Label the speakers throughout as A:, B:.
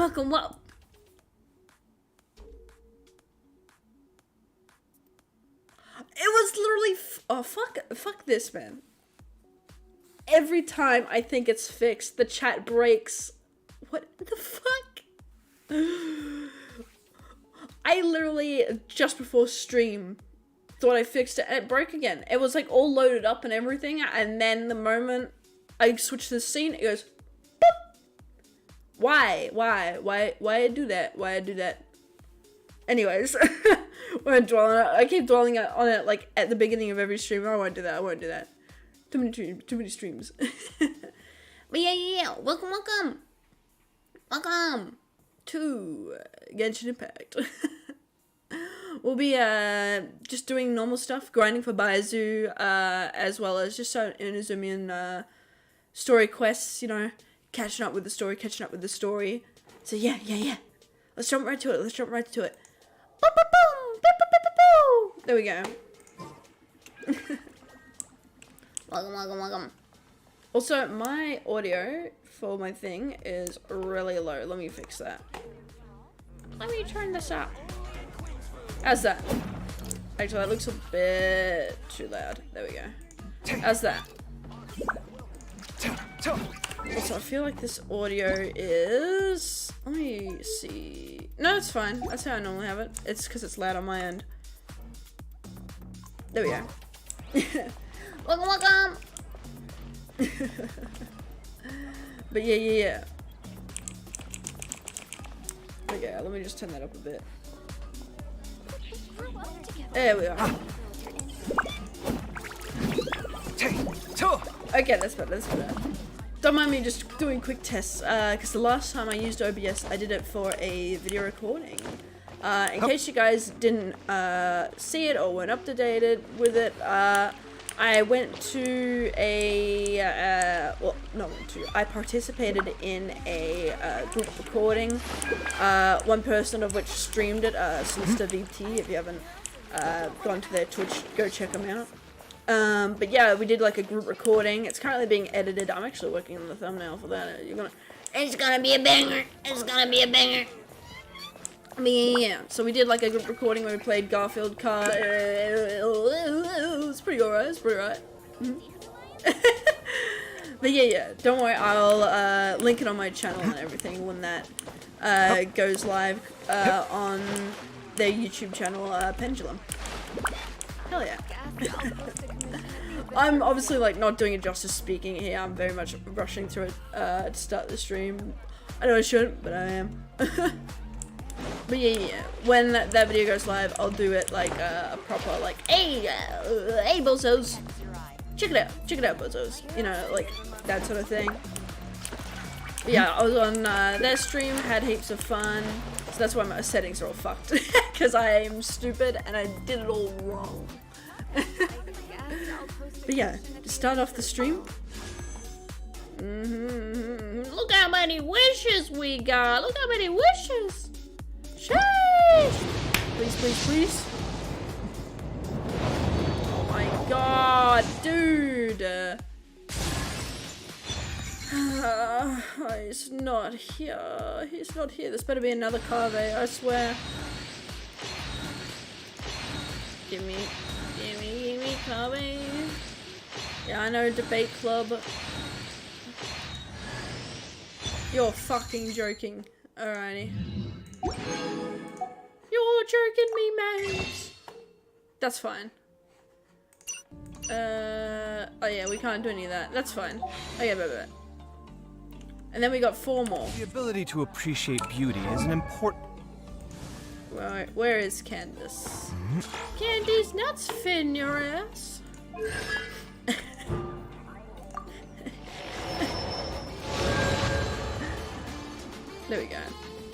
A: welcome, what? It was literally, oh, fuck this, man. Every time I think it's fixed, the chat breaks. What the fuck? I literally, just before stream, thought I fixed it and it broke again. It was like all loaded up and everything, and then the moment I switched the scene, it goes, boop. Why I do that? Why I do that? Anyways, we're dwelling. I keep dwelling on it like at the beginning of every stream. I won't do that. I won't do that. Too many streams. But yeah. Welcome to Genshin Impact. We'll be just doing normal stuff, grinding for Baizhu, as well as just in story quests. You know, catching up with the story. So yeah. Let's jump right to it. Boom, boom, boom, boom, boom, boom, boom. There we go. Welcome. Also, my audio for my thing is really low. Let me fix that. Let me turn this up. How's that? Actually, that looks a bit too loud. There we go. How's that? Also, I feel like this audio is... Let me see. No, it's fine. That's how I normally have it. It's because it's loud on my end. There we go. Welcome. But yeah. Okay, let me just turn that up a bit. There we are. Okay, that's better. Don't mind me just doing quick tests, because the last time I used OBS, I did it for a video recording. In case you guys didn't see it or weren't up to date with it, I went to I participated in a group recording, one person of which streamed it, Solicitor VT. If you haven't gone to their Twitch, go check them out. But yeah, we did like a group recording. It's currently being edited. I'm actually working on the thumbnail for that. It's gonna be a banger. I mean, yeah, so we did like a group recording where we played Garfield Car. It's pretty alright. But yeah, don't worry, I'll link it on my channel and everything when that goes live on their YouTube channel, Pendulum. Hell yeah. I'm obviously like not doing it justice speaking here. I'm very much rushing through it to start the stream. I know I shouldn't, but I am. But yeah, when that video goes live, I'll do it like a proper like, hey bozos, check it out bozos, you know, like that sort of thing. But yeah, I was on their stream, had heaps of fun, so that's why my settings are all fucked, because I am stupid and I did it all wrong. But yeah, to start off the stream. Look how many wishes we got! Look how many wishes! Sheesh! Please. Oh my god, dude! He's not here. There's better be another Cave, I swear. Give me Cave. Yeah, I know, debate club. You're fucking joking. Alrighty. You're joking me, mate. That's fine. Oh yeah, we can't do any of that. That's fine. Oh yeah, but. And then we got 4 more.
B: The ability to appreciate beauty is an important...
A: Right, where is Candace? Candy's nuts fin your ass. There we go.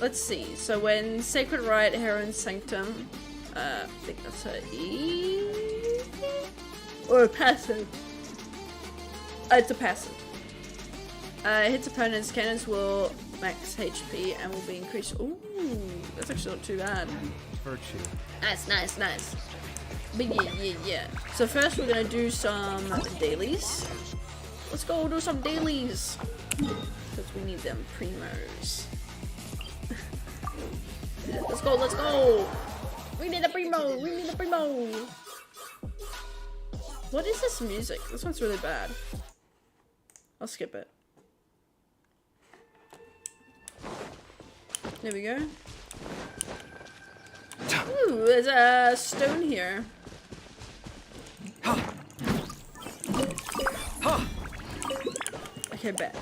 A: Let's see. So when Sacred Riot, Heron Sanctum, I think that's her E or a passive. It's a passive. Hits opponents, cannons will max HP and will be increased. Ooh, that's actually not too bad.
B: Virtue.
A: Nice. But yeah. So first we're gonna do some dailies. Let's go do some dailies. Because we need them primos. Let's go, let's go. We need a primo, we need a primo. What is this music? This one's really bad. I'll skip it. There we go. Ooh, there's a stone here. Okay, bet.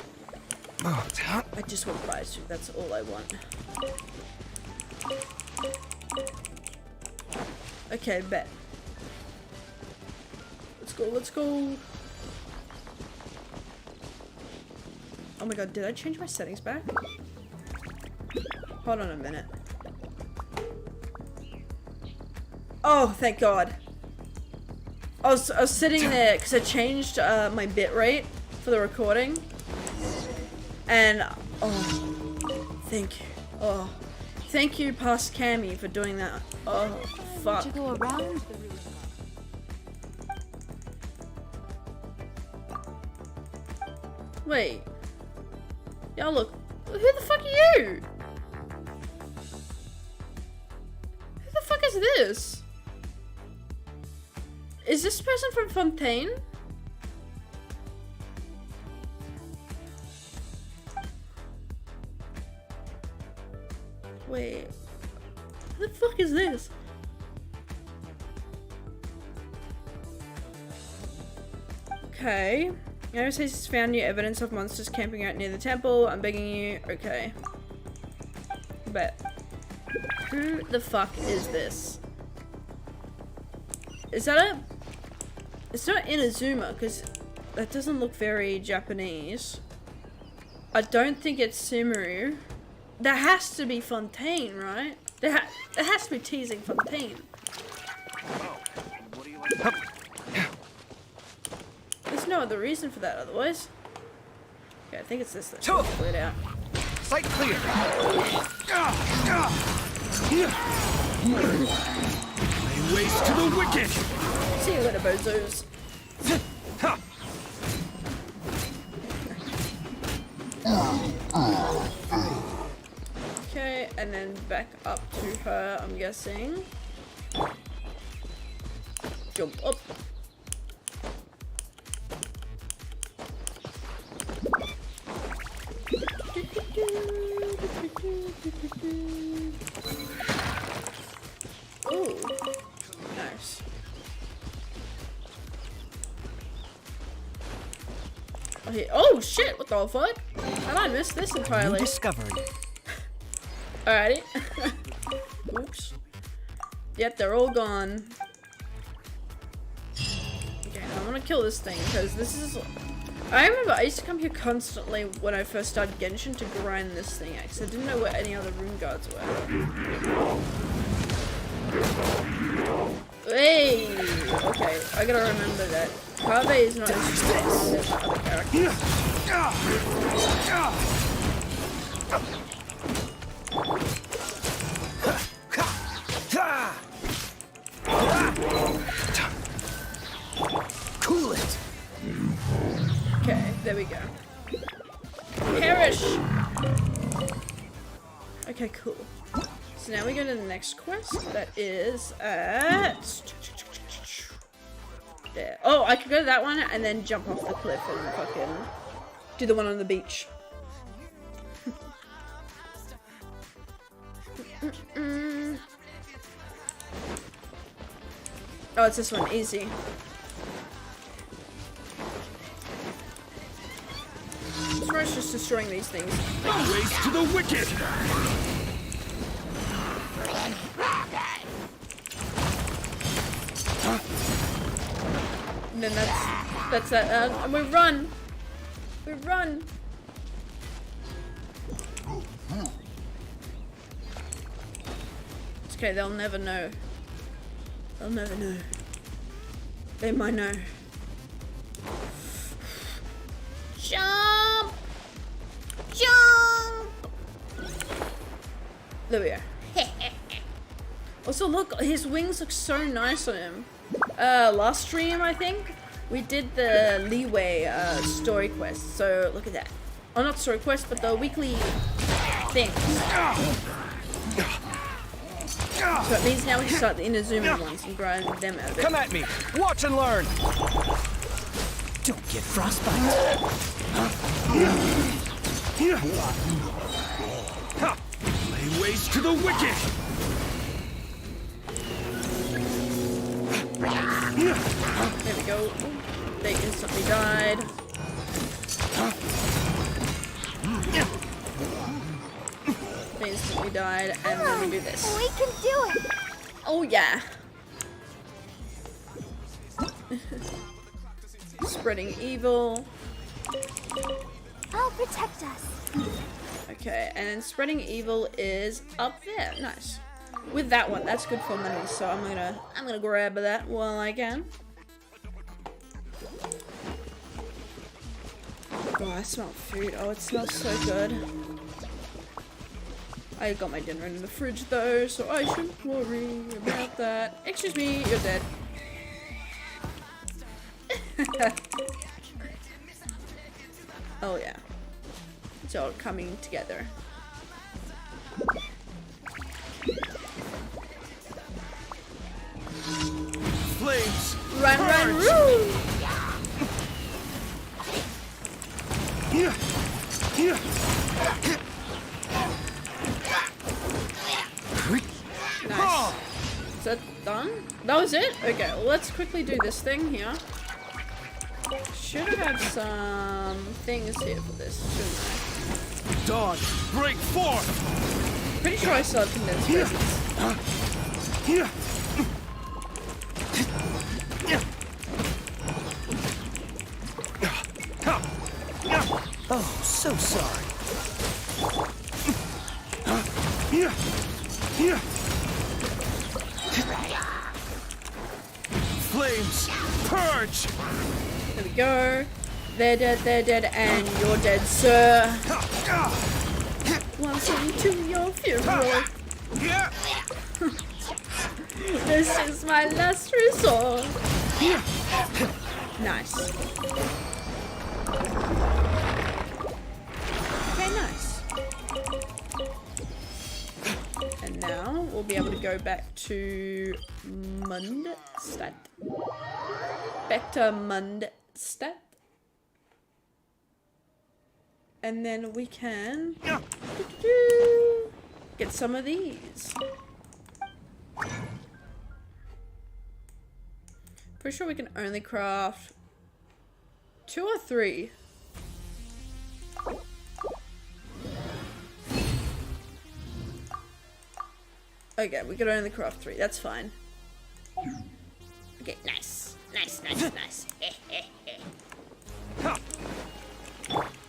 A: I just want Baizhu, that's all I want. Okay, bet. Let's go, let's go. Oh my god, did I change my settings back? Hold on a minute. Oh, thank god. I was sitting there because I changed my bitrate for the recording. And, oh, thank you. Oh, thank you, past Cami, for doing that. Oh, fuck.
C: To go around the room.
A: Wait. Y'all look. Who the fuck are you? Who the fuck is this? Is this person from Fontaine? Wait. Who the fuck is this? Okay. United States has found new evidence of monsters camping out near the temple. I'm begging you. Okay. Bet. Who the fuck is this? Is that a... It's not Inazuma, because that doesn't look very Japanese. I don't think it's Sumeru. That has to be Fontaine, right? It has to be teasing Fontaine. There's no other reason for that otherwise. Okay, I think it's this thing. Pull it out.
B: Sight clear. Lay waste to the wicked.
A: See you later, bozos. Okay, and then back up to her, I'm guessing. Jump up. Ooh, nice. Okay. Oh shit! What the fuck? How did I miss this entirely?
B: New discovery.
A: Alrighty. Oops. Yep, they're all gone. Okay, I'm gonna kill this thing because this is. I remember I used to come here constantly when I first started Genshin to grind this thing out because I didn't know where any other rune guards were. Hey! Okay, I gotta remember that. Kave is not as strong as my other characters.
B: Cool it.
A: Okay, there we go. Perish! Okay, cool. So now we go to the next quest. That is at... There. Oh, I could go to that one and then jump off the cliff and fucking do the one on the beach. Oh, it's this one. Easy. It's just destroying these things.
B: Waste to the wicked.
A: And then that's that. And we run. We run. It's okay. They'll never know. They'll never know. They might know. Jump! Jump! There we are. Also, look, his wings look so nice on him. Last stream, I think, we did the Leeway story quest. So look at that. Oh, not story quest, but the weekly things. So it means now we can start the Inazuma ones and grind them out of it.
B: Come at me. Watch and learn.
C: Don't get frostbite.
B: Lay waste to the wicked.
A: There we go. They instantly died. They instantly died, and then we do this.
D: We can do it!
A: Oh yeah. Spreading evil.
D: I'll protect us.
A: Okay, and spreading evil is up there. Nice. With that one, that's good for money, so I'm gonna grab that while I can. Oh, I smell food. Oh, it smells so good. I got my dinner in the fridge though, so I shouldn't worry about that. Excuse me, you're dead. Oh yeah. It's all coming together.
B: Flames.
A: Run, run, run! Nice. Is that done? That was it? Okay, well, let's quickly do this thing here. Should have had some things here for this, shouldn't
B: Dawn, break forth.
A: I? Pretty sure I still have condensed presence.
C: Oh, so sorry.
B: Flames, purge.
A: There we go. They're dead, and you're dead, sir. Welcome to your funeral. This is my last resort. Nice. Okay, nice. And now we'll be able to go back to Mundstadt. Back to Mundstadt. And then we can get some of these. Pretty sure we can only craft 2 or 3. Okay, we could only craft 3. That's fine. Okay, nice. Nice.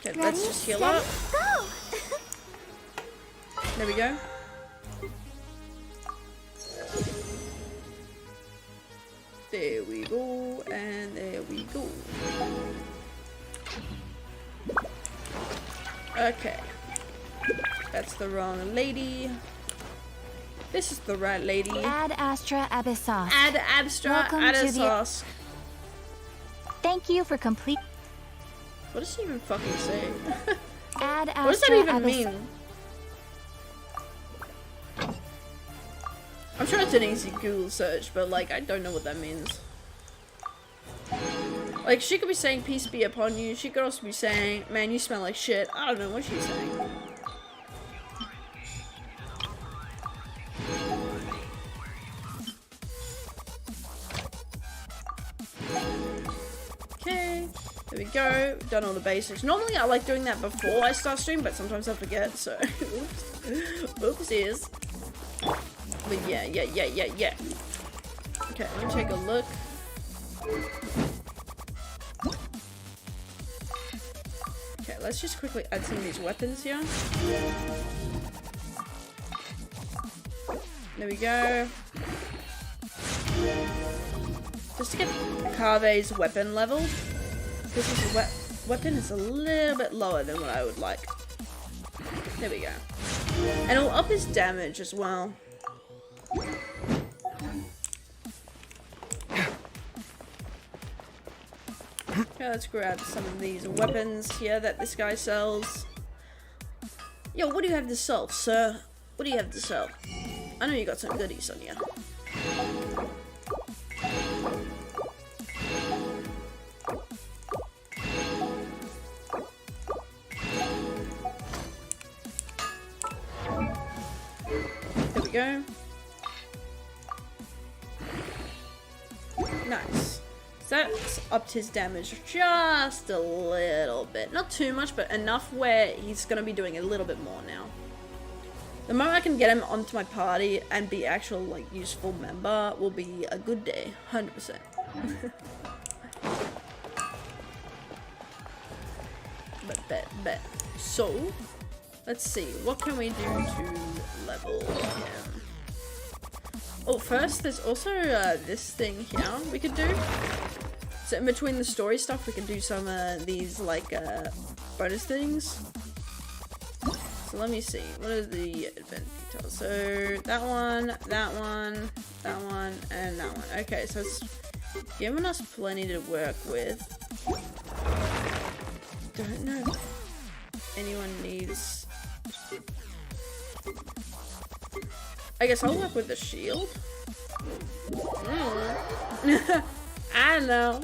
A: Okay, let's just heal up.
D: Go!
A: There we go. There we go, and there we go. Okay. That's the wrong lady. This is the right lady.
D: Ad Astra Abyssos.
A: Ad Abstra
D: Welcome to the-
A: Adissos.
D: Thank you for complete.
A: What does she even fucking say?
D: Ad Astra
A: What does that even
D: Abyss-
A: mean? I'm sure it's an easy Google search, but like, I don't know what that means. Like, she could be saying peace be upon you. She could also be saying, man, you smell like shit. I don't know what she's saying. Okay, there we go. Done all the basics. Normally I like doing that before I start stream, but sometimes I forget, so oops. Oopsies. But yeah. Okay, let me take a look. Okay, let's just quickly add some of these weapons here. There we go. Just to get Kave's weapon level, because his weapon is a little bit lower than what I would like. There we go. And it'll up his damage as well. Okay, let's grab some of these weapons here that this guy sells. Yo, what do you have to sell, sir? What do you have to sell? I know you got some goodies on you. There we go. Nice. So that's upped his damage just a little bit. Not too much, but enough where he's going to be doing a little bit more now. The moment I can get him onto my party and be actual, like, useful member will be a good day. 100%. Bet. So, let's see. What can we do to level him? Oh, first, there's also this thing here we could do. So in between the story stuff, we can do some of these, like, bonus things. So let me see. What are the event details? So that one, that one, that one, and that one. Okay, so it's giving us plenty to work with. Don't know if anyone needs... I guess I'll work with the shield. I don't know.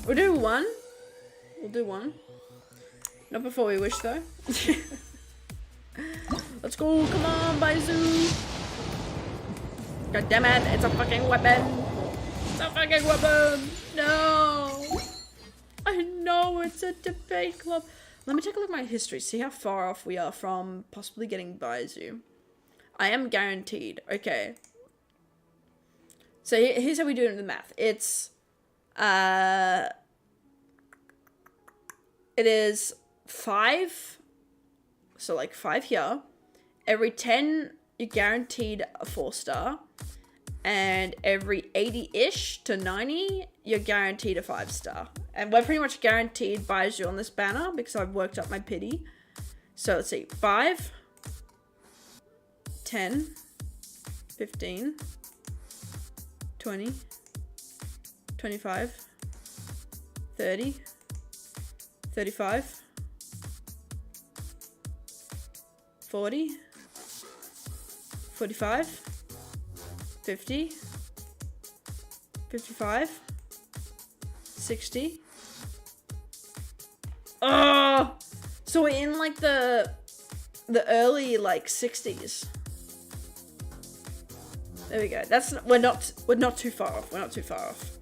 A: We'll do one. We'll do one. Not before we wish, though. Let's go. Come on, Baizhu. God damn it. It's a fucking weapon. It's a fucking weapon. No. I know it's a debate club. Let me take a look at my history. See how far off we are from possibly getting Baizhu. I am guaranteed. Okay. So here's how we do it in the math. It's, it is 5, so like 5 here. Every 10, you're guaranteed a 4-star. And every 80-ish to 90, you're guaranteed a 5-star. And we're pretty much guaranteed Baizhu on this banner because I've worked up my pity. So let's see, 5, 10, 15, 20, 25, 30, 35, 40, 45, 50, 55, 60. Oh, so we're in like the early like 60s. There we go. That's we're not too far off. We're not too far off.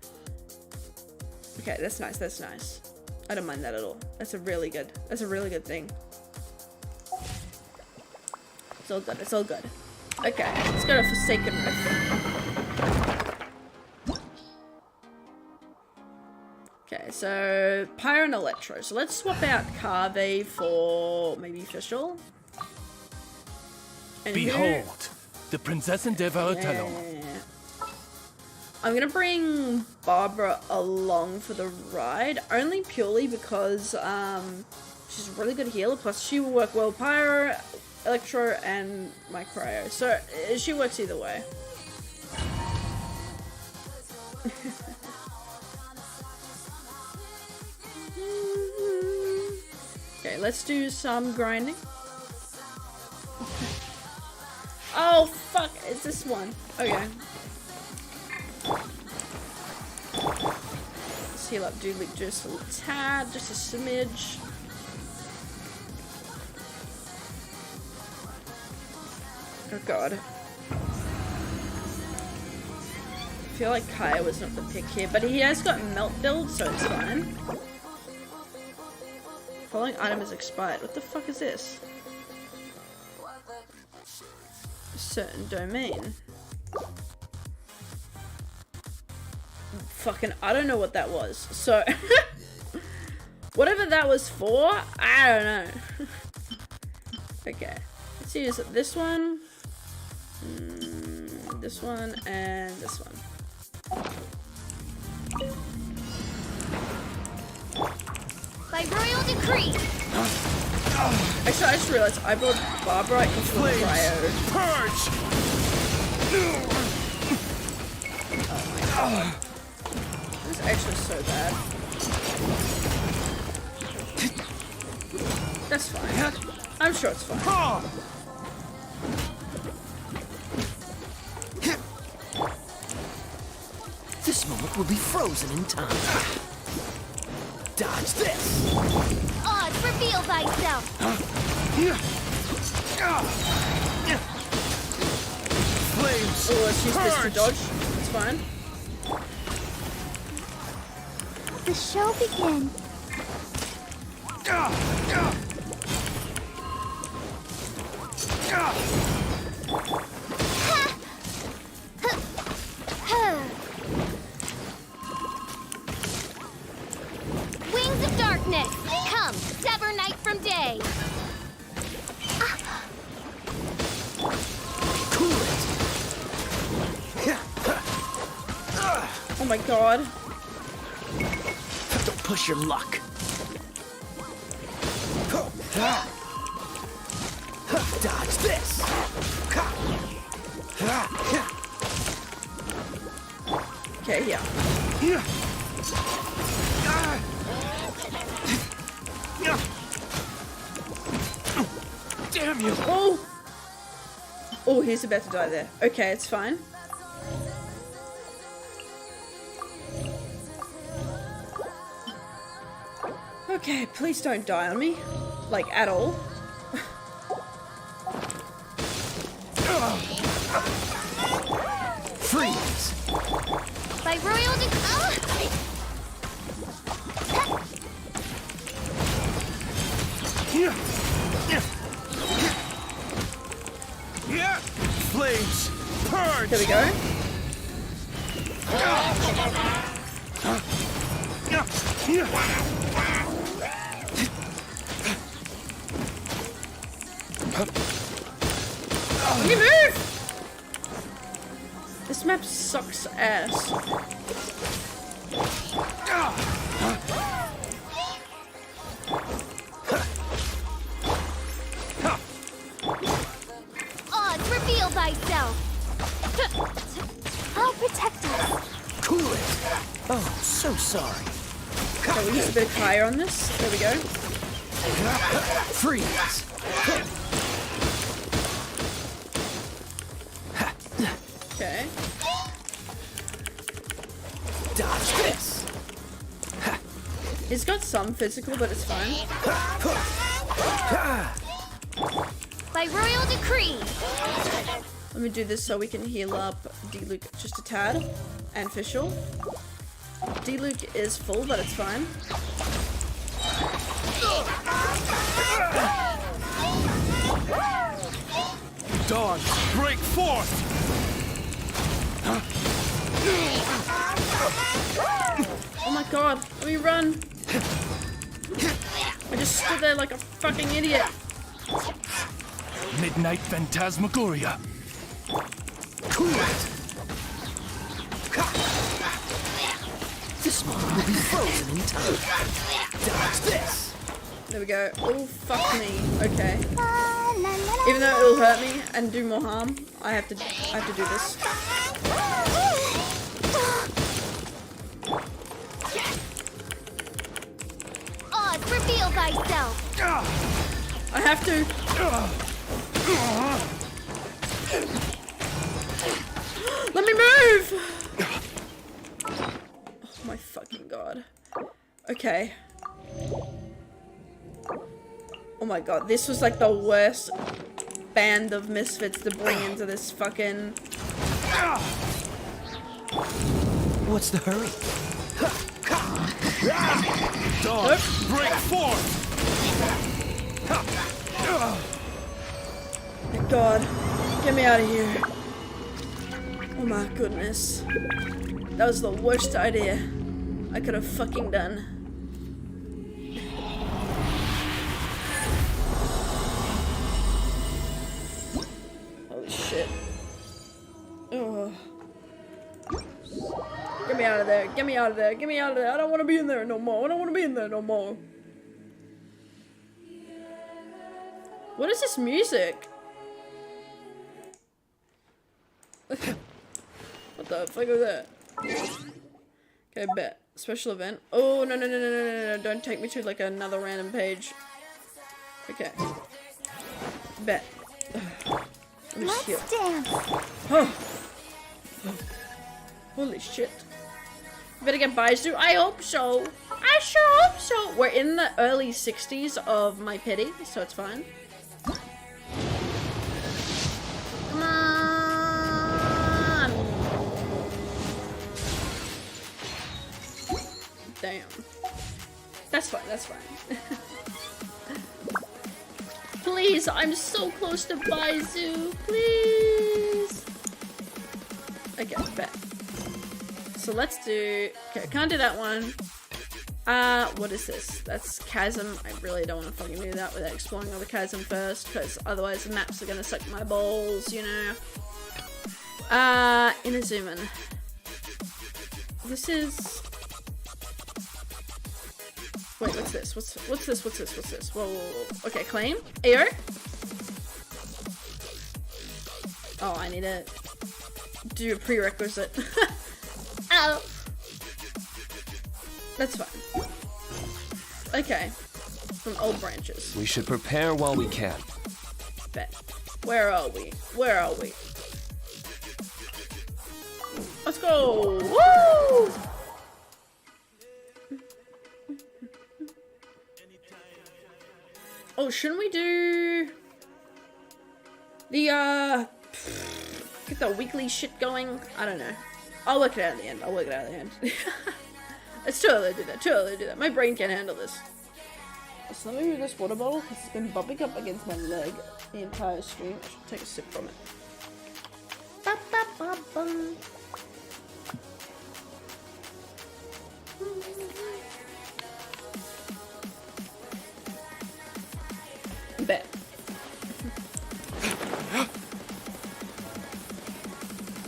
A: Okay, that's nice. That's nice. I don't mind that at all. That's a really good thing. It's all good. It's all good. Okay, let's go to Forsaken Rift. Okay, so Pyre and Electro. So let's swap out Carve for maybe Fischl. And
B: Behold, the Prinzessin der Welt.
A: I'm gonna bring Barbara along for the ride, only purely because she's a really good healer, plus she will work well Pyro, Electro, and my Cryo. So she works either way. Okay, let's do some grinding. Oh fuck, it's this one. Okay. Let's heal up Doodly just a tad, just a smidge. Oh god. I feel like Kaya was not the pick here, but he has got melt build, so it's fine. Following item is expired. What the fuck is this? A certain domain. Fucking, I don't know what that was. So, whatever that was for, I don't know. Okay, let's use this one, this one, and this one.
D: By royal decree.
A: Actually, I just realized I brought Barbara into the cryo.
B: Purge!
A: Oh my god. This is actually so bad. That's fine. I'm sure it's fine.
C: This moment will be frozen in time. Dodge this.
D: Odds, reveal thyself.
C: Flames.
A: Oh, let's use this to dodge. It's fine.
D: The show begins. Wings of darkness, come, sever night from day.
C: Cool it.
A: Oh my god.
C: Don't push your luck. Dodge this.
A: Okay, yeah.
C: Damn you.
A: Oh! Oh, he's about to die there. Okay, it's fine. Okay, please don't die on me. Like, at all.
C: Freeze.
D: By royal
C: Flames. Purge.
A: There we go. Let me move! This map sucks ass.
D: odds, reveal thyself. I'll protect us.
C: Cool it. Oh, so sorry.
A: Okay, we use a bit higher on this. There we go.
C: Freeze.
A: Okay.
C: Dodge this.
A: He's got some physical, but it's fine.
D: By royal decree.
A: Let me do this so we can heal up D-Luke just a tad. And Fischl. D-Luke is full, but it's fine.
B: Dawn, break forth!
A: Oh my god, let me run! I just stood there like a fucking idiot.
B: Midnight Phantasmagoria.
C: Cool it. This moment will be frozen in time. Dodge this.
A: There we go. Oh, fuck me. Okay. Even though it'll hurt me and do more harm, I have to do this.
D: Odds, reveal thyself.
A: I have to. Let me move! Oh my fucking god. Okay. Oh my god, this was like the worst band of misfits to bring into this fucking...
C: What's the hurry?
B: Dawn,
A: Nope.
B: break forth!
A: God, get me out of here. Oh my goodness. That was the worst idea I could have fucking done. Holy shit. Oh. Get me out of there. Get me out of there. Get me out of there. I don't want to be in there no more. I don't want to be in there no more. What is this music? What the fuck was that? Okay, bet. Special event. Oh, no, no, no, no, no, no, no. Don't take me to like another random page. Okay. Bet. Let me just heal.
D: Let's dance.
A: Oh. Holy shit. Better get Baizhu. I hope so. I sure hope so. We're in the early 60s of my pity, so it's fine. Come on. Damn. That's fine, that's fine. Please, I'm so close to Baizhu. Please. Okay, bet. So let's do... Okay, can't do that one. What is this? That's chasm. I really don't want to fucking do that without exploring all the chasm first, because otherwise the maps are gonna suck my balls, you know. Inazoomin. This is... Wait, what's this? What's this? What's this? What's this? Whoa, whoa, whoa. Okay, claim. Ayo. Oh, I need to do a prerequisite. Ow. That's fine. Okay. From old branches.
E: We should prepare while we can.
A: Bet. Where are we? Where are we? Let's go! Woo! Oh, shouldn't we do the get the weekly shit going? I don't know. I'll work it out at the end. I'll work it out at the end. It's too early to do that. Too early to do that. My brain can't handle this. So let me move this water bottle because it's been bumping up against my leg the entire stream. I should take a sip from it. Ba, ba, ba, bum. Bet.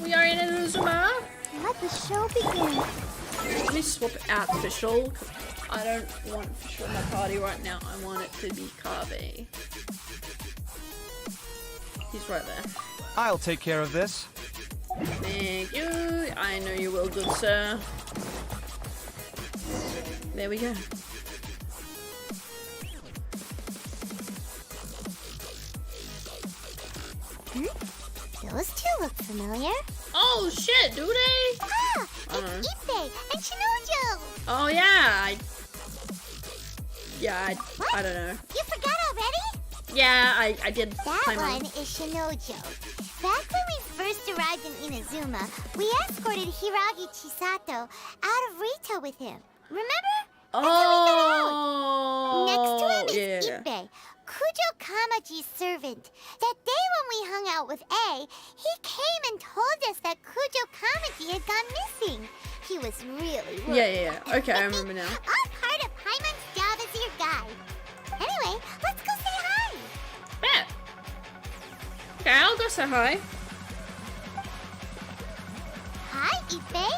A: We are in a Zuma.
D: Let the show begin.
A: Let me swap out Fischl. I don't want Fischl in my party right now. I want it to be Carve. He's right there.
F: I'll take care of this.
A: Thank you. I know you will, good sir. There we go.
D: Those two look familiar.
A: Oh shit, do they?
D: Ah, it's Ippei and Shinojo.
A: Oh yeah, I don't know.
D: You forgot already?
A: Yeah, I did.
D: That
A: play
D: one is Shinojo. Back when we first arrived in Inazuma, we escorted Hiragi Chisato out of Rito with him. Remember? That's how we got out. Next to him is Ippei, Kujo Kamaji's servant. That day when we hung out with A, he came and told us that Kujo Kamaji had gone missing. He was really worried.
A: Yeah. Okay, I remember now.
D: All part of Paimon's job as your guide. Anyway, let's go say hi.
A: Bet. Okay, I'll go say hi.
D: Hi, Ippei.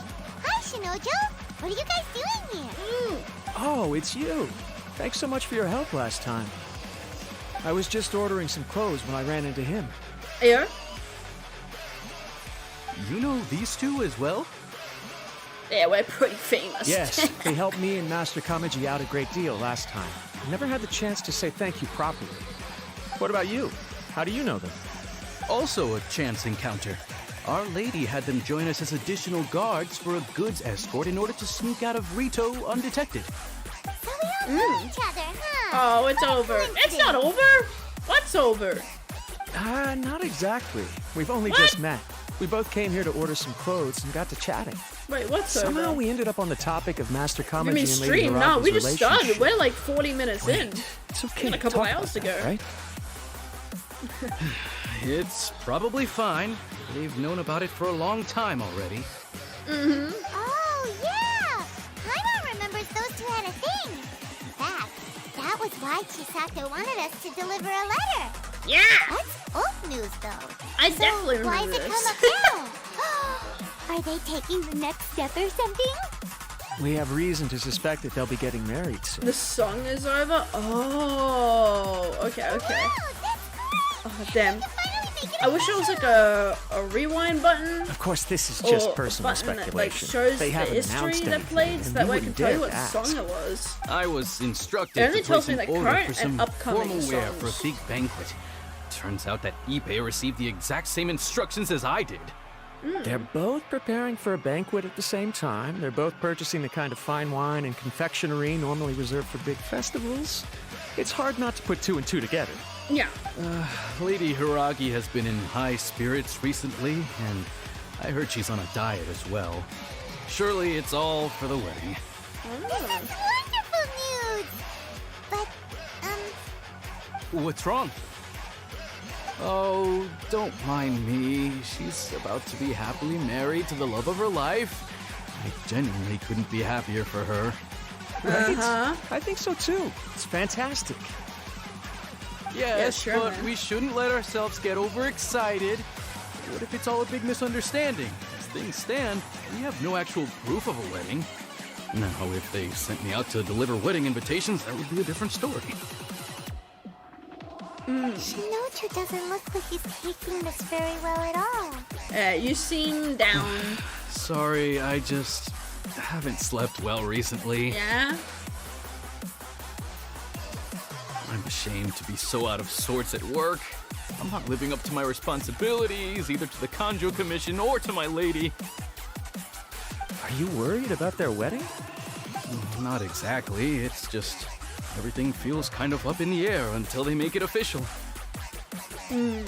D: Hi, Shinojo. What are you guys doing here?
F: Oh, it's you. Thanks so much for your help last time. I was just ordering some clothes when I ran into him.
A: Ayo.
G: You know these two as well?
A: Yeah, we're pretty famous.
F: Yes, they helped me and Master Kamaji out a great deal last time. Never had the chance to say thank you properly. What about you? How do you know them?
G: Also a chance encounter. Our lady had them join us as additional guards for a goods escort in order to sneak out of Rito undetected.
D: So we all know each other, huh?
A: Oh, it's over. It's not over. What's over?
F: Not exactly. We've only just met. We both came here to order some clothes and got to chatting.
A: Wait, what's
F: Somehow
A: over?
F: we ended up on the topic of Master Kamaji
A: You mean
F: and Lady
A: stream? No,
F: Hiraga's
A: we just started.
F: relationship.
A: We're like 40 minutes in.
F: It's okay
A: a
F: to
A: couple
F: talk
A: hours
F: about that,
A: ago.
F: right?
G: It's probably fine. They've known about it for a long time already.
D: Oh, yeah! Paimon remembers those two had a thing. In fact, that was why Chisato wanted us to deliver a letter.
A: Yeah.
D: That's old news, though.
A: I definitely
D: Why
A: remember
D: has it
A: this.
D: come up now? Are they taking the next step or something?
F: We have reason to suspect that they'll be getting married soon.
A: The song is over? Oh, okay.
D: Wow, that's cool!
A: Oh, damn.
D: Finally make it
A: I wish there was like a rewind button.
F: Of course, this is
A: Or
F: just
A: a
F: personal
A: button that like
F: speculation.
A: shows
F: They
A: the
F: haven't
A: history
F: announced
A: that
F: anything,
A: played so
F: and
A: that
F: we
A: way I can
F: wouldn't
A: tell you
F: dare
A: what
F: ask.
A: song it was.
G: I was instructed
A: It only
G: to
A: tells
G: place
A: me
G: an
A: the
G: order
A: current
G: for
A: and
G: some
A: upcoming
G: formal wear for a
A: songs.
G: big banquet. Turns out that Ippei received the exact same instructions as I did.
F: They're both preparing for a banquet at the same time. They're both purchasing the kind of fine wine and confectionery normally reserved for big festivals. It's hard not to put two and two together.
A: Yeah.
G: Lady Hiragi has been in high spirits recently, and I heard she's on a diet as well. Surely it's all for the wedding.
D: This is wonderful news! But,
G: What's wrong? Oh, don't mind me. She's about to be happily married to the love of her life. I genuinely couldn't be happier for her.
F: Right? I think so too. It's fantastic.
G: Yes,
A: sure,
G: but
A: man.
G: we shouldn't let ourselves get overexcited. What if it's all a big misunderstanding? As things stand, we have no actual proof of a wedding. Now, if they sent me out to deliver wedding invitations, that would be a different story.
D: Shinocho doesn't look like he's taking this very well at all.
A: You seem down.
G: Sorry, I just haven't slept well recently.
A: Yeah?
G: I'm ashamed to be so out of sorts at work. I'm not living up to my responsibilities, either to the Kanjo Commission or to my lady.
F: Are you worried about their wedding?
G: Not exactly, it's just everything feels kind of up in the air until they make it official.
F: I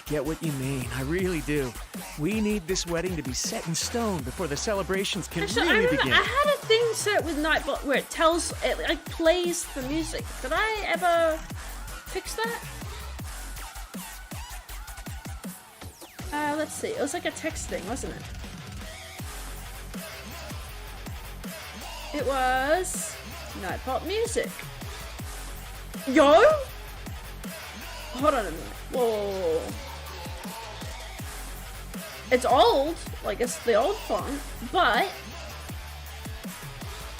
F: get what you mean. I really do. We need this wedding to be set in stone before the celebrations can
A: Actually,
F: really
A: I remember
F: begin.
A: I had a thing set with Nightbot where it like plays the music. Did I ever fix that? Let's see. It was like a text thing, wasn't it? It was Nightbot music. Yo! Hold on a minute. Whoa. It's old, like it's the old font, but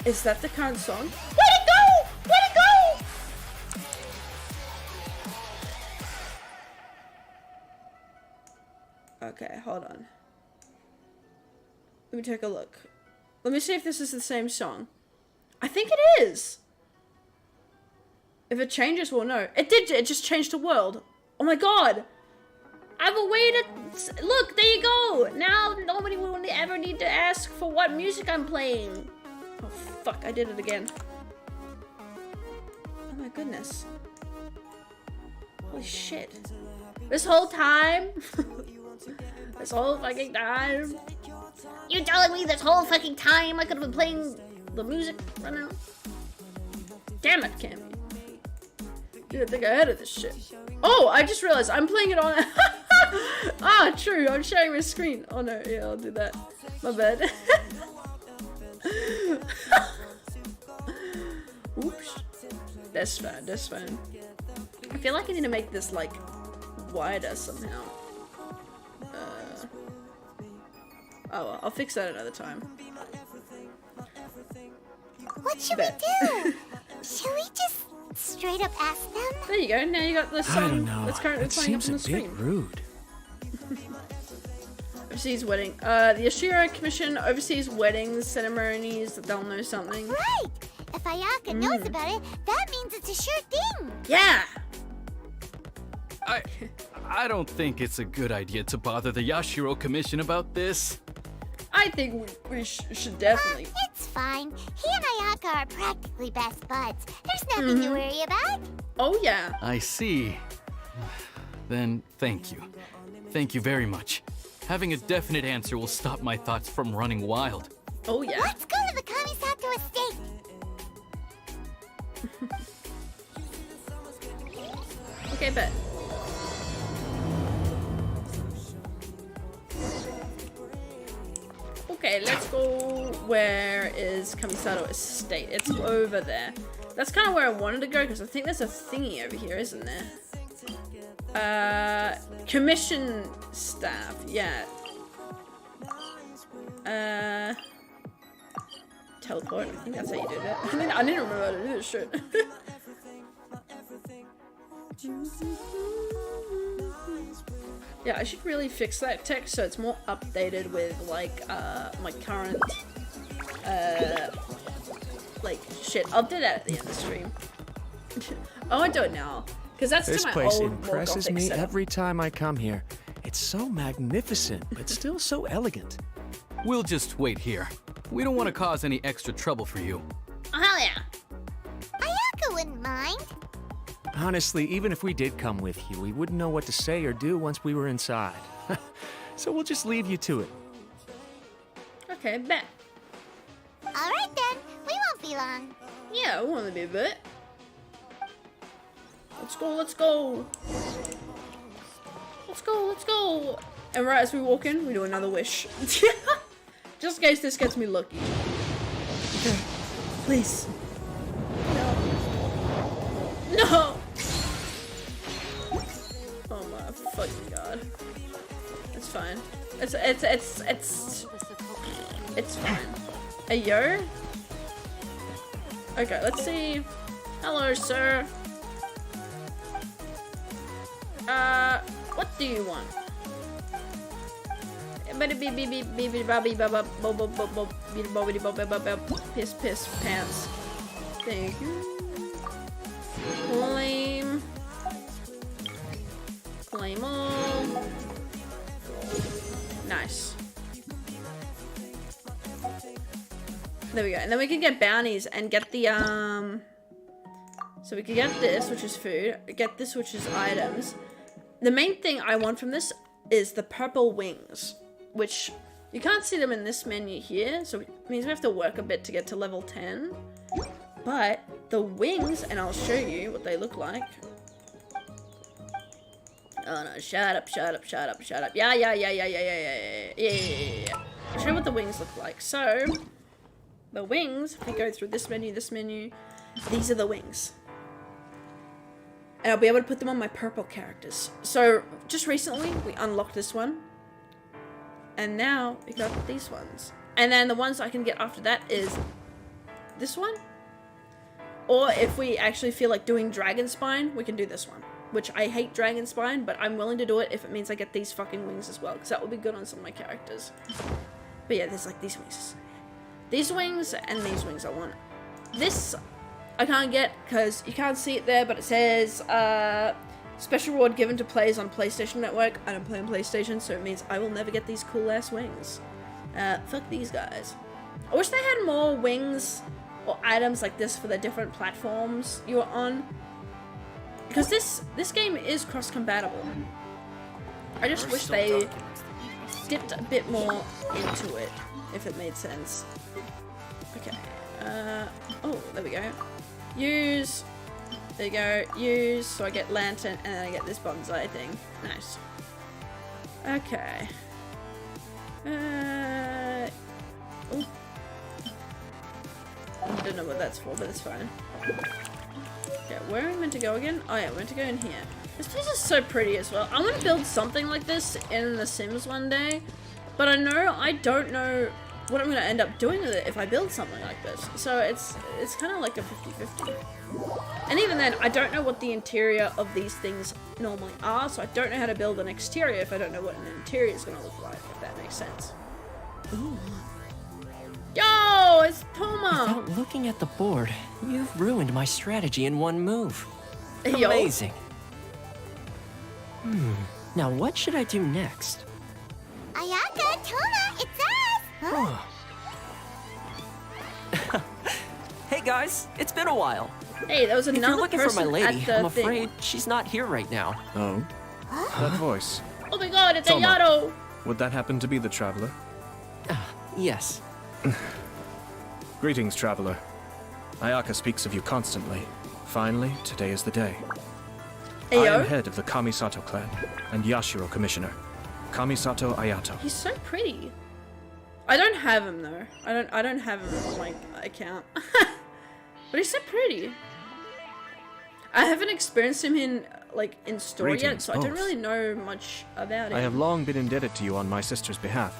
A: is that the current song? Where'd it go? Where'd it go? Okay, hold on. Let me take a look. Let me see if this is the same song. I think it is. If it changes, we'll know. It did. It just changed the world. Oh my god. I have a way to... Look, there you go. Now nobody will ever need to ask for what music I'm playing. Oh, fuck. I did it again. Oh my goodness. Holy shit. This whole time? This whole fucking time? You telling me this whole fucking time I could have been playing the music right now? Damn it, Cammy. Dude, I think I edited this shit. Oh, I just realized I'm playing it on... Ah, true. I'm sharing my screen. Oh no, yeah, I'll do that. My bad. Oops. That's fine, that's fine. I feel like I need to make this, like, wider somehow. Oh well, I'll fix that another time.
D: What should we do? Should we just straight up ask them?
A: There you go, now you got the song
F: I don't know.
A: that's currently
F: That
A: playing up
F: seems
A: on
F: a
A: the
F: bit
A: screen.
F: rude.
A: Overseas wedding. The Ashira Commission oversees weddings, ceremonies, they'll know something.
D: Right! If Ayaka knows about it, that means it's a sure thing!
A: Yeah!
G: I don't think it's a good idea to bother the Yashiro Commission about this.
A: I think we should definitely.
D: It's fine. He and Ayaka are practically best buds. There's nothing to worry about.
A: Oh yeah.
G: I see. Then thank you. Thank you very much. Having a definite answer will stop my thoughts from running wild.
A: Oh yeah.
D: Let's go to the Kamisato estate.
A: Okay, bet. Okay, let's go. Where is Kamisato Estate? It's over there. That's kind of where I wanted to go because I think there's a thingy over here, isn't there? Commission staff. Yeah. Teleport. I think that's how you do that. I didn't remember how to do this shit. Yeah, I should really fix that text so it's more updated with like my current like shit. I'll do that at the end of the stream. I won't do it now because that's
F: This
A: to my
F: place
A: old more
F: impresses
A: gothic
F: me
A: setup.
F: every time I come here. It's so magnificent, but still so elegant.
G: We'll just wait here. We don't want to cause any extra trouble for you.
A: Oh, hell yeah.
D: Ayaka wouldn't mind.
F: Honestly, even if we did come with you, we wouldn't know what to say or do once we were inside. So we'll just leave you to it.
A: Okay, bet.
D: Alright then, we won't be long.
A: Yeah, it won't be a bit. Let's go, let's go. Let's go, let's go. And right as we walk in, we do another wish. Just in case this gets me lucky. Okay, please. No. No. Oh my fucking god. It's fine. It's fine. Hey, yo. Okay, let's see. Hello, sir. What do you want? Piss pants. Thank you. Claim all. Nice. There we go. And then we can get bounties and get the so we can get this, which is food, get this, which is items. The main thing I want from this is the purple wings, which you can't see them in this menu here, so it means we have to work a bit to get to level 10. But the wings, and I'll show you what they look like. Oh no, shut up. Yeah. I'll show you what the wings look like. So, the wings, if we go through this menu, these are the wings. And I'll be able to put them on my purple characters. So, just recently, we unlocked this one. And now, we got these ones. And then the ones I can get after that is this one. Or if we actually feel like doing Dragon Spine, we can do this one. Which I hate Dragon Spine, but I'm willing to do it if it means I get these fucking wings as well. Because that will be good on some of my characters. But yeah, there's like these wings. These wings and these wings I want. This I can't get because you can't see it there, but it says special reward given to players on PlayStation Network. I don't play on PlayStation, so it means I will never get these cool ass wings. Fuck these guys. I wish they had more wings or items like this for the different platforms you are on. Because this game is cross-compatible. I just wish they dipped a bit more into it, if it made sense. Okay. Oh, there we go. Use. There you go. Use. So I get lantern, and then I get this bonsai thing. Nice. Okay. Ooh. I don't know what that's for, but it's fine. Okay, where am I meant to go again? Oh yeah, I'm meant to go in here. This place is so pretty as well. I want to build something like this in The Sims one day, but I don't know what I'm going to end up doing with it if I build something like this. So it's kind of like a 50-50. And even then, I don't know what the interior of these things normally are, so I don't know how to build an exterior if I don't know what an interior is going to look like, if that makes sense. Ooh. Yo, it's Toma!
C: Without looking at the board, you've ruined my strategy in one move.
A: Yo.
C: Amazing. Now what should I do next?
D: Ayaka, Toma, it's us! Huh?
C: Hey guys, it's been a while.
A: Hey, that was
C: If
A: another
C: you're looking for my
A: person
C: lady,
A: at the
C: I'm
A: thing.
C: afraid she's not here right now.
B: Oh? That voice.
A: Oh my god, it's
B: Toma.
A: Ayato!
B: Would that happen to be the traveler?
C: Yes.
B: Greetings, traveler. Ayaka speaks of you constantly. Finally, today is the day. I
A: Ayo?
B: am head of the Kamisato clan and Yashiro commissioner. Kamisato Ayato.
A: He's so pretty. I don't have him though. I don't have him on my account. But he's so pretty. I haven't experienced him in story yet,
B: Greetings,
A: so I don't
B: both.
A: really know much about him.
B: I have long been indebted to you on my sister's behalf.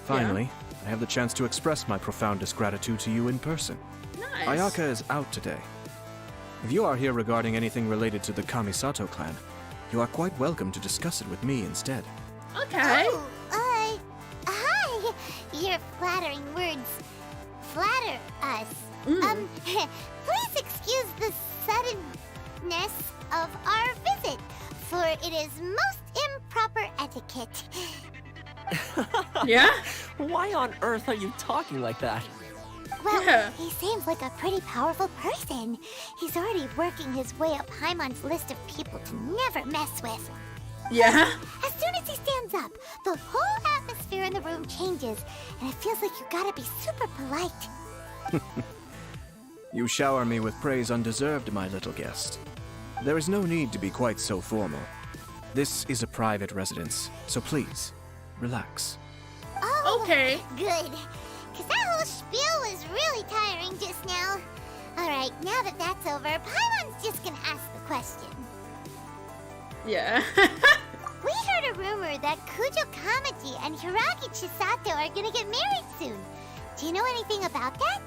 B: Finally, I have the chance to express my profoundest gratitude to you in person.
A: Nice.
B: Ayaka is out today. If you are here regarding anything related to the Kamisato clan, you are quite welcome to discuss it with me instead.
A: Okay.
D: Oh, hi. Your flattering words flatter us. Please excuse the suddenness of our visit, for it is most improper at etiquette.
A: Yeah?
C: Why on earth are you talking like that?
D: Well,
A: Yeah.
D: he seems like a pretty powerful person. He's already working his way up Paimon's list of people to never mess with.
A: Yeah?
D: As soon as he stands up, the whole atmosphere in the room changes, and it feels like you gotta be super polite.
B: You shower me with praise undeserved, my little guest. There is no need to be quite so formal. This is a private residence, so please, relax.
D: Oh,
A: Okay.
D: good. Because that whole spiel was really tiring just now. Alright, now that that's over, Paimon's just gonna ask the question.
A: Yeah.
D: We heard a rumor that Kujo Kamaji and Hiragi Chisato are gonna get married soon. Do you know anything about that?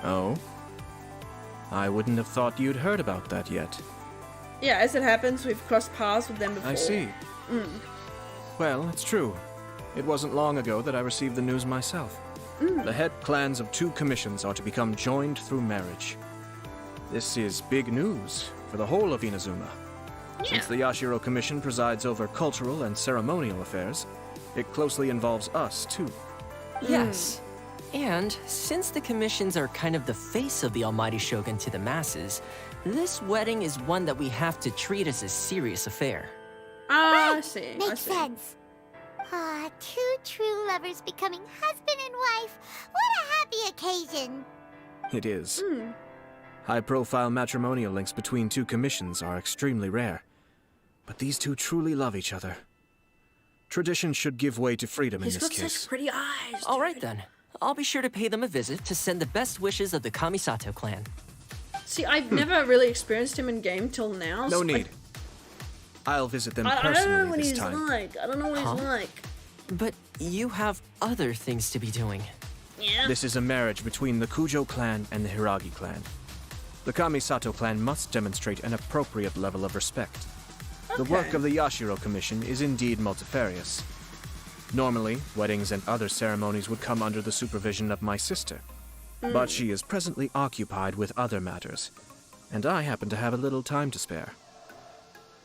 B: Oh? I wouldn't have thought you'd heard about that yet.
A: Yeah, as it happens, we've crossed paths with them before.
B: I see. Well, it's true. It wasn't long ago that I received the news myself. The head clans of 2 commissions are to become joined through marriage. This is big news for the whole of Inazuma. Since the Yashiro Commission presides over cultural and ceremonial affairs, it closely involves us, too.
C: Yes. And since the commissions are kind of the face of the almighty shogun to the masses, this wedding is one that we have to treat as a serious affair.
A: I see. I
D: Makes
A: see.
D: sense. Ah, 2 true lovers becoming husband and wife. What a happy occasion.
B: It is. High-profile matrimonial links between 2 commissions are extremely rare. But these 2 truly love each other. Tradition should give way to freedom in
A: He's
B: this
A: got
B: case.
A: such pretty eyes.
C: All right then. I'll be sure to pay them a visit to send the best wishes of the Kamisato clan.
A: See, I've never really experienced him in game till now.
B: No
A: so
B: need. I'll visit them
A: I don't know
B: personally
A: what
B: this
A: he's
B: time.
A: like. I don't know what he's like.
C: But you have other things to be doing.
A: Yeah.
B: This is a marriage between the Kujo clan and the Hiragi clan. The Kamisato clan must demonstrate an appropriate level of respect. The work of the Yashiro Commission is indeed multifarious. Normally, weddings and other ceremonies would come under the supervision of my sister. But she is presently occupied with other matters, and I happen to have a little time to spare.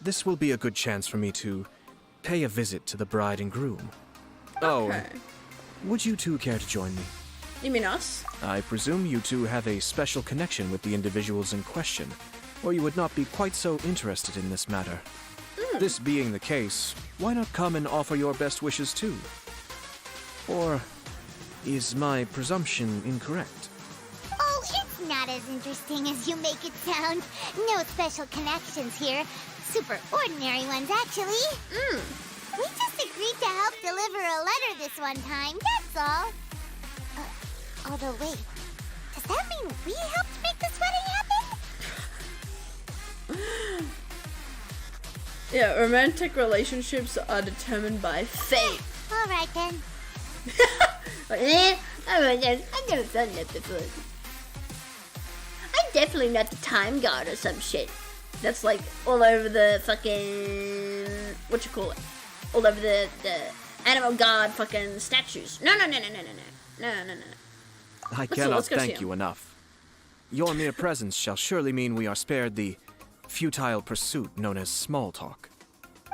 B: This will be a good chance for me to pay a visit to the bride and groom. Oh,
A: Okay.
B: would you two care to join me?
A: You mean us?
B: I presume you two have a special connection with the individuals in question, or you would not be quite so interested in this matter. This being the case, why not come and offer your best wishes too? Or is my presumption incorrect?
D: Oh, it's not as interesting as you make it sound. No special connections here. Super ordinary ones, actually. We just agreed to help deliver a letter this one time, that's all. Although, wait. Does that mean we helped make this wedding happen?
A: Yeah, romantic relationships are determined by fate.
D: All right, then.
H: I'm definitely not the time god or some shit. That's like all over the fucking what you call it? All over the animal god fucking statues. No.
B: I
A: go
B: cannot
A: see
B: thank
A: him.
B: you enough. Your mere presence shall surely mean we are spared the futile pursuit known as small talk.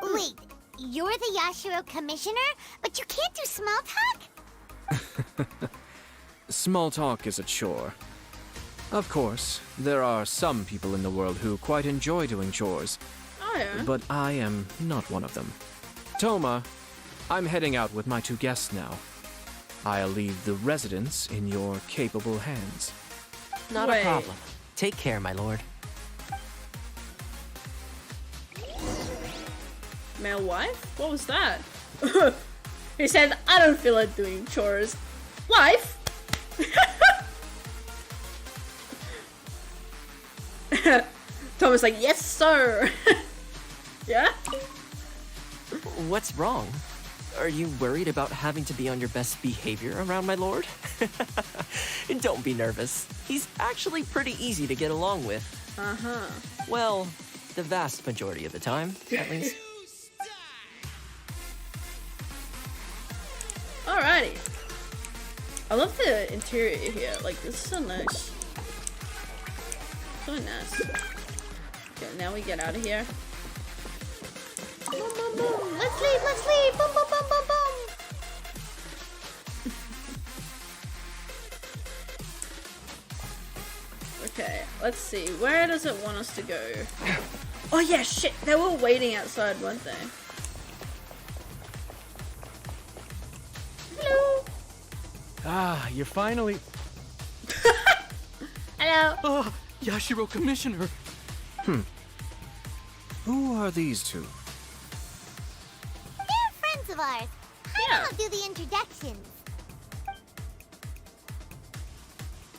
D: Wait, you're the Yashiro commissioner, but you can't do small talk?
B: Small talk is a chore. Of course, there are some people in the world who quite enjoy doing chores,
A: Oh yeah.
B: but I am not one of them. Toma, I'm heading out with my 2 guests now. I'll leave the residence in your capable hands.
C: Not
A: Wait.
C: a problem. Take care, my lord.
A: Male wife? What was that? He said, I don't feel like doing chores. Wife? Thomas like, yes sir. Yeah?
C: What's wrong? Are you worried about having to be on your best behavior around my lord? Don't be nervous. He's actually pretty easy to get along with.
A: Uh-huh.
C: Well, the vast majority of the time, at least.
A: Alrighty. I love the interior here. Like, this is so nice. So nice. Okay, now we get out of here.
H: boom. Let's leave, let's leave. Boom, boom, boom, boom, boom.
A: Okay, let's see. Where does it want us to go? Oh yeah, shit. They were waiting outside, weren't they?
H: Hello.
F: Ah, you're finally.
H: Hello.
G: Oh, Yashiro Commissioner.
B: Who are these two?
D: They're friends of ours.
A: Yeah.
D: I'll do the introductions.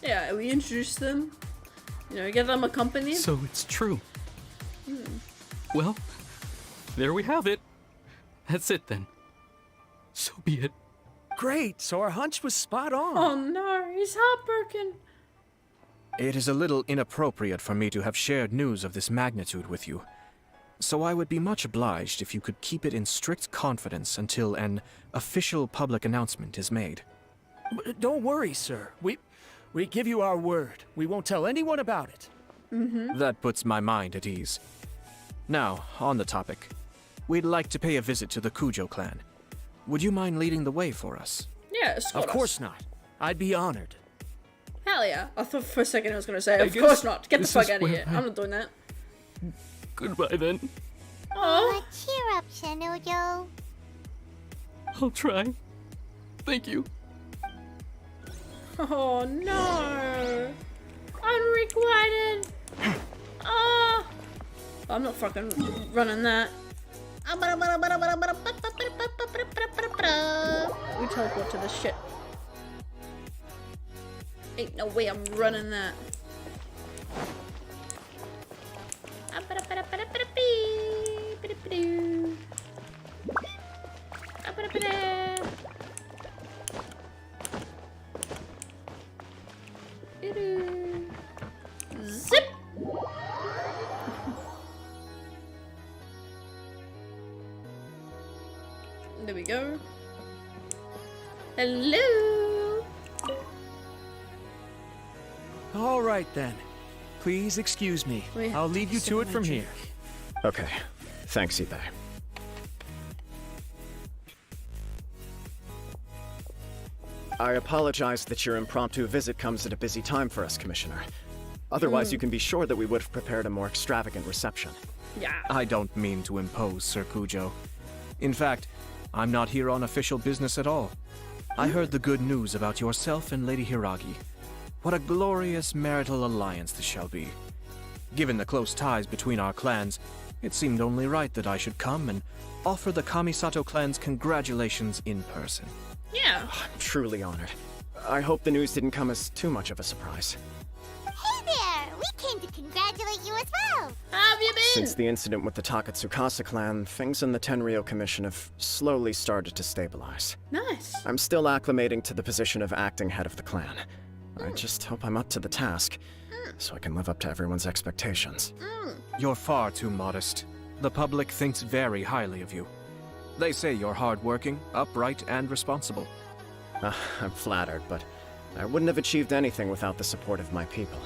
A: Yeah, we introduce them. You know, get them accompanied.
G: So it's true. Well, there we have it. That's it then. So be it.
F: Great, so our hunch was spot on.
A: Oh no, he's heartbroken.
B: It is a little inappropriate for me to have shared news of this magnitude with you. So I would be much obliged if you could keep it in strict confidence until an official public announcement is made.
F: Don't worry, sir. We give you our word. We won't tell anyone about it.
B: That puts my mind at ease. Now, on the topic. We'd like to pay a visit to the Kujo clan. Would you mind leading the way for us?
A: Yeah, escort
F: Of
A: us.
F: course not. I'd be honored.
A: Hell yeah. I thought for a second I was gonna say,
G: I
A: of
G: guess
A: course not. Get the
G: this
A: fuck
G: is
A: out of
G: where
A: here. I'm not doing that.
G: Goodbye then.
A: Oh.
D: Cheer up, Shanojo.
G: I'll try. Thank you.
A: Oh no. Unrequited. Oh. I'm not fucking running that. We teleport to this shit. Ain't no way I'm running that. Zip. There we go. Hello.
F: All right then. Please excuse me.
A: Wait,
F: I'll leave you to it from
A: magic.
F: here.
E: Okay. Thanks, Ibe. I apologize that your impromptu visit comes at a busy time for us, Commissioner. Otherwise, you can be sure that we would have prepared a more extravagant reception.
A: Yeah.
B: I don't mean to impose, Sir Kujo. In fact, I'm not here on official business at all. I heard the good news about yourself and Lady Hiragi. What a glorious marital alliance this shall be. Given the close ties between our clans, it seemed only right that I should come and offer the Kamisato clan's congratulations in person.
A: Yeah.
E: I'm truly honored. I hope the news didn't come as too much of a surprise.
D: Hey there! We came to congratulate you as well!
A: How have you been?
E: Since the incident with the Takatsukasa clan, things in the Tenryou Commission have slowly started to stabilize.
A: Nice.
E: I'm still acclimating to the position of acting head of the clan. I just hope I'm up to the task, so I can live up to everyone's expectations.
B: You're far too modest. The public thinks very highly of you. They say you're hardworking, upright, and responsible.
E: I'm flattered, but I wouldn't have achieved anything without the support of my people.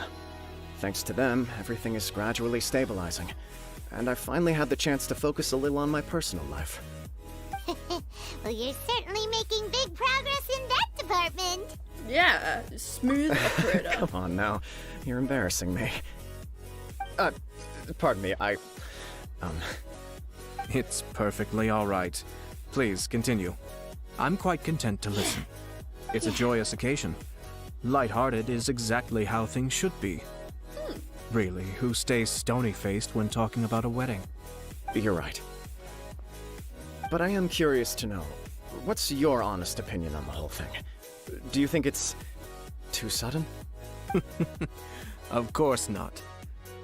E: Thanks to them, everything is gradually stabilizing, and I finally had the chance to focus a little on my personal life.
D: Well, you're certainly making big progress in that department.
A: Yeah. Smooth operator.
E: Come on now, you're embarrassing me. Pardon me,
B: It's perfectly all right. Please, continue. I'm quite content to listen. It's a joyous occasion. Light-hearted is exactly how things should be. Really, who stays stony-faced when talking about a wedding?
E: You're right. But I am curious to know, what's your honest opinion on the whole thing? Do you think it's too sudden?
B: Of course not.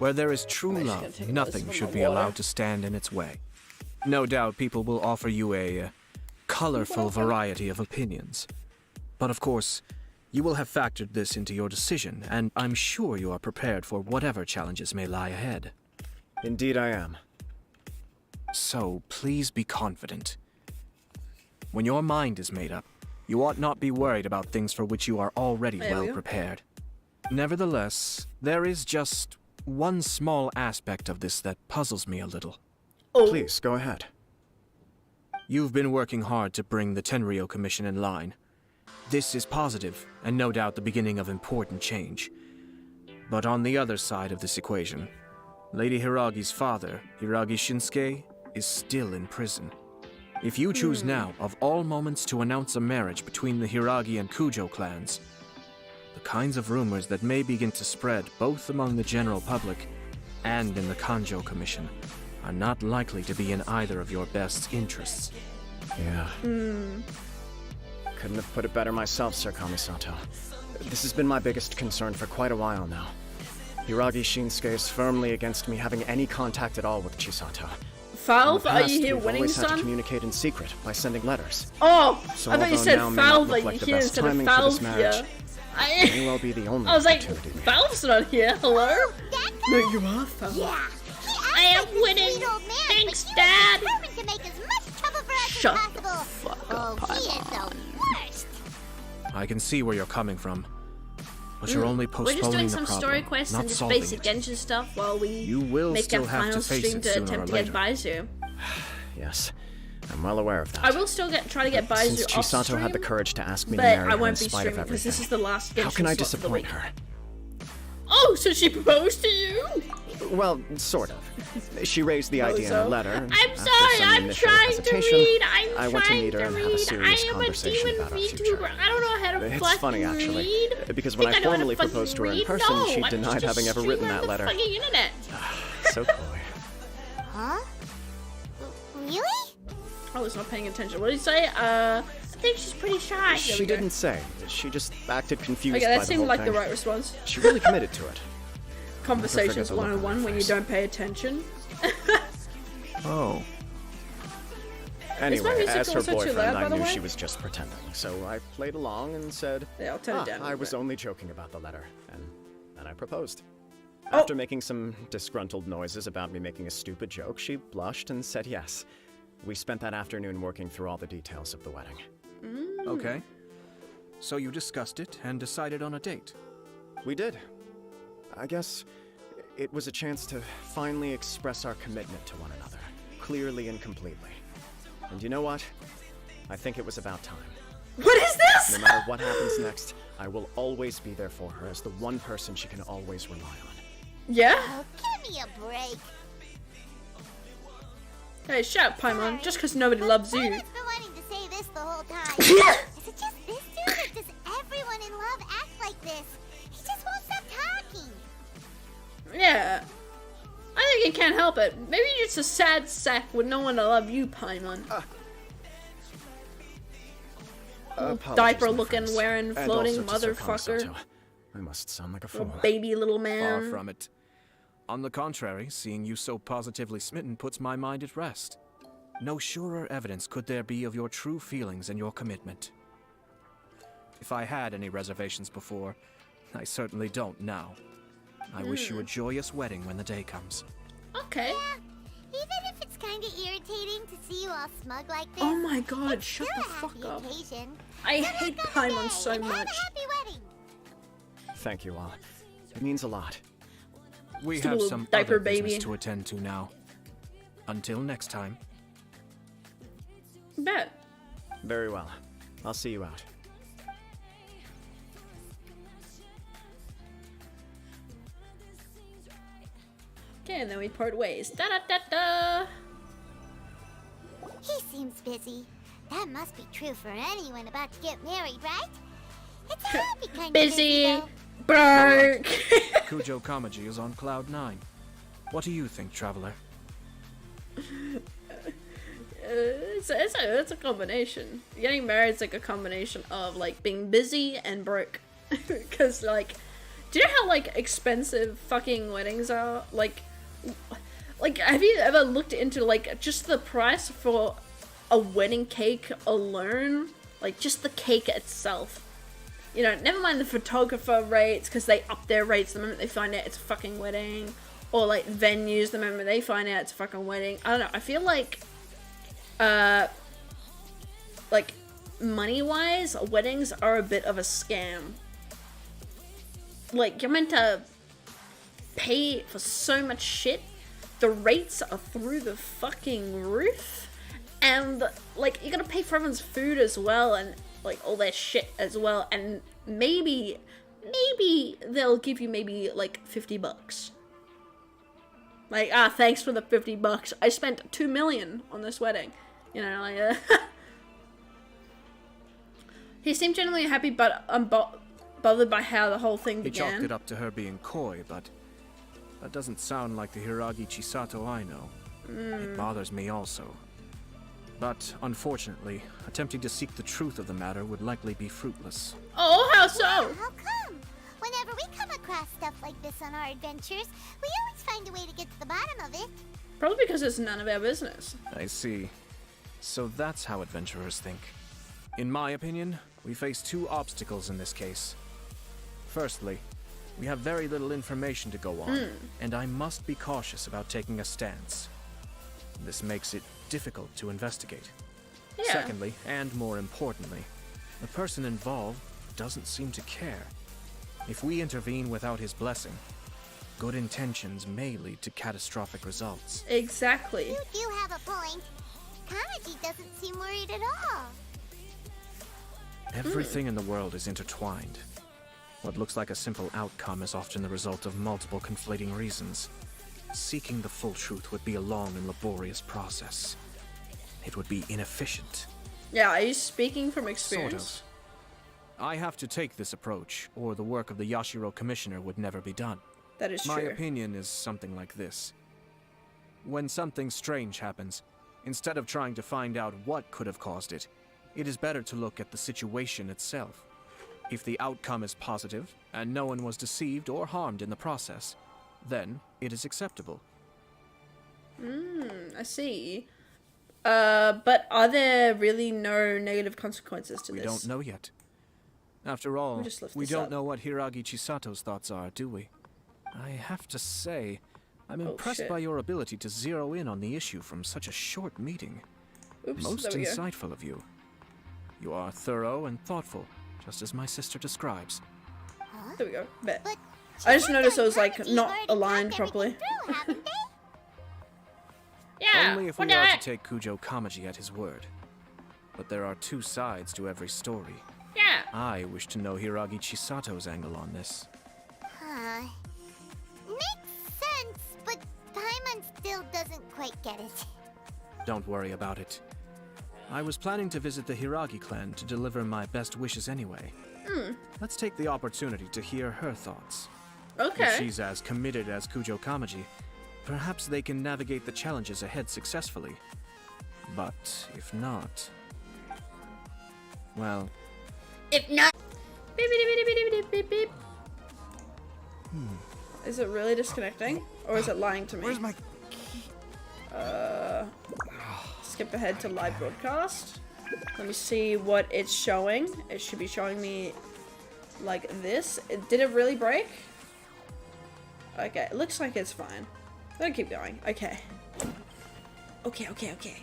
B: Where there is true
A: I'm just gonna
B: love,
A: take a
B: nothing
A: sip of
B: should
A: my
B: be
A: water.
B: allowed to stand in its way. No doubt people will offer you a colorful variety of opinions. But of course, you will have factored this into your decision, and I'm sure you are prepared for whatever challenges may lie ahead.
E: Indeed I am.
B: So please be confident. When your mind is made up, you ought not be worried about things for which you are already
A: There we
B: well
A: go.
B: prepared. Nevertheless, there is just one small aspect of this that puzzles me a little.
A: Oh.
E: Please, go ahead.
B: You've been working hard to bring the Tenryou Commission in line. This is positive, and no doubt the beginning of important change. But on the other side of this equation, Lady Hiragi's father, Hiragi Shinsuke, is still in prison. If you choose now, of all moments, to announce a marriage between the Hiragi and Kujo clans, the kinds of rumors that may begin to spread both among the general public and in the Kanjo Commission are not likely to be in either of your best interests.
E: Yeah. Couldn't have put it better myself, Sir Kamisato. This has been my biggest concern for quite a while now. Hiragi Shinsuke is firmly against me having any contact at all with Chisato.
A: Valve,
E: In the
A: are
E: past,
A: you here
E: we've
A: winning,
E: always had to
A: son?
E: communicate in secret by sending letters.
A: Oh,
E: So
A: I thought you
E: although
A: said
E: now may not
A: Valve,
E: look
A: like
E: like the
A: here
E: best
A: instead of
E: timing for
A: Valve
E: this marriage,
A: here.
E: may well be the only
A: I was like,
E: opportunity.
A: Valve's not here, hello? No, you are Valve.
D: Yeah.
H: I am winning. Thanks, Dad.
D: Determined to make as much trouble for us
A: Shut
D: as
A: the
D: possible.
A: fuck
D: Oh,
A: up,
D: he is the worst.
B: I can see where you're coming from, but you're only
A: We're
B: postponing
A: just doing
B: the
A: some
B: problem,
A: story quests
B: not
A: and just
B: solving
A: basic
B: it.
A: Genshin stuff while we
B: You will
A: make
B: still
A: our
B: have
A: final
B: to face
A: stream
B: it
A: to
B: sooner or
A: attempt to get
B: later.
A: Baizhu.
E: Yes, I'm well aware of that.
A: I will still try to get Baizhu
E: Since
A: off
E: Chisato
A: stream,
E: had the courage to ask me to
A: but
E: marry
A: I
E: her in
A: won't be
E: spite of
A: streaming because
E: everything,
A: this is the last Genshin
E: how can I
A: slot of the
E: disappoint
A: week.
E: her?
A: Oh, so she proposed to you?
E: Well, sort of. She raised the idea in a letter. and
H: I'm
E: after
H: sorry,
E: some
H: I'm
E: initial
H: trying to
E: hesitation,
H: read.
E: I
H: I'm
E: went to
H: trying
E: meet her
H: to
E: and have a
H: read.
E: serious
H: I am a
E: conversation
H: demon
E: about our future.
H: VTuber. I don't know how to
E: It's
H: fucking
E: funny, actually,
H: read.
E: because when
H: Think
E: I
H: know how to
E: formally
H: fucking
E: proposed to her in
H: read?
E: person,
H: No,
E: she
H: I'm
E: denied
H: just a
E: having ever written
H: streamer
E: that
H: on
E: letter.
H: the fucking internet.
E: So coy.
D: Huh? Really?
A: I was not paying attention. What did he say? I
H: think she's pretty shy.
E: She didn't say. She just acted confused
A: Okay,
E: by
A: that
E: the
A: seemed
E: whole
A: like
E: thing.
A: the right response.
E: She really committed to it.
A: Conversations
E: the look on her
A: 101 when you
E: face.
A: don't pay attention.
B: Oh.
E: Anyway,
A: music
E: as her
A: also too
E: boyfriend,
A: loud, by
E: I
A: the
E: knew
A: way?
E: she was just pretending. So I played along and said,
A: Yeah, I'll turn it down a
E: I
A: little
E: was
A: bit.
E: only joking about the letter. And then I proposed.
A: Oh.
E: After making some disgruntled noises about me making a stupid joke, she blushed and said yes. We spent that afternoon working through all the details of the wedding.
B: Okay. So you discussed it and decided on a date.
E: We did. I guess it was a chance to finally express our commitment to one another, clearly and completely. And you know what? I think it was about time.
A: What is this?
E: No matter what happens next, I will always be there for her as the one person she can always rely on.
A: Yeah?
D: Oh, give me a break.
A: Hey, shut up, Paimon. Just because nobody loves you.
D: Paimon's been wanting to say this the whole time. Is it just this dude, or does everyone in love act like this? He just won't stop talking.
A: Yeah. I think you can't help it. Maybe you're just a sad sack with no one to love you, Paimon.
E: Apologies,
A: Diaper
E: my
A: looking,
E: friends.
A: wearing,
E: And
A: floating
E: also to Sir
A: motherfucker.
E: Kamisato. I must sound like a
A: Little
E: fool.
A: baby little
B: Far
A: man.
B: from it. On the contrary, seeing you so positively smitten puts my mind at rest. No surer evidence could there be of your true feelings and your commitment. If I had any reservations before, I certainly don't now. I wish you a joyous wedding when the day comes.
A: Okay.
D: Even if it's kind of irritating to see you all smug like this.
A: Oh my god,
D: it's
A: shut
D: still
A: the
D: a
A: fuck
D: happy
A: up.
D: occasion.
A: I
D: Good
A: hate
D: luck on the
A: Paimon
D: day,
A: so
D: and have
A: much.
D: a happy wedding.
E: Thank you all. It means a lot.
B: We
A: Just a
B: have
A: little
B: some
A: diaper
B: other business
A: baby.
B: to attend to now. Until next time.
A: Bet.
E: Very well. I'll see you out.
A: Okay, and then we part ways. Da da da da.
D: He seems busy. That must be true for anyone about to get married, right? It's a happy kind of
A: Busy.
D: though.
A: Bark.
B: Kujo Kamaji is on cloud 9. What do you think, traveler?
A: It's a combination. Getting married is like a combination of like being busy and broke. Cause like, do you know how like expensive fucking weddings are? Like have you ever looked into like just the price for a wedding cake alone? Like just the cake itself. You know, never mind the photographer rates, because they up their rates the moment they find out it's a fucking wedding. Or like venues the moment they find out it's a fucking wedding. I don't know, I feel like money-wise, weddings are a bit of a scam. Like, you're meant to pay for so much shit. The rates are through the fucking roof. And, like, you gotta pay for everyone's food as well, and, like, all their shit as well, and maybe they'll give you maybe, like, $50. Like, thanks for the $50. I spent $2 million on this wedding. You know, like, He seemed genuinely happy, but bothered by how the whole thing began.
B: He chalked it up to her being coy, but that doesn't sound like the Hiragi Chisato I know. It bothers me also. But, unfortunately, attempting to seek the truth of the matter would likely be fruitless.
A: Oh, how so?
D: How come? Whenever we come across stuff like this on our adventures, we always find a way to get to the bottom of it.
A: Probably because it's none of our business.
B: I see. So that's how adventurers think. In my opinion, we face two obstacles in this case. Firstly, we have very little information to go on, and I must be cautious about taking a stance. This makes it difficult to investigate.
A: Yeah.
B: Secondly, and more importantly, the person involved doesn't seem to care. If we intervene without his blessing, good intentions may lead to catastrophic results.
A: Exactly.
D: You do have a point. Kamaji doesn't seem worried at all.
B: Everything in the world is intertwined. What looks like a simple outcome is often the result of multiple conflating reasons. Seeking the full truth would be a long and laborious process. It would be inefficient.
A: Yeah, are you speaking from
B: Sort
A: experience?
B: of. I have to take this approach, or the work of the Yashiro Commissioner would never be done.
A: That is
B: My
A: true.
B: opinion is something like this. When something strange happens, instead of trying to find out what could have caused it, it is better to look at the situation itself. If the outcome is positive, and no one was deceived or harmed in the process, then it is acceptable.
A: I see. But are there really no negative consequences to
B: We
A: this?
B: don't know yet. After all,
A: We just lift
B: we
A: this
B: don't
A: up.
B: know what Hiragi Chisato's thoughts are, do we? I have to say, I'm
A: Oh,
B: impressed
A: shit.
B: by your ability to zero in on the issue from such a short meeting.
A: Oops,
B: Most
A: there we go.
B: insightful of you. You are thorough and thoughtful, just as my sister describes.
A: There we go. Bet.
D: But
A: I just
D: Chisato
A: noticed it
D: and
A: was, like,
D: Kamaji
A: not
D: already
A: aligned
D: talked
A: properly.
D: everything through, haven't they?
A: Yeah.
B: Only if
A: what
B: we are
A: the-
B: to take Kujo Kamaji at his word. But there are two sides to every story.
A: Yeah.
B: I wish to know Hiragi Chisato's angle on this.
D: Huh. Makes sense, but Paimon still doesn't quite get it.
B: Don't worry about it. I was planning to visit the Hiragi clan to deliver my best wishes anyway. Let's take the opportunity to hear her thoughts. If
A: Okay.
B: she's as committed as Kujo Kamaji, perhaps they can navigate the challenges ahead successfully. But if not... well,
H: If not,
A: Beep, beep, beep, beep, beep, beep, beep. Is it really disconnecting? Or is it lying to me?
I: Where's my...
A: Skip ahead to live broadcast. Let me see what it's showing. It should be showing me like this. Did it really break? Okay, it looks like it's fine. I'm gonna keep going. Okay. Okay.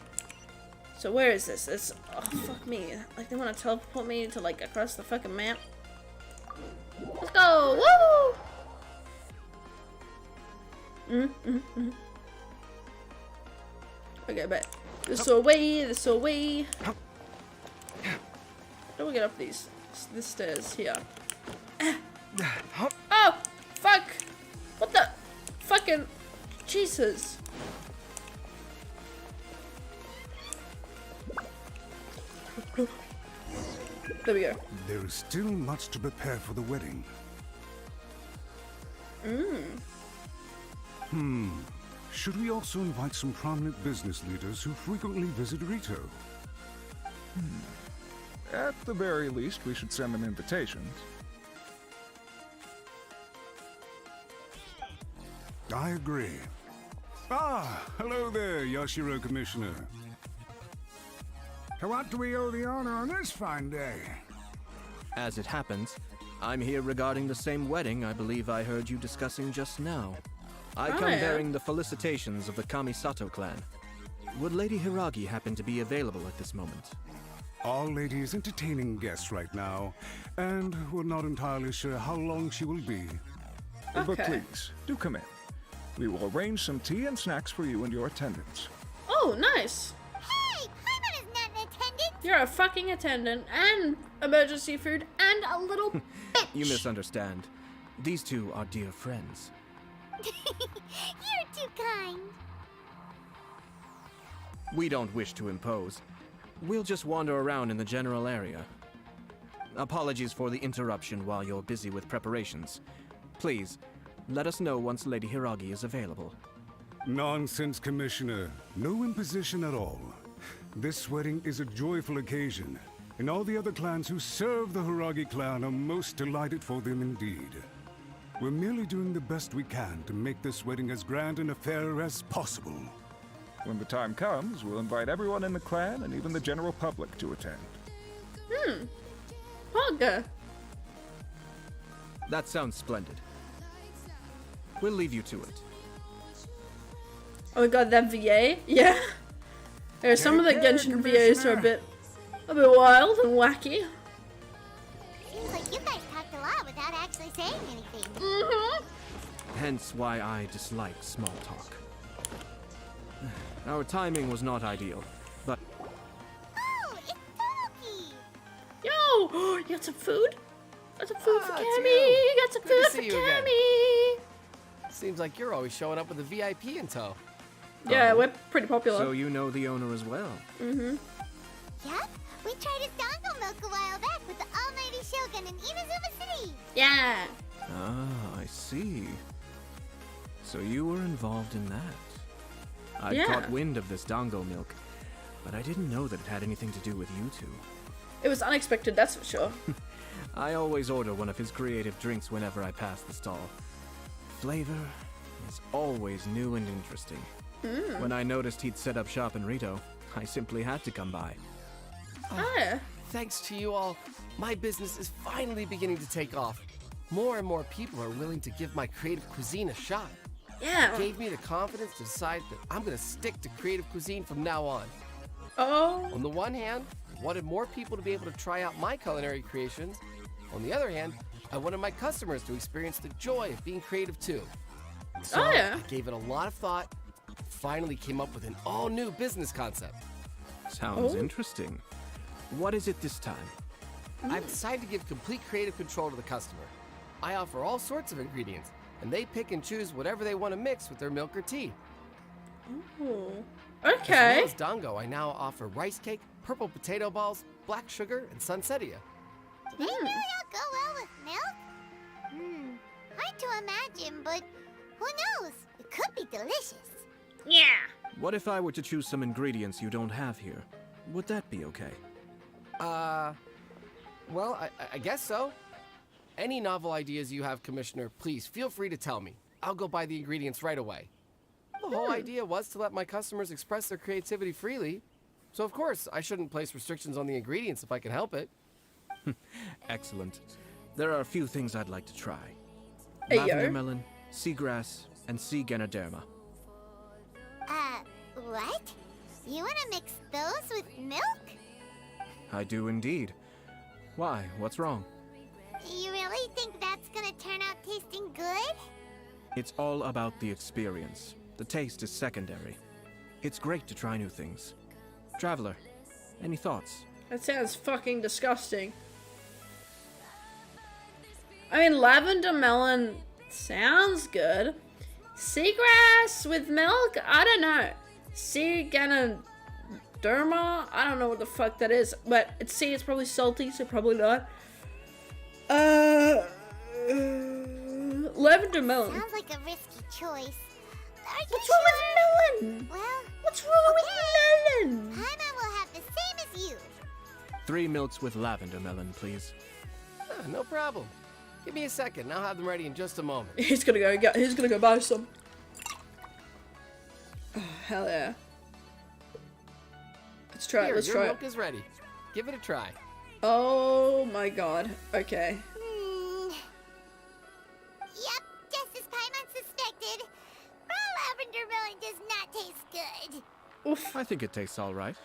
A: So where is this? It's... oh, fuck me. Like, they want to teleport me to, like, across the fucking map. Let's go! Woo! Okay, bet. This way. How do we get up these stairs here? Oh! Fuck! What the? Fucking... Jesus. There we go.
I: There is still much to prepare for the wedding. Should we also invite some prominent business leaders who frequently visit Rito?
J: At the very least, we should send them invitations.
I: I agree. Ah, hello there, Yashiro Commissioner. To what do we owe the honor on this fine day?
B: as it happens, I'm here regarding the same wedding I believe I heard you discussing just now. I come
A: yeah.
B: bearing the felicitations of the Kamisato clan. Would Lady Hiragi happen to be available at this moment?
I: Our lady is entertaining guests right now, and we're not entirely sure how long she will be.
J: But
A: Okay.
J: please, do come in. We will arrange some tea and snacks for you and your attendants.
A: Oh, nice.
D: Hey,
A: You're a fucking attendant and emergency food and a little bitch.
B: You misunderstand. These two are dear friends.
D: You're too kind.
B: We don't wish to impose. We'll just wander around in the general area. Apologies for the interruption while you're busy with preparations. Please, let us know once Lady Hiragi is available.
I: Nonsense, Commissioner. No imposition at all. This wedding is a joyful occasion, and all the other clans who serve the Hiragi clan are most delighted for them indeed. We're merely doing the best we can to make this wedding as grand an affair as possible.
J: When the time comes, we'll invite everyone in the clan and even the general public to attend.
A: Pogga.
B: That sounds splendid. We'll leave you to it.
A: Oh my god, that VA? Yeah. There's some of the Genshin VAs are a bit wild and wacky.
D: Seems like you guys talked a lot without actually saying anything.
B: Hence why I dislike small talk. Our timing was not ideal, but
D: Oh, it's Toki!
A: Yo! You got some food? Got some food for
K: Ah, it's
A: Cammy!
K: you.
A: You got some
K: Good to
A: food
K: see
A: for
K: you again.
A: Cammy!
K: Seems like you're always showing up with a VIP in tow.
A: Yeah, we're pretty popular.
B: so you know the owner as well.
D: Yup, we tried his dongle milk a while back with the almighty Shogun in Inazuma City.
A: Yeah.
B: Ah, I see. So you were involved in that. I
A: Yeah.
B: caught wind of this dango milk, but I didn't know that it had anything to do with you two.
A: It was unexpected, that's for sure.
B: I always order one of his creative drinks whenever I pass the stall. Flavor is always new and interesting. When I noticed he'd set up shop in Rito, I simply had to come by.
A: Oh, yeah.
K: Thanks to you all, my business is finally beginning to take off. More and more people are willing to give my creative cuisine a shot.
A: Yeah.
K: It gave me the confidence to decide that I'm gonna stick to creative cuisine from now on.
A: Oh.
K: On the one hand, I wanted more people to be able to try out my culinary creations. On the other hand, I wanted my customers to experience the joy of being creative too. So
A: Oh, yeah.
K: I gave it a lot of thought, and finally came up with an all-new business concept.
B: Sounds
A: Oh.
B: interesting. What is it this time?
K: I've decided to give complete creative control to the customer. I offer all sorts of ingredients, and they pick and choose whatever they want to mix with their milk or tea.
A: Ooh.
K: As
A: Okay.
K: well as dango, I now offer rice cake, purple potato balls, black sugar, and sunsettia.
D: Do they really all go well with milk? Hard to imagine, but who knows? It could be delicious.
H: Yeah.
B: What if I were to choose some ingredients you don't have here? Would that be okay?
K: Well, I guess so. Any novel ideas you have, Commissioner, please feel free to tell me. I'll go buy the ingredients right away. The whole idea was to let my customers express their creativity freely. So of course, I shouldn't place restrictions on the ingredients if I can help it.
B: Excellent. There are a few things I'd like to try.
A: Hey,
B: Lavender
A: yo.
B: melon, seagrass, and sea ganoderma.
D: What? You want to mix those with milk?
B: I do indeed. Why? What's wrong?
D: You really think that's gonna turn out tasting good?
B: It's all about the experience. The taste is secondary. It's great to try new things. Traveler, any thoughts?
A: That sounds fucking disgusting. I mean, lavender melon sounds good. Seagrass with milk? I don't know. Sea ganoderma? I don't know what the fuck that is. But it's sea, it's probably salty, so probably not. Lavender melon.
D: Sounds like a risky choice. Are you
A: What's wrong
D: sure?
A: with melon?
D: Well,
A: What's wrong
D: okay.
A: with melon?
D: Paimon will have the same as you.
B: 3 milks with lavender melon, please.
K: No problem. Give me a second, and I'll have them ready in just a moment.
A: He's gonna go buy some. Oh, hell yeah. Let's try it,
K: Here,
A: let's
K: your
A: try it.
K: milk is ready. Give it a try.
A: Oh my god. Okay.
D: Yep, just as Paimon suspected. Raw lavender melon does not taste good.
A: Oof.
B: I think it tastes all right.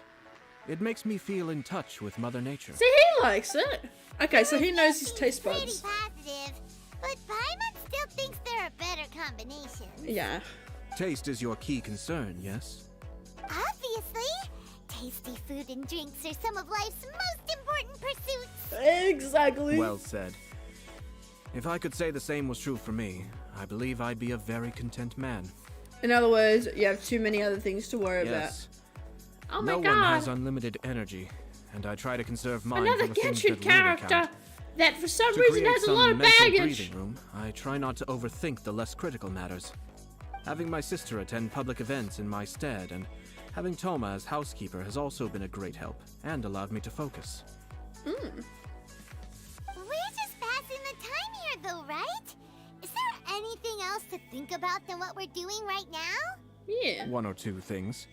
B: It makes me feel in touch with Mother Nature.
A: See, he likes it. Okay, so he knows his taste
D: Pretty
A: buds.
D: positive, but Paimon still thinks there are better combinations.
A: Yeah.
B: Taste is your key concern, yes?
D: Obviously, Tasty food and drinks are some of life's most important pursuits.
A: Exactly.
B: Well said. If I could say the same was true for me, I believe I'd be a very content man.
A: In other words, you have too many other things to worry
B: Yes.
A: about. Oh my
B: no
A: god.
B: one has unlimited energy, and I try to conserve mine
A: Another
B: for the things
A: Genshin
B: that really
A: character
B: count.
A: that for some
B: To
A: reason
B: create
A: has a
B: some
A: lot of
B: mental
A: baggage.
B: breathing room, I try not to overthink the less critical matters. Having my sister attend public events in my stead and having Toma as housekeeper has also been a great help and allowed me to focus.
D: We're just passing the time here, though, right? Is there anything else to think about than what we're doing right now?
A: Yeah.
B: One or two things.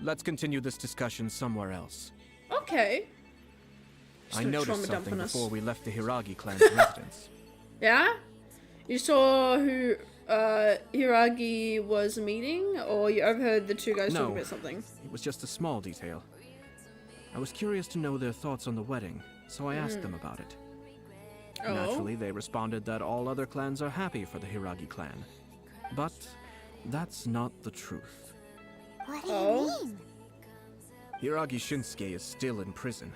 B: Let's continue this discussion somewhere else.
A: Okay. Just
B: I
A: gonna
B: noticed
A: trauma dump
B: something
A: on us.
B: before we left the Hiragi clan's residence.
A: Yeah? You saw who Hiragi was meeting, or you overheard the two guys talking
B: No,
A: about something?
B: it was just a small detail. I was curious to know their thoughts on the wedding, so I asked them about it.
A: Oh.
B: Naturally, they responded that all other clans are happy for the Hiragi clan. But that's not the truth.
D: What do you mean?
B: Hiragi Shinsuke is still in prison,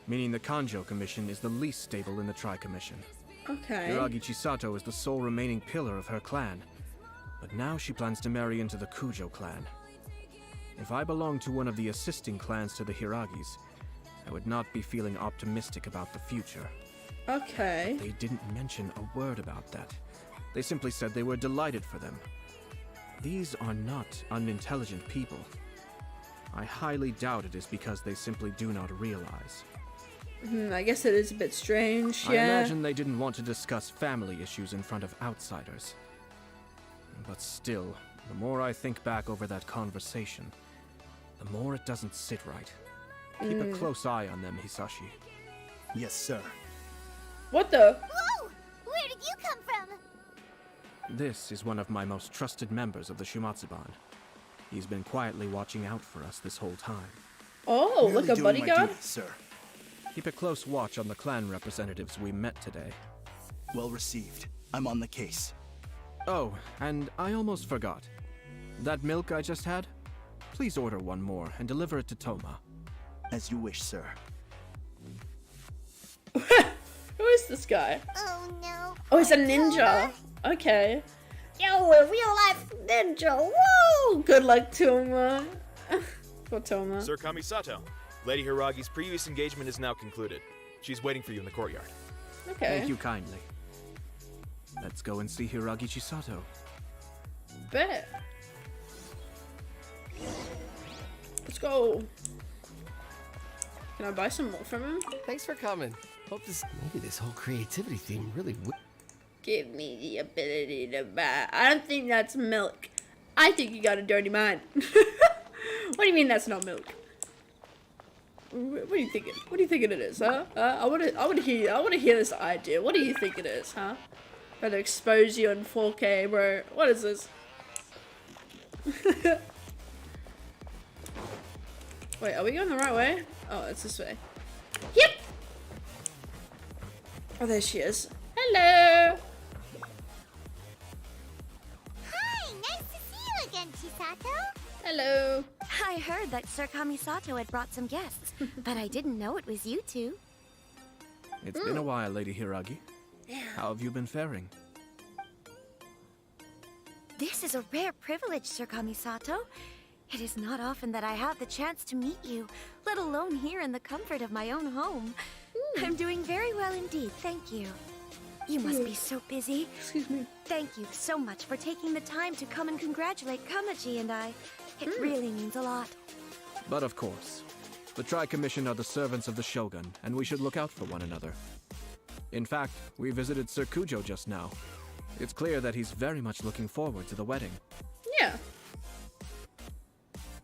B: meaning the Kanjo Commission is the least stable in the Tri-Commission.
A: Okay.
B: Hiragi Chisato is the sole remaining pillar of her clan, but now she plans to marry into the Kujo clan. If I belonged to one of the assisting clans to the Hiragis, I would not be feeling optimistic about the future.
A: Okay.
B: They didn't mention a word about that. They simply said they were delighted for them. These are not unintelligent people. I highly doubt it is because they simply do not realize.
A: I guess it is a bit strange,
B: I
A: yeah.
B: imagine they didn't want to discuss family issues in front of outsiders. But still, the more I think back over that conversation, the more it doesn't sit right. Keep a close eye on them, Hisashi.
L: Yes, sir.
A: What the?
D: Whoa! Where did you come from?
B: This is one of my most trusted members of the Shimatsuban. He's been quietly watching out for us this whole time.
A: Oh,
L: Merely
A: like a
L: doing my
A: bodyguard?
L: duty, sir.
B: Keep a close watch on the clan representatives we met today.
L: Well received. I'm on the case.
B: Oh, and I almost forgot. That milk I just had? Please order one more and deliver it to Toma.
L: As you wish, sir.
A: Who is this guy?
D: Oh no.
A: Oh, he's a ninja. Okay. Yo, a real life ninja. Woo! Good luck, Toma. Poor Toma.
M: Sir Kamisato, Lady Hiragi's previous engagement is now concluded. She's waiting for you in the courtyard.
A: Okay.
B: Thank you kindly. Let's go and see Hiragi Chisato.
A: Bet. Let's go. Can I buy some more from him?
K: Thanks for coming. Maybe this whole creativity theme really would.
A: Give me the ability to buy. I don't think that's milk. I think you got a dirty mind. What do you mean that's not milk? What are you thinking? What do you thinking it is, huh? I want to hear this idea. What do you think it is, huh? Trying to expose you in 4K, bro. What is this? Wait, are we going the right way? Oh, it's this way. Yep. Oh, there she is. Hello.
D: Hi, nice to see you again, Chisato.
A: Hello.
N: I heard that Sir Kamisato had brought some guests, but I didn't know it was you two.
B: It's been a while, Lady Hiragi. How have you been faring?
N: This is a rare privilege, Sir Kamisato. It is not often that I have the chance to meet you, let alone here in the comfort of my own home. I'm doing very well indeed, thank you. You must be so busy.
A: Excuse me.
N: Thank you so much for taking the time to come and congratulate Kamaji and I. It really means a lot.
B: But of course, the Tri-Commission are the servants of the Shogun, and we should look out for one another. In fact, we visited Sir Kujo just now. It's clear that he's very much looking forward to the wedding.
A: Yeah.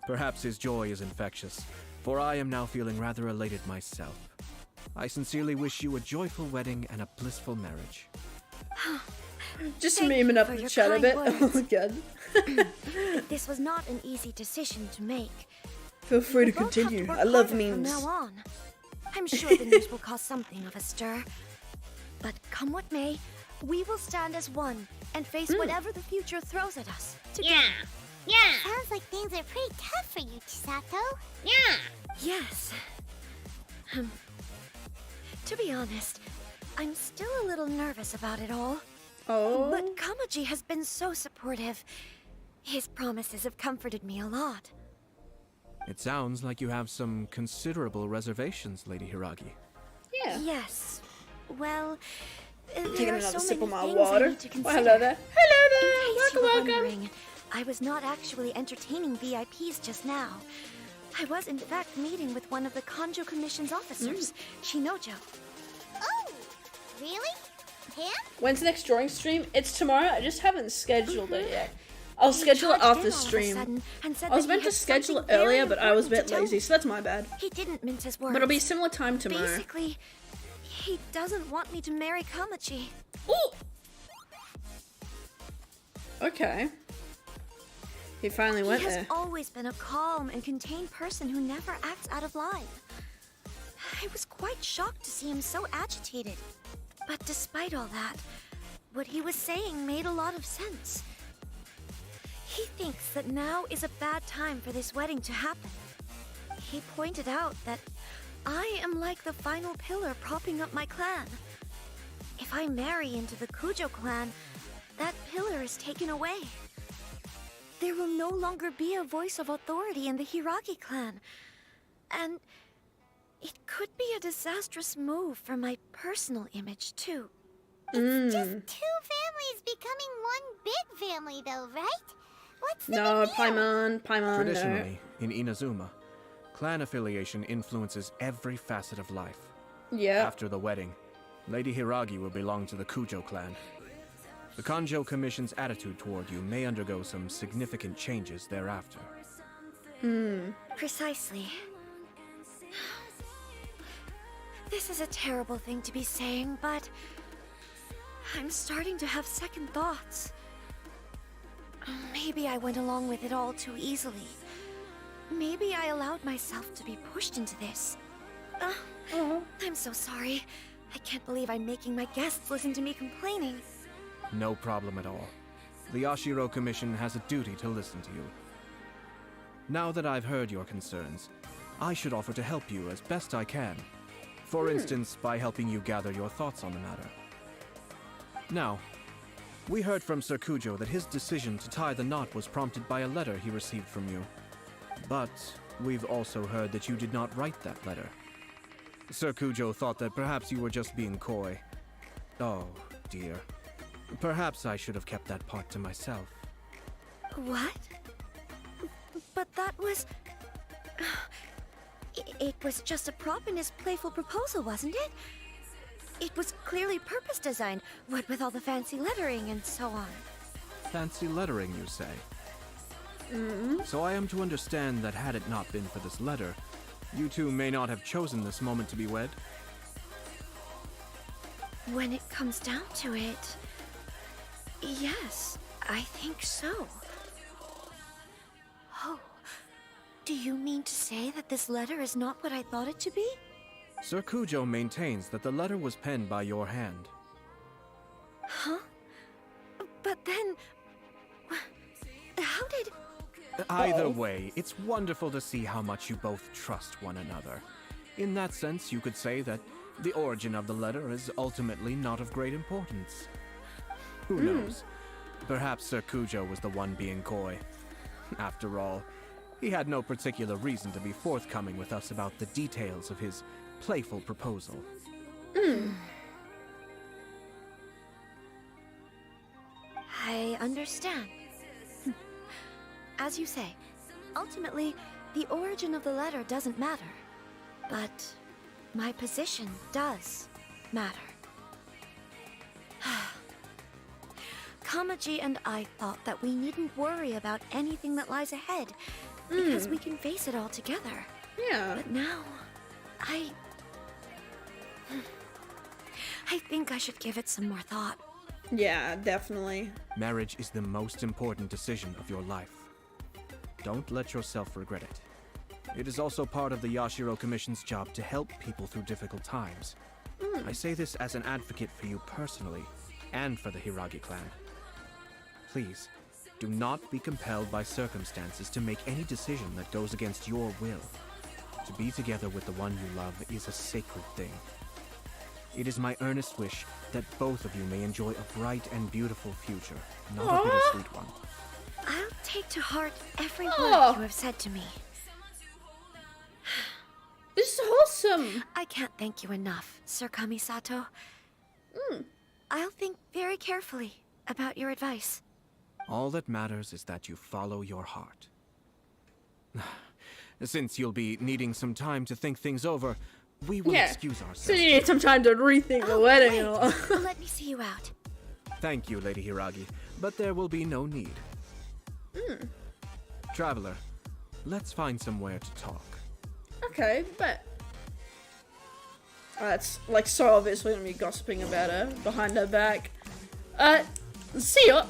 B: Perhaps his joy is infectious, for I am now feeling rather elated myself. I sincerely wish you a joyful wedding and a blissful marriage.
A: Just
N: Thank
A: memeing
N: you
A: up
N: for
A: the
N: your
A: chat a
N: kind
A: bit.
N: words.
A: Oh, God.
N: This was not an easy decision to make.
A: Feel free to
N: We'll both have
A: continue.
N: work
A: I love
N: harder
A: memes.
N: From now on. I'm sure the news will cause something of a stir. But come what may, we will stand as one and face whatever the future throws at us. Together.
H: Yeah. Yeah.
D: Sounds like things are pretty tough for you, Chisato.
H: Yeah.
N: Yes. To be honest, I'm still a little nervous about it all.
A: Oh.
N: But Kamaji has been so supportive. His promises have comforted me a lot.
B: It sounds like you have some considerable reservations, Lady Hiragi.
A: Yeah.
N: Yes. Well,
A: Taking
N: there are
A: another
N: so
A: sip
N: many
A: of my
N: things
A: water.
N: I need to consider.
A: Well, hello there. Hello there.
N: In case you were
A: Welcome.
N: wondering, I was not actually entertaining VIPs just now. I was in fact meeting with one of the Kanjo Commission's officers, Shinojo.
D: Oh, really? Him?
A: When's the next drawing stream? It's tomorrow. I just haven't scheduled it yet. I'll schedule it after stream. I was meant to schedule it earlier, but I was a bit lazy, so that's my bad.
N: He didn't mince his words.
A: But it'll be similar time tomorrow.
N: Basically, he doesn't want me to marry Kamachi.
A: Ooh. Okay. He finally went
N: He has
A: there.
N: always been a calm and contained person who never acts out of line. I was quite shocked to see him so agitated. But despite all that, what he was saying made a lot of sense. He thinks that now is a bad time for this wedding to happen. He pointed out that I am like the final pillar propping up my clan. If I marry into the Kujo clan, that pillar is taken away. There will no longer be a voice of authority in the Hiragi clan. And it could be a disastrous move for my personal image, too.
D: It's just two families becoming one big family, though, right? What's the
A: No,
D: big deal?
A: Paimon,
B: Traditionally, in Inazuma, clan affiliation influences every facet of life.
A: Yeah.
B: After the wedding, Lady Hiragi will belong to the Kujo clan. The Kanjo Commission's attitude toward you may undergo some significant changes thereafter.
N: Precisely. This is a terrible thing to be saying, but I'm starting to have second thoughts. Maybe I went along with it all too easily. Maybe I allowed myself to be pushed into this. I'm so sorry. I can't believe I'm making my guests listen to me complaining.
B: No problem at all. The Yashiro Commission has a duty to listen to you. Now that I've heard your concerns, I should offer to help you as best I can. For instance, by helping you gather your thoughts on the matter. Now, we heard from Sir Kujo that his decision to tie the knot was prompted by a letter he received from you. But we've also heard that you did not write that letter. Sir Kujo thought that perhaps you were just being coy. Oh, dear. Perhaps I should have kept that part to myself.
N: What? But that was... It was just a prop in his playful proposal, wasn't it? It was clearly purpose designed, what with all the fancy lettering and so on.
B: Fancy lettering, you say? So I am to understand that had it not been for this letter, you two may not have chosen this moment to be wed?
N: When it comes down to it... Yes, I think so. Oh, do you mean to say that this letter is not what I thought it to be?
B: Sir Kujo maintains that the letter was penned by your hand.
N: Huh? But then... How did...
B: Either way, it's wonderful to see how much you both trust one another. In that sense, you could say that the origin of the letter is ultimately not of great importance. Who knows? Perhaps Sir Kujo was the one being coy. After all, he had no particular reason to be forthcoming with us about the details of his playful proposal.
N: I understand. As you say, ultimately, the origin of the letter doesn't matter. But my position does matter. Kamaji and I thought that we needn't worry about anything that lies ahead, because we can face it all together.
A: Yeah.
N: But now, I think I should give it some more thought.
A: Yeah, definitely.
B: Marriage is the most important decision of your life. Don't let yourself regret it. It is also part of the Yashiro Commission's job to help people through difficult times. I say this as an advocate for you personally, and for the Hiragi clan. Please, Do not be compelled by circumstances to make any decision that goes against your will. To be together with the one you love is a sacred thing. It is my earnest wish that both of you may enjoy a bright and beautiful future, not a bittersweet one.
N: I'll take to heart every word
A: Oh.
N: you have said to me.
A: This is wholesome.
N: I can't thank you enough, Sir Kamisato. I'll think very carefully about your advice.
B: All that matters is that you follow your heart. Since you'll be needing some time to think things over, we will excuse
A: So
B: ourselves.
A: you need some time to rethink the wedding and all.
N: Let me see you out.
B: Thank you, Lady Hiragi, but there will be no need. Traveler, let's find somewhere to talk.
A: Okay, but that's like so obviously gonna be gossiping about her behind her back. See ya.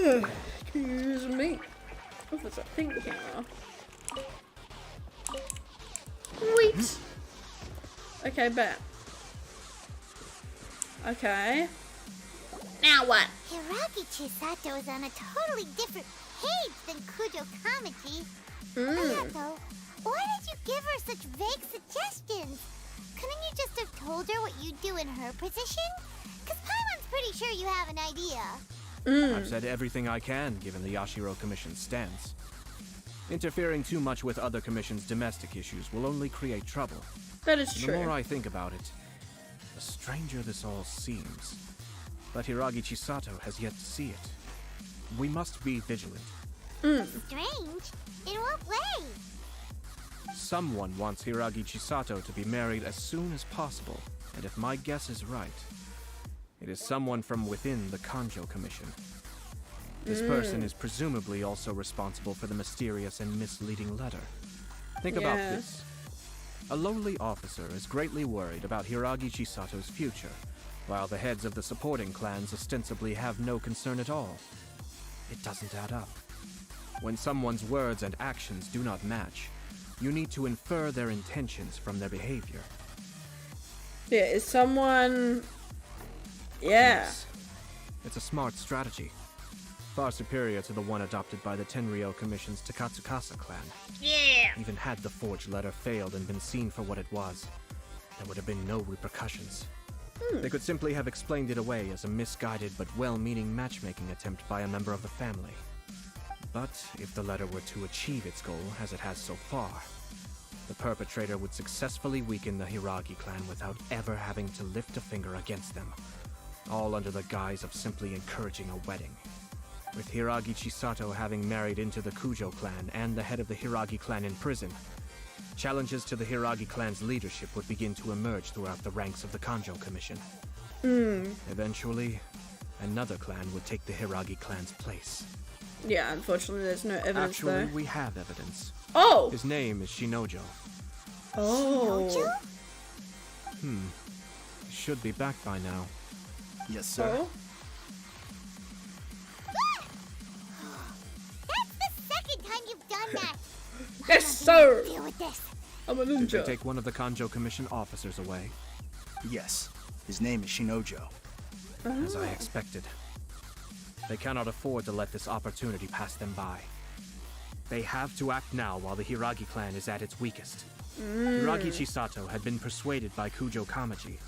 A: Excuse me. Oh, that's a pink camera. Sweet. Okay, bet. Okay. Now what?
D: Hiragi Chisato is on a totally different page than Kujo Kamachi. Hayato, why did you give her such vague suggestions? Couldn't you just have told her what you'd do in her position? Because Paimon's pretty sure you have an idea.
B: I've said everything I can, given the Yashiro Commission's stance. Interfering too much with other commission's domestic issues will only create trouble.
A: That is
B: And
A: true.
B: the more I think about it, the stranger this all seems. But Hiragi Chisato has yet to see it. We must be vigilant.
D: Strange? In what way?
B: Someone wants Hiragi Chisato to be married as soon as possible, and if my guess is right, it is someone from within the Kanjo Commission. This person is presumably also responsible for the mysterious and misleading letter. Think about this. A lowly officer is greatly worried about Hiragi Chisato's future, while the heads of the supporting clans ostensibly have no concern at all. It doesn't add up. When someone's words and actions do not match, you need to infer their intentions from their behavior.
A: Yeah, is someone... Yeah.
B: Yes. It's a smart strategy. Far superior to the one adopted by the Tenryou Commission's Takatsukasa clan.
H: Yeah.
B: Even had the forged letter failed and been seen for what it was, there would have been no repercussions. They could simply have explained it away as a misguided but well-meaning matchmaking attempt by a member of the family. But if the letter were to achieve its goal, as it has so far, the perpetrator would successfully weaken the Hiragi clan without ever having to lift a finger against them, all under the guise of simply encouraging a wedding. With Hiragi Chisato having married into the Kujo clan and the head of the Hiragi clan in prison, challenges to the Hiragi clan's leadership would begin to emerge throughout the ranks of the Kanjo Commission. Eventually, another clan would take the Hiragi clan's place.
A: Yeah, unfortunately there's no evidence
B: Actually,
A: there.
B: we have evidence.
A: Oh!
B: His name is Shinojo.
A: Oh.
B: He should be back by now.
L: Yes, sir.
A: Oh.
D: That's the second time you've done that.
A: Yes, sir!
D: Deal with this.
A: I'm a
B: Did they
A: ninja.
B: take one of the Kanjo Commission officers away?
L: Yes. His name is Shinojo.
B: As I expected. They cannot afford to let this opportunity pass them by. They have to act now while the Hiragi clan is at its weakest. Hiragi Chisato had been persuaded by Kujo Kamaji,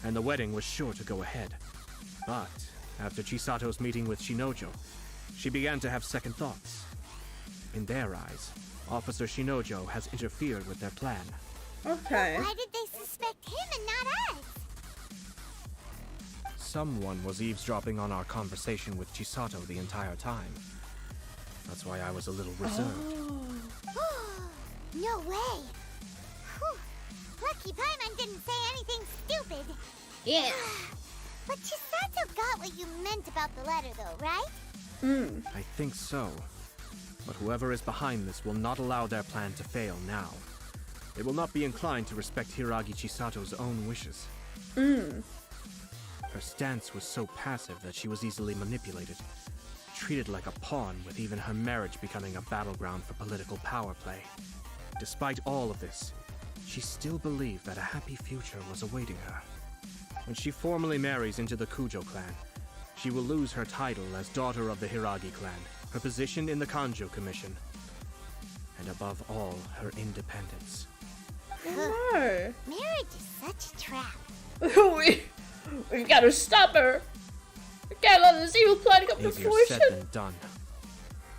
B: and the wedding was sure to go ahead. But after Chisato's meeting with Shinojo, she began to have second thoughts. In their eyes, Officer Shinojo has interfered with their plan.
A: Okay.
D: Why did they suspect him and not us?
B: Someone was eavesdropping on our conversation with Chisato the entire time. That's why I was a little reserved.
D: No way. Whew. Lucky Paimon didn't say anything stupid.
H: Yeah.
D: But Chisato got what you meant about the letter, though, right?
B: I think so. But whoever is behind this will not allow their plan to fail now. They will not be inclined to respect Hiragi Chisato's own wishes. Her stance was so passive that she was easily manipulated. treated like a pawn, with even her marriage becoming a battleground for political power play. Despite all of this, she still believed that a happy future was awaiting her. When she formally marries into the Kujo clan, she will lose her title as daughter of the Hiragi clan, her position in the Kanjo Commission, and above all, her independence.
A: Oh no.
D: Marriage is such a trap.
A: We've got to stop her. We can't let this evil plan come to
B: Easier
A: fruition.
B: said than done.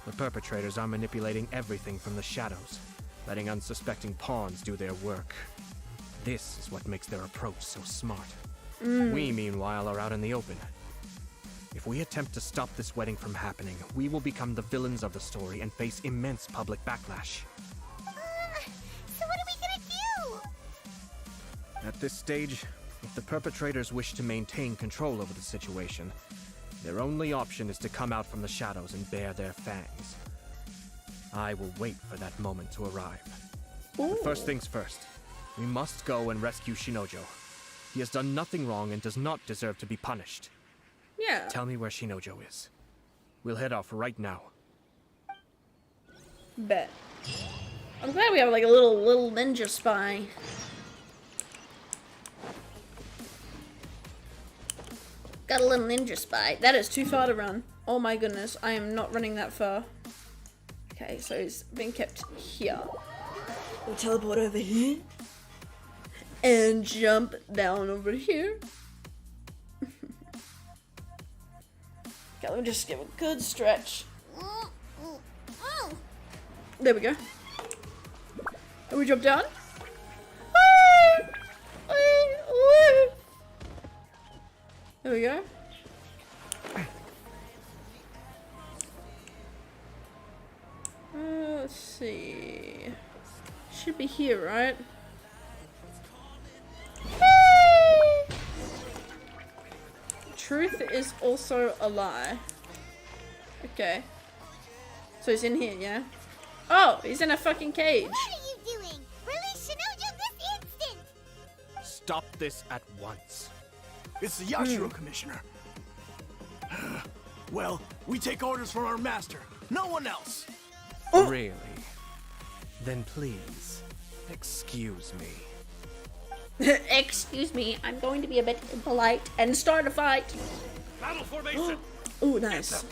B: The perpetrators are manipulating everything from the shadows, letting unsuspecting pawns do their work. This is what makes their approach so smart. We, meanwhile, are out in the open. If we attempt to stop this wedding from happening, we will become the villains of the story and face immense public backlash.
D: So what are we gonna do?
B: At this stage, if the perpetrators wish to maintain control over the situation, their only option is to come out from the shadows and bare their fangs. I will wait for that moment to arrive. But first things first, we must go and rescue Shinojo. He has done nothing wrong and does not deserve to be punished.
A: Yeah.
B: Tell me where Shinojo is. We'll head off right now.
A: Bet. I'm glad we have like a little ninja spy. Got a little ninja spy. That is too far to run. Oh my goodness, I am not running that far. Okay, so he's been kept here. We'll teleport over here. And jump down over here. Okay, let me just give a good stretch. There we go. And we jump down. There we go. Let's see. Should be here, right? Truth is also a lie. Okay. So he's in here, yeah? Oh, he's in a fucking cage.
D: What are you doing? Release Shinojo this instant!
B: Stop this at once.
L: It's the Yashiro Commissioner. Well, we take orders from our master. No one else.
B: Really? Then please, excuse me.
H: Excuse me, I'm going to be a bit impolite and start a fight.
G: Battle formation.
A: Oh, nice.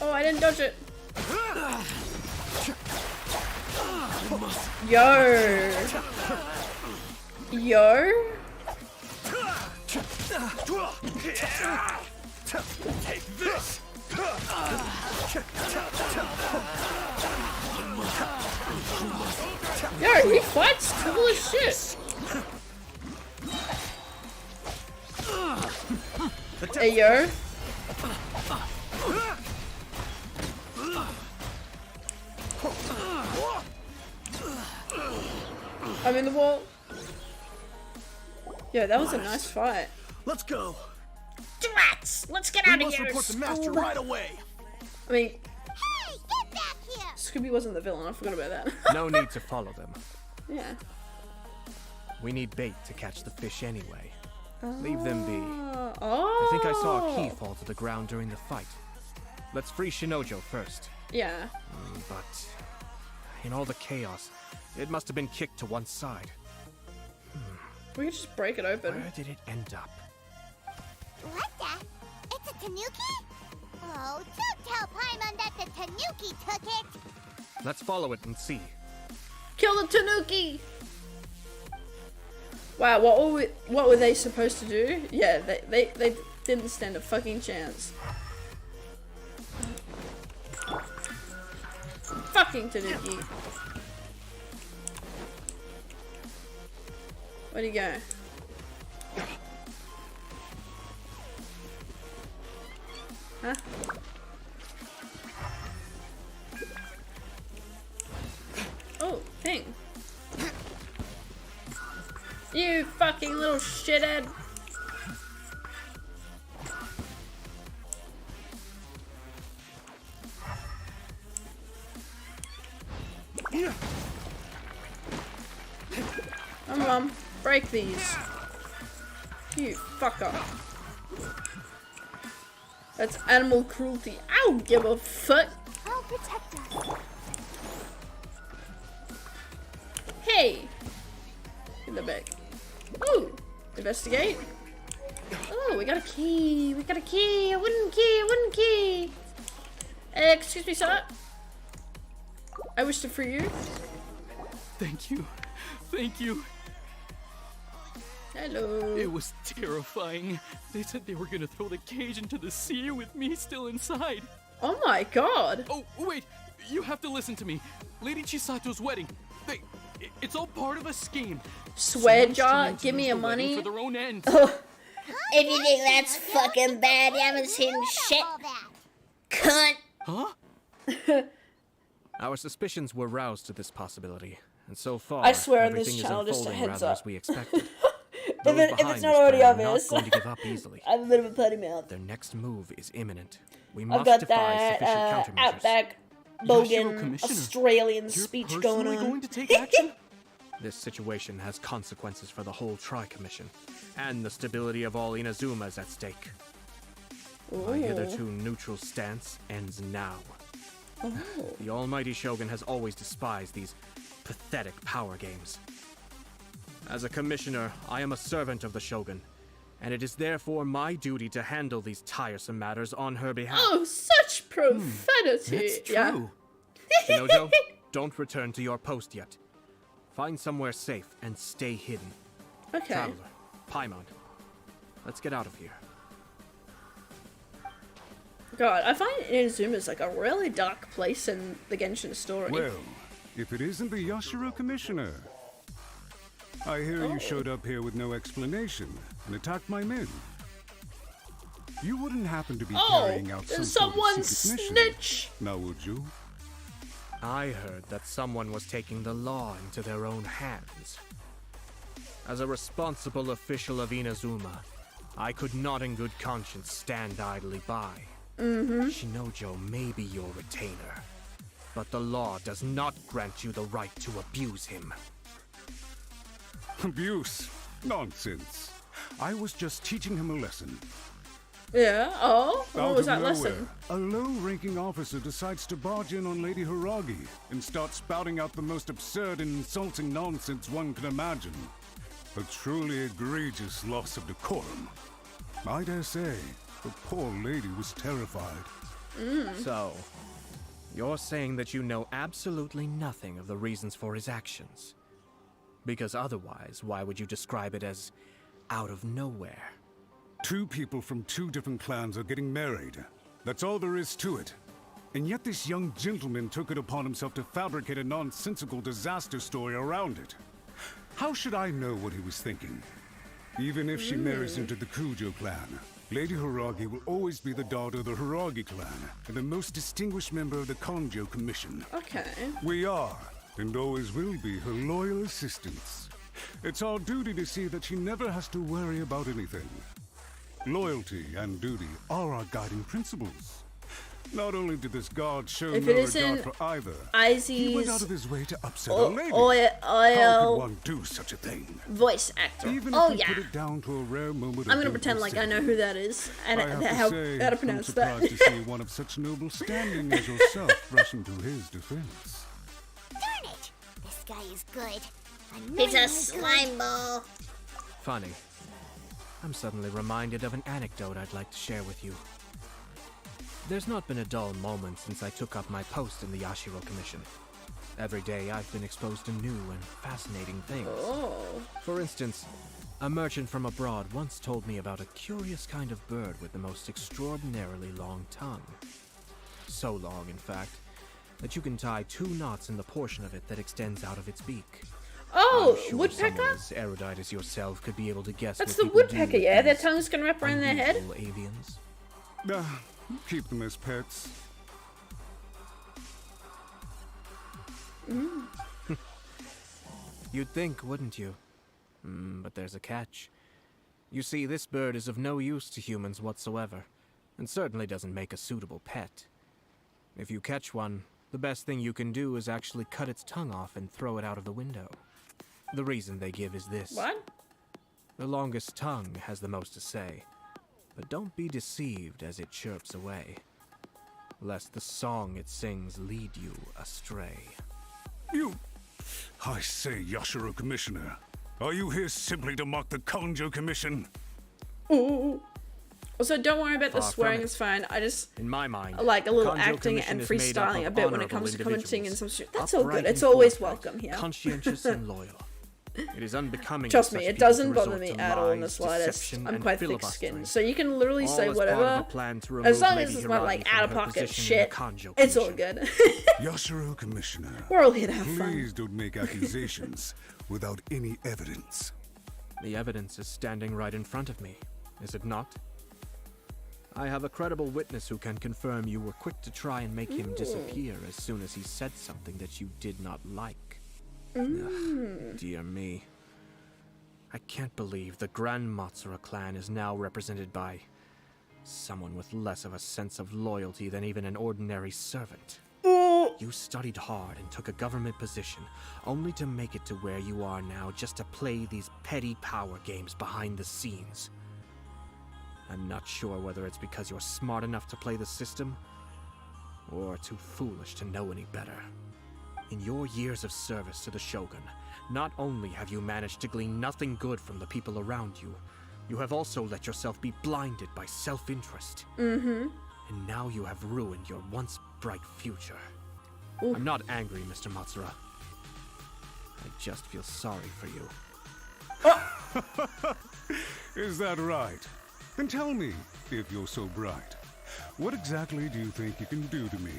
A: Oh, I didn't dodge it. Yo. Yo.
L: Take this.
A: Yo, he fights cool as shit. Hey, yo. I'm in the wall. Yeah, that was a nice fight.
L: Let's go.
H: Drats! Let's get
L: We
H: out of
L: must
H: here.
L: report the master right away.
A: I mean,
D: Hey, get back here!
A: Scooby wasn't the villain. I forgot about that.
B: No need to follow them.
A: Yeah.
B: We need bait to catch the fish anyway. Leave them be.
A: Oh.
B: I think I saw a key fall to the ground during the fight. Let's free Shinojo first.
A: Yeah.
B: But in all the chaos, it must have been kicked to one side.
A: We could just break it open.
B: Where did it end up?
D: What the? It's a tanuki? Oh, don't tell Paimon that the tanuki took it!
B: Let's follow it and see.
A: Kill the tanuki! Wow, what were they supposed to do? Yeah, they didn't stand a fucking chance. Fucking tanuki. Where'd he go? Huh? Oh, thing. You fucking little shithead. Come on, break these. You fucker. That's animal cruelty. I don't give a fuck.
D: I'll protect us.
A: Hey! In the back. Ooh! Investigate. Oh, we got a key. We got a key. A wooden key. A wooden key. Excuse me, sir. I wish to free you.
G: Thank you. Thank you.
A: Hello.
G: It was terrifying. They said they were gonna throw the cage into the sea with me still inside.
A: Oh my god.
G: Oh, wait. You have to listen to me. Lady Chisato's wedding. It's all part of a scheme.
A: Swear jar, give me your money.
G: For their own ends.
H: If you think that's fucking bad, you haven't seen shit. Cunt.
G: Huh?
B: Our suspicions were roused to this possibility, and so far,
A: I swear on this
B: everything is
A: channel, just a
B: unfolding
A: heads
B: rather
A: up.
B: as we expected.
A: If
B: Those
A: it's
B: behind
A: not
B: this
A: already
B: plan are
A: obvious.
B: not going to give up easily.
A: I have a bit of a putty mouth.
B: Their next move is imminent. We
A: I've
B: must
A: got
B: devise
A: that
B: sufficient countermeasures.
A: outback bogan Australian speech going on.
G: Going to take action?
B: This situation has consequences for the whole Tri-Commission, and the stability of all Inazuma is at stake. My hitherto neutral stance ends now. The almighty Shogun has always despised these pathetic power games. As a commissioner, I am a servant of the Shogun, and it is therefore my duty to handle these tiresome matters on her behalf.
A: Oh, such profanity.
G: That's
A: Yeah.
G: true.
B: Shinojo, don't return to your post yet. Find somewhere safe and stay hidden.
A: Okay.
B: Traveler, Paimon, let's get out of here.
A: God, I find Inazuma is like a really dark place in the Genshin story.
I: Well, if it isn't the Yashiro Commissioner. I hear you showed up here with no explanation and attacked my men. You wouldn't happen to be carrying out some sort
A: someone
I: of secret mission,
A: snitch.
I: now would you?
B: I heard that someone was taking the law into their own hands. As a responsible official of Inazuma, I could not in good conscience stand idly by. Shinojo may be your retainer, but the law does not grant you the right to abuse him.
I: Abuse? Nonsense. I was just teaching him a lesson.
A: Yeah, oh? What
I: Out
A: was
I: of
A: that lesson?
I: nowhere, a low-ranking officer decides to barge in on Lady Hiragi and start spouting out the most absurd and insulting nonsense one can imagine. A truly egregious loss of decorum. I dare say, the poor lady was terrified.
B: So, you're saying that you know absolutely nothing of the reasons for his actions? Because otherwise, why would you describe it as out of nowhere?
I: Two people from two different clans are getting married. That's all there is to it. And yet this young gentleman took it upon himself to fabricate a nonsensical disaster story around it. How should I know what he was thinking? Even if she marries into the Kujo clan, Lady Hiragi will always be the daughter of the Hiragi clan and the most distinguished member of the Konjo Commission.
A: Okay.
I: We are, and always will be, her loyal assistants. It's our duty to see that she never has to worry about anything. Loyalty and duty are our guiding principles. Not only did this guard show
A: If
I: no
A: it
I: regard
A: isn't
I: for either, he went out
A: Izzy's
I: of his way to upset a lady. How could one do such a thing?
A: voice actor.
I: Even
A: Oh
I: if you
A: yeah.
I: put it down to a rare moment
A: I'm
I: of
A: gonna pretend like I know who that is and
I: I have
A: how
I: to say,
A: to pronounce
I: I'm
A: that.
I: surprised to see one of such noble standing as yourself rushing to his defense.
D: Darn it! This guy is good.
H: It's a
D: Annoyingly
H: slime ball.
B: Funny. I'm suddenly reminded of an anecdote I'd like to share with you. There's not been a dull moment since I took up my post in the Yashiro Commission. Every day I've been exposed to new and fascinating things.
A: Oh.
B: For instance, a merchant from abroad once told me about a curious kind of bird with the most extraordinarily long tongue. So long, in fact, that you can tie 2 knots in the portion of it that extends out of its beak.
A: Oh,
B: I'm sure
A: woodpecker?
B: someone as erudite as yourself could be able to guess
A: That's
B: what
A: the
B: people do
A: woodpecker,
B: with
A: yeah? Their
B: these
A: tongues can wrap around their head?
B: unusual avians.
I: Keep them as pets.
B: You'd think, wouldn't you? But there's a catch. You see, this bird is of no use to humans whatsoever, and certainly doesn't make a suitable pet. If you catch one, the best thing you can do is actually cut its tongue off and throw it out of the window. The reason they give is this.
A: What?
B: The longest tongue has the most to say, but don't be deceived as it chirps away, lest the song it sings lead you astray.
I: I say, Yashiro Commissioner, are you here simply to mock the Kanjo Commission?
A: Ooh. Also, don't worry about the
B: Far
A: swearing,
B: from it.
A: it's fine. I just
B: In my mind,
A: like a little
B: Kanjo
A: acting
B: Commission
A: and
B: is made up
A: freestyling
B: of
A: a bit when it
B: honorable
A: comes to commenting and
B: individuals,
A: some shit. That's all
B: upright
A: good. It's
B: and
A: always
B: forthright,
A: welcome here.
B: conscientious and loyal. It is unbecoming.
A: Trust
B: of
A: me,
B: such
A: it
B: people to
A: doesn't bother
B: resort
A: me
B: to
A: at all in the
B: lies,
A: slightest.
B: deception,
A: I'm
B: and
A: quite
B: filibustering.
A: thick-skinned, so you can literally
B: All
A: say
B: as part of
A: whatever,
B: a plan to
A: as
B: remove
A: long
B: Lady
A: as it's not
B: Hiragi
A: like
B: from her
A: out-of-pocket
B: position in the
A: shit.
B: Kanjo
A: It's all
B: Commission.
A: good.
I: Yashiro Commissioner,
A: We're all here to have fun.
I: please don't make accusations without any evidence.
B: The evidence is standing right in front of me, is it not? I have a credible witness who can confirm you were quick to try and make him disappear as soon as he said something that you did not like. Ugh, dear me. I can't believe the Grand Matsura clan is now represented by someone with less of a sense of loyalty than even an ordinary servant. You studied hard and took a government position, only to make it to where you are now just to play these petty power games behind the scenes. I'm not sure whether it's because you're smart enough to play the system, or too foolish to know any better. In your years of service to the Shogun, not only have you managed to glean nothing good from the people around you, you have also let yourself be blinded by self-interest. And now you have ruined your once bright future.
A: Ooh.
B: I'm not angry, Mr. Matsura. I just feel sorry for you.
I: Is that right? Then tell me, if you're so bright, what exactly do you think you can do to me?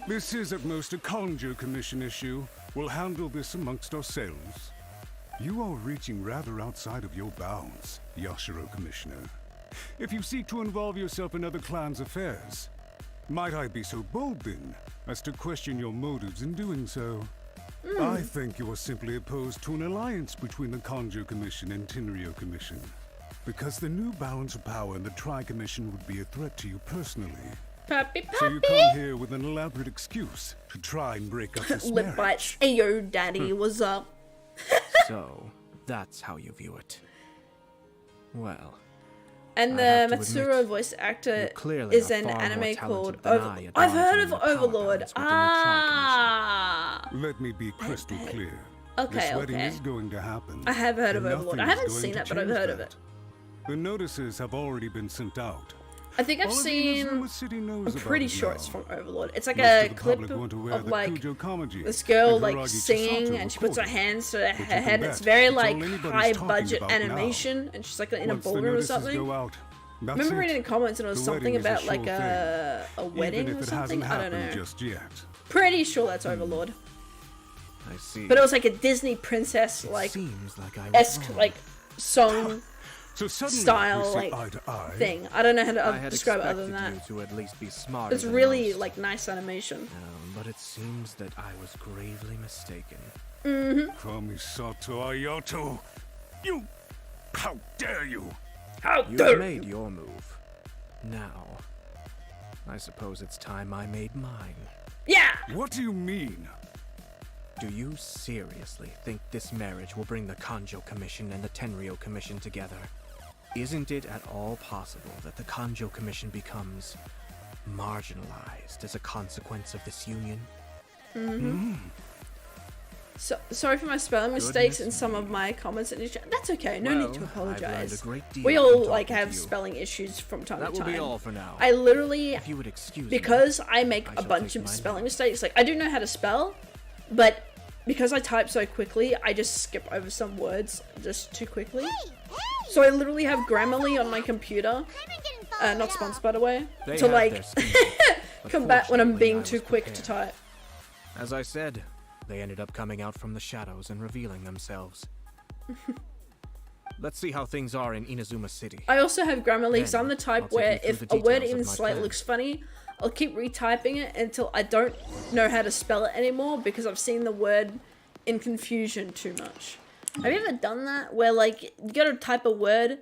I: This is at most a Kanjo Commission issue. We'll handle this amongst ourselves. You are reaching rather outside of your bounds, Yashiro Commissioner. If you seek to involve yourself in other clans' affairs, might I be so bold then as to question your motives in doing so? I think you are simply opposed to an alliance between the Kanjo Commission and Tenryo Commission, because the new balance of power in the Tri-Commission would be a threat to you personally.
A: Puppy,
I: So you come here with an elaborate excuse to try and break up this
A: Lip
I: marriage.
A: bites. Hey yo, daddy, what's up?
B: So, that's how you view it. Well,
A: And
B: I
A: the
B: have to
A: Matsura
B: admit,
A: voice actor
B: you clearly
A: is
B: are
A: an
B: far more
A: anime
B: talented
A: called
B: than
A: Overlord.
B: I at
A: I've heard of
B: monitoring the power
A: Overlord.
B: balance within the
A: Ah.
I: Let me be crystal clear.
A: Okay,
I: this wedding
A: okay.
I: is going to happen.
A: I have heard of
I: and
A: Overlord. I
I: nothing is
A: haven't
I: going
A: seen
I: to
A: it, but I've
I: change
A: heard of
I: that.
A: it.
I: The notices have already been sent out.
A: I think I've
I: All of
A: seen.
I: Inazuma City knows
A: I'm
I: about
A: pretty
I: it
A: sure
I: now.
A: it's from Overlord. It's like
I: Most
A: a
I: of the
A: clip
I: public want to wear
A: of
I: the
A: like
I: Kujo Kamaji
A: this girl
I: and
A: like
I: Hiragi
A: singing,
I: Chisato
A: and she puts her
I: recording.
A: hands to her
I: But you can
A: head.
I: bet
A: It's very
I: it's all
A: like
I: anybody's
A: high
I: talking
A: budget
I: about now.
A: animation, and she's like in a
I: Once the
A: ballroom or
I: notices
A: something.
I: go out,
A: I
I: that's
A: remember
I: it.
A: reading in comments and it was
I: The
A: something
I: wedding is a
A: about like
I: sure
A: a wedding
I: Even
A: or
I: if it
A: something.
I: hasn't
A: I don't
I: happened
A: know.
I: just yet.
A: Pretty sure that's Overlord.
B: I see.
A: But it was like a Disney princess like
B: Seems like I was
A: esque
B: wrong.
A: like song
I: So suddenly
A: style
I: we see
A: like
I: eye to eye.
A: thing. I don't know how
B: I
A: to
B: had
A: describe it other than
B: expected
A: that.
B: you to at least be smarter
A: It's
B: than
A: really
B: most.
A: like nice animation.
B: But it seems that I was gravely mistaken.
I: Kamisato Ayato, you! How dare you!
A: How
B: You've made your move. Now, I suppose it's time I made mine.
A: Yeah!
I: What do you mean?
B: Do you seriously think this marriage will bring the Kanjo Commission and the Tenryo Commission together? Isn't it at all possible that the Kanjo Commission becomes marginalized as a consequence of this union?
A: So, sorry for my spelling mistakes in some of my comments in the chat. That's okay. No need to
B: Well, I've learned
A: apologize.
B: a great deal
A: We
B: from
A: all
B: talking
A: like
B: to
A: have
B: you.
A: spelling issues from time
B: That
A: to
B: will
A: time.
B: be all for now.
A: I literally,
B: If you would excuse
A: because I make
B: I
A: a
B: shall
A: bunch
B: take
A: of
B: my
A: spelling
B: leave.
A: mistakes. Like I do know how to spell, but because I type so quickly, I just skip over some words just too quickly. So I literally have Grammarly on my computer. Not sponsored, by the way.
B: They
A: To
B: have
A: like
B: their schemes, but
A: combat when I'm
B: fortunately,
A: being
B: I
A: too
B: was
A: quick to
B: prepared.
A: type.
B: As I said, they ended up coming out from the shadows and revealing themselves. Let's see how things are in Inazuma City.
A: I also have Grammarly, so
B: Then,
A: I'm the type
B: I'll take
A: where
B: you through
A: if
B: the
A: a word
B: details of
A: even
B: my
A: slightly
B: plan.
A: looks funny, I'll keep retyping it until I don't know how to spell it anymore because I've seen the word in confusion too much. Have you ever done that? Where like you gotta type a word,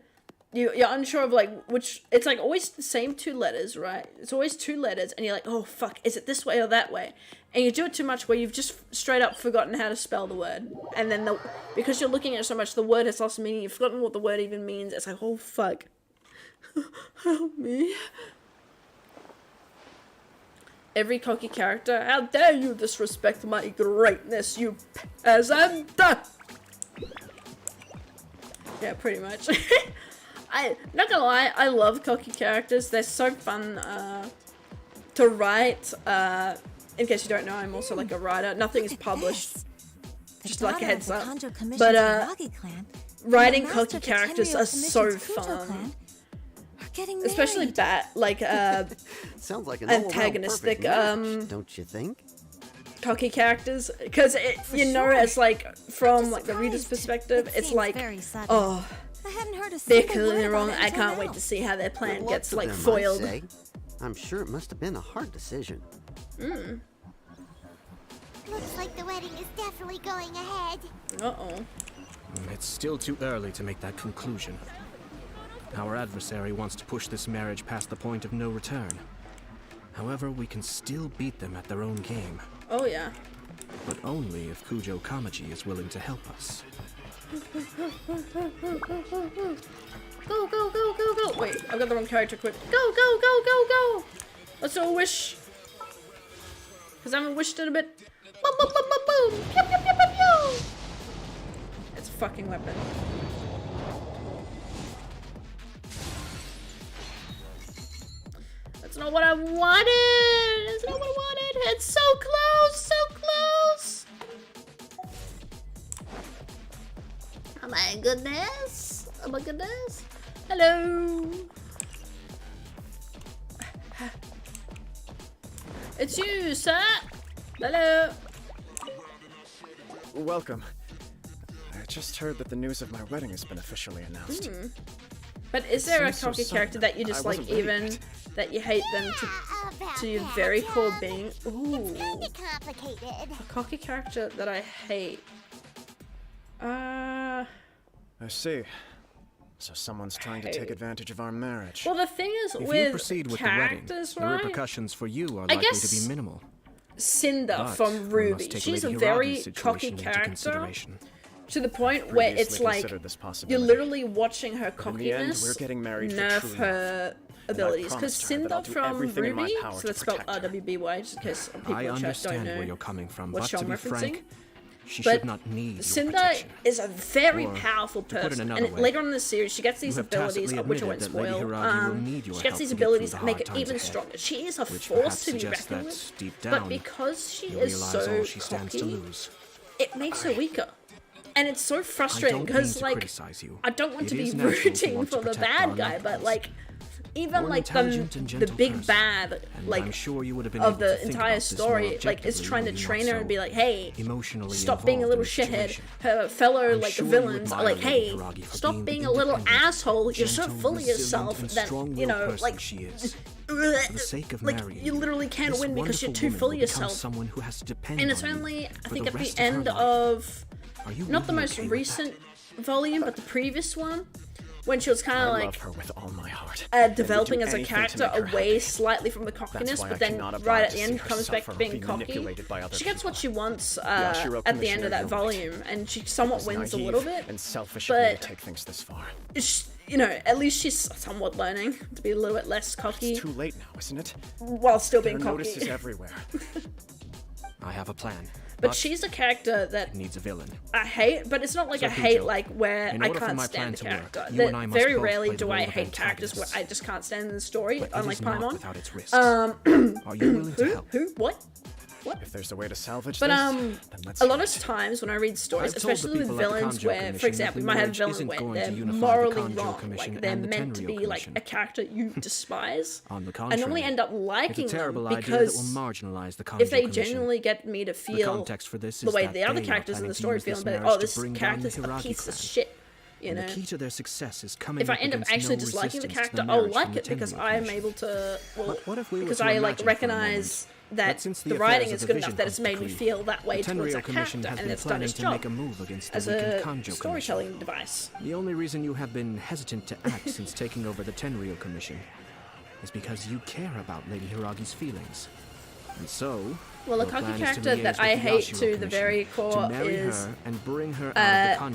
A: you're unsure of like which. It's like always the same 2 letters, right? It's always 2 letters, and you're like, oh fuck, is it this way or that way? And you do it too much where you've just straight up forgotten how to spell the word, and then because you're looking at it so much, the word has lost meaning. You've forgotten what the word even means. It's like, oh fuck, help me. Every cocky character, how dare you disrespect my greatness, you peasant! Yeah, pretty much. Not gonna lie, I love cocky characters. They're so fun to write. In case you don't know, I'm also like a writer. Nothing is published, just like a heads up. But writing cocky characters are so fun. Especially
O: sounds like an
A: antagonistic,
O: don't you think?
A: Cocky characters, because it's like from like the reader's perspective, it's like, oh, they're clearly wrong. I can't wait to see how their plan gets like foiled.
O: I'm sure it must have been a hard decision.
D: Looks like the wedding is definitely going ahead.
B: It's still too early to make that conclusion. Our adversary wants to push this marriage past the point of no return. However, we can still beat them at their own game.
A: Oh yeah.
B: But only if Kujo Kamaji is willing to help us.
A: Go, go, go, go, go! Wait, I've got the wrong character quick. Go, go, go, go, go! Let's do a wish. Because I haven't wished it a bit. Boom, boom, boom, boom, boom! Pew, pew, pew, pew, pew! It's a fucking weapon. That's not what I wanted! That's not what I wanted! It's so close! So close! Oh my goodness! Oh my goodness! Hello! It's you, sir! Hello!
E: Welcome. I just heard that the news of my wedding has been officially announced.
A: But is there a cocky character that you dislike even, that you hate them to your very core being? Ooh. A cocky character that I hate.
E: I see. So someone's trying to take advantage of our marriage.
A: Well, the thing is,
B: if
A: with
B: you proceed with
A: characters,
B: the wedding,
A: right?
B: the repercussions for you are likely to be minimal.
A: Cinder
B: But
A: from
B: we
A: Ruby.
B: must take
A: She's a
B: Lady
A: very
B: Hiragi's
A: cocky
B: situation into
A: character.
B: consideration.
A: To the point where it's like you're literally watching her cockiness nerf her abilities. Because Cinder from Ruby, so that's spelled RWBY, just in case people in chat don't know
B: where you're coming from,
A: what
B: but
A: show
B: to
A: I'm
B: be
A: referencing.
B: frank, she
A: But
B: should not need
A: Cinder is a very powerful
B: to put it
A: person,
B: another
A: and
B: way,
A: later on in the series, she gets these
B: you have
A: abilities,
B: tacitly
A: which I won't
B: admitted that Lady
A: spoil.
B: Hiragi will need your
A: She gets
B: help
A: these
B: to get
A: abilities
B: through
A: that
B: the
A: make
B: hard
A: her
B: times
A: even
B: ahead,
A: stronger. She is a
B: which
A: force
B: perhaps
A: to be
B: suggests
A: reckoned
B: that
A: with,
B: deep
A: but
B: down,
A: because she
B: you
A: is
B: realize
A: so
B: all she stands to
A: cocky,
B: lose.
A: it makes her weaker. And it's so frustrating because, like, I don't want to be rooting for the bad guy, but, like, even, like, the big bad, like, of the entire story, like, is trying to train her and be like, hey, stop being a little shithead. Her fellow, like, villains are like, hey, stop being a little asshole. You're so full of yourself that, you know, like, you literally can't win because you're too full of yourself. And it's only, I think, at the end of, not the most recent volume, but the previous one, when she was kind of like
E: her with all my heart.
A: Developing as a character away slightly from the cockiness, but then right at the end comes back to being cocky. She gets what she wants at the end of that volume, and she somewhat wins a little bit.
E: And selfish
A: but
E: to take things this far.
A: You know, at least she's somewhat learning to be a little bit less cocky.
E: It's too late now, isn't it?
A: While still being cocky.
E: Notices everywhere.
B: I have a plan.
A: But she's a character that
B: needs a villain.
A: I hate, but it's not like
B: So
A: a hate
B: Kujo,
A: like where
B: in
A: I
B: order for
A: can't
B: my
A: stand the
B: plan to work,
A: character.
B: you and I must
A: Very
B: both
A: rarely
B: play the
A: do I
B: role of
A: hate characters where
B: antagonists.
A: I just can't stand the story,
B: But it
A: unlike
B: is not
A: Paimon.
B: without its risks. Are you willing to help?
A: Who? What?
E: If there's a way to salvage
A: But
E: this, then let's
A: a lot of times when I read stories,
B: I've told the
A: especially with
B: people at the
A: villains,
B: Kanjo
A: where,
B: Commission
A: for example,
B: that
A: you might have a
B: the
A: villain
B: isn't
A: where
B: going
A: they're
B: to unify the
A: morally
B: Kanjo
A: wrong,
B: Commission
A: like they're
B: and the
A: meant to
B: Tenryou
A: be like
B: Commission.
A: a character you despise.
B: On the
A: I
B: contrary,
A: normally end up
B: it's
A: liking
B: a terrible
A: them
B: idea that will
A: because
B: marginalize the Kanjo
A: if they
B: Commission.
A: genuinely get me to
B: The
A: feel
B: context for this
A: the
B: is
A: way
B: that
A: the other
B: they are
A: characters in
B: planning
A: the
B: to
A: story
B: use
A: feel,
B: this
A: but
B: marriage
A: oh,
B: to
A: this
B: bring down
A: character's
B: the
A: a
B: Hiragi
A: piece of
B: clan.
A: shit. You
B: And
A: know,
B: the key to their success is coming
A: if I
B: up
A: end up
B: against
A: actually
B: no
A: disliking the
B: resistance to
A: character,
B: the
A: I'll
B: marriage
A: like
B: from
A: it
B: the
A: because
B: Tenryou
A: I am
B: Commission.
A: able to, well,
B: What if we were
A: because
B: to
A: I like
B: imagine for a
A: recognize that
B: since
A: the
B: the
A: writing
B: affairs
A: is
B: of
A: good
B: the
A: enough
B: vision
A: that it's made me
B: complete,
A: feel that way
B: the
A: towards
B: Tenryou
A: that
B: Commission
A: character,
B: has
A: and
B: been
A: it's done its
B: planning to
A: job
B: make a move against the
A: as
B: wicked
A: a
B: Kanjo Commission.
A: storytelling device.
B: The only reason you have been hesitant to act since taking over the Tenryou Commission is because you care about Lady Hiragi's feelings. And so,
A: Well, a
B: your plan
A: cocky
B: is to
A: character
B: liaise
A: that
B: with
A: I
B: the
A: hate
B: Yashiro
A: to the
B: Commission
A: very core
B: to marry
A: is
B: her and bring her out of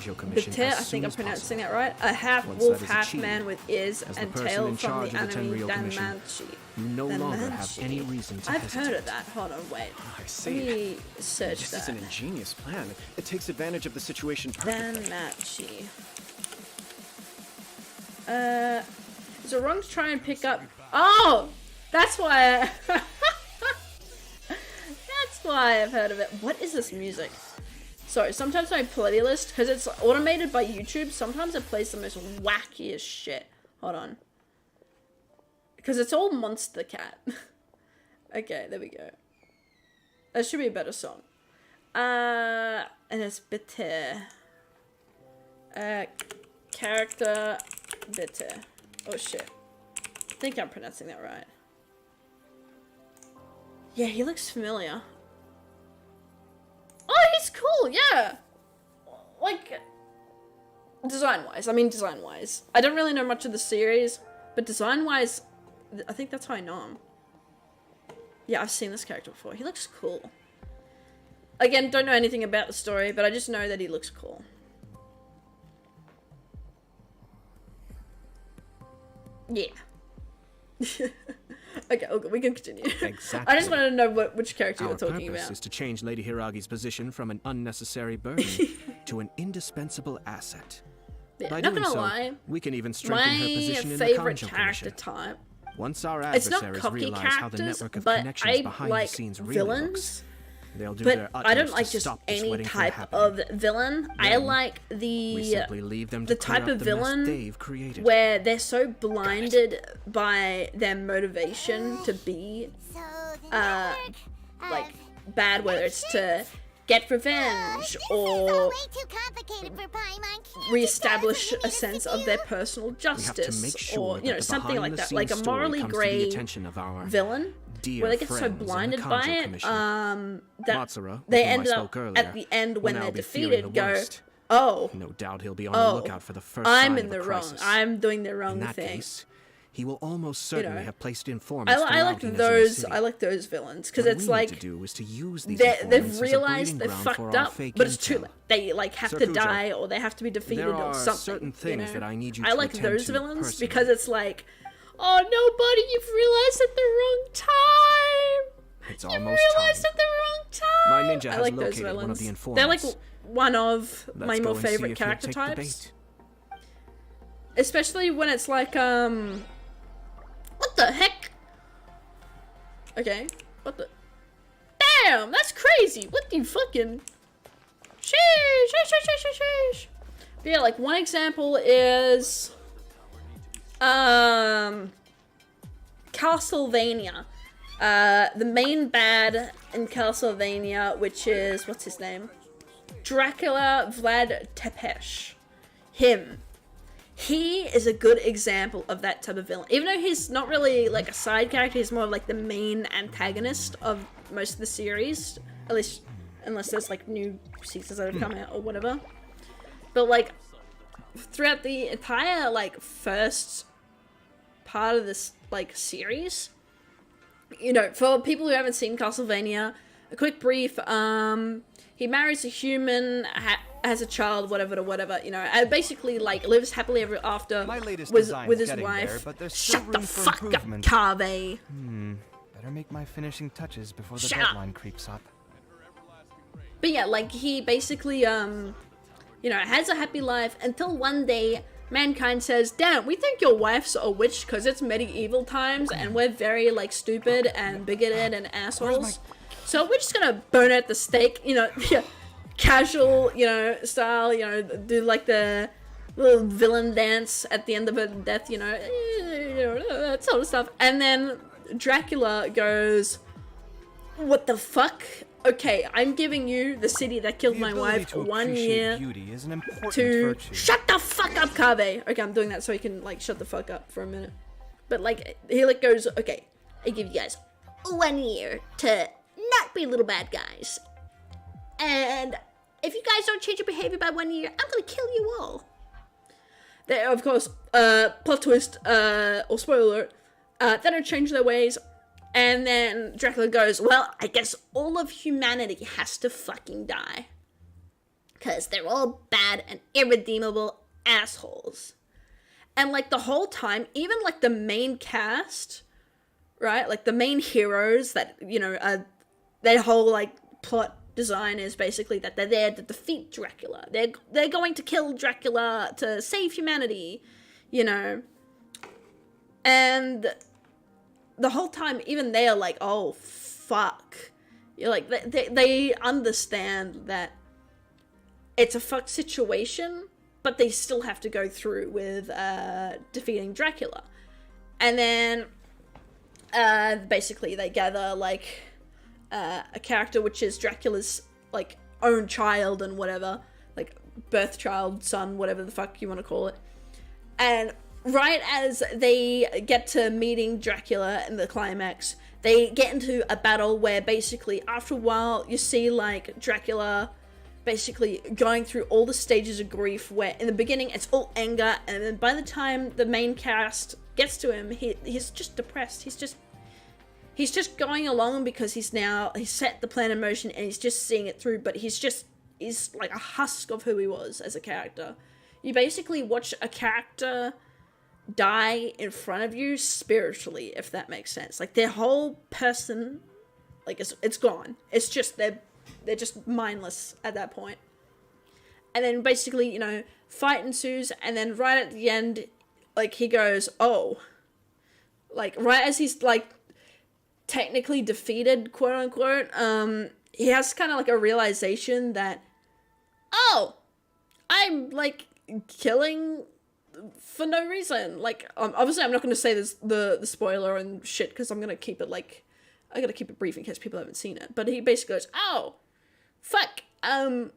B: the Kanjo Commission
A: bitte, I
B: as
A: think
B: soon
A: I'm
B: as
A: pronouncing
B: possible.
A: that right. A half
B: Once
A: wolf,
B: that is
A: half
B: achieved,
A: man with ears
B: as the
A: and
B: person
A: tail
B: in
A: from
B: charge
A: the
B: of the
A: anime
B: Tenryou Commission,
A: Danmachi.
B: you no longer have any reason to
A: I've
B: hesitate.
A: heard of that. Hold on, wait.
E: I
A: Let
E: see.
A: me search
E: This
A: that.
E: is an ingenious plan. It takes advantage of the situation perfectly.
A: Danmachi. Is it wrong to try and pick up? Oh, that's why. That's why I've heard of it. What is this music? Sorry, sometimes my playlist, because it's automated by YouTube, sometimes it plays the most wackiest shit. Hold on. Because it's all Monster Cat. Okay, there we go. That should be a better song. And it's bitte. Character bitte. Oh shit. I think I'm pronouncing that right. Yeah, he looks familiar. Oh, he's cool, yeah! Like, design-wise. I mean, design-wise. I don't really know much of the series, but design-wise, I think that's how I know him. Yeah, I've seen this character before. He looks cool. Again, don't know anything about the story, but I just know that he looks cool. Yeah. Okay, we can continue.
B: Exactly.
A: I just wanted to know which character
B: Our
A: you're talking
B: purpose
A: about.
B: is to change Lady Hiragi's position from an unnecessary burden to an indispensable asset.
A: Yeah,
B: By
A: not
B: doing
A: gonna
B: so,
A: lie,
B: we can even strengthen her
A: my
B: position in the
A: favorite
B: Kanjo
A: character
B: Commission.
A: type.
B: Once our
A: It's not
B: adversaries
A: cocky
B: realize how the
A: characters,
B: network of
A: but
B: connections
A: I
B: behind
A: like
B: the scenes really
A: villains.
B: looks, they'll do
A: But
B: their
A: I don't
B: utmost
A: like
B: to
A: just
B: stop this
A: any
B: wedding from
A: type
B: happening.
A: of villain. I
B: Then,
A: like
B: we simply leave them to
A: the type
B: clear
A: of
B: up the mess
A: villain
B: they've created.
A: where they're so blinded by their motivation to be like bad, whether it's to get revenge or reestablish a sense of their personal justice, or you know, something like that, like a morally grey villain where they get so blinded by it that they end up at the end when they're defeated go, oh,
B: no doubt he'll be on the lookout for the first
A: I'm
B: sign
A: in
B: of a
A: the wrong,
B: crisis.
A: I'm doing the wrong
B: In that
A: thing.
B: case, he will almost
A: You
B: certainly
A: know,
B: have placed informants
A: I like
B: throughout Inazuma's
A: those.
B: city.
A: I like those villains because
B: What
A: it's
B: we need
A: like
B: to do is to use these
A: they've
B: informants as a
A: realized they
B: breeding ground
A: fucked
B: for our
A: up,
B: fake
A: but it's too
B: intel.
A: late. They like have
B: Sir
A: to
B: Kujo,
A: die or they have to be defeated
B: there
A: or
B: are
A: something.
B: certain things
A: know?
B: that I need you
A: I
B: to
A: like
B: attend
A: those
B: to
A: villains
B: personally.
A: because it's like, oh no, buddy, you've realized at the wrong time.
B: It's
A: You
B: almost
A: realized
B: time.
A: at the wrong time.
B: My ninja
A: I
B: has
A: like those
B: located one of
A: villains.
B: the
A: They're like
B: informants.
A: one of
B: Let's
A: my
B: go
A: more
B: and see
A: favorite
B: if he'll
A: character
B: take the
A: types.
B: bait.
A: Especially when it's like, what the heck? Okay, what the? Damn, that's crazy. What the fucking? Sheesh. But yeah, like one example is, Castlevania. The main bad in Castlevania, which is, what's his name? Dracula Vlad Tepes. Him. He is a good example of that type of villain. Even though he's not really like a side character, he's more like the main antagonist of most of the series. At least, unless there's like new seasons that have come out or whatever. But like, throughout the entire like first part of this like series, you know, for people who haven't seen Castlevania, a quick brief, he marries a human, has a child, whatever, you know, and basically like lives happily ever after with his wife. Shut the fuck up, Kave.
P: Better make my finishing touches before the
A: Shut
P: deadline creeps up.
A: But yeah, like he basically, you know, has a happy life until one day mankind says, damn, we think your wife's a witch because it's medieval times and we're very like stupid and bigoted and assholes. So we're just gonna burn her at the stake, you know, casual, you know, style, you know, do like the little villain dance at the end of her death, you know, that sort of stuff. And then Dracula goes, what the fuck? Okay, I'm giving you the city that killed my wife 1 year
P: Is an important
A: to
P: virtue.
A: shut the fuck up, Kave. Okay, I'm doing that so he can like shut the fuck up for a minute. But like he like goes, okay, I give you guys
H: 1 year to not be little bad guys. And if you guys don't change your behavior by 1 year, I'm gonna kill you all.
A: They, of course, plot twist, or spoiler alert, they don't change their ways. And then Dracula goes, well, I guess all of humanity has to fucking die. Because they're all bad and irredeemable assholes. And, like, the whole time, even, like, the main cast, right? Like, the main heroes that, you know, their whole, like, plot design is basically that they're there to defeat Dracula. They're going to kill Dracula to save humanity, you know. And the whole time, even they are like, oh, fuck. You're like, they understand that it's a fucked situation, but they still have to go through with defeating Dracula. And then basically they gather like a character which is Dracula's like own child and whatever, like birth child, son, whatever the fuck you want to call it. And right as they get to meeting Dracula in the climax, they get into a battle where basically after a while you see like Dracula basically going through all the stages of grief, where in the beginning it's all anger, and then by the time the main cast gets to him, he's just depressed. He's just going along because he's set the plan in motion and he's just seeing it through, but he's like a husk of who he was as a character. You basically watch a character die in front of you spiritually, if that makes sense. Like their whole person, like it's gone. It's just they're just mindless at that point. And then basically, you know, fight ensues, and then right at the end, like he goes, oh, like right as he's like technically defeated, quote unquote, he has kind of like a realization that, oh, I'm like killing for no reason. Like obviously I'm not going to say this the spoiler and shit, because I'm going to keep it like, I gotta keep it brief in case people haven't seen it. But he basically goes, oh, fuck, oh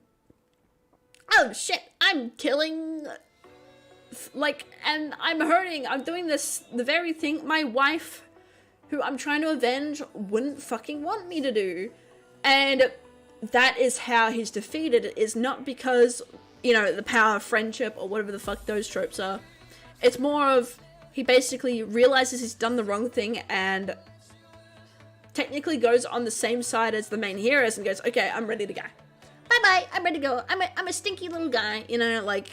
A: shit, I'm killing, like, and I'm hurting, I'm doing this, the very thing my wife, who I'm trying to avenge, wouldn't fucking want me to do. And that is how he's defeated. It is not because, you know, the power of friendship or whatever the fuck those tropes are. It's more of, he basically realizes he's done the wrong thing and technically goes on the same side as the main heroes and goes, okay, I'm ready to go.
H: Bye-bye, I'm ready to go. I'm a stinky little guy, you know, like,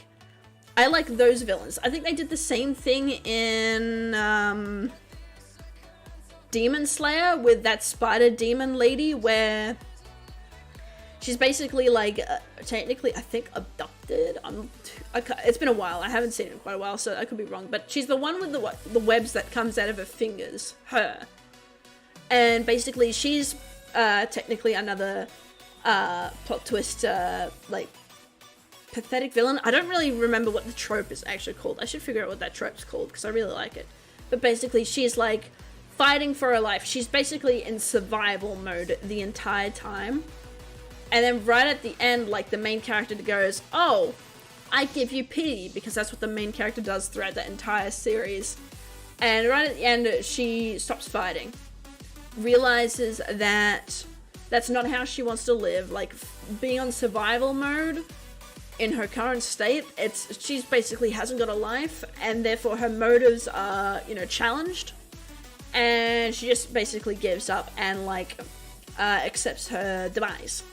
H: I like those villains. I think they did the same thing in, Demon Slayer with that spider demon lady, where she's basically like, technically, I think, abducted. It's been a while, I haven't seen it in quite a while, so I could be wrong, but she's the one with the webs that comes out of her fingers, her. And basically, she's technically another plot twist, like, pathetic villain. I don't really remember what the trope is actually called. I should figure out what that trope's called, because I really like it. But basically, she's, like, fighting for her life. She's basically in survival mode the entire time. And then right at the end, like, the main character goes, oh, I give you pity, because that's what the main character does throughout that entire series. And right at the end, she stops fighting. Realizes that that's not how she wants to live. Like, being on survival mode in her current state, she's basically hasn't got a life, and therefore her motives are, you know, challenged, and she just basically gives up and like accepts her demise.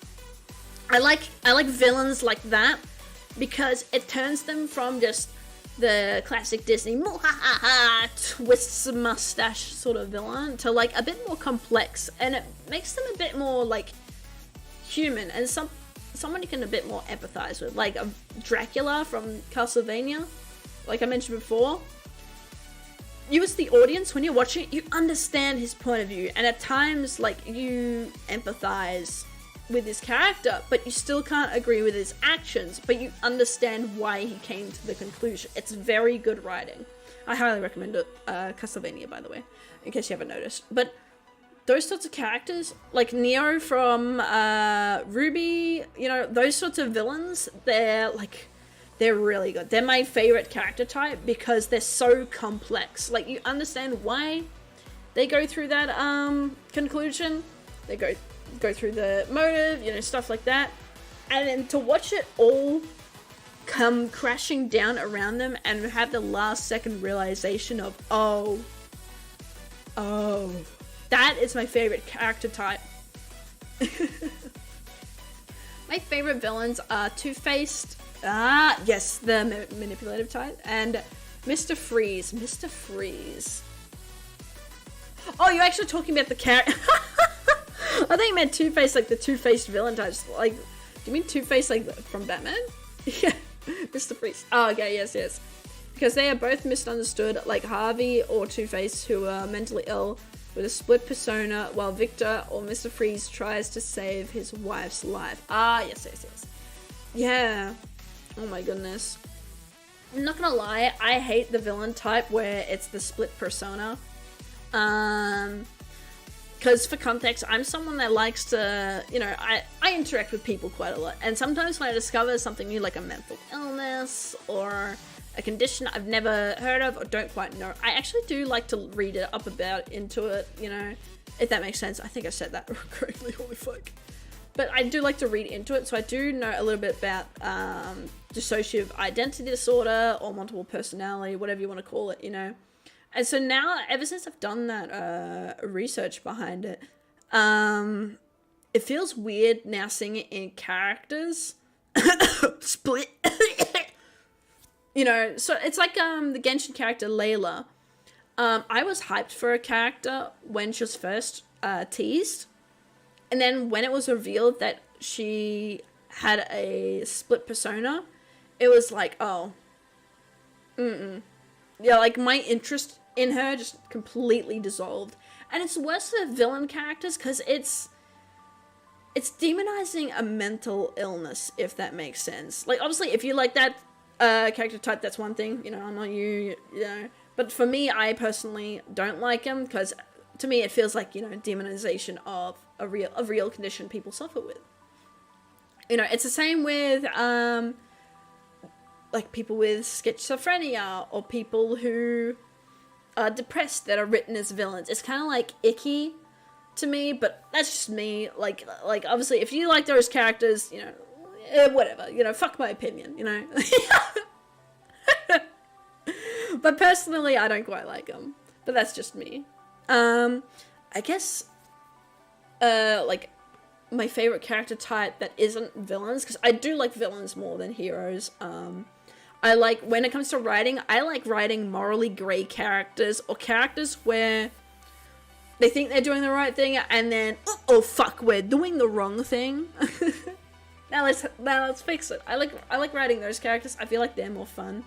H: I like villains like that, because it turns them from just the classic Disney twists a mustache sort of villain to like a bit more complex, and it makes them a bit more like human and someone you can a bit more empathize with, like a Dracula from Castlevania, like I mentioned before. You as the audience, when you're watching it, you understand his point of view, and at times like you empathize with his character, but you still can't agree with his actions, but you understand why he came to the conclusion. It's very good writing. I highly recommend it. Castlevania, by the way, in case you haven't noticed. But those sorts of characters, like Neo from Ruby, you know, those sorts of villains, they're really good. They're my favorite character type because they're so complex. Like, you understand why
A: they go through that conclusion. They go through the motive, you know, stuff like that. And then to watch it all come crashing down around them and have the last second realization of, oh, that is my favorite character type. My favorite villains are Two-Faced, yes, the manipulative type, and Mr. Freeze. Mr. Freeze. Oh, you're actually talking about the character. I think you meant Two-Faced, like the Two-Faced villain types. Like, do you mean Two-Faced like from Batman? Yeah, Mr. Freeze. Oh, okay, yes. Because they are both misunderstood, like Harvey or Two-Face, who are mentally ill with a split persona, while Victor or Mr. Freeze tries to save his wife's life. Ah, yes. Yeah. Oh my goodness. I'm not gonna lie, I hate the villain type where it's the split persona. Because for context, I'm someone that likes to, you know, I interact with people quite a lot. And sometimes when I discover something new, like a mental illness or a condition I've never heard of or don't quite know, I actually do like to read it up about into it, you know, if that makes sense. I think I said that correctly, holy fuck. But I do like to read into it, so I do know a little bit about dissociative identity disorder or multiple personality, whatever you want to call it, you know. And so now, ever since I've done that research behind it, it feels weird now seeing it in characters. Split. You know, so it's like the Genshin character Layla. I was hyped for a character when she was first teased. And then when it was revealed that she had a split persona, it was like, oh. Yeah, like my interest in her just completely dissolved. And it's worse for villain characters because it's demonizing a mental illness, if that makes sense. Like, obviously, if you like that character type, that's one thing, you know, I'm not you know. But for me, I personally don't like him because to me it feels like, you know, demonization of a real condition people suffer with. You know, it's the same with like people with schizophrenia or people who are depressed that are written as villains. It's kind of like icky to me, but that's just me. Like obviously, if you like those characters, you know, whatever, you know, fuck my opinion, you know. But personally, I don't quite like them. But that's just me. I guess, like, my favorite character type that isn't villains, because I do like villains more than heroes. I like, when it comes to writing, I like writing morally grey characters, or characters where they think they're doing the right thing, and then, oh fuck, we're doing the wrong thing. Now let's fix it. I like writing those characters. I feel like they're more fun.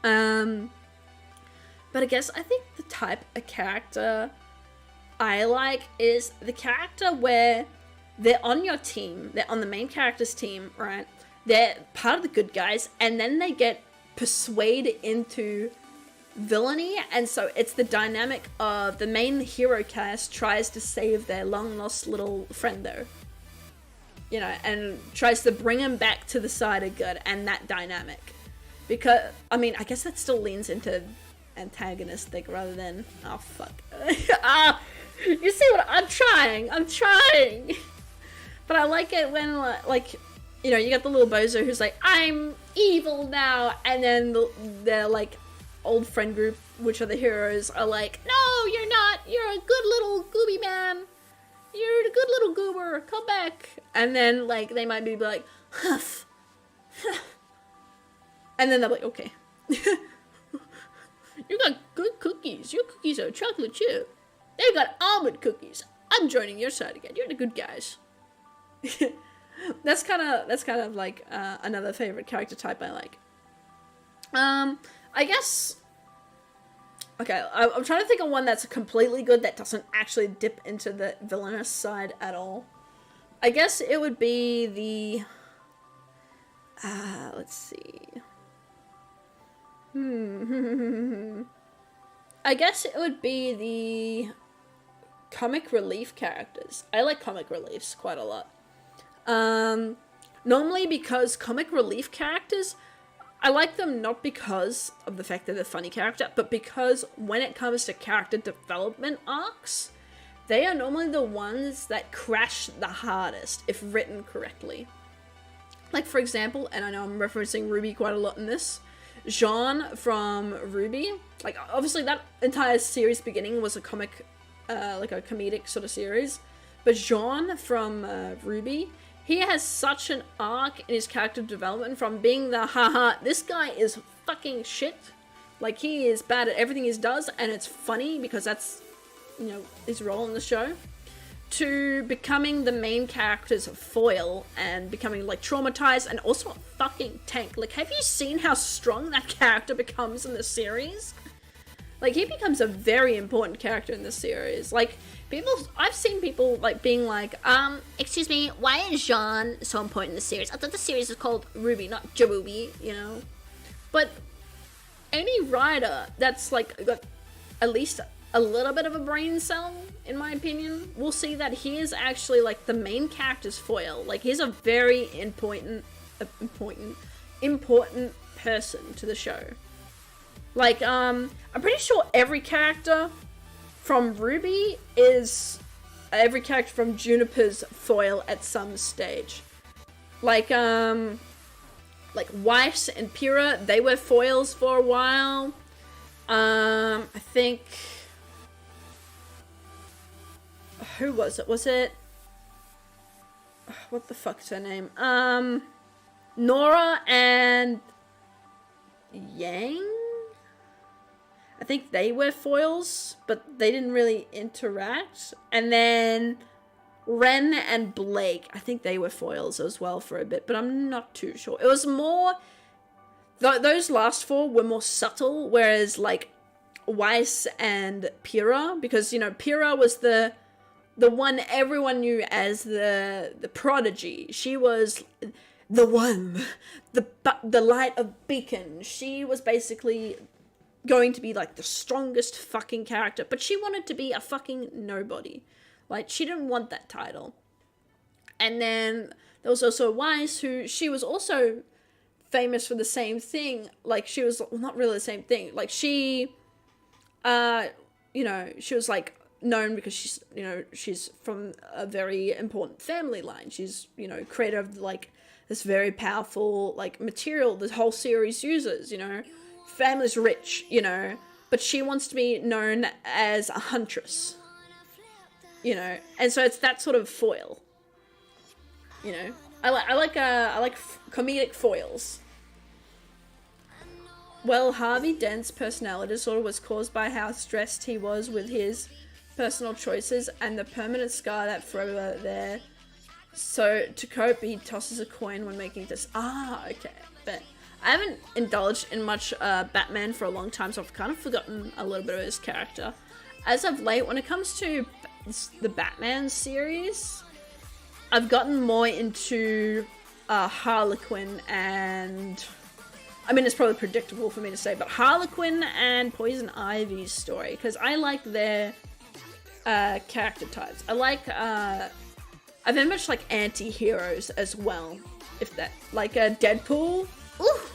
A: But I guess I think the type of character I like is the character where they're on your team, they're on the main character's team, right? They're part of the good guys, and then they get persuaded into villainy, and so it's the dynamic of the main hero cast tries to save their long-lost little friendo, you know, and tries to bring him back to the side of good, and that dynamic. Because, I mean, I guess that still leans into antagonistic rather than, oh fuck. You see what I'm trying. But I like it when, like, you know, you got the little bozo who's like, I'm evil now, and then their like old friend group, which are the heroes, are like, no, you're not, you're a good little gooby man, you're a good little goober, come back. And then like they might be like, huff. And then they're like, okay. You got good cookies. Your cookies are chocolate chip. They've got almond cookies. I'm joining your side again. You're the good guys. That's kind of like another favorite character type I like. I guess. Okay, I'm trying to think of one that's completely good that doesn't actually dip into the villainous side at all. I guess it would be the. Let's see. I guess it would be the comic relief characters. I like comic reliefs quite a lot. Normally because comic relief characters, I like them not because of the fact that they're a funny character, but because when it comes to character development arcs, they are normally the ones that crash the hardest if written correctly. Like, for example, and I know I'm referencing Ruby quite a lot in this, Jean from Ruby, like, obviously that entire series beginning was a comic, like a comedic sort of series, but Jean from Ruby, he has such an arc in his character development from being the haha, this guy is fucking shit, like, he is bad at everything he does, and it's funny because that's, you know, his role in the show, to becoming the main character's foil and becoming, like, traumatized and also a fucking tank. Like, have you seen how strong that character becomes in the series? Like, he becomes a very important character in the series. Like, I've seen people, like, being like, excuse me, why is Jean so important in the series? I thought the series was called Ruby, not Jarubi, you know? But any writer that's, like, got at least a little bit of a brain cell, in my opinion, will see that he is actually, like, the main character's foil. Like, he's a very important person to the show. Like, I'm pretty sure every character from Ruby is every character from Juniper's foil at some stage. Like Weiss and Pyrrha, they were foils for a while. I think... Who was it? Was it... What the fuck's her name? Nora and... Yang? I think they were foils, but they didn't really interact. And then Ren and Blake, I think they were foils as well for a bit, but I'm not too sure. It was more... Those last four were more subtle, whereas, like, Weiss and Pyrrha, because, you know, Pyrrha was the one everyone knew as the prodigy. She was the one, the light of beacon. She was basically going to be, like, the strongest fucking character, but she wanted to be a fucking nobody. Like, she didn't want that title. And then there was also Weiss, who, she was also famous for the same thing. Like, she was, well, not really the same thing. Like, she, you know, she was, like, known because she's, you know, she's from a very important family line. She's, you know, creator of, like, this very powerful, like, material the whole series uses, you know. Family's rich, you know, but she wants to be known as a huntress, you know, and so it's that sort of foil, you know. I like comedic foils. Well, Harvey Dent's personality disorder was caused by how stressed he was with his personal choices and the permanent scar that forever there. So to cope, he tosses a coin when making this. Ah, okay, but I haven't indulged in much Batman for a long time, so I've kind of forgotten a little bit of his character. As of late, when it comes to the Batman series, I've gotten more into Harlequin and... I mean, it's probably predictable for me to say, but Harlequin and Poison Ivy's story, because I like their character types. I like... I very much like anti-heroes as well, if that... Like Deadpool... Oof.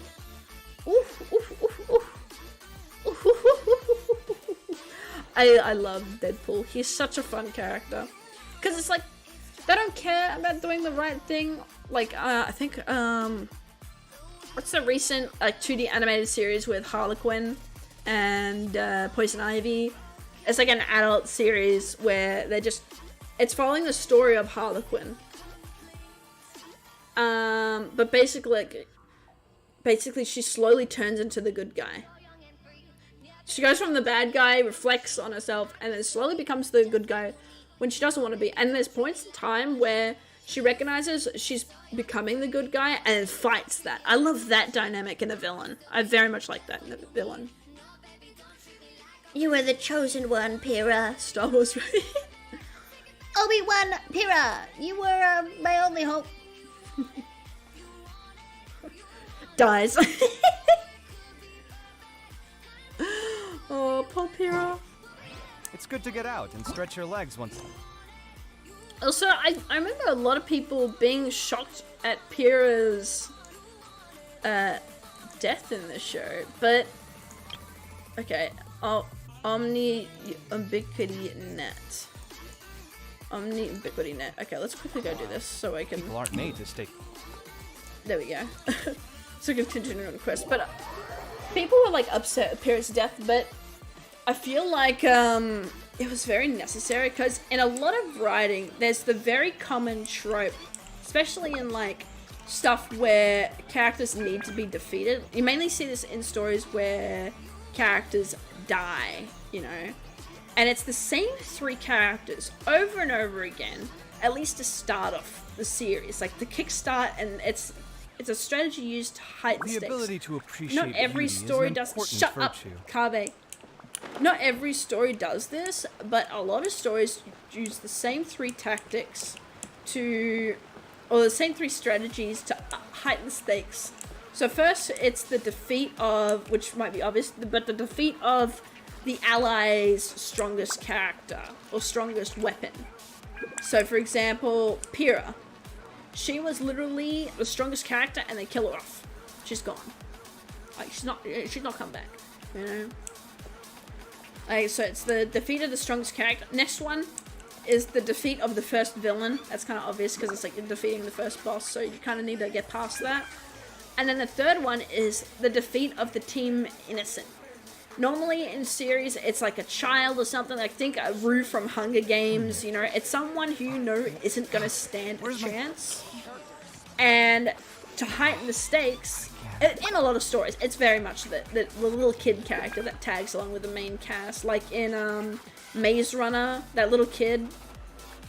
A: Oof, oof, oof, oof. I love Deadpool. He's such a fun character. Because it's like, they don't care about doing the right thing. Like, I think, what's the recent, like, 2D animated series with Harlequin and Poison Ivy? It's like an adult series where they're just, it's following the story of Harlequin. But basically, she slowly turns into the good guy. She goes from the bad guy, reflects on herself, and then slowly becomes the good guy when she doesn't want to be. And there's points in time where she recognizes she's becoming the good guy and fights that. I love that dynamic in a villain. I very much like that in a villain.
H: You were the chosen one, Pyrrha.
A: Star Wars.
H: Obi-Wan, Pyrrha, you were my only hope.
A: Dies. Oh, poor Pyrrha.
P: It's good to get out and stretch your legs once.
A: Also, I remember a lot of people being shocked at Pyrrha's death in this show, but okay. Omni ubiquity net. Omni ubiquity net. Okay, let's quickly go do this so I can.
P: People aren't made to stay.
A: There we go. So I can continue on the quest, but people were like upset at Pyrrha's death, but I feel like it was very necessary because in a lot of writing, there's the very common trope, especially in like stuff where characters need to be defeated. You mainly see this in stories where characters die, you know, and it's the same 3 characters over and over again, at least to start off the series, like the kickstart, and it's a strategy used to heighten
P: The
A: stakes.
P: ability to appreciate
A: Not every
P: beauty is
A: story
P: an
A: does.
P: important
A: Shut up,
P: virtue.
A: Kabe. Not every story does this, but a lot of stories use the same 3 tactics or the same 3 strategies to heighten stakes. So first, it's the defeat of, which might be obvious, but the defeat of the allies' strongest character or strongest weapon. So for example, Pyrrha. She was literally the strongest character and they kill her off. She's gone. Like, she's not come back, you know? Like, so it's the defeat of the strongest character. Next one is the defeat of the first villain. That's kind of obvious because it's like you're defeating the first boss, so you kind of need to get past that. And then the third one is the defeat of the team innocent. Normally in series, it's like a child or something. Like, think a Rue from Hunger Games, you know? It's someone who you know isn't going to stand a chance. And to heighten the stakes, in a lot of stories, it's very much the little kid character that tags along with the main cast. Like in Maze Runner, that little kid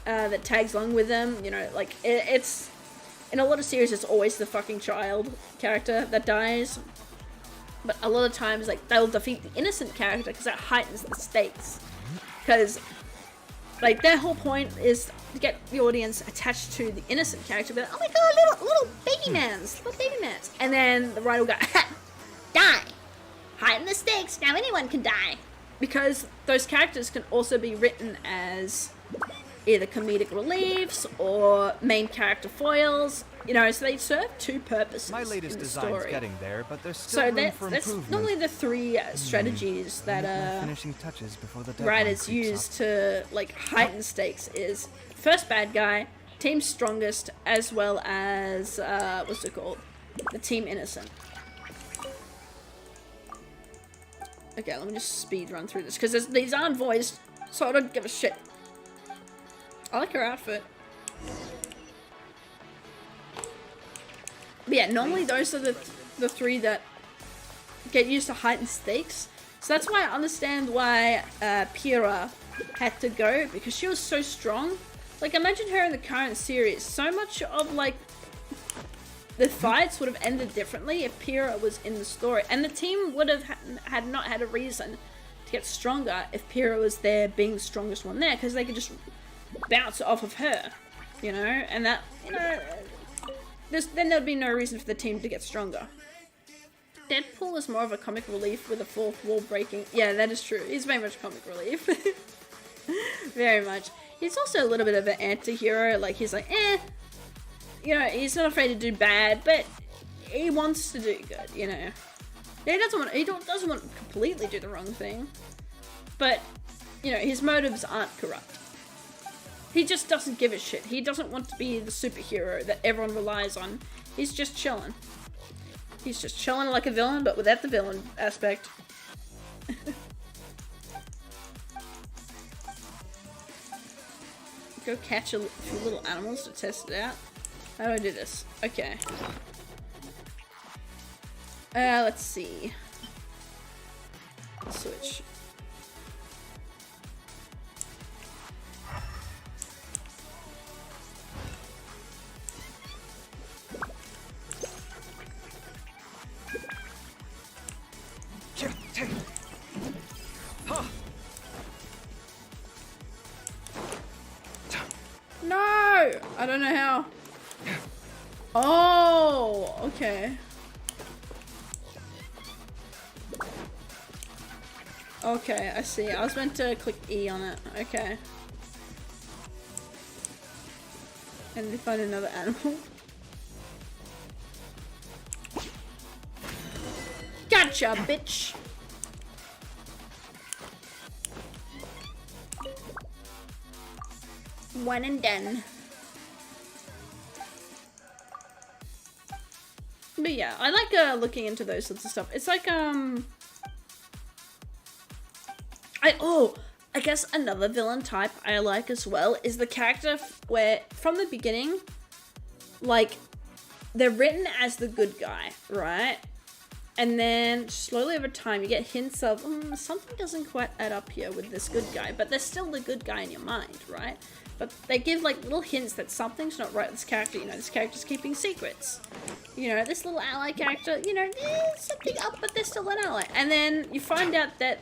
A: that tags along with them, you know, like it's in a lot of series, it's always the fucking child character that dies. But a lot of times, like, they'll defeat the innocent character because that heightens the stakes. Because, like, their whole point is to get the audience attached to the innocent character. But, oh my god, little baby mans. And then the writer will go, ha! Die! Heighten the stakes, now anyone can die. Because those characters can also be written as either comedic reliefs or main character foils. You know, so they serve 2 purposes.
P: My latest
A: in the
P: design's
A: story.
P: getting there, but there's still room for
A: that's
P: improvement.
A: normally the 3 strategies that
P: finishing touches before the deadline
A: writers
P: creeps
A: use
P: up.
A: to like heighten stakes is first bad guy, team strongest, as well as what's it called? The team innocent. Okay, let me just speed run through this because these aren't voiced, so I don't give a shit. I like her outfit. But yeah, normally those are the 3 that get used to heighten stakes. So that's why I understand why Pyrrha had to go, because she was so strong. Like, imagine her in the current series. So much of, like, the fights would have ended differently if Pyrrha was in the story. And the team would have had not had a reason to get stronger if Pyrrha was there being the strongest one there, because they could just bounce off of her, you know? And that, you know, then there'd be no reason for the team to get stronger. Deadpool is more of a comic relief with a 4th wall breaking. Yeah, that is true. He's very much comic relief. Very much. He's also a little bit of an anti-hero. Like, he's like, you know, he's not afraid to do bad, but he wants to do good, you know. He doesn't want to completely do the wrong thing. But, you know, his motives aren't corrupt. He just doesn't give a shit. He doesn't want to be the superhero that everyone relies on. He's just chilling. He's just chilling like a villain, but without the villain aspect. Go catch a few little animals to test it out. How do I do this? Okay. Let's see. Switch. No! I don't know how. Oh, okay. Okay, I see. I was meant to click E on it. Okay. And find another animal. Gotcha, bitch. One and done. But yeah, I like looking into those sorts of stuff. It's like I guess another villain type I like as well is the character where from the beginning, like, they're written as the good guy, right? And then slowly over time you get hints of something doesn't quite add up here with this good guy, but they're still the good guy in your mind, right? But they give like little hints that something's not right with this character. You know, this character's keeping secrets. You know, this little ally character, you know, there's something up, but they're still an ally. And then you find out that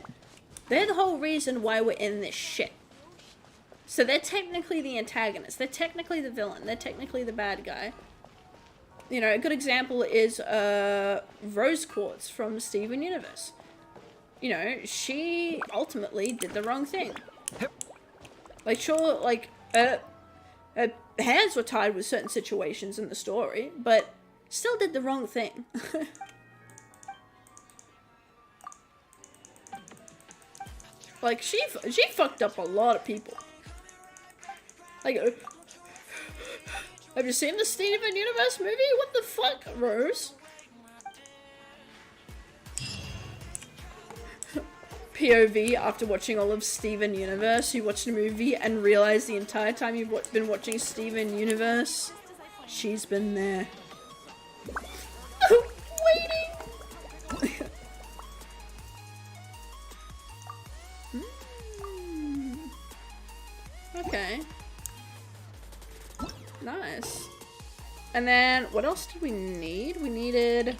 A: they're the whole reason why we're in this shit. So they're technically the antagonist. They're technically the villain. They're technically the bad guy. You know, a good example is Rose Quartz from Steven Universe. You know, she ultimately did the wrong thing. Like, sure, like, her hands were tied with certain situations in the story, but still did the wrong thing. Like, she fucked up a lot of people. Like, have you seen the Steven Universe movie? What the fuck, Rose? POV, after watching all of Steven Universe, you watched a movie and realized the entire time you've been watching Steven Universe, she's been there. Waiting! Okay. Nice. And then, what else did we need? We needed...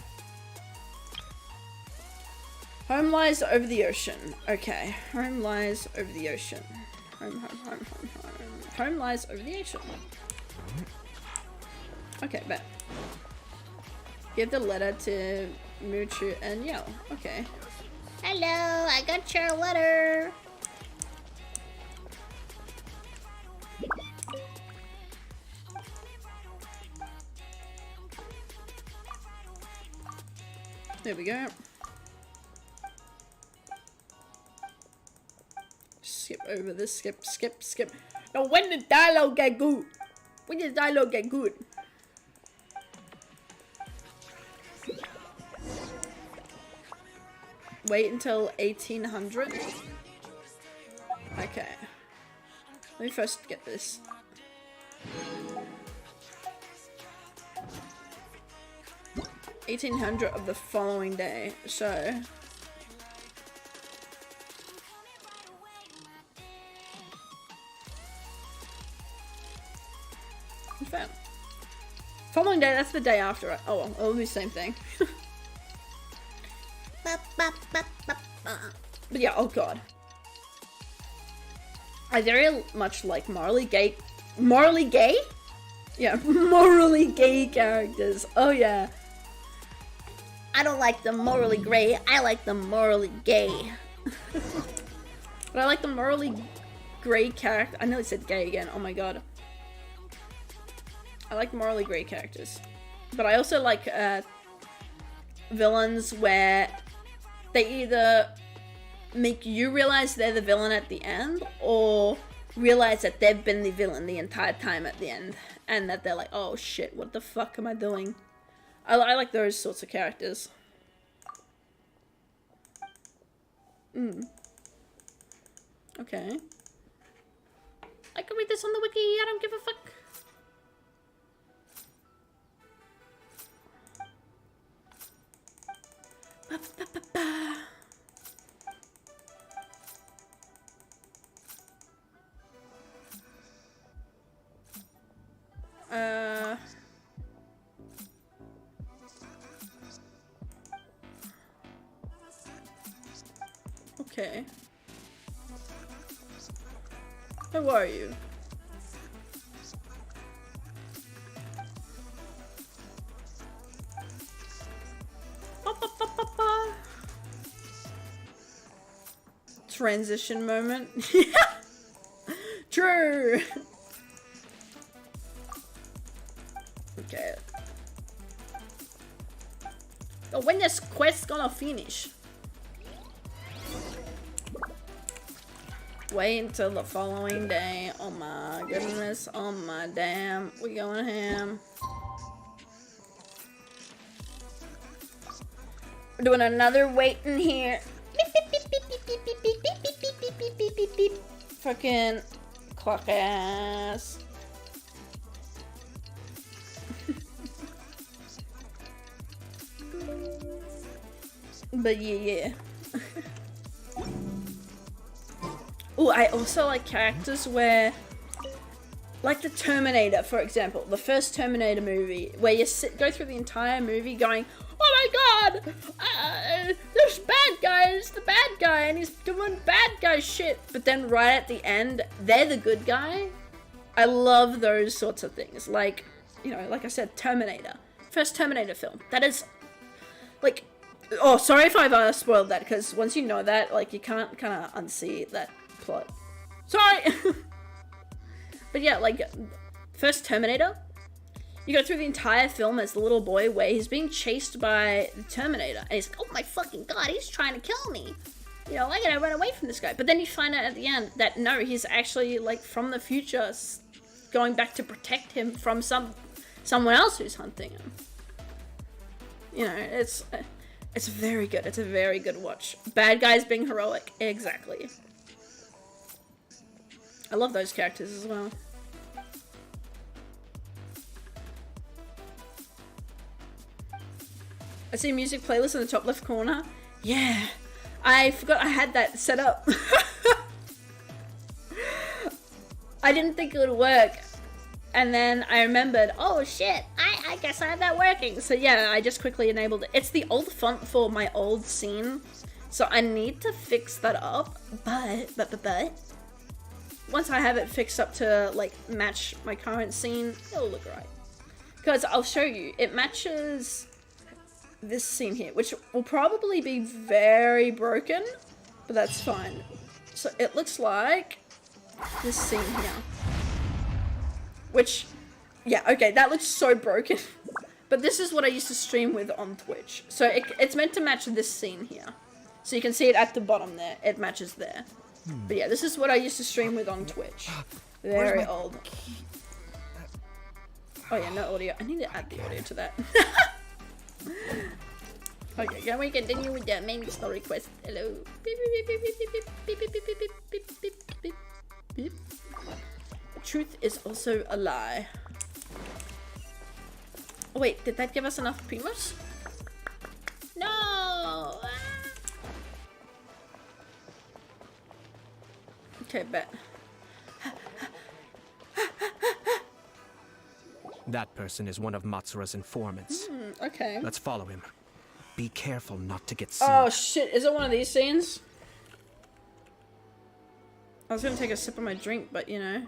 A: Home lies over the ocean. Okay. Home lies over the ocean. Home. Home lies over the ocean. Okay, bet. Give the letter to Muchu and Yell. Okay.
H: Hello, I got your letter.
A: There we go. Skip over this. Skip. Now, when did dialogue get good? When did dialogue get good? Wait until 1800. Okay. Let me first get this. $1800 of the following day, so confirm. Following day, that's the day after it. Oh well, it'll be the same thing. But yeah, oh god. I very much like morally gay? Yeah, morally gay characters. Oh yeah.
H: I don't like the morally gray, I like the morally gay.
A: But I like the morally gray character. I nearly said gay again, oh my god. I like morally gray characters. But I also like villains where they either make you realize they're the villain at the end, or realize that they've been the villain the entire time at the end. And that they're like, oh shit, what the fuck am I doing? I like those sorts of characters. Okay. I can read this on the wiki, I don't give a fuck. Okay. Who are you? Transition moment. True. Okay. So when this quest gonna finish? Wait until the following day. Oh my goodness. Oh my damn. We going ham. We're doing another waiting here. Fucking clock ass. But yeah. Oh, I also like characters where, like the Terminator, for example, the first Terminator movie, where you go through the entire movie going, oh my god, this bad guy is the bad guy and he's doing bad guy shit. But then right at the end, they're the good guy. I love those sorts of things. Like, you know, like I said, Terminator. First Terminator film. That is, like, oh, sorry if I've spoiled that, because once you know that, like, you can't kind of unsee that plot. Sorry! But yeah, like, first Terminator, you go through the entire film as the little boy where he's being chased by the Terminator, and he's like, oh my fucking god, he's trying to kill me. You know, I gotta run away from this guy. But then you find out at the end that no, he's actually, like, from the future, going back to protect him from someone else who's hunting him. You know, it's very good. It's a very good watch. Bad guys being heroic. Exactly. I love those characters as well. I see a music playlist in the top left corner. Yeah. I forgot I had that set up. I didn't think it would work. And then I remembered, oh shit, I guess I had that working. So yeah, I just quickly enabled it. It's the old font for my old scene. So I need to fix that up. But, once I have it fixed up to, like, match my current scene, it'll look right. Because I'll show you, it matches this scene here, which will probably be very broken, but that's fine. So it looks like this scene here. Which, yeah, okay, that looks so broken. But this is what I used to stream with on Twitch. So it's meant to match this scene here. So you can see it at the bottom there. It matches there. But yeah, this is what I used to stream with on Twitch. Very old. Oh yeah, no audio. I need to add the audio to that. Okay, can we continue with the main story quest? Hello. Truth is also a lie. Oh wait, did that give us enough primos? No! Okay, bet.
B: That person is one of Matsura's informants.
A: Okay.
B: Let's follow him. Be careful not to get seen.
A: Oh shit, is it one of these scenes? I was gonna take a sip of my drink, but you know.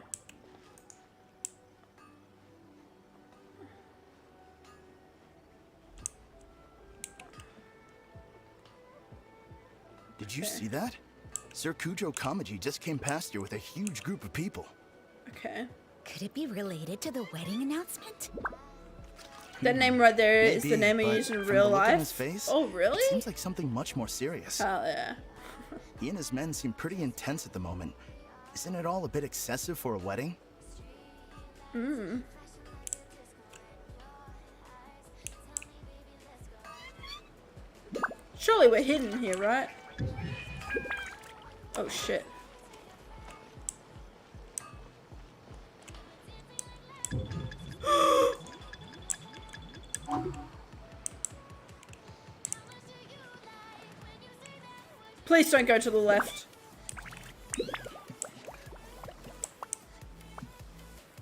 L: Did you see that? Sir Kujo Kamaji just came past here with a huge group of people.
A: Okay.
N: Could it be related to the wedding announcement?
A: That name right there is the name I use in real life.
L: On his face,
A: oh, really?
L: It seems like something much more serious.
A: Hell yeah.
L: He and his men seem pretty intense at the moment. Isn't it all a bit excessive for a wedding?
A: Surely we're hidden here, right? Oh shit. Please don't go to the left.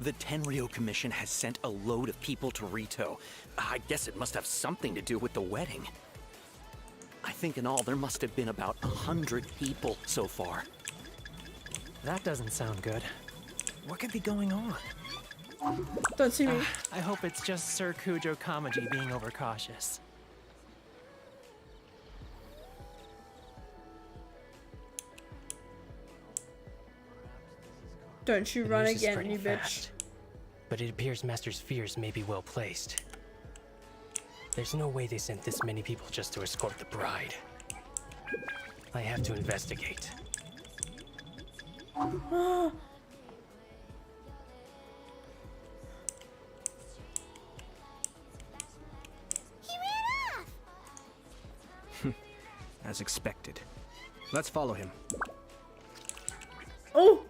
F: The Tenryo Commission has sent a load of people to Rito. I guess it must have something to do with the wedding. I think in all there must have been about 100 people so far.
Q: That doesn't sound good. What could be going on?
A: Don't see me.
Q: I hope it's just Sir Kujo Kamaji being overcautious.
A: Don't you
Q: The
A: run
Q: news is
A: again,
Q: spreading
A: you bitch.
Q: fast, but it appears Master's fears may be well placed. There's no way they sent this many people just to escort the bride. I have to investigate.
B: As expected. Let's follow him.
A: Oh!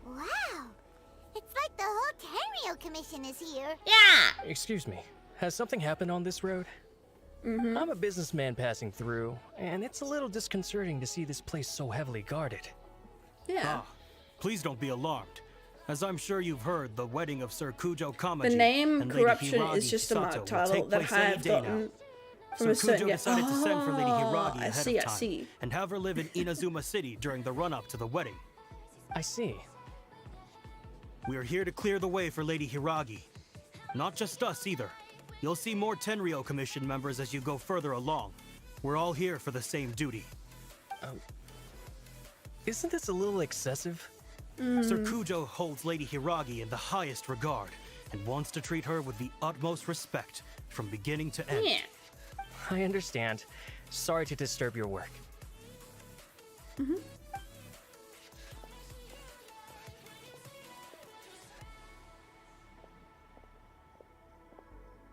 D: Wow! It's like the whole Tenryou Commission is here.
H: Yeah!
Q: Excuse me, has something happened on this road? I'm a businessman passing through, and it's a little disconcerting to see this place so heavily guarded.
A: Yeah.
R: Please don't be alarmed. As I'm sure you've heard, the wedding of Sir Kujo Kamaji
A: The name
R: and Lady
A: Corruption
R: Hiragi
A: is just a
R: Chisato
A: mark
R: will
A: title
R: take
A: that
R: place
A: I
R: any
A: have
R: day now.
A: gotten from
R: Sir
A: a certain
R: Kujo decided to send for Lady Hiragi
A: I
R: ahead
A: see,
R: of
A: I
R: time
A: see.
R: and have her live in Inazuma City during the run-up to the wedding.
Q: I see.
R: We are here to clear the way for Lady Hiragi. Not just us either. You'll see more Tenryou Commission members as you go further along. We're all here for the same duty.
Q: Isn't this a little excessive?
R: Sir Kujo holds Lady Hiragi in the highest regard and wants to treat her with the utmost respect from beginning to end.
Q: Yeah. I understand. Sorry to disturb your work.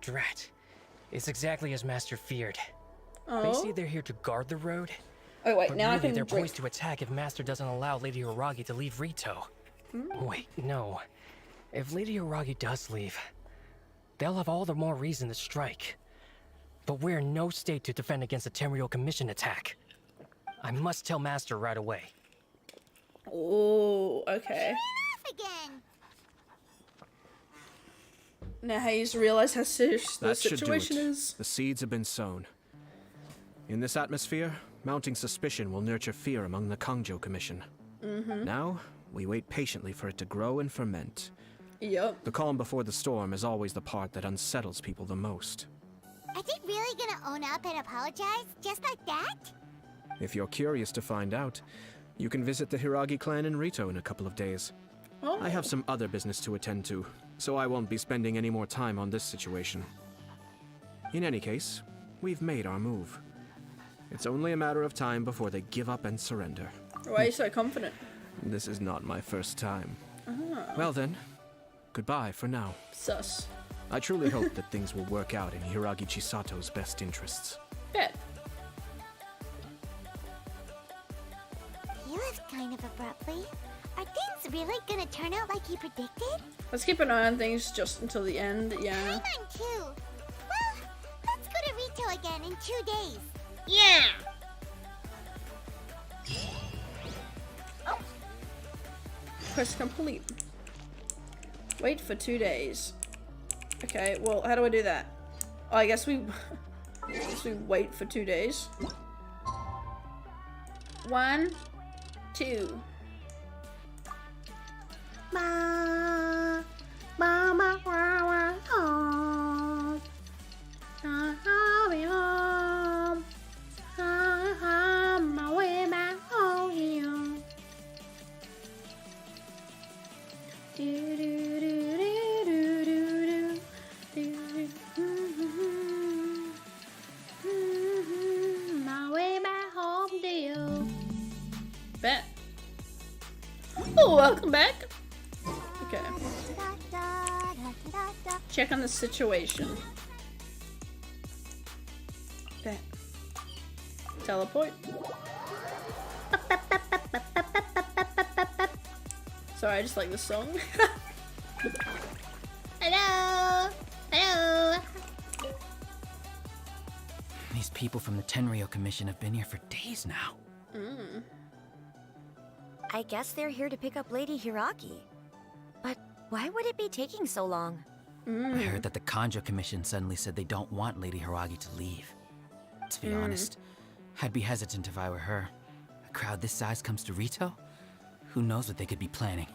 Q: Drat. It's exactly as Master feared. They say they're here to guard the road.
A: Oh wait,
Q: but
A: now
Q: really
A: I can
Q: they're
A: drink.
Q: poised to attack if Master doesn't allow Lady Hiragi to leave Rito. Wait, no. If Lady Hiragi does leave, they'll have all the more reason to strike. But we're in no state to defend against a Tenryou Commission attack. I must tell Master right away.
A: Oh, okay.
D: Off again.
A: Now Hayes realize how serious the
B: That should do
A: situation
B: it.
A: is.
B: The seeds have been sown. In this atmosphere, mounting suspicion will nurture fear among the Kangjo Commission. Now, we wait patiently for it to grow and ferment.
A: Yup.
B: The calm before the storm is always the part that unsettles people the most.
D: Are they really gonna own up and apologize just like that?
B: If you're curious to find out, you can visit the Hiragi clan in Rito in a couple of days.
A: Oh.
B: I have some other business to attend to, so I won't be spending any more time on this situation. In any case, we've made our move. It's only a matter of time before they give up and surrender.
A: Why are you so confident?
B: This is not my first time. Well then, goodbye for now.
A: Sus.
B: I truly hope that things will work out in Hiragi Chisato's best interests.
A: Bet.
D: He left kind of abruptly. Are things really gonna turn out like he predicted?
A: Let's keep an eye on things just until the end, yeah.
D: I'm on too. Well, let's go to Rito again in 2 days.
H: Yeah!
A: Quest complete. Wait for 2 days. Okay, well, how do I do that? Oh, I guess we... I guess we wait for 2 days. 1, 2. Ma, ma, ma, wa, wa, home. I'll be home. I'm my way back home here. Do, do, do, do, do, do, do. My way back home, dear. Bet. Oh, welcome back. Okay. Check on the situation. Bet. Teleport. Sorry, I just like this song.
H: Hello! Hello!
S: These people from the Tenryou Commission have been here for days now.
N: I guess they're here to pick up Lady Hiragi. But why would it be taking so long?
S: I heard that the Kangjo Commission suddenly said they don't want Lady Hiragi to leave. To be honest, I'd be hesitant if I were her. A crowd this size comes to Rito? Who knows what they could be planning?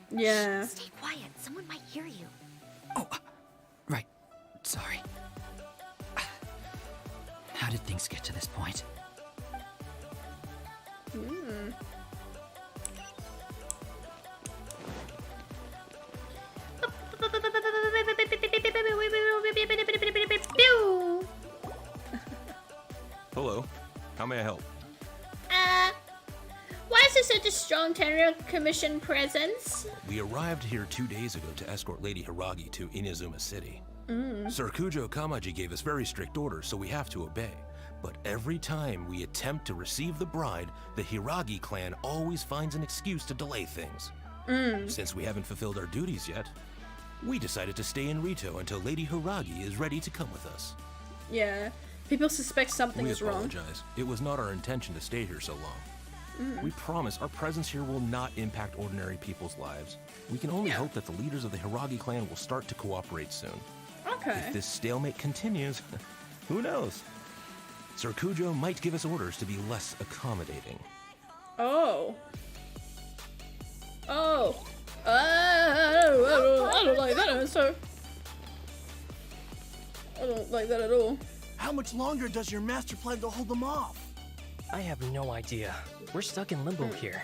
A: Yeah.
N: Stay quiet. Someone might hear you.
S: Oh, right. Sorry. How did things get to this point?
J: Hello. How may I help?
H: Why is there such a strong Tenryou Commission presence?
T: We arrived here 2 days ago to escort Lady Hiragi to Inazuma City. Sir Kujo Kamaji gave us very strict orders, so we have to obey. But every time we attempt to receive the bride, the Hiragi clan always finds an excuse to delay things. Since we haven't fulfilled our duties yet, we decided to stay in Rito until Lady Hiragi is ready to come with us.
A: Yeah. People suspect something is wrong.
T: We apologize. It was not our intention to stay here so long. We promise our presence here will not impact ordinary people's lives. We can only hope that the leaders of the Hiragi clan will start to cooperate soon.
A: Okay.
T: If this stalemate continues, who knows? Sir Kujo might give us orders to be less accommodating.
A: Oh. Oh. I don't like that, so. I don't like that at all.
L: How much longer does your master plan to hold them off?
Q: I have no idea. We're stuck in limbo here.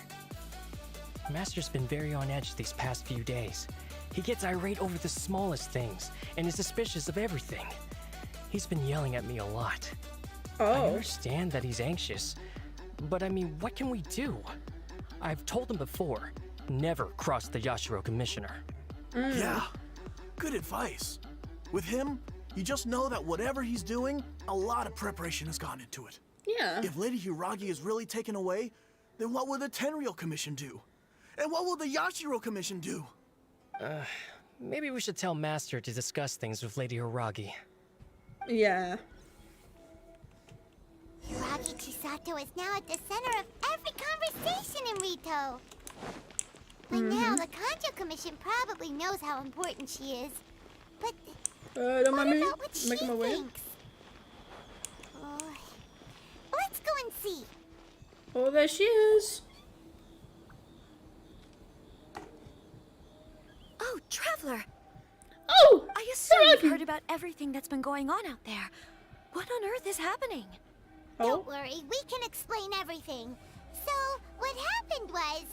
Q: Master's been very on edge these past few days. He gets irate over the smallest things and is suspicious of everything. He's been yelling at me a lot. I understand that he's anxious, but I mean, what can we do? I've told him before, never cross the Yashiro Commissioner.
L: Yeah, good advice. With him, you just know that whatever he's doing, a lot of preparation has gone into it.
A: Yeah.
L: If Lady Hiragi is really taken away, then what will the Tenryou Commission do? And what will the Yashiro Commission do?
Q: Maybe we should tell Master to discuss things with Lady Hiragi.
A: Yeah.
D: Hiragi Chisato is now at the center of every conversation in Rito. By now, the Kanjo Commission probably knows how important she is. But
A: don't mind me.
D: about what she
A: Making my way.
D: thinks? Let's go and see.
A: Oh, there she is.
N: Oh, Traveler!
A: Oh!
N: I assume you've heard about everything that's been going on out there. What on earth is happening?
D: Don't worry, we can explain everything. So, what happened was...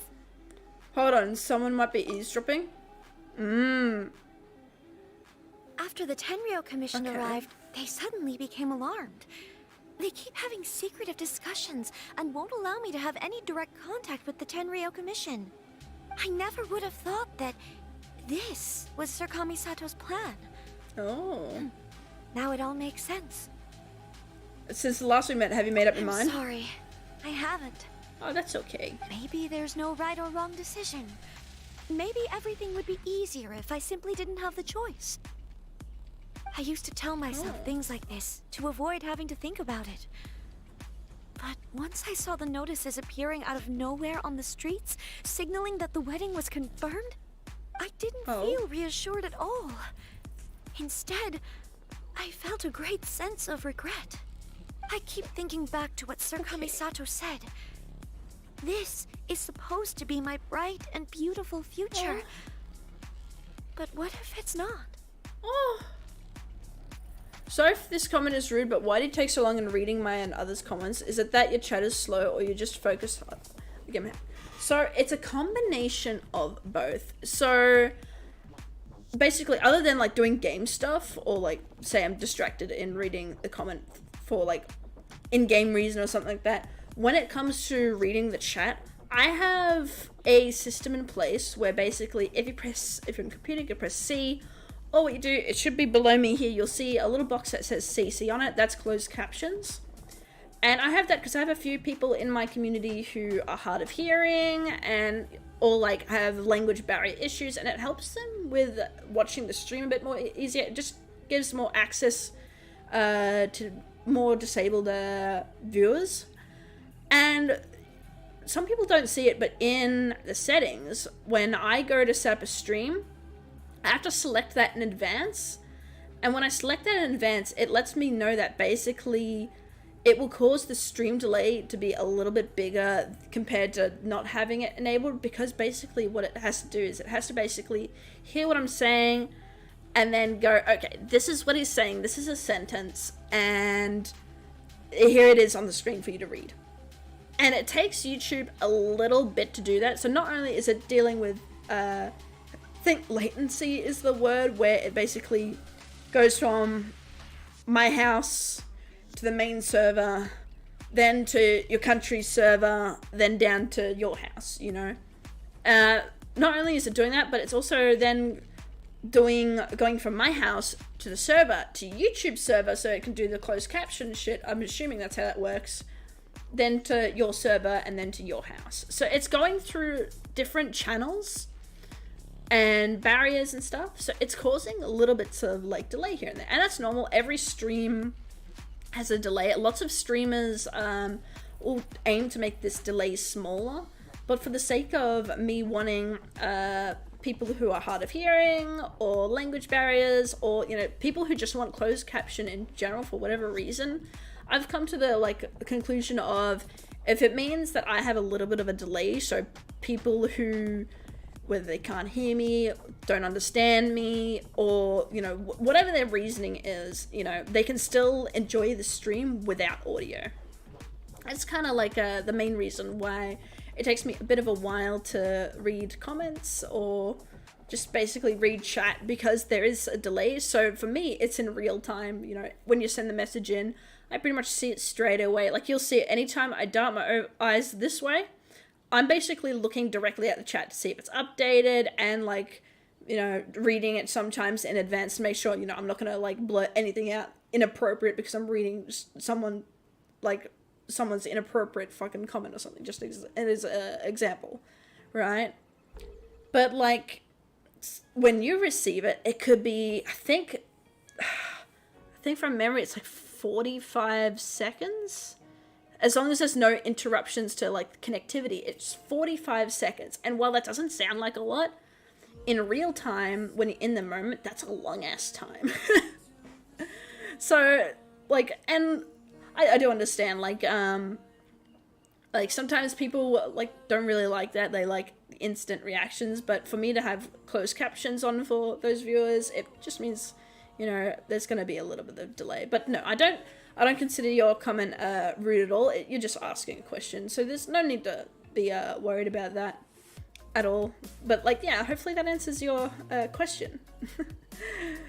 A: Hold on, someone might be eavesdropping.
N: After the Tenryou Commission arrived, they suddenly became alarmed. They keep having secretive discussions and won't allow me to have any direct contact with the Tenryou Commission. I never would have thought that this was Sir Kamisato's plan.
A: Oh.
N: Now it all makes sense.
A: Since the last we met, have you made up your mind?
N: I'm sorry, I haven't.
A: Oh, that's okay.
N: Maybe there's no right or wrong decision. Maybe everything would be easier if I simply didn't have the choice. I used to tell myself things like this to avoid having to think about it. But once I saw the notices appearing out of nowhere on the streets, signaling that the wedding was confirmed, I didn't feel reassured at all. Instead, I felt a great sense of regret. I keep thinking back to what Sir Kamisato said. This is supposed to be my bright and beautiful future. But what if it's not?
A: Sorry if this comment is rude, but why do you take so long in reading my and others' comments? Is it that your chat is slow or you just focus on... So it's a combination of both. So basically, other than like doing game stuff or like say I'm distracted in reading the comment for like in-game reason or something like that, when it comes to reading the chat, I have a system in place where basically if you're on a computer, you can press C, or what you do, it should be below me here, you'll see a little box that says CC on it, that's closed captions. And I have that because I have a few people in my community who are hard of hearing and or like have language barrier issues, and it helps them with watching the stream a bit more easier. It just gives more access to more disabled viewers. And some people don't see it, but in the settings, when I go to set up a stream, I have to select that in advance. And when I select that in advance, it lets me know that basically it will cause the stream delay to be a little bit bigger compared to not having it enabled, because basically what it has to do is it has to basically hear what I'm saying and then go, okay, this is what he's saying, this is a sentence, and here it is on the screen for you to read. And it takes YouTube a little bit to do that. So not only is it dealing with, I think latency is the word, where it basically goes from my house to the main server, then to your country's server, then down to your house, you know. Not only is it doing that, but it's also then going from my house to the server to YouTube server, so it can do the closed caption shit. I'm assuming that's how that works. Then to your server, and then to your house. So it's going through different channels and barriers and stuff. So it's causing a little bit of like delay here and there, and that's normal. Every stream has a delay. Lots of streamers will aim to make this delay smaller, but for the sake of me wanting people who are hard of hearing or language barriers, or you know, people who just want closed caption in general for whatever reason, I've come to the conclusion of, if it means that I have a little bit of a delay, so people who, whether they can't hear me, don't understand me, or you know, whatever their reasoning is, you know, they can still enjoy the stream without audio. That's kind of like the main reason why it takes me a bit of a while to read comments or just basically read chat, because there is a delay. So for me, it's in real time. You know, when you send the message in, I pretty much see it straight away. Like, you'll see it anytime I dart my eyes this way, I'm basically looking directly at the chat to see if it's updated, and like, you know, reading it sometimes in advance to make sure, you know, I'm not gonna like blurt anything out inappropriate because I'm reading someone's inappropriate fucking comment or something, just as an example, right? But like, when you receive it, it could be, I think from memory, it's like 45 seconds. As long as there's no interruptions to like connectivity, it's 45 seconds. And while that doesn't sound like a lot, in real time, when you're in the moment, that's a long ass time. So like, and I do understand, like sometimes people like don't really like that. They like instant reactions, but for me to have closed captions on for those viewers, it just means, you know, there's going to be a little bit of delay. But no, I don't consider your comment rude at all. You're just asking a question, so there's no need to be worried about that at all. But like, yeah, hopefully that answers your question.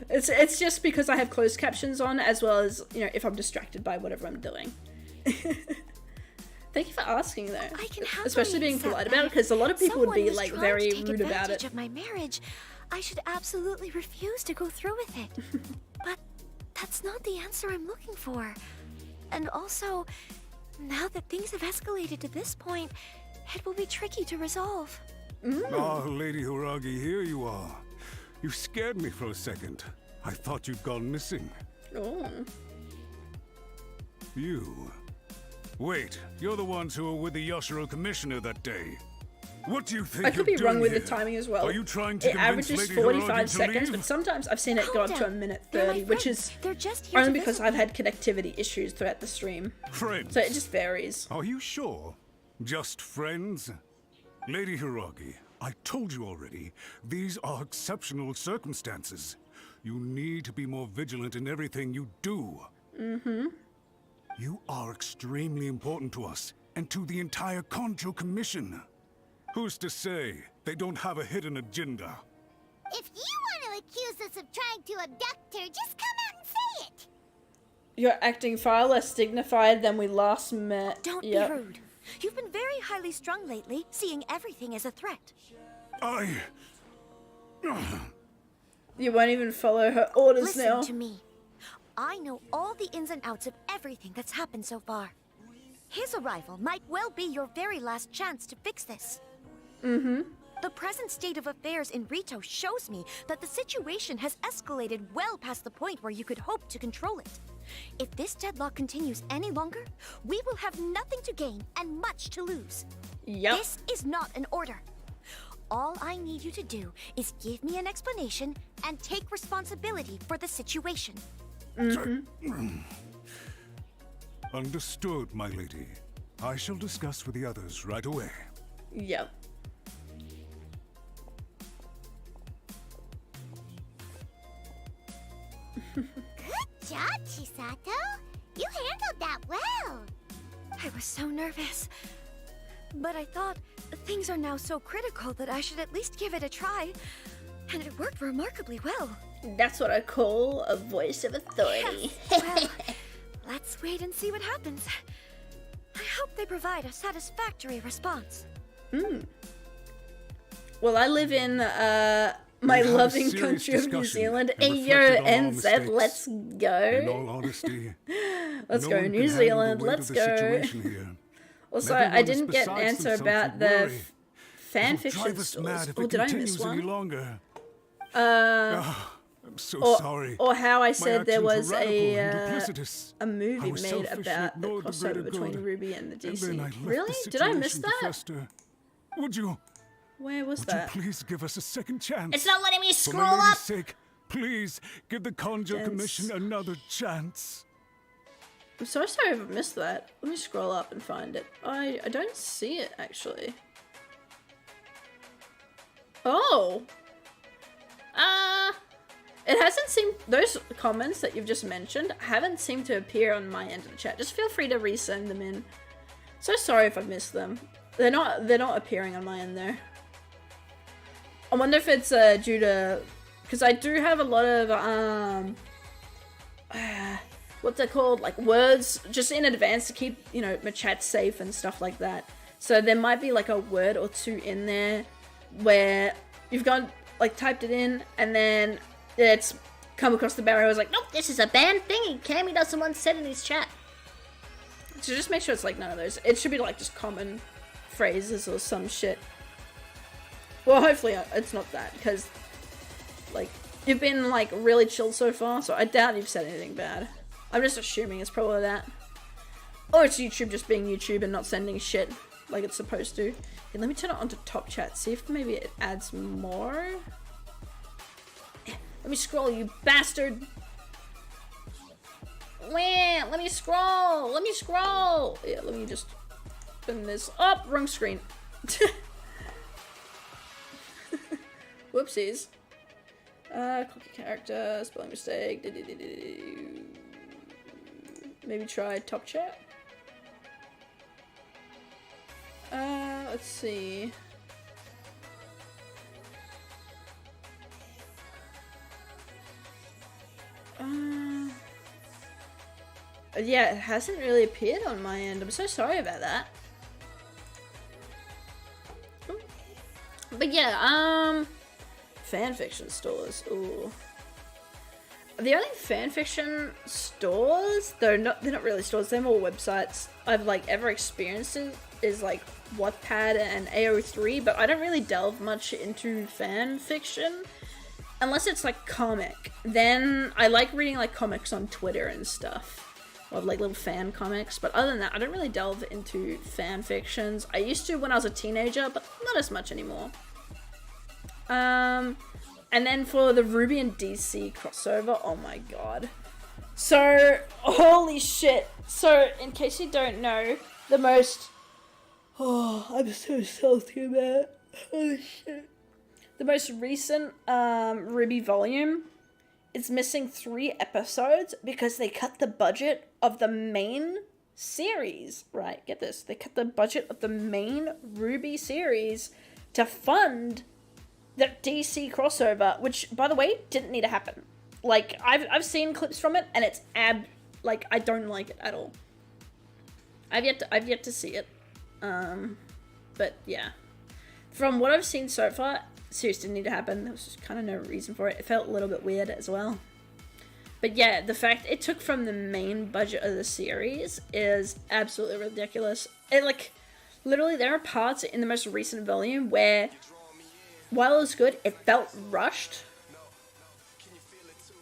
A: It's just because I have closed captions on, as well as, you know, if I'm distracted by whatever I'm doing. Thank you for asking, though.
N: I can
A: especially being polite about it, because a lot of people would be like very rude about it.
N: Of my marriage, I should absolutely refuse to go through with it. But that's not the answer I'm looking for. And also, now that things have escalated to this point, it will be tricky to resolve.
I: Ah, Lady Hiragi, here you are. You scared me for a second. I thought you'd gone missing.
A: Oh.
I: You. Wait, you're the ones who were with the Yashiro Commissioner that day. What do you think
A: I could be
I: you're
A: wrong
I: doing
A: with
I: here?
A: the timing as well.
I: Are you trying to
A: it
I: convince
A: averages
I: Lady
A: 45
I: Hiragi to
A: seconds,
I: leave?
A: but sometimes I've seen it go up to a minute 30, which is
N: just
A: only because I've had connectivity issues throughout the stream.
I: Friends.
A: So it just varies.
I: Are you sure? Just friends? Lady Hiragi, I told you already, these are exceptional circumstances. You need to be more vigilant in everything you do.
A: Mm-hmm.
I: You are extremely important to us, and to the entire Kanjo Commission. Who's to say they don't have a hidden agenda?
D: If you want to accuse us of trying to abduct her, just come out and say it.
A: You're acting far less dignified than we last met.
N: Don't be rude. You've been very highly strung lately, seeing everything as a threat.
A: You won't even follow her orders now.
N: Listen to me. I know all the ins and outs of everything that's happened so far. His arrival might well be your very last chance to fix this.
A: Mm-hmm.
N: The present state of affairs in Rito shows me that the situation has escalated well past the point where you could hope to control it. If this deadlock continues any longer, we will have nothing to gain and much to lose.
A: Yep.
N: This is not an order. All I need you to do is give me an explanation and take responsibility for the situation.
A: Mm-hmm.
I: Understood, my lady. I shall discuss with the others right away.
A: Yep.
D: Good job, Chisato. You handled that well.
N: I was so nervous. But I thought things are now so critical that I should at least give it a try. And it worked remarkably well.
H: That's what I call a voice of authority.
N: Well, let's wait and see what happens. I hope they provide a satisfactory response.
A: Well, I live in my loving country of New Zealand. Ayo, NZ, let's go.
I: In all honesty,
A: let's
I: no
A: go,
I: one can
A: New
I: handle
A: Zealand,
I: the weight
A: let's
I: of the
A: go.
I: situation here.
A: Also,
I: Everyone
A: I
I: is
A: didn't get an
I: besides
A: answer
I: themselves
A: about
I: with
A: the
I: worry.
A: fan
I: It'll
A: fiction
I: drive us
A: stores.
I: mad if
A: Or
I: it
A: did I miss
I: continues any
A: one?
I: longer. I'm so
A: or,
I: sorry.
A: Or how I
I: My
A: said there
I: actions
A: was
I: were radical and duplicitous.
A: a movie
I: I was
A: made
I: selfish and
A: about the
I: ignored the
A: crossover
I: greater
A: between
I: good.
A: Ruby and the
I: And then I
A: DC.
I: left
A: Really?
I: the
A: Did I miss
I: situation to
A: that?
I: fester. Would you
A: Where was that?
I: please give us a second chance?
H: It's not letting me
I: For
H: scroll
I: my lady's
H: up.
I: sake, please give the Conjure Commission another chance.
A: I'm so sorry if I missed that. Let me scroll up and find it. I don't see it, actually. Oh! It hasn't seemed... Those comments that you've just mentioned haven't seemed to appear on my end of the chat. Just feel free to resend them in. So sorry if I missed them. They're not appearing on my end, though. I wonder if it's due to... Because I do have a lot of, what's that called? Like, words just in advance to keep, you know, my chat safe and stuff like that. So there might be, like, a word or two in there where you've got, like, typed it in and then it's come across the barrier. I was like, nope,
H: This is a banned thingy. Cammy doesn't want said in his chat.
A: so just make sure it's, like, none of those. It should be, like, just common phrases or some shit. Well, hopefully it's not that, because, like, you've been, like, really chill so far, so I doubt you've said anything bad. I'm just assuming it's probably that. Or it's YouTube just being YouTube and not sending shit like it's supposed to. Okay, let me turn it on to top chat, see if maybe it adds more. Let me scroll, you bastard!
H: Wah, let me scroll. Let me scroll.
A: Yeah, let me just open this up. Wrong screen. Whoopsies. Cookie character, spelling mistake. Maybe try top chat. Let's see. Yeah, it hasn't really appeared on my end. I'm so sorry about that. But yeah, fanfiction stores. Ooh. The only fanfiction stores, they're not really stores, they're more websites I've like ever experienced is like Wattpad and AO3, but I don't really delve much into fanfiction unless it's like comic. Then I like reading like comics on Twitter and stuff. Or like little fan comics, but other than that, I don't really delve into fan fictions. I used to when I was a teenager, but not as much anymore. And then for the Ruby and DC crossover, oh my god. So, holy shit. So, in case you don't know, the most... Oh, I'm so salty about it. Oh shit. The most recent Ruby volume is missing 3 episodes because they cut the budget of the main series. Right, get this. They cut the budget of the main Ruby series to fund the DC crossover, which, by the way, didn't need to happen. Like, I've seen clips from it, and it's like, I don't like it at all. I've yet to see it. But yeah. From what I've seen so far, seriously didn't need to happen. There was just kind of no reason for it. It felt a little bit weird as well. But yeah, the fact it took from the main budget of the series is absolutely ridiculous. It, like, literally there are parts in the most recent volume where, while it was good, it felt rushed.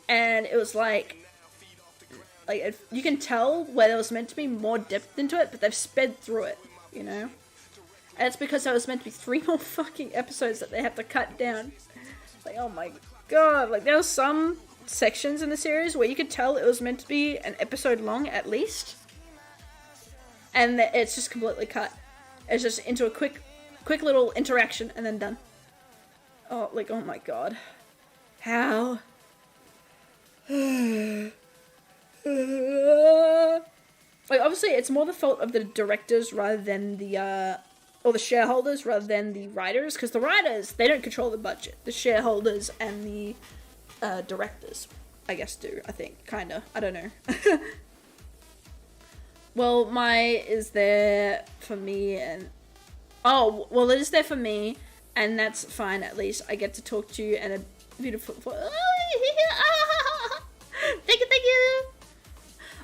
A: And it was like you can tell where there was meant to be more depth into it, but they've sped through it, you know? And it's because there was meant to be 3 more fucking episodes that they have to cut down. Like, oh my god. Like, there were some sections in the series where you could tell it was meant to be an episode long, at least. And it's just completely cut. It's just into a quick little interaction and then done. Oh, like, oh my god. How? Like, obviously, it's more the fault of the directors rather than the, or the shareholders rather than the writers, because the writers, they don't control the budget. The shareholders and the directors, I guess, do. I think, kinda. I don't know. Well, my is there for me, and oh, well, it is there for me, and that's fine. At least I get to talk to you and a beautiful. Thank you, thank you.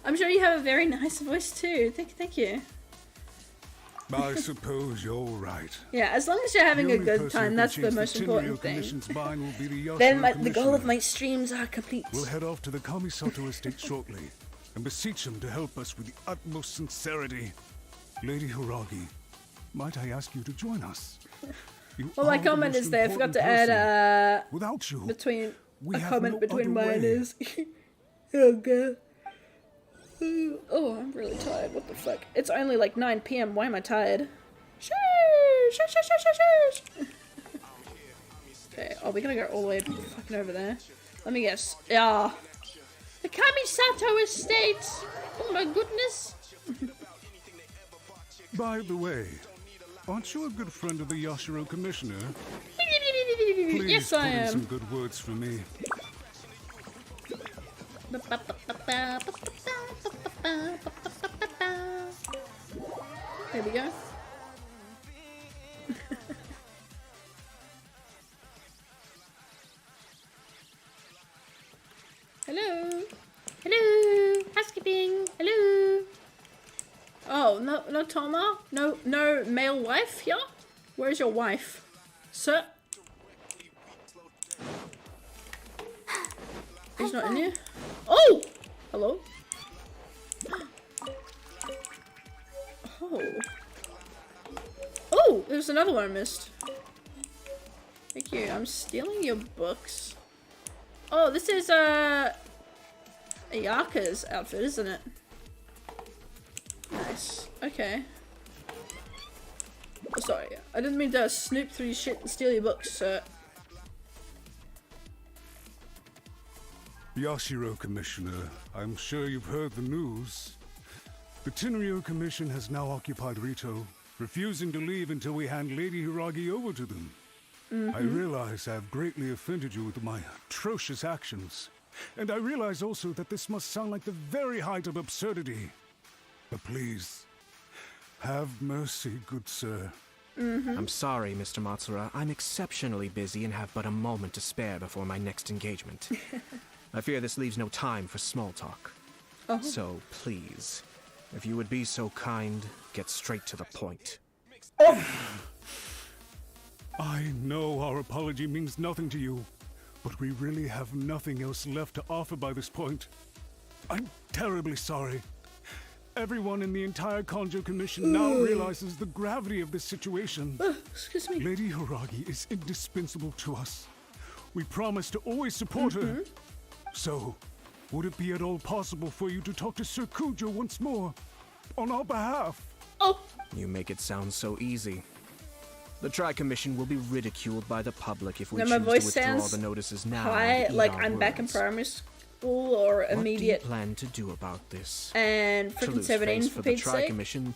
A: I'm sure you have a very nice voice too. Thank you.
I: I suppose you're right.
A: Yeah, as long as you're having a good time, that's the most important thing. Then the goal of my streams are complete.
I: We'll head off to the Kamisato estate shortly and beseech him to help us with the utmost sincerity. Lady Hiragi, might I ask you to join us?
A: Well, my comment is there. I forgot to add
I: without you,
A: between
I: we
A: a
I: have
A: comment
I: no
A: between
I: other
A: mine
I: way.
A: is. Oh god. Oh, I'm really tired. What the fuck? It's only like 9 PM. Why am I tired? Okay. Oh, we're gonna go all the way fucking over there. Let me guess. Yeah. The Kamisato estate. Oh my goodness.
I: By the way, aren't you a good friend of the Yashiro Commissioner? Please
A: Yes, I
I: put in
A: am.
I: some good words for me.
A: There we go. Hello. Hello. Housekeeping. Hello. Oh, no Toma? No male wife here? Where's your wife? Sir? He's not in here? Oh! Hello? Oh. Oh, there's another one I missed. Thank you. I'm stealing your books. Oh, this is Ayaka's outfit, isn't it? Nice. Okay. Oh, sorry. I didn't mean to snoop through your shit and steal your books, sir.
I: Yashiro Commissioner, I'm sure you've heard the news. The Tenryo Commission has now occupied Rito, refusing to leave until we hand Lady Hiragi over to them. I realize I have greatly offended you with my atrocious actions, and I realize also that this must sound like the very height of absurdity. But please, have mercy, good sir.
B: I'm sorry, Mr. Matsura. I'm exceptionally busy and have but a moment to spare before my next engagement. I fear this leaves no time for small talk.
A: Oh.
B: So, please, if you would be so kind, get straight to the point.
A: Oh.
I: I know our apology means nothing to you, but we really have nothing else left to offer by this point. I'm terribly sorry. Everyone in the entire Kanjo Commission now realizes the gravity of this situation.
A: Excuse me.
I: Lady Hiragi is indispensable to us. We promise to always support her. So, would it be at all possible for you to talk to Sir Kujo once more, on our behalf?
A: Oh!
B: You make it sound so easy. The Tri-Commission will be ridiculed by the public if we
A: Now
B: choose
A: my
B: to
A: voice
B: withdraw
A: sounds
B: the notices now.
A: high,
B: and eat
A: like
B: our
A: I'm back in
B: words.
A: primary school or immediate.
B: What do you plan to do about this?
A: And freaking
B: Toulouse
A: 17
B: face
A: for
B: for the
A: Pete's sake.
B: Tri-Commission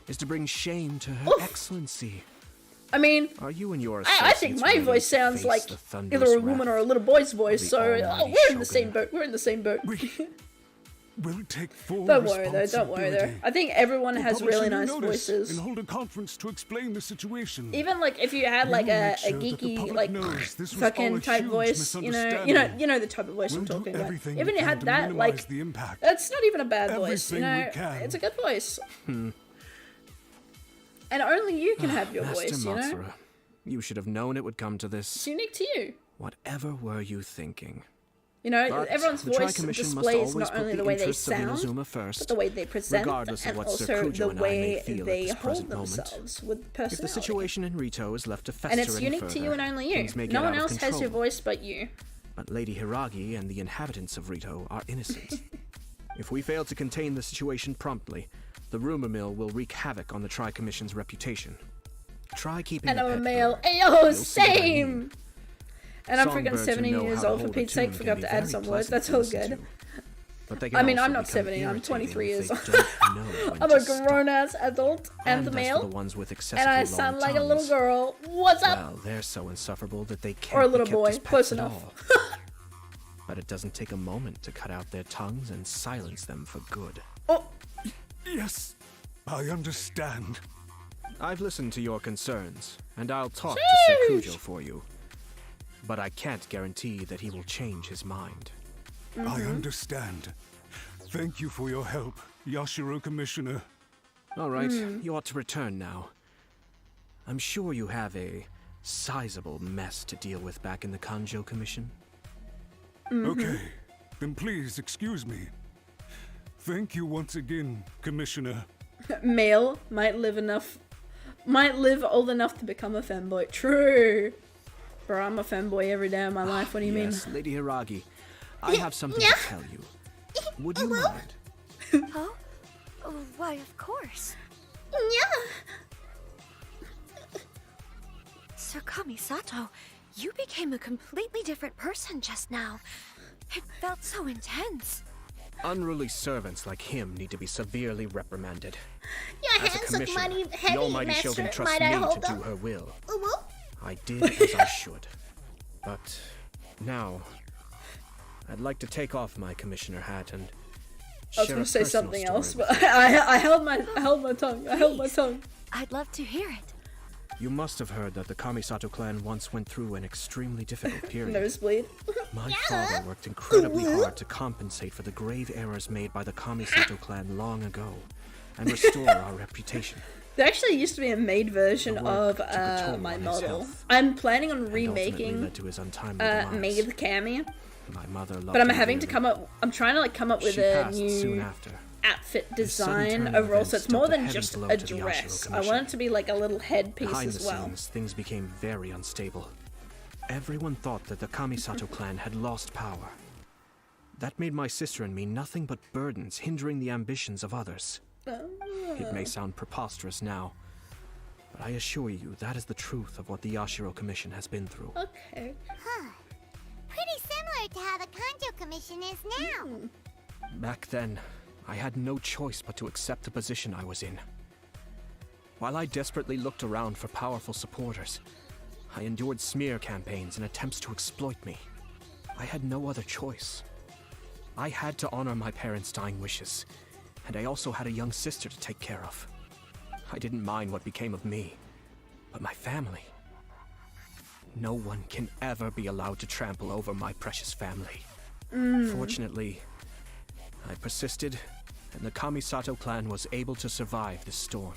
B: is to bring shame to her excellency.
A: I mean,
B: Are you and your
A: I think
B: associates
A: my
B: ready
A: voice
B: to
A: sounds
B: face
A: like
B: the thunderous
A: either a woman
B: wrath
A: or a little boy's voice,
B: of the
A: so
B: almighty
A: we're in the
B: shogun?
A: same boat. We're in the same boat.
I: We'll take full
A: Don't worry though, don't worry though.
I: responsibility.
A: I think everyone
I: We'll
A: has
I: publish
A: really
I: a new
A: nice
I: notice
A: voices.
I: And hold a conference to explain the situation.
A: Even like if you had
I: We
A: like
I: will
A: a
I: make sure that the
A: geeky
I: public
A: like
I: knows this was all a
A: fucking type
I: huge
A: voice, you know the type of voice I'm
I: We'll do
A: talking about.
I: everything
A: Even
I: we
A: you
I: can
A: had
I: to
A: that
I: minimize
A: like
I: the impact.
A: that's not even a bad voice, you
I: Everything
A: know.
I: we can.
A: It's a good voice. And only you can have your
B: Master
A: voice, you know.
B: Matsura, you should have known it would come to
A: It's
B: this.
A: unique to you.
B: Whatever were you thinking?
A: You know,
B: But
A: everyone's
B: the
A: voice
B: Tri-Commission must
A: displays
B: always
A: not
B: put
A: only
B: the
A: the way they
B: interests of
A: sound,
B: Inazuma first,
A: but the way they present,
B: regardless of
A: and
B: what Sir
A: also
B: Kujo
A: the
B: and I
A: way
B: may feel at
A: they
B: this
A: hold
B: present moment.
A: themselves with
B: If the
A: personality.
B: situation in Rito is left to fester
A: And it's
B: any
A: unique
B: further,
A: to you and only you.
B: things may
A: No
B: get
A: one
B: out of
A: else has
B: control.
A: your voice but you.
B: But Lady Hiragi and the inhabitants of Rito are innocent. If we fail to contain the situation promptly, the rumor mill will wreak havoc on the Tri-Commission's reputation. Try keeping
A: And
B: the
A: I'm a
B: pet
A: male.
B: though.
A: Ayo,
B: You'll see what I
A: same!
B: mean.
A: And I'm
B: Songbirds
A: freaking
B: who
A: 17
B: know
A: years
B: how to
A: old for
B: hold a
A: Pete's sake,
B: tune
A: forgot
B: can
A: to
B: be
A: add
B: very
A: some words,
B: pleasant
A: that's
B: to
A: all
B: listen
A: good.
B: to. But they can
A: I mean,
B: also
A: I'm not
B: become
A: 17, I'm
B: irritating
A: 23
B: if
A: years
B: they
A: old.
B: don't know when
A: I'm
B: to
A: a
B: stop.
A: grown-ass adult and the
B: as
A: male.
B: for the ones with
A: And
B: excessively
A: I
B: long
A: sound like a little
B: tongues,
A: girl. What's up?
B: Well, they're so insufferable that they can't
A: Or a
B: be
A: little
B: kept
A: boy,
B: as pets
A: close
B: at
A: enough.
B: all. But it doesn't take a moment to cut out their tongues and silence them for good.
A: Oh!
I: Yes, I understand.
B: I've listened to your concerns, and I'll talk to Sekujo for you. But I can't guarantee that he will change his mind.
I: I understand. Thank you for your help, Yashiro Commissioner.
B: All right, you ought to return now. I'm sure you have a sizable mess to deal with back in the Kanjo Commission.
I: Okay, then please excuse me. Thank you once again, Commissioner.
A: Male might live old enough to become a femboy. True. Bro, I'm a femboy every day of my life. What do you mean?
B: Yes, Lady Hiragi. I have something to tell you. Would you mind?
N: Oh? Oh, why, of course. Sir Kamisato, you became a completely different person just now. It felt so intense.
B: Unruly servants like him need to be severely reprimanded.
H: Your
B: As a
H: hands look
B: commissioner,
H: mighty
B: the
H: heavy,
B: Almighty
H: Master.
B: Shogun trusts
H: Might I
B: me
H: hold
B: to
H: them?
B: do her will.
H: Woo-woo.
B: I did as I should. But now, I'd like to take off my commissioner hat and
A: I was
B: share
A: gonna
B: a
A: say
B: personal
A: something
B: story
A: else,
B: with
A: but
B: you.
A: I held my tongue. I held my tongue.
N: I'd love to hear it.
B: You must have heard that the Kamisato clan once went through an extremely difficult period.
A: Nosebleed.
B: My father worked incredibly hard to compensate for the grave errors made by the Kamisato clan long ago and restore our reputation.
A: There actually used to be a made version
B: The
A: of
B: work took a toll
A: my
B: on his
A: model.
B: health,
A: I'm planning on
B: and ultimately
A: remaking
B: led to his untimely demise.
A: Maid Kami,
B: My mother loved
A: but I'm
B: him
A: having to
B: dearly.
A: come up. I'm trying to like come up with
B: She
A: a
B: passed soon
A: new
B: after.
A: outfit
B: This sudden
A: design
B: turn of
A: overall, so
B: events
A: it's more
B: dealt a
A: than
B: heavy
A: just
B: blow
A: a
B: to the Yashiro
A: dress. I
B: Commission.
A: want it to be like a little headpiece
B: Behind
A: as
B: the
A: well.
B: scenes, things became very unstable. Everyone thought that the Kamisato clan had lost power. That made my sister and me nothing but burdens, hindering the ambitions of others. It may sound preposterous now, but I assure you that is the truth of what the Yashiro Commission has been through.
A: Okay.
D: Huh. Pretty similar to how the Kanjo Commission is now.
B: Back then, I had no choice but to accept the position I was in. While I desperately looked around for powerful supporters, I endured smear campaigns and attempts to exploit me. I had no other choice. I had to honor my parents' dying wishes, and I also had a young sister to take care of. I didn't mind what became of me, but my family. No one can ever be allowed to trample over my precious family. Fortunately, I persisted, and the Kamisato clan was able to survive this storm.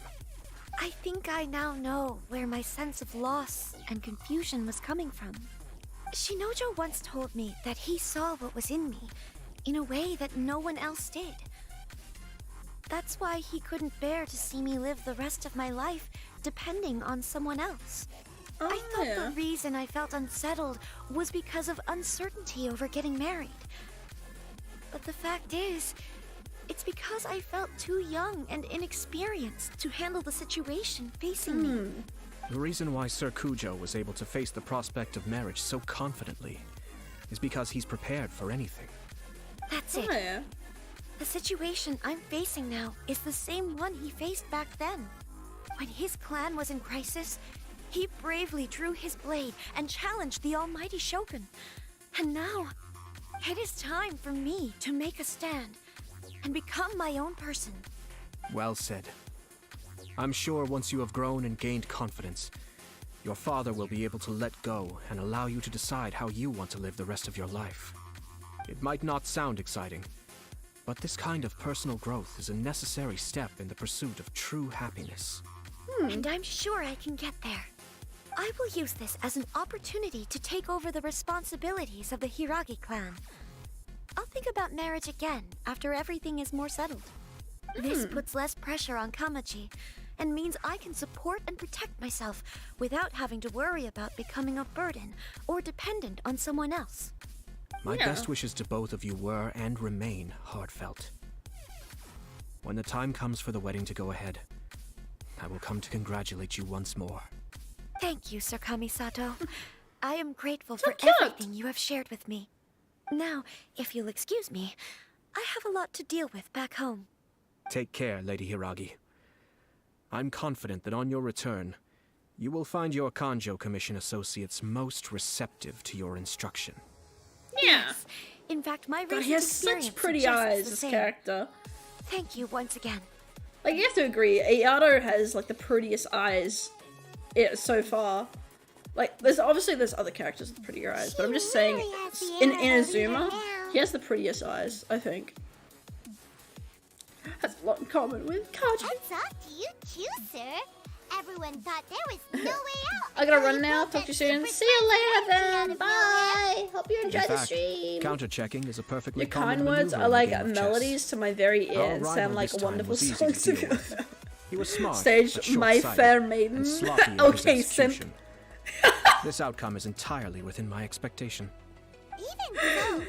N: I think I now know where my sense of loss and confusion was coming from. Shinojo once told me that he saw what was in me in a way that no one else did. That's why he couldn't bear to see me live the rest of my life depending on someone else. I thought the reason I felt unsettled was because of uncertainty over getting married. But the fact is, it's because I felt too young and inexperienced to handle the situation facing me.
B: The reason why Sir Kujo was able to face the prospect of marriage so confidently is because he's prepared for anything.
N: That's it. The situation I'm facing now is the same one he faced back then. When his clan was in crisis, he bravely drew his blade and challenged the almighty Shogun. And now, it is time for me to make a stand and become my own person.
B: Well said. I'm sure once you have grown and gained confidence, your father will be able to let go and allow you to decide how you want to live the rest of your life. It might not sound exciting, but this kind of personal growth is a necessary step in the pursuit of true happiness.
N: And I'm sure I can get there. I will use this as an opportunity to take over the responsibilities of the Hiragi clan. I'll think about marriage again after everything is more settled. This puts less pressure on Kamachi and means I can support and protect myself without having to worry about becoming a burden or dependent on someone else.
B: My best wishes to both of you were and remain heartfelt. When the time comes for the wedding to go ahead, I will come to congratulate you once more.
N: Thank you, Sir Kamisato. I am grateful for everything you have shared with me. Now, if you'll excuse me, I have a lot to deal with back home.
B: Take care, Lady Hiragi. I'm confident that on your return, you will find your Kanjo Commission associates most receptive to your instruction.
A: Yeah.
N: In fact, my
A: God,
N: recent
A: he has
N: experience
A: such pretty
N: suggests
A: eyes,
N: the
A: this
N: same.
A: character.
N: Thank you once again.
A: Like, you have to agree, Ayato has, like, the prettiest eyes so far. Like, there's other characters with prettier eyes, but I'm just saying, in Inazuma, he has the prettiest eyes, I think. Has a lot in common with Kaji.
D: Hats off to you too, sir. Everyone thought there was no way out.
A: I gotta run now. Talk to you soon. See you later then. Bye. Hope you enjoy
B: In
A: the
B: fact,
A: stream.
B: counter-checking is a perfectly
A: Your
B: common
A: kind words
B: maneuver
A: are
B: in
A: like
B: the game of
A: melodies
B: chess.
A: to my very ear
B: Our
A: and
B: rival
A: sound like
B: this time
A: wonderful
B: was easy to
A: songs to
B: deal
A: go.
B: with. He was smart,
A: Stage
B: but
A: my
B: short-sighted
A: fair
B: and
A: maiden.
B: sloppy in his
A: Okay, simp.
B: execution. This outcome is entirely within my expectation.
D: Even so,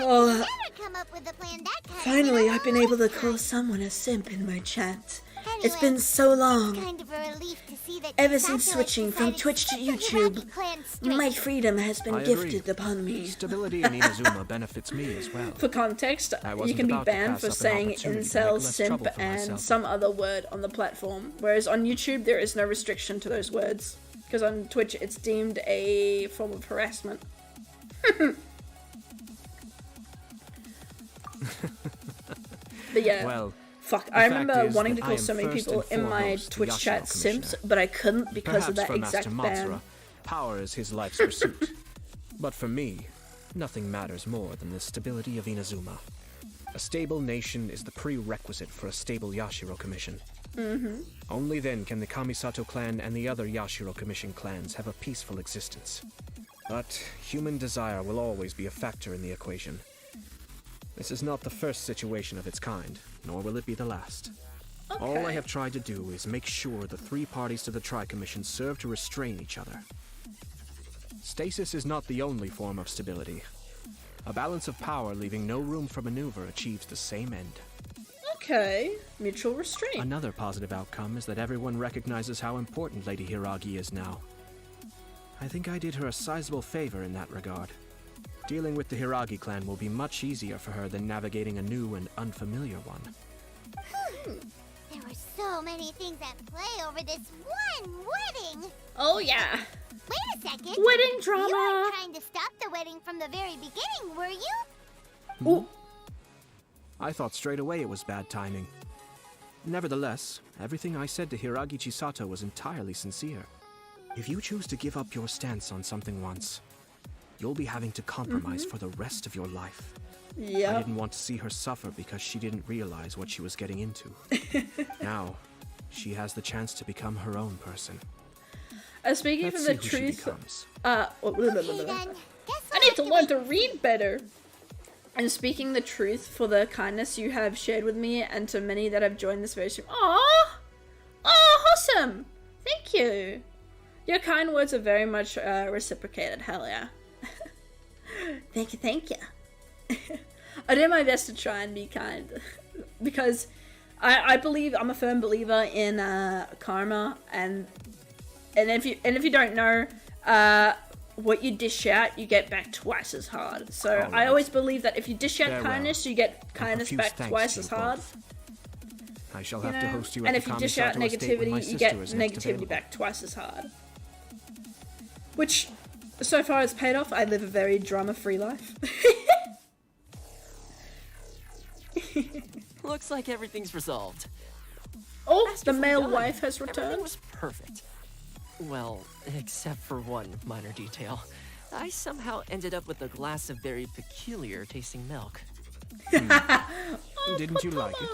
A: Oh,
D: never come up with a plan that kind.
A: finally, I've been able to call someone a simp in my chat. It's been so long.
D: Kind of a relief to see that
A: Ever
D: Chisato
A: since
D: has
A: switching from
D: decided
A: Twitch to
D: set the
A: YouTube,
D: Hiragi clan straight.
A: my freedom has been
B: I agree.
A: gifted upon me.
B: Stability in Inazuma benefits me as well.
A: For context,
B: I
A: you
B: wasn't
A: can be
B: about to
A: banned
B: pass
A: for
B: up an
A: saying
B: opportunity to
A: incel,
B: make less
A: simp,
B: trouble for
A: and
B: myself.
A: some other word on the platform, whereas on YouTube there is no restriction to those words, because on Twitch it's deemed a form of harassment. But yeah,
B: Well,
A: fuck,
B: the
A: I
B: fact
A: remember
B: is
A: wanting
B: that
A: to
B: I
A: call
B: am
A: so many
B: first
A: people
B: and
A: in my
B: foremost the
A: Twitch
B: Yashiro
A: chat simps,
B: Commissioner.
A: but I couldn't because
B: Perhaps
A: of that
B: for
A: exact
B: Master
A: ban.
B: Matsura, power is his life's pursuit. But for me, nothing matters more than the stability of Inazuma. A stable nation is the prerequisite for a stable Yashiro Commission. Only then can the Kamisato clan and the other Yashiro Commission clans have a peaceful existence. But human desire will always be a factor in the equation. This is not the first situation of its kind, nor will it be the last. All I have tried to do is make sure the three parties to the Tri-Commission serve to restrain each other. Stasis is not the only form of stability. A balance of power leaving no room for maneuver achieves the same end.
A: Okay, mutual restraint.
B: Another positive outcome is that everyone recognizes how important Lady Hiragi is now. I think I did her a sizable favor in that regard. Dealing with the Hiragi clan will be much easier for her than navigating a new and unfamiliar one.
D: There were so many things at play over this one wedding.
A: Oh yeah.
D: Wait a second.
A: Wedding drama.
D: You weren't trying to stop the wedding from the very beginning, were you?
A: Ooh.
B: I thought straight away it was bad timing. Nevertheless, everything I said to Hiragi Chisato was entirely sincere. If you choose to give up your stance on something once, you'll be having to compromise for the rest of your life.
A: Yeah.
B: I didn't want to see her suffer because she didn't realize what she was getting into. Now, she has the chance to become her own person.
A: Speaking
B: Let's
A: from
B: see
A: the
B: who she
A: truth,
B: becomes.
A: I need to learn to read better. And speaking the truth for the kindness you have shared with me and to many that have joined this very stream. Aww! Oh, awesome! Thank you. Your kind words are very much reciprocated. Hell yeah. Thank you, thank you. I did my best to try and be kind. Because I believe, I'm a firm believer in karma, and if you don't know, what you dish out, you get back twice as hard. So
B: All right.
A: I always believe that if you dish out
B: Farewell.
A: kindness, you get
B: And
A: kindness
B: profuse
A: back
B: thanks
A: twice
B: to
A: as
B: you
A: hard.
B: both. I shall
A: You
B: have to
A: know?
B: host you
A: And
B: at
A: if
B: the
A: you dish out
B: Kamisato estate when my
A: negativity, you
B: sister
A: get
B: is next
A: negativity
B: available.
A: back twice as hard. Which, so far, it's paid off. I live a very drama-free life.
C: Looks like everything's resolved.
A: Oh,
C: Master
A: the male
C: done.
A: wife has
C: Everything
A: returned.
C: was perfect. Well, except for one minor detail. I somehow ended up with a glass of very peculiar tasting milk.
B: Didn't you like it?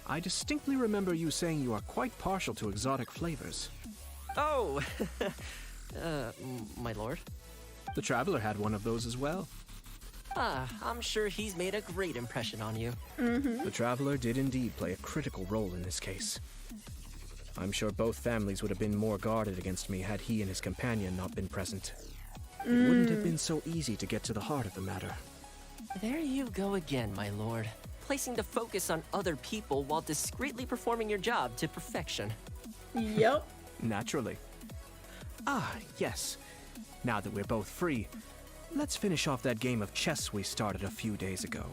B: I distinctly remember you saying you are quite partial to exotic flavors.
C: Oh, my lord.
B: The Traveler had one of those as well.
C: I'm sure he's made a great impression on you.
B: The Traveler did indeed play a critical role in this case. I'm sure both families would have been more guarded against me had he and his companion not been present. It wouldn't have been so easy to get to the heart of the matter.
C: There you go again, my lord. Placing the focus on other people while discreetly performing your job to perfection.
A: Yep.
B: Naturally. Ah, yes. Now that we're both free, let's finish off that game of chess we started a few days ago.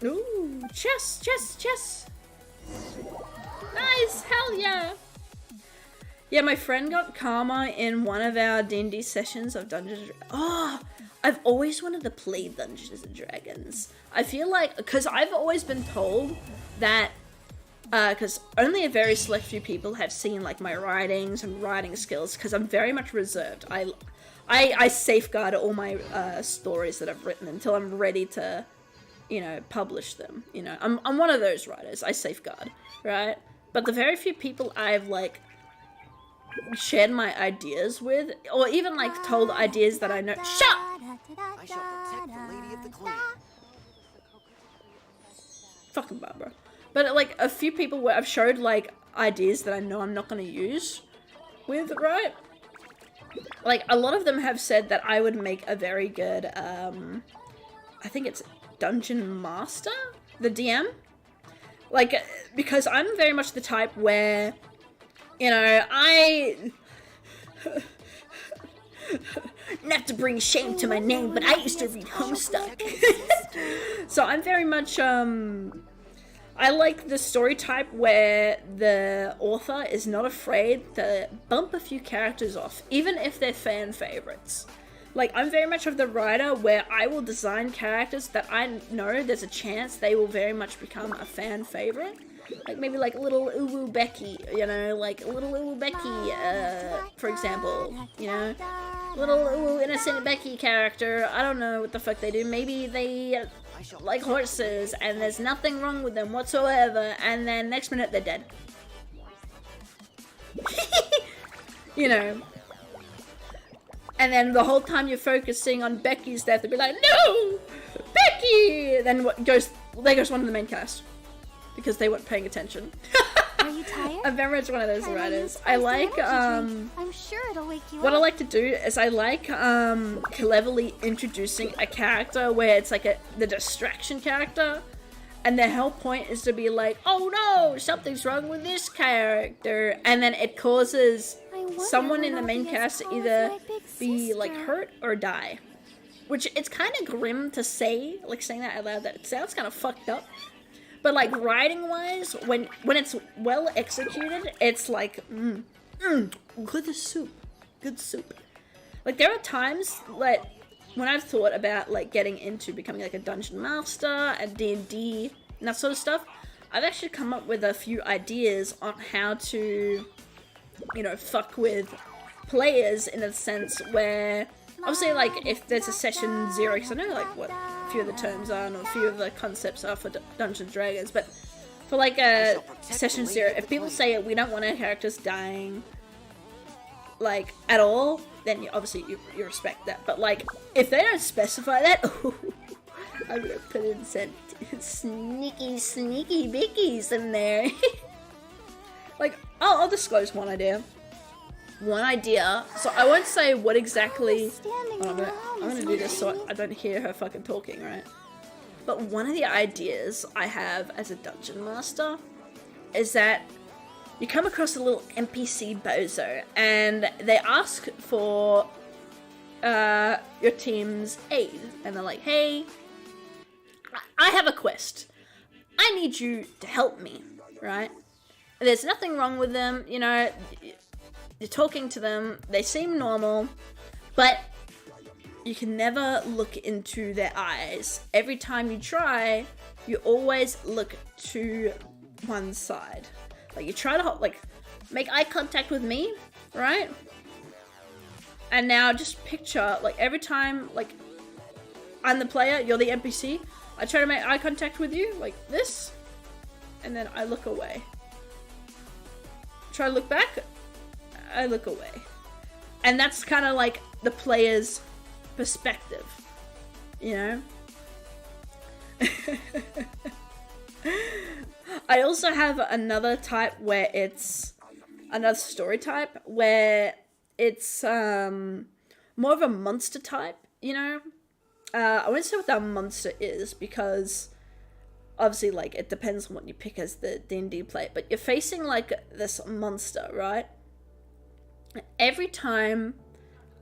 A: Ooh, chess, chess, chess. Nice, hell yeah. Yeah, my friend got karma in one of our D&D sessions of Dungeons. Oh, I've always wanted to play Dungeons and Dragons. I feel like, because I've always been told that, because only a very select few people have seen like my writings and writing skills, because I'm very much reserved. I safeguard all my stories that I've written until I'm ready to, you know, publish them. You know, I'm one of those writers. I safeguard, right? But the very few people I've like shared my ideas with, or even like told ideas that I know. Shut!
C: I shall protect the lady of the clan.
A: Fucking Barbara. But like a few people where I've showed like ideas that I know I'm not gonna use with, right? Like a lot of them have said that I would make a very good, I think it's Dungeon Master, the DM. Like, because I'm very much the type where, you know, not to bring shame to my name, but I used to read Homestuck. So I'm very much, I like the story type where the author is not afraid to bump a few characters off, even if they're fan favorites. Like, I'm very much of the writer where I will design characters that I know there's a chance they will very much become a fan favorite. Like, maybe like little Uwu Becky, you know, like little Uwu Becky, for example, you know? Little Uwu innocent Becky character, I don't know what the fuck they do. Maybe they like horses and there's nothing wrong with them whatsoever, and then next minute they're dead. You know? And then the whole time you're focusing on Becky's death, they'll be like, no! Becky! Then there goes one of the main cast. Because they weren't paying attention.
D: Are you tired?
A: I'm very much one of those writers. I like,
D: I'm sure it'll wake you
A: what
D: up.
A: I like to do is I like, cleverly introducing a character where it's like the distraction character. And the whole point is to be like, oh no, something's wrong with this character. And then it causes someone in the main cast to either be like hurt or die. Which it's kind of grim to say, like saying that out loud, that it sounds kind of fucked up. But like writing wise, when it's well executed, it's like, good soup. Good soup. Like there are times like when I've thought about like getting into becoming like a dungeon master and D&D and that sort of stuff, I've actually come up with a few ideas on how to, you know, fuck with players in a sense where, obviously like if there's a session 0, because I know like what a few of the terms are and a few of the concepts are for Dungeons and Dragons, but for like a session 0, if people say we don't want our characters dying like at all, then obviously you respect that. But like if they don't specify that, I'm gonna put in some sneaky bickies in there. Like I'll disclose one idea. So I won't say what exactly. I'm gonna do this so I don't hear her fucking talking, right? But one of the ideas I have as a dungeon master is that you come across a little NPC bozo and they ask for your team's aid, and they're like, hey, I have a quest. I need you to help me, right? There's nothing wrong with them, you know, you're talking to them, they seem normal, but you can never look into their eyes. Every time you try, you always look to one side. Like you try to like make eye contact with me, right? And now just picture like every time like I'm the player, you're the NPC, I try to make eye contact with you like this, and then I look away. Try to look back, I look away. And that's kind of like the player's perspective, you know? I also have another type where it's another story type where it's more of a monster type, you know? I won't say what that monster is because obviously like it depends on what you pick as the D&D play, but you're facing like this monster, right? Every time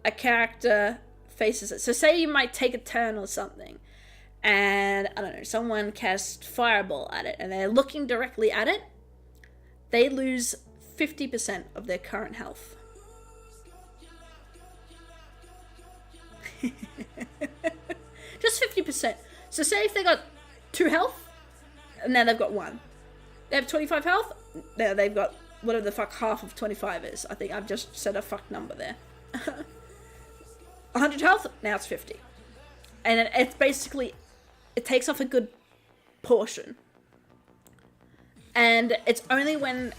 A: a character faces it, so say you might take a turn or something and I don't know, someone casts fireball at it and they're looking directly at it, they lose 50% of their current health. Just 50%. So say if they got 2 health, and now they've got 1. They have 25 health, now they've got whatever the fuck half of 25 is. I think I've just said a fuck number there. 100 health, now it's 50. And it's basically, it takes off a good portion. And it's only when,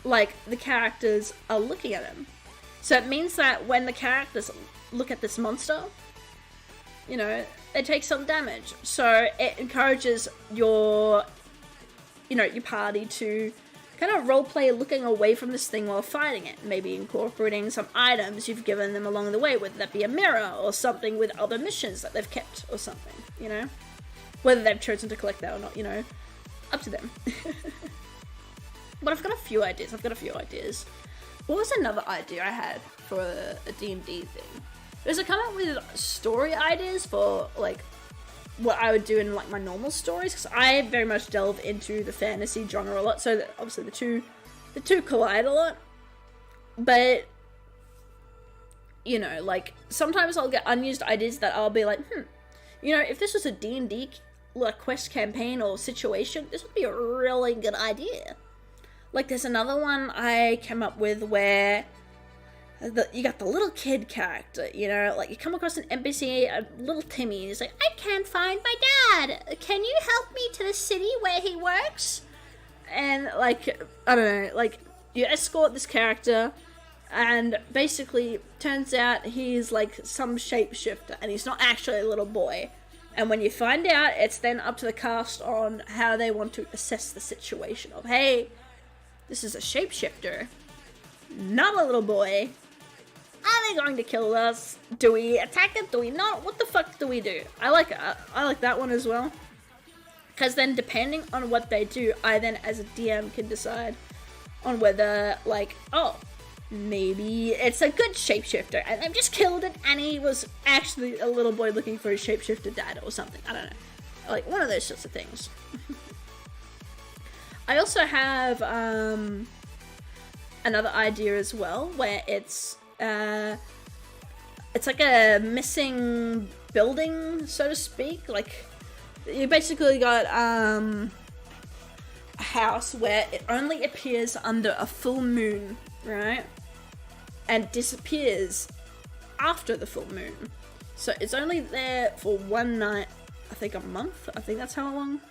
A: like, the characters are looking at him. So it means that when the characters look at this monster, you know, they take some damage. So it encourages your, you know, your party to kind of roleplay looking away from this thing while fighting it. Maybe incorporating some items you've given them along the way, whether that be a mirror or something with other missions that they've kept or something, you know? Whether they've chosen to collect that or not, you know, up to them. But I've got a few ideas. What was another idea I had for a D&D thing? There's a come up with story ideas for, like, what I would do in, like, my normal stories, because I very much delve into the fantasy genre a lot, so that obviously the two collide a lot. But, you know, like, sometimes I'll get unused ideas that I'll be like, you know, if this was a D&D, like, quest campaign or situation, this would be a really good idea. Like, there's another one I came up with where you got the little kid character, you know, like, you come across an NPC, a little Timmy, and he's like, I can't find my dad. Can you help me to the city where he works? And, like, I don't know, like, you escort this character, and basically, turns out he's, like, some shapeshifter, and he's not actually a little boy. And when you find out, it's then up to the cast on how they want to assess the situation of, hey, this is a shapeshifter, not a little boy. Are they going to kill us? Do we attack them? Do we not? What the fuck do we do? I like that one as well. Because then, depending on what they do, I then, as a DM, can decide on whether, like, oh, maybe it's a good shapeshifter, and they've just killed it, and he was actually a little boy looking for his shapeshifter dad or something. I don't know. Like, one of those sorts of things. I also have another idea as well, where it's like a missing building, so to speak. Like, you basically got a house where it only appears under a full moon, right? And disappears after the full moon. So it's only there for one night, I think a month. I think that's how long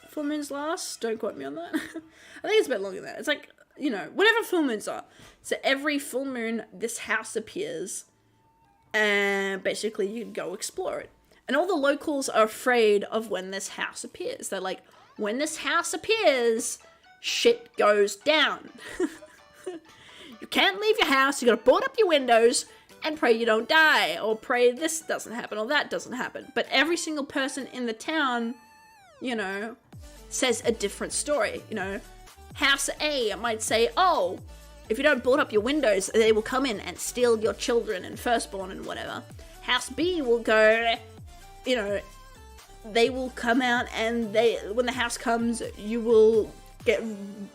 A: full moons last. Don't quote me on that. I think it's a bit longer than that. It's like, you know, whatever full moons are. So every full moon, this house appears, and basically you can go explore it. And all the locals are afraid of when this house appears. They're like, when this house appears, shit goes down. You can't leave your house, you gotta board up your windows, and pray you don't die, or pray this doesn't happen, or that doesn't happen. But every single person in the town, you know, says a different story. You know, House A might say, oh, if you don't board up your windows, they will come in and steal your children and firstborn and whatever. House B will go, you know, they will come out and when the house comes, you will get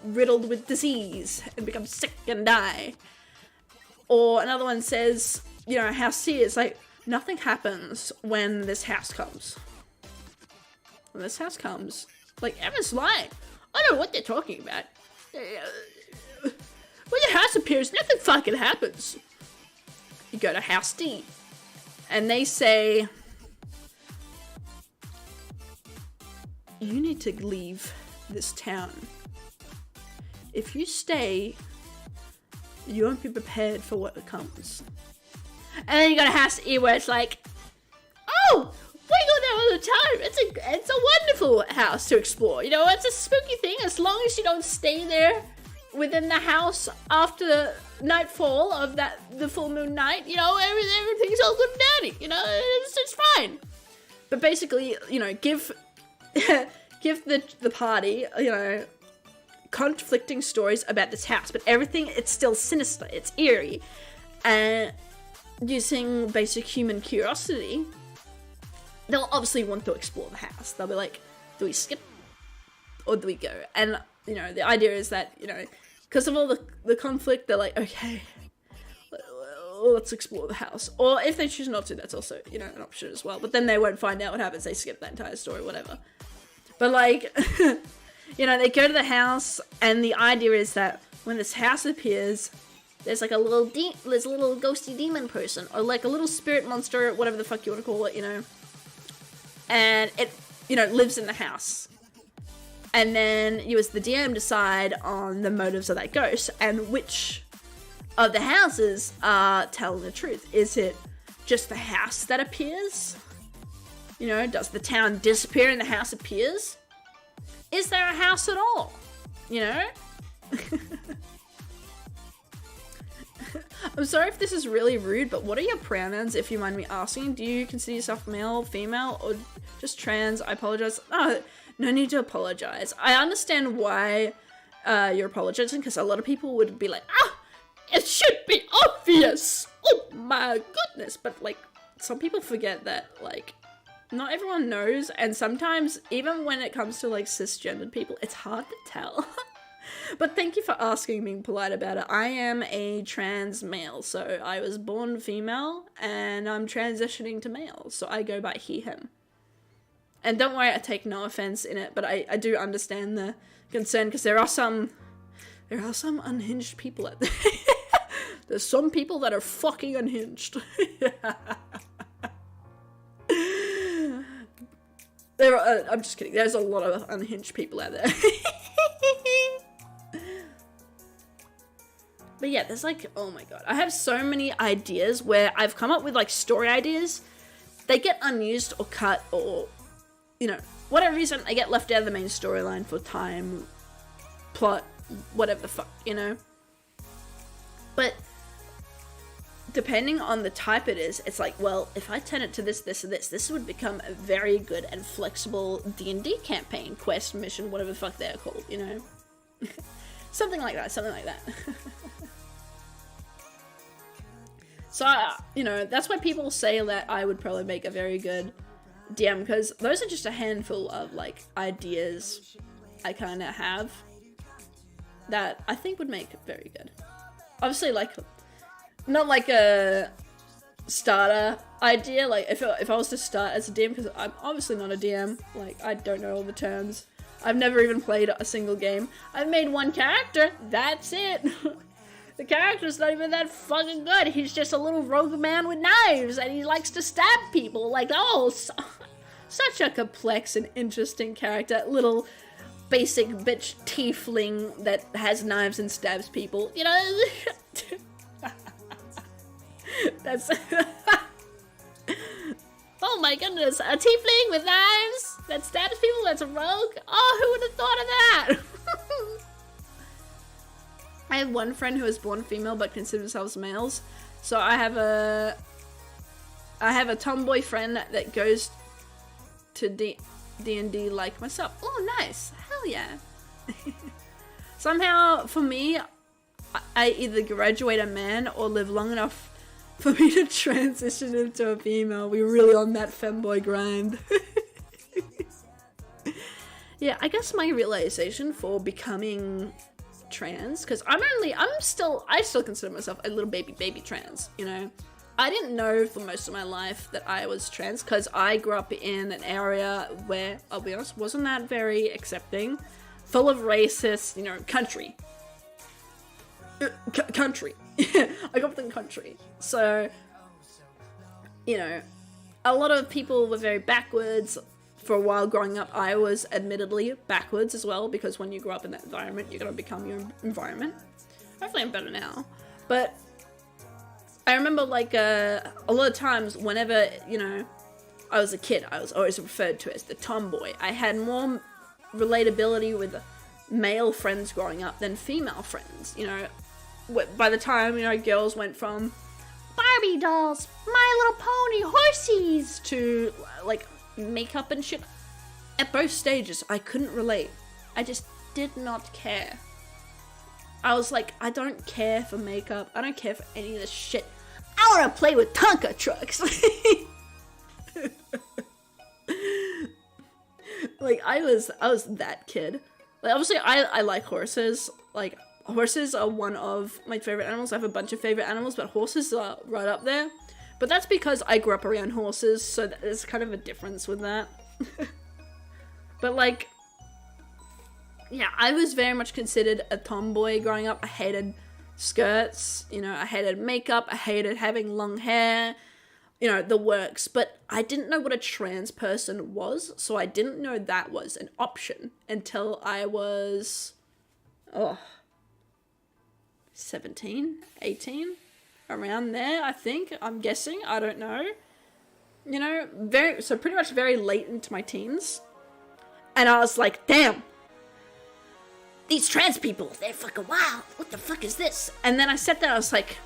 A: riddled with disease and become sick and die. Or another one says, you know, House C is like, nothing happens when this house comes. When this house comes, like, Emma's lying. I don't know what they're talking about. When your house appears, nothing fucking happens. You go to House D, and they say, you need to leave this town. If you stay, you won't be prepared for what comes. And then you got a House E where it's like, oh, we go there all the time. It's a wonderful house to explore. You know, it's a spooky thing as long as you don't stay there within the house after nightfall of the full moon night. You know, everything's all good and dandy. You know, it's fine. But basically, you know, give the party, you know, conflicting stories about this house, but everything, it's still sinister, it's eerie, and using basic human curiosity, they'll obviously want to explore the house. They'll be like, do we skip or do we go? And, you know, the idea is that, you know, because of all the conflict, they're like, okay, let's explore the house. Or if they choose not to, that's also, you know, an option as well. But then they won't find out what happens. They skip that entire story, whatever. But like, you know, they go to the house, and the idea is that when this house appears, there's like a little ghosty demon person, or like a little spirit monster, whatever the fuck you want to call it, you know. And it, you know, lives in the house. And then you as the DM decide on the motives of that ghost and which of the houses are telling the truth. Is it just the house that appears? You know, does the town disappear and the house appears? Is there a house at all? You know? I'm sorry if this is really rude, but what are your pronouns, if you mind me asking? Do you consider yourself male, female, or just trans? I apologize. Oh, no need to apologize. I understand why you're apologizing, because a lot of people would be like, it should be obvious. Oh my goodness. But like, some people forget that, like, not everyone knows, and sometimes, even when it comes to like cisgendered people, it's hard to tell. But thank you for asking, being polite about it. I am a trans male, so I was born female, and I'm transitioning to male, so I go by he, him. And don't worry, I take no offense in it, but I do understand the concern, because there are some unhinged people out there. There's some people that are fucking unhinged. I'm just kidding, there's a lot of unhinged people out there. But yeah, there's like, oh my god, I have so many ideas where I've come up with like story ideas. They get unused or cut, or, you know, whatever reason, they get left out of the main storyline for time, plot, whatever the fuck, you know? But depending on the type it is, it's like, well, if I turn it to this, this, and this would become a very good and flexible D&D campaign, quest, mission, whatever the fuck they're called, you know? Something like that, something like that. So, you know, that's why people say that I would probably make a very good DM, because those are just a handful of, like, ideas I kind of have that I think would make it very good. Obviously, like, not like a starter idea, like, if I was to start as a DM, because I'm obviously not a DM, like, I don't know all the terms. I've never even played a single game. I've made one character, that's it. The character's not even that fucking good. He's just a little rogue man with knives, and he likes to stab people. Like, oh, such a complex and interesting character. Little basic bitch tiefling that has knives and stabs people. You know? That's... Oh my goodness, a tiefling with knives that stabs people, that's a rogue? Oh, who would have thought of that? I have one friend who was born female but consider themselves males. So I have a tomboy friend that goes to D&D like myself. Oh, nice. Hell yeah. Somehow, for me, I either graduate a man or live long enough for me to transition into a female. We're really on that femboy grind. Yeah, I guess my realization for becoming trans, because I still consider myself a little baby trans, you know. I didn't know for most of my life that I was trans, because I grew up in an area where, I'll be honest, wasn't that very accepting, full of racist, you know, country. Country. I grew up in the country, so, you know, a lot of people were very backwards. For a while growing up, I was admittedly backwards as well, because when you grow up in that environment, you're going to become your environment. Hopefully I'm better now. But I remember, like, a lot of times whenever, you know, I was a kid, I was always referred to as the tomboy. I had more relatability with male friends growing up than female friends, you know. By the time, you know, girls went from Barbie dolls, My Little Pony, horsies, to, like, makeup and shit. At both stages, I couldn't relate. I just did not care. I was like, I don't care for makeup. I don't care for any of this shit. I want to play with Tonka trucks. Like, I was that kid. Like, obviously, I like horses. Like, Horses are one of my favorite animals. I have a bunch of favorite animals, but horses are right up there. But that's because I grew up around horses, so there's kind of a difference with that. But like, yeah, I was very much considered a tomboy growing up. I hated skirts, you know, I hated makeup, I hated having long hair, you know, the works. But I didn't know what a trans person was, so I didn't know that was an option until I was, 17, 18, around there, I think. I'm guessing, I don't know. You know, pretty much very late into my teens. And I was like, damn, these trans people, they're fucking wild. What the fuck is this? And then I sat there, I was like,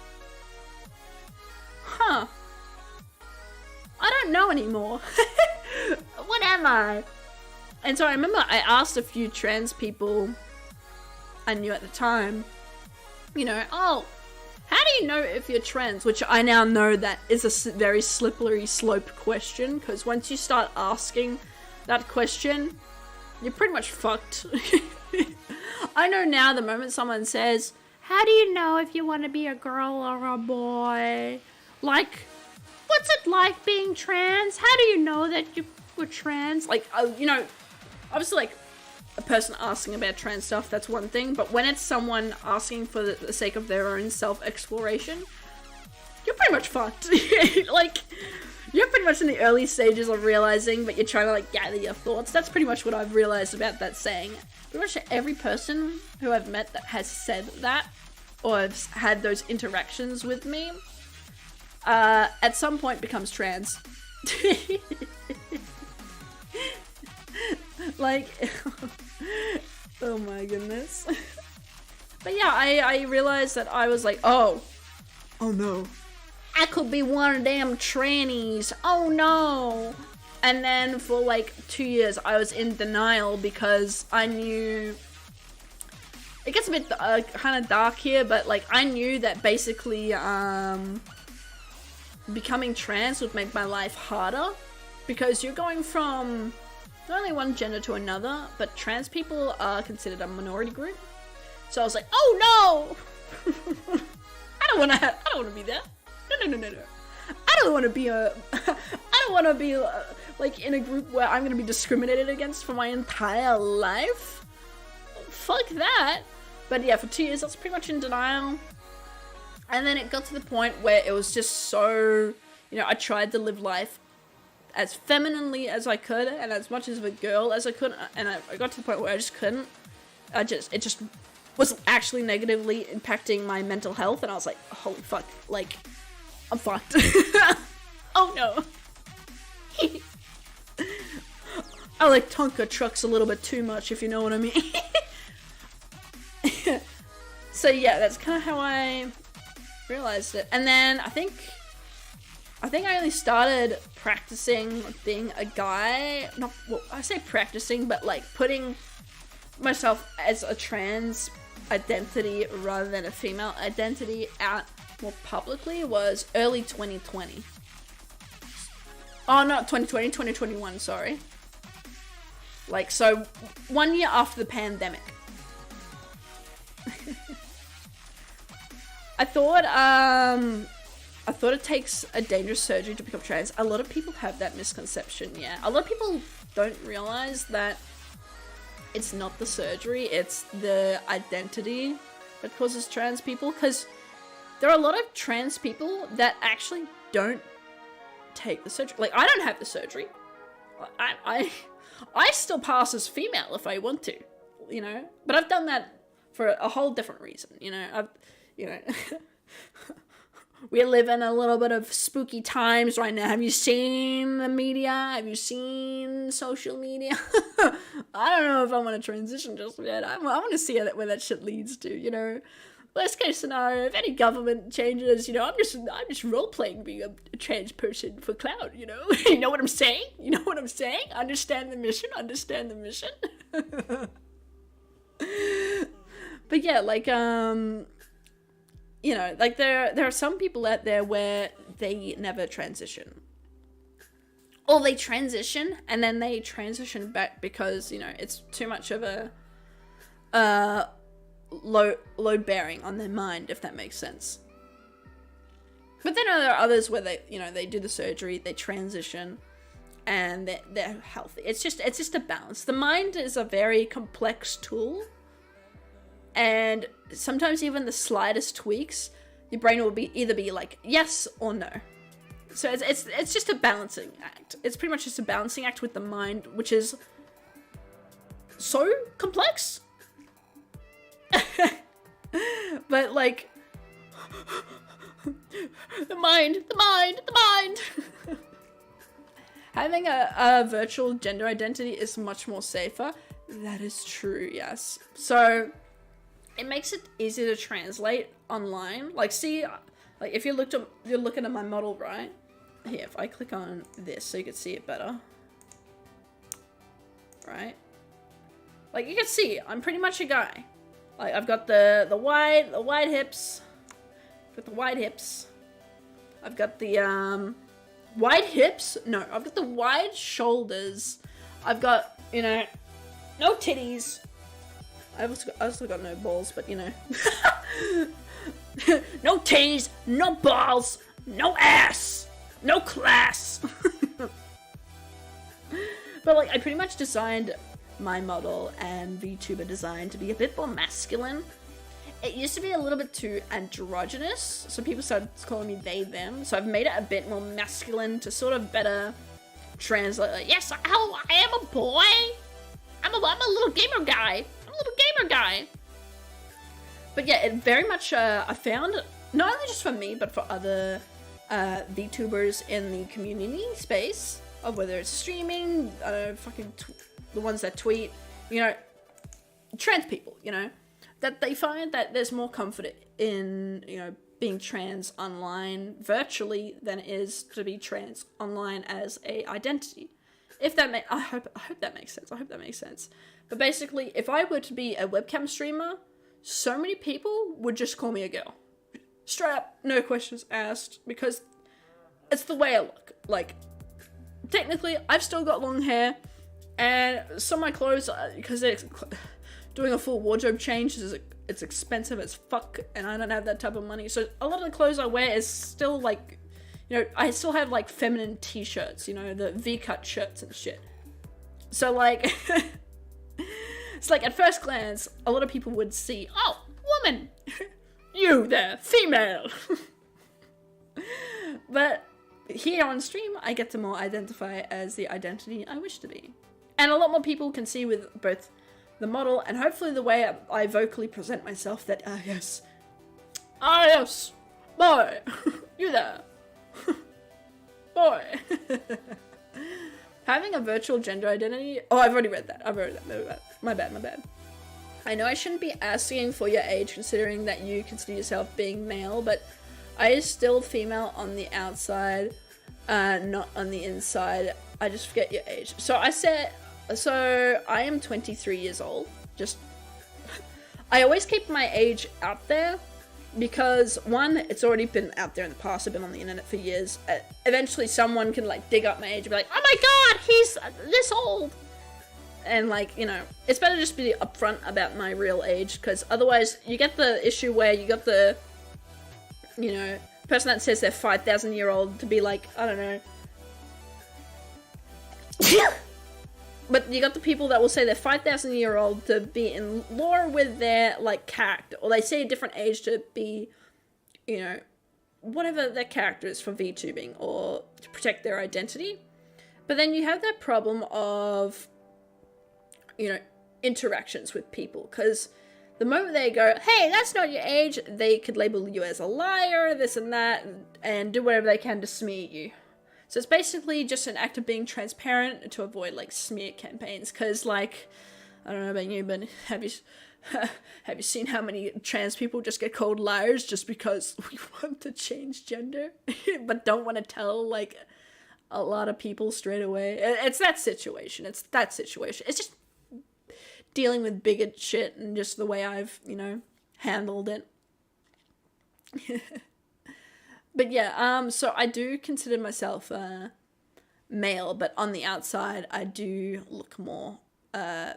A: huh, I don't know anymore. What am I? And so I remember I asked a few trans people I knew at the time, you know, oh, how do you know if you're trans? Which I now know that is a very slippery slope question, because once you start asking that question, you're pretty much fucked. I know now the moment someone says, how do you know if you want to be a girl or a boy? Like, what's it like being trans? How do you know that you were trans? Like, you know, obviously, like, a person asking about trans stuff, that's one thing. But when it's someone asking for the sake of their own self-exploration, you're pretty much fucked. Like, you're pretty much in the early stages of realizing, but you're trying to, like, gather your thoughts. That's pretty much what I've realized about that saying. Pretty much every person who I've met that has said that, or has had those interactions with me, at some point becomes trans. Like, oh my goodness. But yeah, I realized that I was like, oh no, I could be one of them trannies, oh no. And then for like 2 years I was in denial because I knew, it gets a bit kind of dark here, but like I knew that basically becoming trans would make my life harder, because you're going from not only one gender to another, but trans people are considered a minority group. So I was like, oh no, I don't want to be there. No. I don't want to be like in a group where I'm going to be discriminated against for my entire life. Fuck that. But yeah, for 2 years I was pretty much in denial. And then it got to the point where it was just so, you know, I tried to live life as femininely as I could and as much as of a girl as I could, and I got to the point where I just couldn't. It just was actually negatively impacting my mental health, and I was like, holy fuck, like, I'm fucked. Oh no. I like Tonka trucks a little bit too much, if you know what I mean. So yeah, that's kind of how I realized it. And then I think I only started practicing being a guy, not, well, I say practicing, but like putting myself as a trans identity rather than a female identity out more publicly was early 2020. Oh, not 2020, 2021, sorry. Like, so 1 year after the pandemic. I thought it takes a dangerous surgery to become trans. A lot of people have that misconception, yeah. A lot of people don't realize that it's not the surgery, it's the identity that causes trans people. Because there are a lot of trans people that actually don't take the surgery. Like, I don't have the surgery. I still pass as female if I want to, you know? But I've done that for a whole different reason, you know? We live in a little bit of spooky times right now. Have you seen the media? Have you seen social media? I don't know if I want to transition just yet. I want to see where that shit leads to, you know? Worst case scenario, if any government changes, you know, I'm just role-playing being a trans person for clout, you know? You know what I'm saying? You know what I'm saying? Understand the mission? Understand the mission? But yeah, like, you know, like there are some people out there where they never transition. Or they transition and then they transition back because, you know, it's too much of a load bearing on their mind, if that makes sense. But then there are others where they, you know, they do the surgery, they transition, and they're healthy. It's just a balance. The mind is a very complex tool, and sometimes even the slightest tweaks, your brain will either be like yes or no. So it's just a balancing act. It's pretty much just a balancing act with the mind, which is so complex. But like the mind. Having a virtual gender identity is much more safer. That is true, yes. So it makes it easier to translate online. Like, see, like if you're looking at my model, right? Here, if I click on this so you can see it better. Right? Like, you can see, I'm pretty much a guy. Like, I've got the wide hips. Got the wide hips. I've got the, wide hips? No, I've got the wide shoulders. I've got, you know, no titties. I've also got no balls, but, you know. No titties, no balls, no ass, no class. But, like, I pretty much designed my model and VTuber design to be a bit more masculine. It used to be a little bit too androgynous, so people started calling me they, them. So I've made it a bit more masculine to sort of better translate. Like, yes, I am a boy. I'm a little gamer guy. But yeah, it very much, I found, not only just for me, but for other VTubers in the community space, of whether it's streaming, the ones that tweet, you know, trans people, you know, that they find that there's more comfort in, you know, being trans online virtually than it is to be trans online as a identity. If that I hope that makes sense. I hope that makes sense. But basically, if I were to be a webcam streamer, so many people would just call me a girl. Straight up, no questions asked, because it's the way I look. Like, technically, I've still got long hair, and some of my clothes, because they're doing a full wardrobe change, it's expensive as fuck, and I don't have that type of money. So a lot of the clothes I wear is still like, you know, I still have like feminine t-shirts, you know, the V-cut shirts and shit. So like, it's like at first glance, a lot of people would see, oh, woman, you there, female. But here on stream, I get to more identify as the identity I wish to be. And a lot more people can see with both the model and hopefully the way I vocally present myself that, yes, boy, you there, boy. Having a virtual gender identity, oh, I've already read that, my bad. I know I shouldn't be asking for your age considering that you consider yourself being male, but I is still female on the outside, not on the inside. I just forget your age. So I am 23 years old. Just, I always keep my age out there because one, it's already been out there in the past. I've been on the internet for years. Eventually someone can like dig up my age and be like, oh my god, he's this old. And like, you know, it's better just be upfront about my real age, because otherwise you get the issue where you got the, you know, person that says they're 5,000-year-old to be like, I don't know. But you got the people that will say they're 5,000-year-old to be in lore with their, like, character. Or they say a different age to be, you know, whatever their character is for VTubing or to protect their identity. But then you have that problem of, you know, interactions with people. Because the moment they go, hey, that's not your age, they could label you as a liar, this and that, and do whatever they can to smear you. So it's basically just an act of being transparent to avoid, like, smear campaigns. Because, like, I don't know about you, but have you seen how many trans people just get called liars just because we want to change gender, but don't want to tell, like, a lot of people straight away? It's that situation. It's just dealing with bigot shit and just the way I've, you know, handled it. But yeah, so I do consider myself male, but on the outside I do look more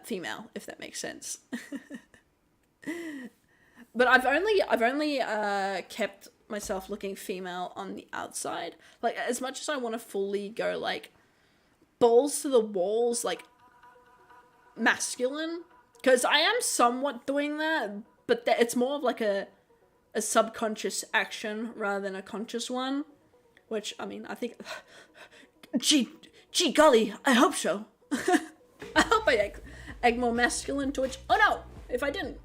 A: female, if that makes sense. But I've only kept myself looking female on the outside. Like, as much as I want to fully go, like, balls to the walls, like, masculine, because I am somewhat doing that, but it's more of like a subconscious action rather than a conscious one, which, I mean, I think, gee golly, I hope so. I hope I act more masculine to it. Oh no, if I didn't.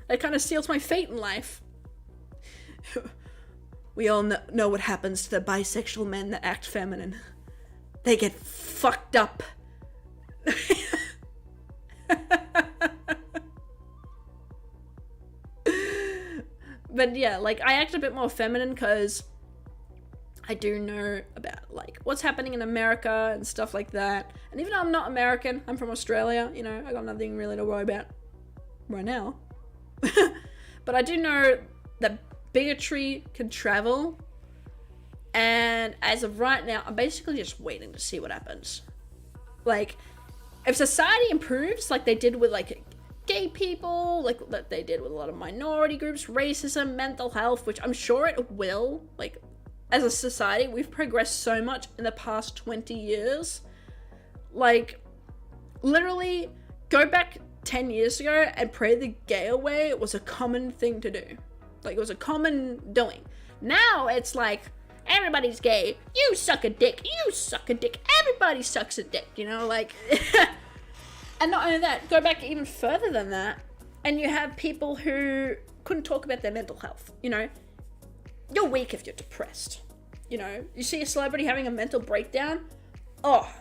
A: That kind of seals my fate in life. We all know what happens to the bisexual men that act feminine. They get fucked up. But yeah, like, I act a bit more feminine because I do know about, like, what's happening in America and stuff like that. And even though I'm not American, I'm from Australia, you know, I got nothing really to worry about right now. But I do know that bigotry can travel. And as of right now, I'm basically just waiting to see what happens. Like, if society improves, like they did with, like, gay people, like that they did with a lot of minority groups, racism, mental health, which I'm sure it will. Like, as a society, we've progressed so much in the past 20 years. Like, literally, go back 10 years ago and pray the gay away was a common thing to do. Like, it was a common doing. Now, it's like, everybody's gay. You suck a dick. You suck a dick. Everybody sucks a dick, you know, like... And not only that, go back even further than that, and you have people who couldn't talk about their mental health, you know? You're weak if you're depressed, you know? You see a celebrity having a mental breakdown, oh,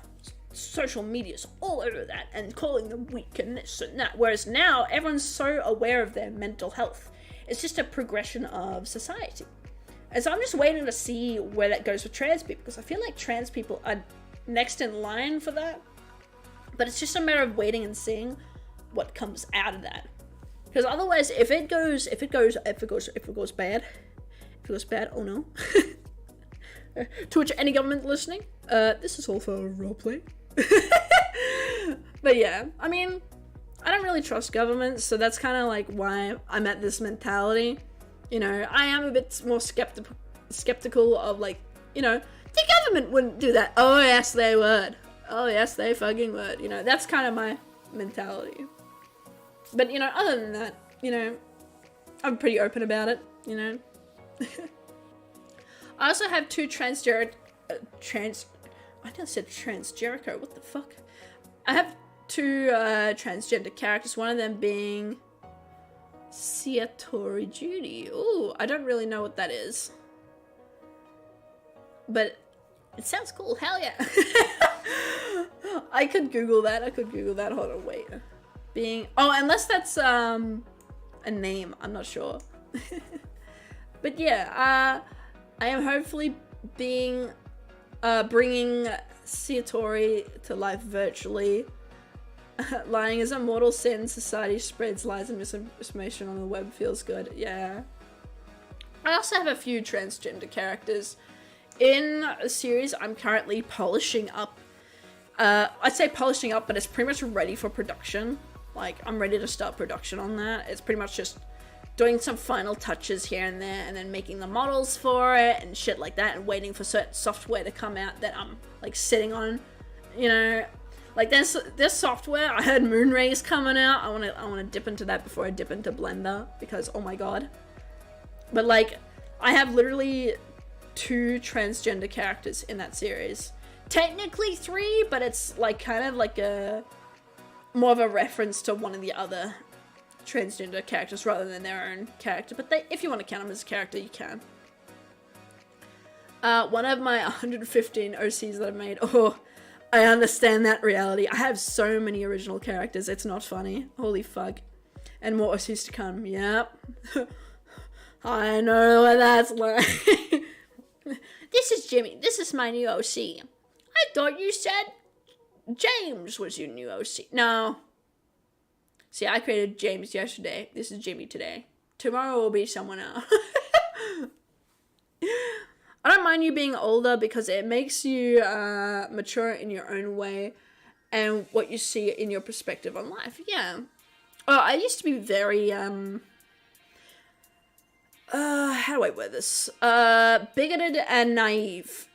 A: social media's all over that, and calling them weak and this and that, whereas now, everyone's so aware of their mental health. It's just a progression of society. And so I'm just waiting to see where that goes with trans people, because I feel like trans people are next in line for that. But it's just a matter of waiting and seeing what comes out of that. Because otherwise, if it goes bad, oh no. To any government listening, this is all for roleplay. But yeah, I mean, I don't really trust government, so that's kind of like why I'm at this mentality. You know, I am a bit more skeptical of, like, you know, the government wouldn't do that. Oh yes, they would. Oh yes, they fucking would. You know, that's kind of my mentality. But, you know, other than that, you know, I'm pretty open about it, you know. I also have two I just said trans Jericho, what the fuck? I have two transgender characters, one of them being Seulement Judy. Ooh, I don't really know what that is. But it sounds cool, hell yeah. I could Google that, hold on, wait. Unless that's a name, I'm not sure. But yeah, I am hopefully bringing Seulement to life virtually. Lying is a mortal sin, society spreads lies and misinformation on the web, feels good, yeah. I also have a few transgender characters. In a series I'm currently polishing up. I'd say polishing up, but it's pretty much ready for production. Like, I'm ready to start production on that. It's pretty much just doing some final touches here and there, and then making the models for it and shit like that, and waiting for certain software to come out that I'm, like, sitting on, you know. Like, there's software. I heard Moonray's coming out. I wanna dip into that before I dip into Blender, because oh my god. But, like, I have literally 2 transgender characters in that series. Technically 3, but it's like kind of like a more of a reference to one of the other transgender characters rather than their own character. But if you want to count them as a character, you can. One of my 115 OCs that I've made. Oh, I understand that reality. I have so many original characters. It's not funny. Holy fuck. And more OCs to come. Yep. I know what that's like. This is Jimmy. This is my new OC. I thought you said James was your new OC. No. See, I created James yesterday. This is Jimmy today. Tomorrow will be someone else. I don't mind you being older because it makes you mature in your own way and what you see in your perspective on life. Yeah. Oh, I used to be very how do I word this? Bigoted and naive.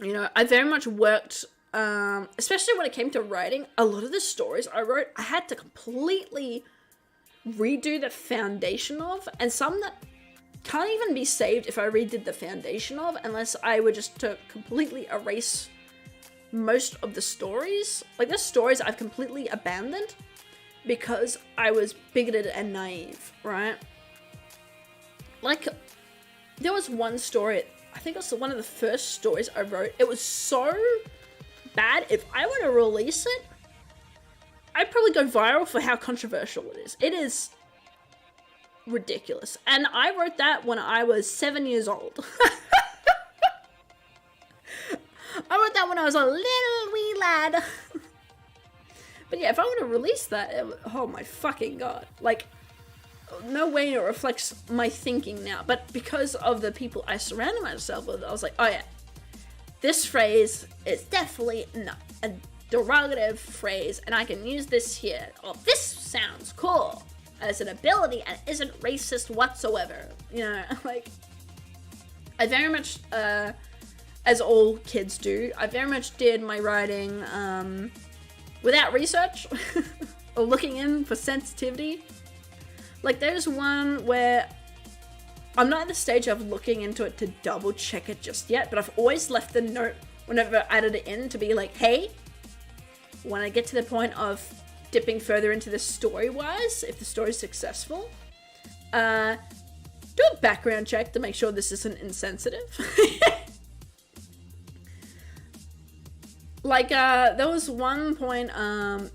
A: You know, I very much worked, especially when it came to writing, a lot of the stories I wrote, I had to completely redo the foundation of, and some that can't even be saved if I redid the foundation of, unless I were just to completely erase most of the stories. Like, there's stories I've completely abandoned because I was bigoted and naive, right? Like, there was one story, I think it was one of the first stories I wrote. It was so bad, if I were to release it, I'd probably go viral for how controversial it is. It is ridiculous. And I wrote that when I was 7 years old. I wrote that when I was a little wee lad. But yeah, if I were to release that, oh my fucking god. Like, no way it reflects my thinking now. But because of the people I surrounded myself with, I was like, oh yeah, this phrase is definitely not a derogative phrase, and I can use this here. Oh, this sounds cool as an ability and isn't racist whatsoever. You know, like, I very much, as all kids do, I very much did my writing without research or looking in for sensitivity. Like, there's one where I'm not at the stage of looking into it to double check it just yet, but I've always left the note whenever I added it in to be like, hey, when I get to the point of dipping further into the story-wise, if the story's successful, do a background check to make sure this isn't insensitive. Like, there was one point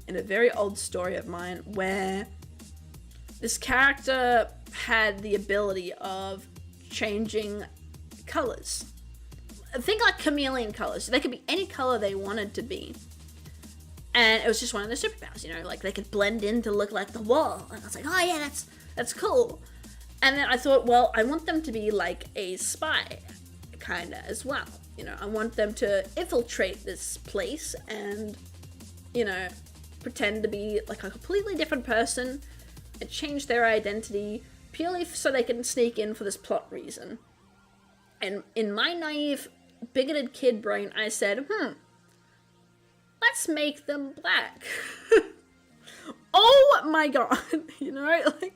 A: in a very old story of mine where this character had the ability of changing colors. Think like chameleon colors. So they could be any color they wanted to be. And it was just one of their superpowers, you know, like they could blend in to look like the wall. And I was like, oh yeah, that's cool. And then I thought, well, I want them to be like a spy, kinda, as well. You know, I want them to infiltrate this place and, you know, pretend to be like a completely different person and change their identity purely so they can sneak in for this plot reason. And in my naive, bigoted kid brain, I said, let's make them black. Oh my god, you know, like,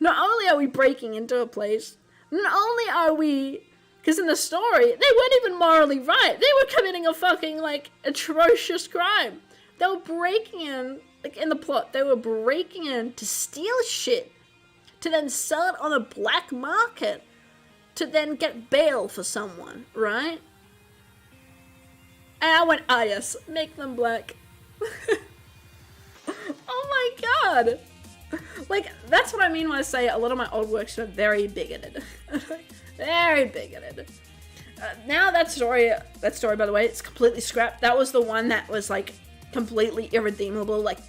A: not only are we breaking into a place, not only are we, because in the story, they weren't even morally right. They were committing a fucking, like, atrocious crime. They were breaking in, like, in the plot, they were breaking in to steal shit, to then sell it on a black market, to then get bail for someone, right? And I went, ah yes, make them black. Oh my god! Like, that's what I mean when I say a lot of my old works are very bigoted. Very bigoted. Now that story, by the way, it's completely scrapped. That was the one that was, like, completely irredeemable. Like,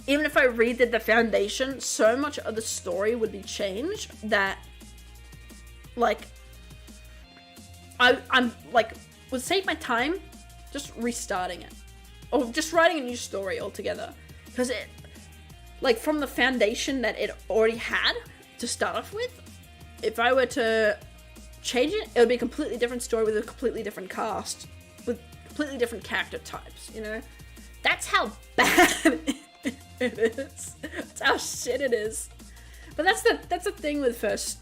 A: even if I redid the foundation, so much of the story would be changed that, like, I'm like, would save my time just restarting it. Or just writing a new story altogether. Because it, like, from the foundation that it already had to start off with, if I were to change it, it would be a completely different story with a completely different cast, with completely different character types, you know? That's how bad it is. That's how shit it is. But that's the thing with first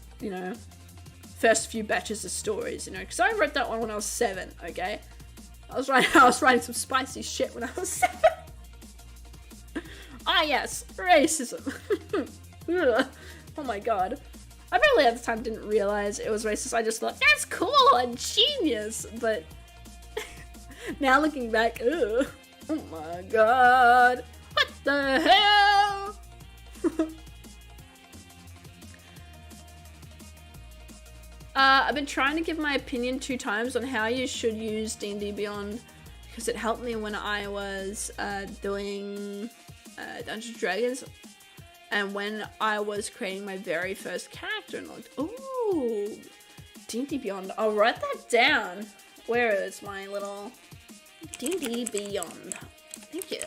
A: few batches of stories, you know? Because I wrote that one when I was 7, okay? I was writing some spicy shit when I was 7. Ah yes, racism. Oh my god. I probably at the time didn't realize it was racist. I just thought, that's cool and genius. But now looking back, ugh, oh my god. What the hell? I've been trying to give my opinion 2 times on how you should use D&D Beyond, because it helped me when I was doing Dungeons & Dragons, and when I was creating my very first character, and like, ooh, D&D Beyond. I'll write that down. Where is my little D&D Beyond? Thank you.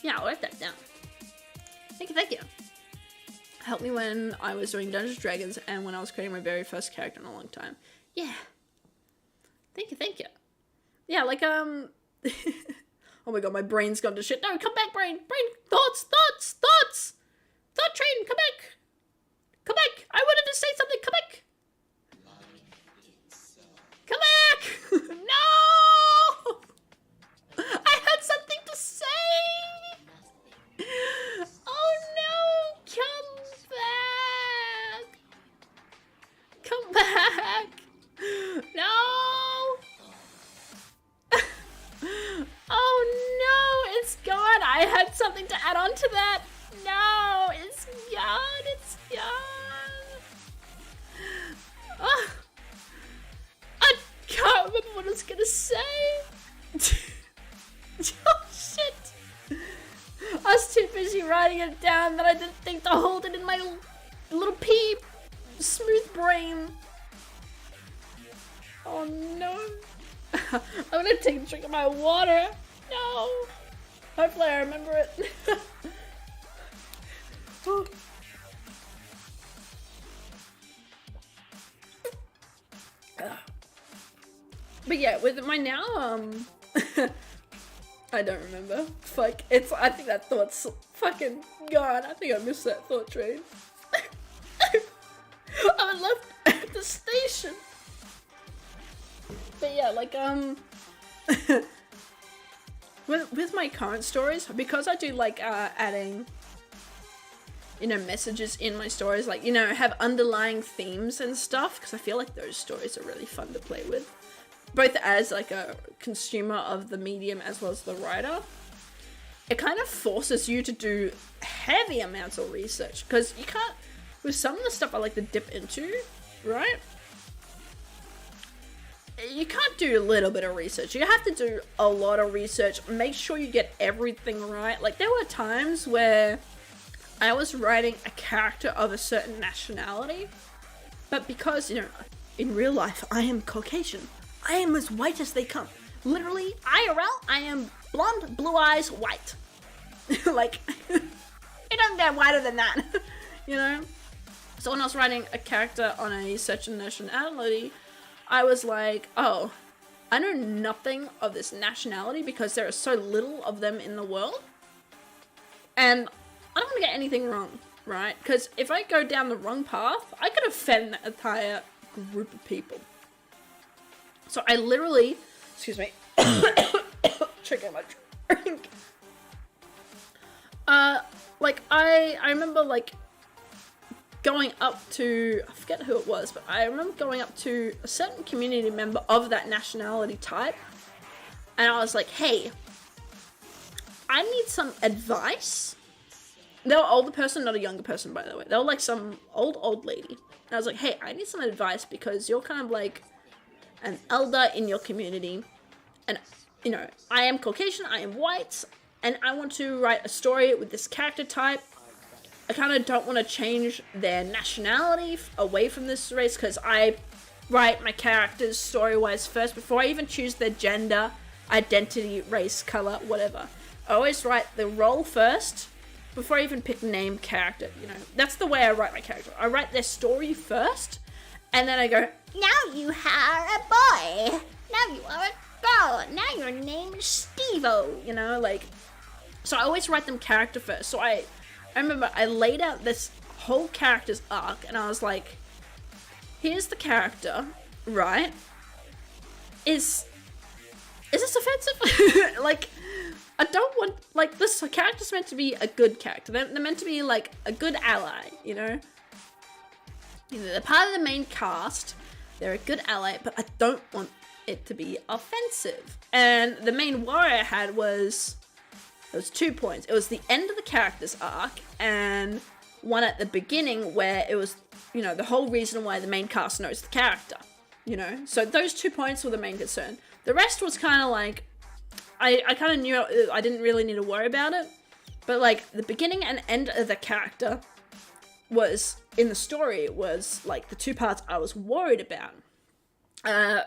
A: Yeah, I'll write that down. Thank you. Helped me when I was doing Dungeons & Dragons and when I was creating my very first character in a long time. Yeah. Thank you. Yeah, like, oh my god, my brain's gone to shit. No, come back, brain! Thoughts! Thought train, come back! Come back! I wanted to say something, come back! Come back! No! I had something to say! Oh no! Come back! No! Oh no! It's gone! I had something to add on to that! No! It's gone! It's gone! Oh, I can't remember what I was gonna say! Oh shit! I was too busy writing it down that I didn't think to hold it in my little pea smooth brain. Oh no. I'm gonna take a drink of my water. No. Hopefully I remember it. But yeah, with my now, I don't remember. Fuck, I think that thought's fucking gone. I think I missed that thought train. I left at the station. But yeah, like, with my current stories, because I do like, adding, you know, messages in my stories, like, you know, have underlying themes and stuff, because I feel like those stories are really fun to play with. Both as like a consumer of the medium as well as the writer, it kind of forces you to do heavy amounts of research because you can't, with some of the stuff I like to dip into, right? You can't do a little bit of research. You have to do a lot of research. Make sure you get everything right. Like there were times where I was writing a character of a certain nationality, but because, you know, in real life I am Caucasian. I am as white as they come. Literally, IRL, I am blonde, blue eyes, white. Like, it doesn't get whiter than that, you know? So when I was writing a character on a certain nationality, I was like, oh, I know nothing of this nationality because there are so little of them in the world. And I don't want to get anything wrong, right? Because if I go down the wrong path, I could offend the entire group of people. So I literally, excuse me, checking my drink. Like I remember like going up to, I forget who it was, but I remember going up to a certain community member of that nationality type, and I was like, hey, I need some advice. They were an older person, not a younger person, by the way. They were like some old lady. And I was like, hey, I need some advice because you're kind of like an elder in your community, and you know, I am Caucasian, I am white, and I want to write a story with this character type. I kind of don't want to change their nationality away from this race because I write my characters story-wise first before I even choose their gender, identity, race, color, whatever. I always write the role first before I even pick name, character, you know. That's the way I write my character. I write their story first, and then I go,
D: now you are a boy. Now you are a girl. Now your name is Steve-O.
A: you know, like, so I always write them character first. So I remember I laid out this whole character's arc, and I was like, here's the character, right? Is this offensive? Like, I don't want, like, this character's meant to be a good character. They're meant to be, like, a good ally, you know? They're part of the main cast, they're a good ally, but I don't want it to be offensive. And the main worry I had was, there was 2 points. It was the end of the character's arc, and one at the beginning where it was, you know, the whole reason why the main cast knows the character, you know? So those 2 points were the main concern. The rest was kind of like, I kind of knew I didn't really need to worry about it, but like the beginning and end of the character was, in the story, was like the 2 parts I was worried about.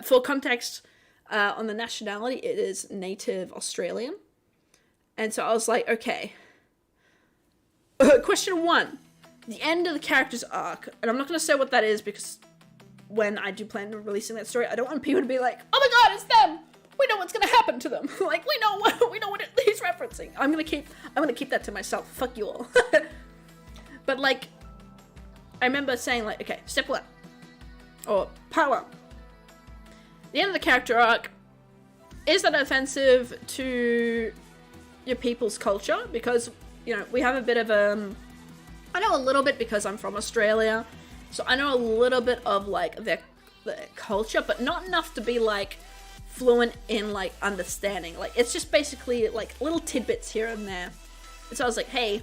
A: For context, on the nationality, it is native Australian. And so I was like, okay. Question 1. the end of the character's arc, and I'm not going to say what that is because when I do plan on releasing that story, I don't want people to be like, oh my god, it's them! We know what's going to happen to them. Like, we know what he's referencing. I'm going to keep that to myself. Fuck you all. But like, I remember saying like, okay, step 1. Or part 1. The end of the character arc, is that offensive to your people's culture? Because, you know, we have a bit of I know a little bit because I'm from Australia, so I know a little bit of like their culture, but not enough to be like fluent in like understanding. Like, it's just basically like little tidbits here and there. And so I was like, hey,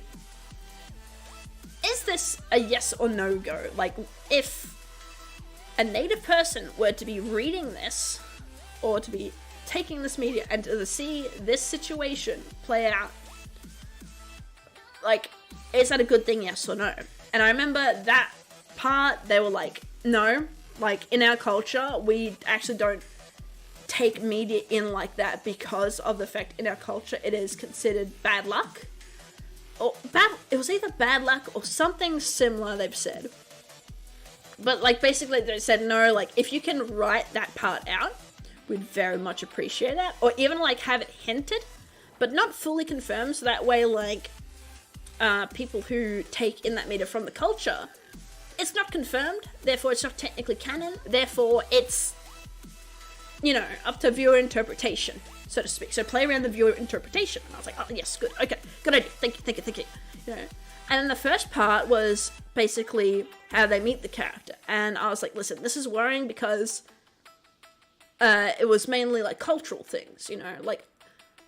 A: is this a yes or no go? Like, if a native person were to be reading this, or to be taking this media and to see this situation play out, like, is that a good thing, yes or no? And I remember that part, they were like, no, like, in our culture, we actually don't take media in like that because of the fact in our culture it is considered bad luck. Or it was either bad luck or something similar, they've said. But, like, basically they said, no, like, if you can write that part out, we'd very much appreciate that. Or even, like, have it hinted, but not fully confirmed, so that way, like, people who take in that media from the culture, it's not confirmed, therefore it's not technically canon, therefore it's, you know, up to viewer interpretation, so to speak. So play around the viewer interpretation. And I was like, oh yes, good, okay, good idea, thank you. You know, and then the first part was basically how they meet the character, and I was like, listen, this is worrying because it was mainly like cultural things, you know, like,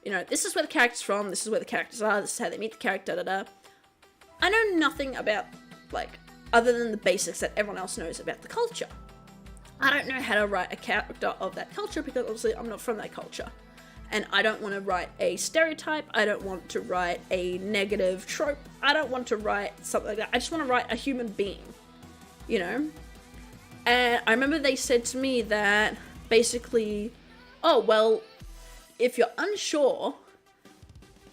A: you know, this is where the character's from, this is where the characters are, this is how they meet the character, da-da-da. I know nothing about, like, other than the basics that everyone else knows about the culture. I don't know how to write a character of that culture because obviously I'm not from that culture. And I don't want to write a stereotype, I don't want to write a negative trope, I don't want to write something like that. I just want to write a human being, you know? And I remember they said to me that basically, oh, well, if you're unsure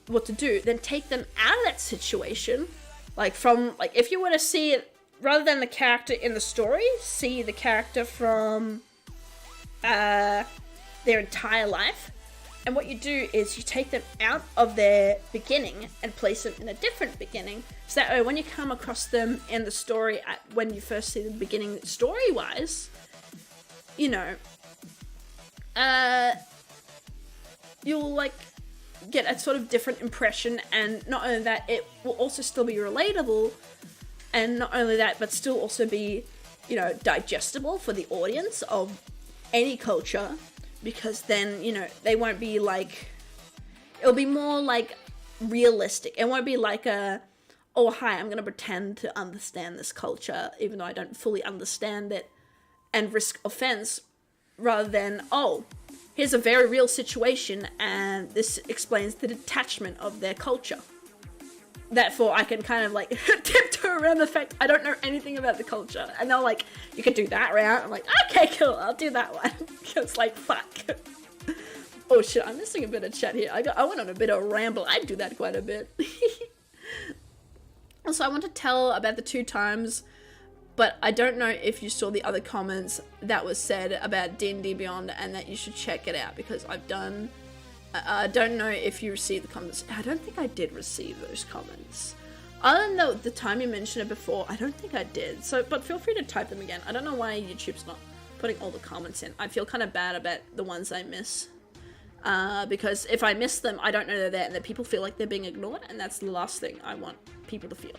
A: what to do, then take them out of that situation. Like, from, like, if you were to see it, rather than the character in the story, see the character from their entire life. And what you do is you take them out of their beginning and place them in a different beginning. So that way when you come across them in the story, when you first see the beginning story-wise, you know, you'll, like, get a sort of different impression, and not only that, it will also still be relatable, and not only that, but still also be, you know, digestible for the audience of any culture, because then, you know, they won't be like, it'll be more like realistic. It won't be like a, oh hi, I'm gonna pretend to understand this culture even though I don't fully understand it and risk offense, rather than, oh, here's a very real situation and this explains the detachment of their culture. Therefore, I can kind of like tiptoe around the fact I don't know anything about the culture. And they're like, you can do that route. I'm like, okay, cool, I'll do that one. It's like, fuck. Oh shit, I'm missing a bit of chat here. I went on a bit of a ramble. I do that quite a bit. Also, I want to tell about the 2 times, but I don't know if you saw the other comments that was said about D&D Beyond and that you should check it out because I've done... I don't know if you received the comments. I don't think I did receive those comments. Other than the time you mentioned it before, I don't think I did. So, but feel free to type them again. I don't know why YouTube's not putting all the comments in. I feel kind of bad about the ones I miss. Because if I miss them, I don't know they're there and that people feel like they're being ignored, and that's the last thing I want people to feel.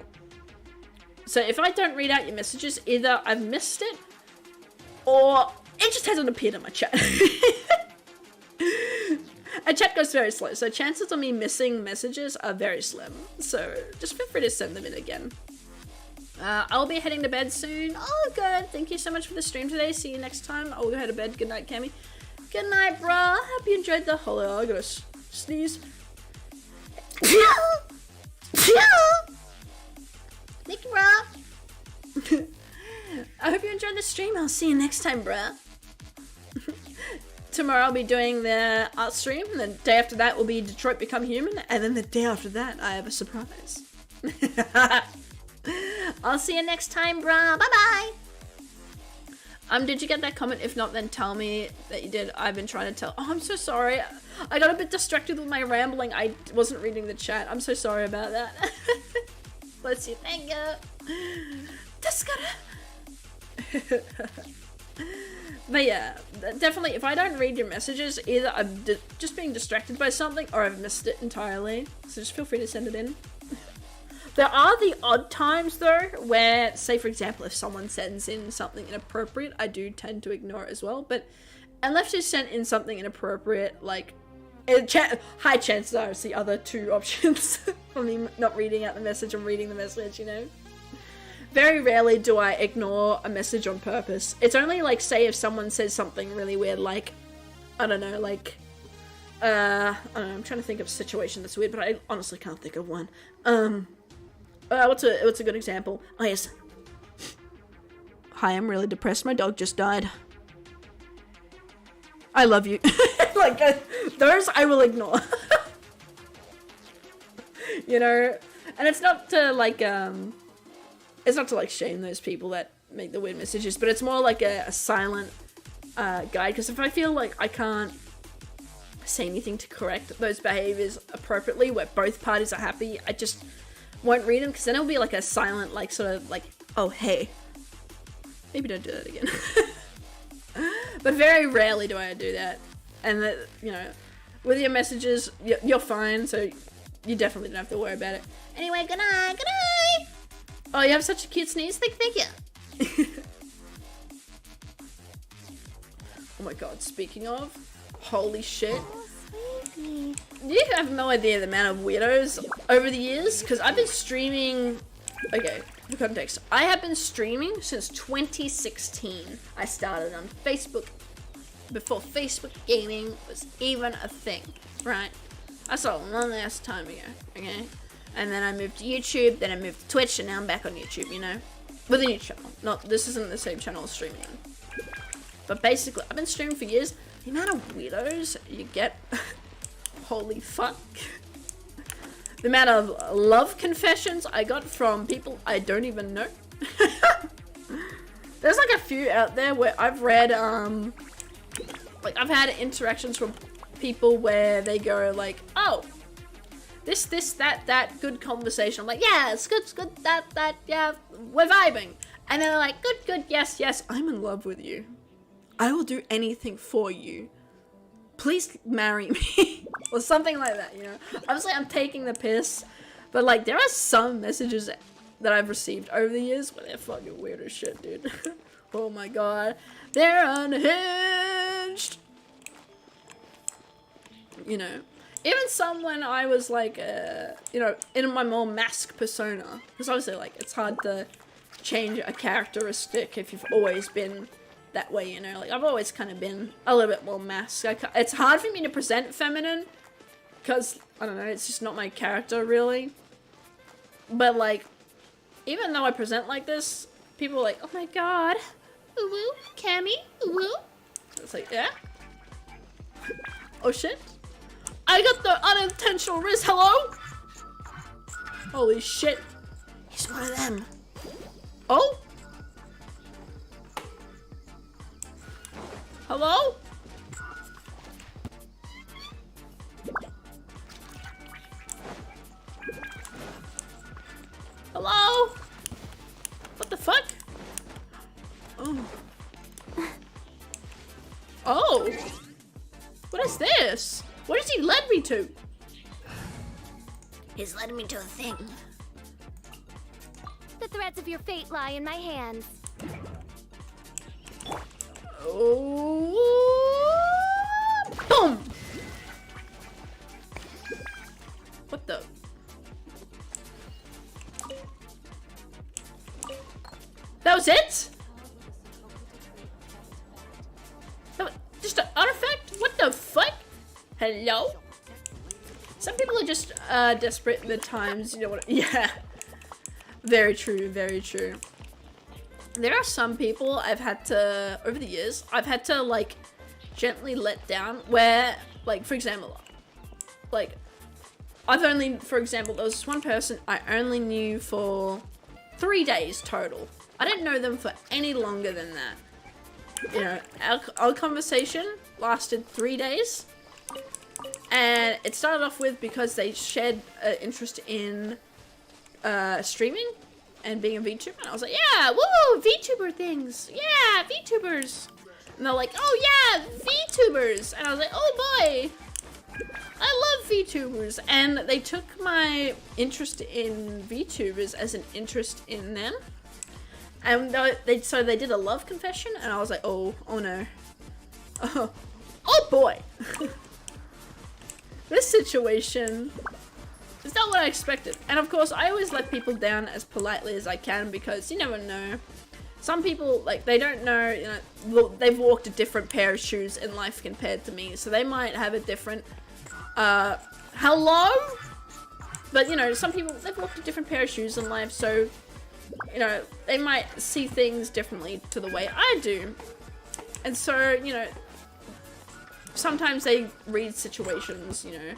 A: So if I don't read out your messages, either I've missed it, or it just hasn't appeared in my chat. And chat goes very slow, so chances of me missing messages are very slim. So just feel free to send them in again. I'll be heading to bed soon. Oh, good. Thank you so much for the stream today. See you next time. I'll go head to bed. Good night, Cammy. Good night, bruh. Hope you enjoyed the holiday. I gotta sneeze. Thank you, bruh. I hope you enjoyed the stream. I'll see you next time, bruh. Tomorrow I'll be doing the art stream, and the day after that will be Detroit Become Human, and then the day after that I have a surprise. I'll see you next time, brah. Bye-bye. Did you get that comment? If not, then tell me that you did. I've been trying to tell. Oh, I'm so sorry. I got a bit distracted with my rambling. I wasn't reading the chat. I'm so sorry about that. Bless you. Thank you. Just gotta... But yeah, definitely, if I don't read your messages, either I'm just being distracted by something or I've missed it entirely. So just feel free to send it in. There are the odd times, though, where, say, for example, if someone sends in something inappropriate, I do tend to ignore it as well. But unless you sent in something inappropriate, like, high chances are it's the other two options for me not reading out the message and reading the message, you know? Very rarely do I ignore a message on purpose. It's only, like, say if someone says something really weird, like, I don't know, like, I don't know, I'm trying to think of a situation that's weird, but I honestly can't think of one. What's a good example? Oh, yes. Hi, I'm really depressed. My dog just died. I love you. Like, those I will ignore. You know? And it's not to, like, shame those people that make the weird messages, but it's more like a silent guide, because if I feel like I can't say anything to correct those behaviors appropriately where both parties are happy, I just won't read them, because then it'll be like a silent, like, sort of like, oh, hey, maybe don't do that again. But very rarely do I do that. And that, you know, with your messages, you're fine, so you definitely don't have to worry about it.
D: Anyway, good night, good night.
A: Oh, you have such a cute sneeze. Thank you. Oh my god, speaking of, holy shit. You have no idea the amount of weirdos over the years, because I've been streaming... Okay, for context. I have been streaming since 2016. I started on Facebook before Facebook gaming was even a thing, right? That's a long ass time ago, okay? And then I moved to YouTube, then I moved to Twitch, and now I'm back on YouTube, you know? With a new channel. This isn't the same channel I was streaming on. But basically, I've been streaming for years. The amount of weirdos you get... Holy fuck. The amount of love confessions I got from people I don't even know. There's like a few out there where I've read, like I've had interactions from people where they go like, oh, this, that, good conversation. I'm like, yeah, it's good, that, yeah, we're vibing. And then they're like, good, yes, I'm in love with you. I will do anything for you. Please marry me. Or something like that, you know. Obviously, I'm taking the piss. But, like, there are some messages that I've received over the years where they're fucking weird as shit, dude. Oh my god. They're unhinged. You know. Even some when I was, like, you know, in my more mask persona. Because obviously, like, it's hard to change a characteristic if you've always been... that way, you know, like, I've always kind of been a little bit more masked. It's hard for me to present feminine, because, I don't know, it's just not my character, really. But, like, even though I present like this, people are like, oh my god, ooh, Cammy, ooh. It's like, yeah? Oh shit. I got the unintentional riz, hello? Holy shit. He's one of them. Oh? Hello? Hello? What the fuck? Oh. Oh. What is this? What has he led me to?
D: He's led me to a thing. The threads of your fate lie in my hands.
A: Oh, boom! What the? That was it? Just an artifact? What the fuck? Hello? Some people are just desperate in the times, you know what? Yeah. Very true, very true. There are some people I've had to, over the years, I've had to, like, gently let down where, like, for example, like, I've only, for example, there was this one person I only knew for 3 days total. I didn't know them for any longer than that. You know, our conversation lasted 3 days. And it started off with because they shared interest in streaming and being a VTuber. And I was like, yeah, woo, VTuber things. Yeah, VTubers. And they're like, oh yeah, VTubers. And I was like, oh boy, I love VTubers. And they took my interest in VTubers as an interest in them. And so they did a love confession, and I was like, oh no. Oh boy. This situation is not what I expected. And of course, I always let people down as politely as I can because you never know. Some people, like, they don't know, you know, they've walked a different pair of shoes in life compared to me. So they might have a different, hello? But, you know, some people, they've walked a different pair of shoes in life. So, you know, they might see things differently to the way I do. And so, you know, sometimes they read situations, you know,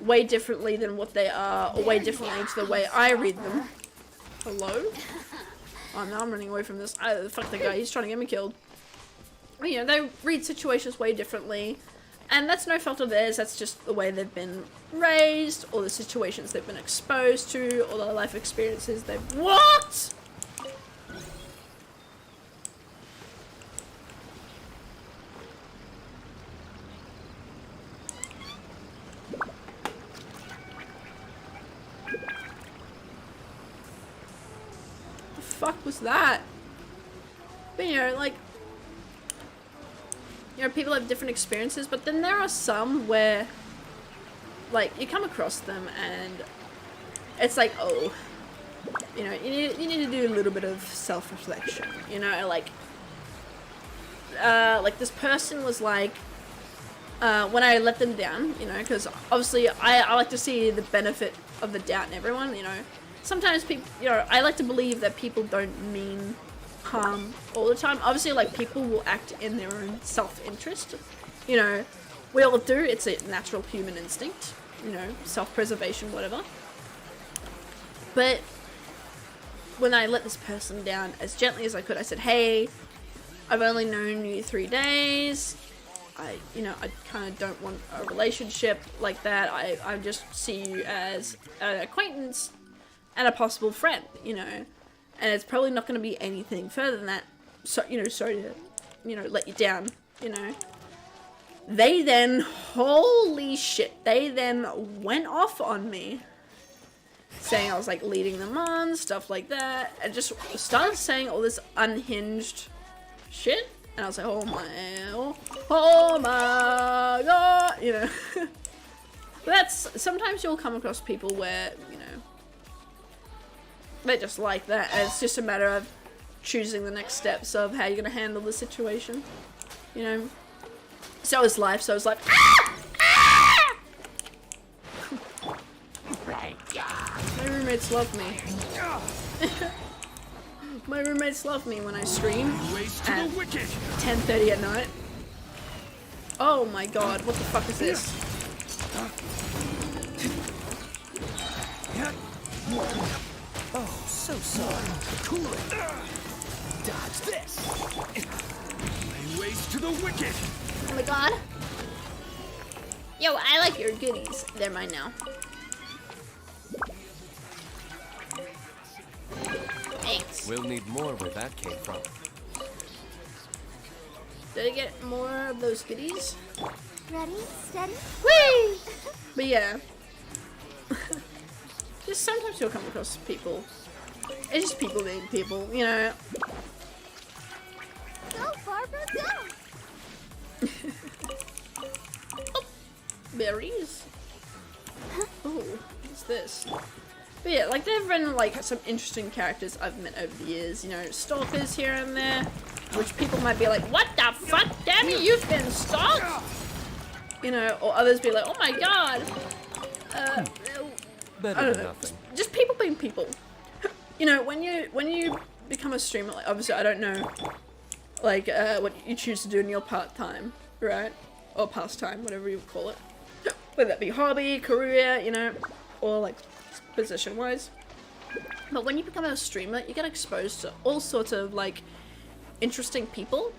A: way differently than what they are, or way differently to the way I read them. Hello? Oh, now I'm running away from this. Fuck the guy, he's trying to get me killed. But, you know, they read situations way differently, and that's no fault of theirs, that's just the way they've been raised, or the situations they've been exposed to, or the life experiences they've walked! Fuck was that? But you know, like, you know, people have different experiences, but then there are some where, like, you come across them and it's like, oh, you know, you need to do a little bit of self-reflection, you know, like this person was like, when I let them down, you know, because obviously I like to see the benefit of the doubt in everyone, you know. Sometimes people, you know, I like to believe that people don't mean harm all the time. Obviously, like, people will act in their own self-interest. You know, we all do. It's a natural human instinct. You know, self-preservation, whatever. But when I let this person down as gently as I could, I said, hey, I've only known you 3 days. I kind of don't want a relationship like that. I just see you as an acquaintance and a possible friend, you know, and it's probably not going to be anything further than that. So, you know, sorry to, you know, let you down, you know. They then, holy shit, they then went off on me, saying I was, like, leading them on, stuff like that, and just started saying all this unhinged shit, and I was like, oh my god, you know. Sometimes you'll come across people where, you know, they're just like that, and it's just a matter of choosing the next steps of how you're gonna handle the situation, you know. So is life, so is life. My roommates love me. My roommates love me when I stream at 10:30 at night. Oh my god, what the fuck is this?
L: Oh, so sorry. Cool it. Dodge this. Lay waste to the wicked.
H: Oh my god. Yo, I like your goodies. They're mine now. Thanks.
C: We'll need more where that came from.
A: Did I get more of those goodies?
D: Ready, steady,
A: whee! But yeah. Just sometimes you'll come across people. It's just people being people, you know.
D: Go, Barbara, go!
A: Oh, berries. Oh, what's this? But yeah, like, there have been, like, some interesting characters I've met over the years, you know, stalkers here and there, which people might be like, what the fuck, Danny, you've been stalked? You know, or others be like, oh my god.
C: Better
A: I don't
C: than
A: know.
C: nothing.
A: Just people being people. You know, when you become a streamer, like, obviously I don't know, like, what you choose to do in your part-time, right? Or pastime, whatever you call it. Whether that be hobby, career, you know, or, like, position-wise. But when you become a streamer, you get exposed to all sorts of like interesting people.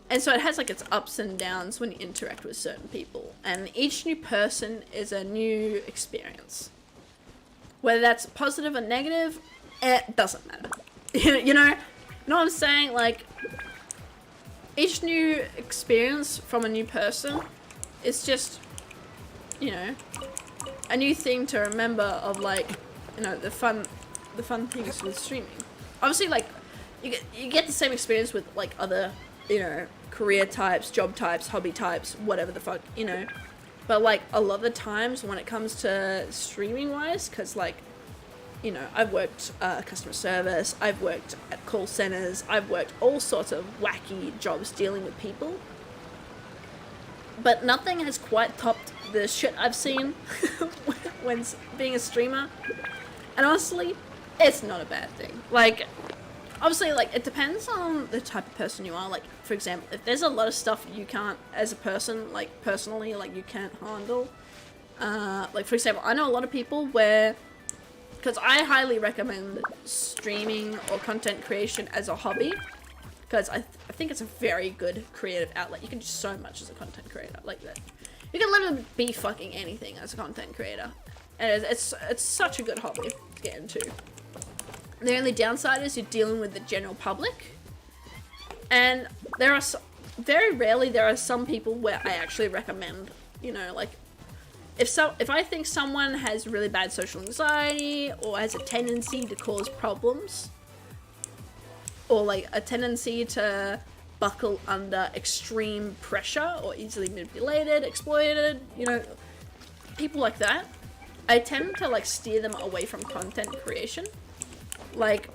A: And so it has like its ups and downs when you interact with certain people. And each new person is a new experience. Whether that's positive or negative, it doesn't matter. You know what I'm saying? Like, each new experience from a new person is just, you know, a new thing to remember of, like, you know, the fun things with streaming. Obviously, like, you get the same experience with like other, you know, career types, job types, hobby types, whatever the fuck, you know. But like a lot of the times when it comes to streaming wise, because like, you know, I've worked customer service, I've worked at call centers, I've worked all sorts of wacky jobs dealing with people. But nothing has quite topped the shit I've seen when being a streamer. And honestly, it's not a bad thing. Like, obviously, like, it depends on the type of person you are. Like, for example, if there's a lot of stuff you can't, as a person, like, personally, like, you can't handle. Like, for example, I know a lot of people where, because I highly recommend streaming or content creation as a hobby, because I think it's a very good creative outlet. You can do so much as a content creator, like that. You can literally be fucking anything as a content creator, and it's such a good hobby to get into. The only downside is you're dealing with the general public, and there are very rarely there are some people where I actually recommend, you know, like, if I think someone has really bad social anxiety or has a tendency to cause problems, or like a tendency to buckle under extreme pressure or easily manipulated, exploited, you know, people like that, I tend to like steer them away from content creation. Like,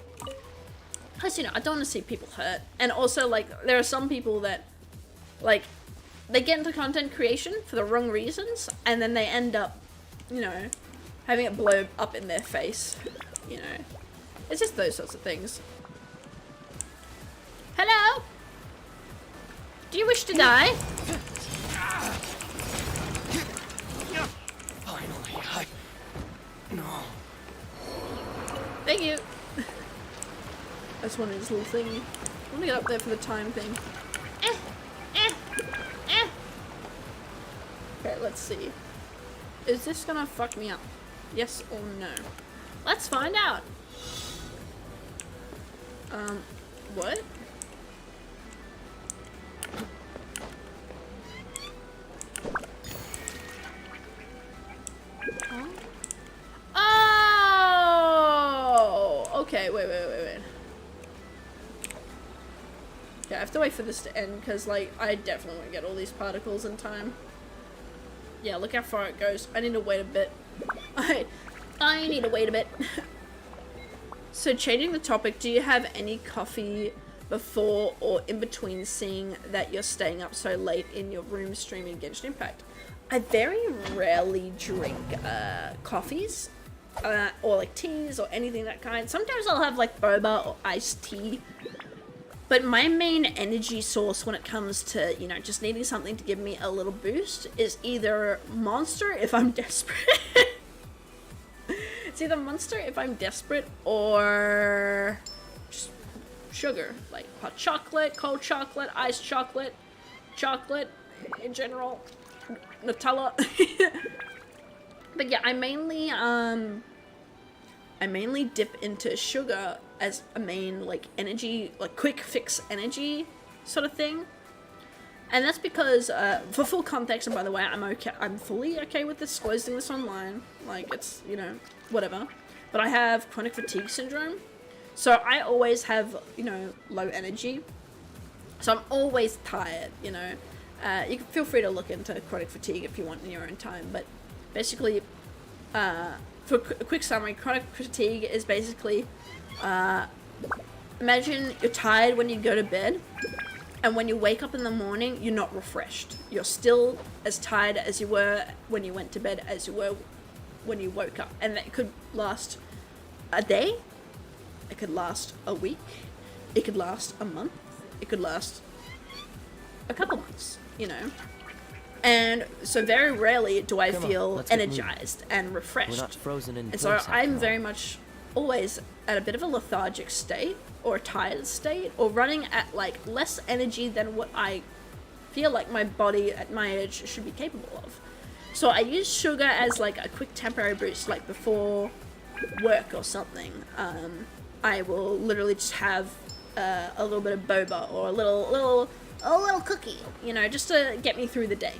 A: because, you know, I don't want to see people hurt. And also, like, there are some people that, like, they get into content creation for the wrong reasons, and then they end up, you know, having it blow up in their face, you know. It's just those sorts of things. Hello? Do you wish to die?
F: Finally, no.
A: Thank you. I just wanted this little thingy. I want to get up there for the time thing. Okay, let's see. Is this gonna fuck me up? Yes or no? Let's find out. What? Huh? Oh! Okay, wait. Okay, I have to wait for this to end, because, like, I definitely want to get all these particles in time. Yeah, look how far it goes. I need to wait a bit. I need to wait a bit. So, changing the topic, do you have any coffee before or in between seeing that you're staying up so late in your room streaming Genshin Impact? I very rarely drink coffees, or like teas or anything that kind. Sometimes I'll have like boba or iced tea. But my main energy source when it comes to, you know, just needing something to give me a little boost is either Monster if I'm desperate. It's either Monster if I'm desperate, or just sugar. Like hot chocolate, cold chocolate, iced chocolate, chocolate in general, Nutella. But yeah, I mainly dip into sugar as a main, like, energy, like, quick fix energy sort of thing. And that's because, for full context, and by the way, I'm fully okay with disclosing this online. Like, it's, you know, whatever. But I have chronic fatigue syndrome. So I always have, you know, low energy. So I'm always tired, you know. You can feel free to look into chronic fatigue if you want in your own time. But basically, for a quick summary, chronic fatigue is basically, imagine you're tired when you go to bed, and when you wake up in the morning, you're not refreshed. You're still as tired as you were when you went to bed as you were when you woke up. And that could last a day, it could last a week, it could last a month, it could last a couple months, you know. And so very rarely do I feel energized and refreshed.
C: We're not frozen in
A: and so
C: place
A: I'm
C: after
A: very
C: all.
A: much always at a bit of a lethargic state or a tired state or running at like less energy than what I feel like my body at my age should be capable of. So I use sugar as like a quick temporary boost, like before work or something. I will literally just have a little bit of boba or a little cookie, you know, just to get me through the day.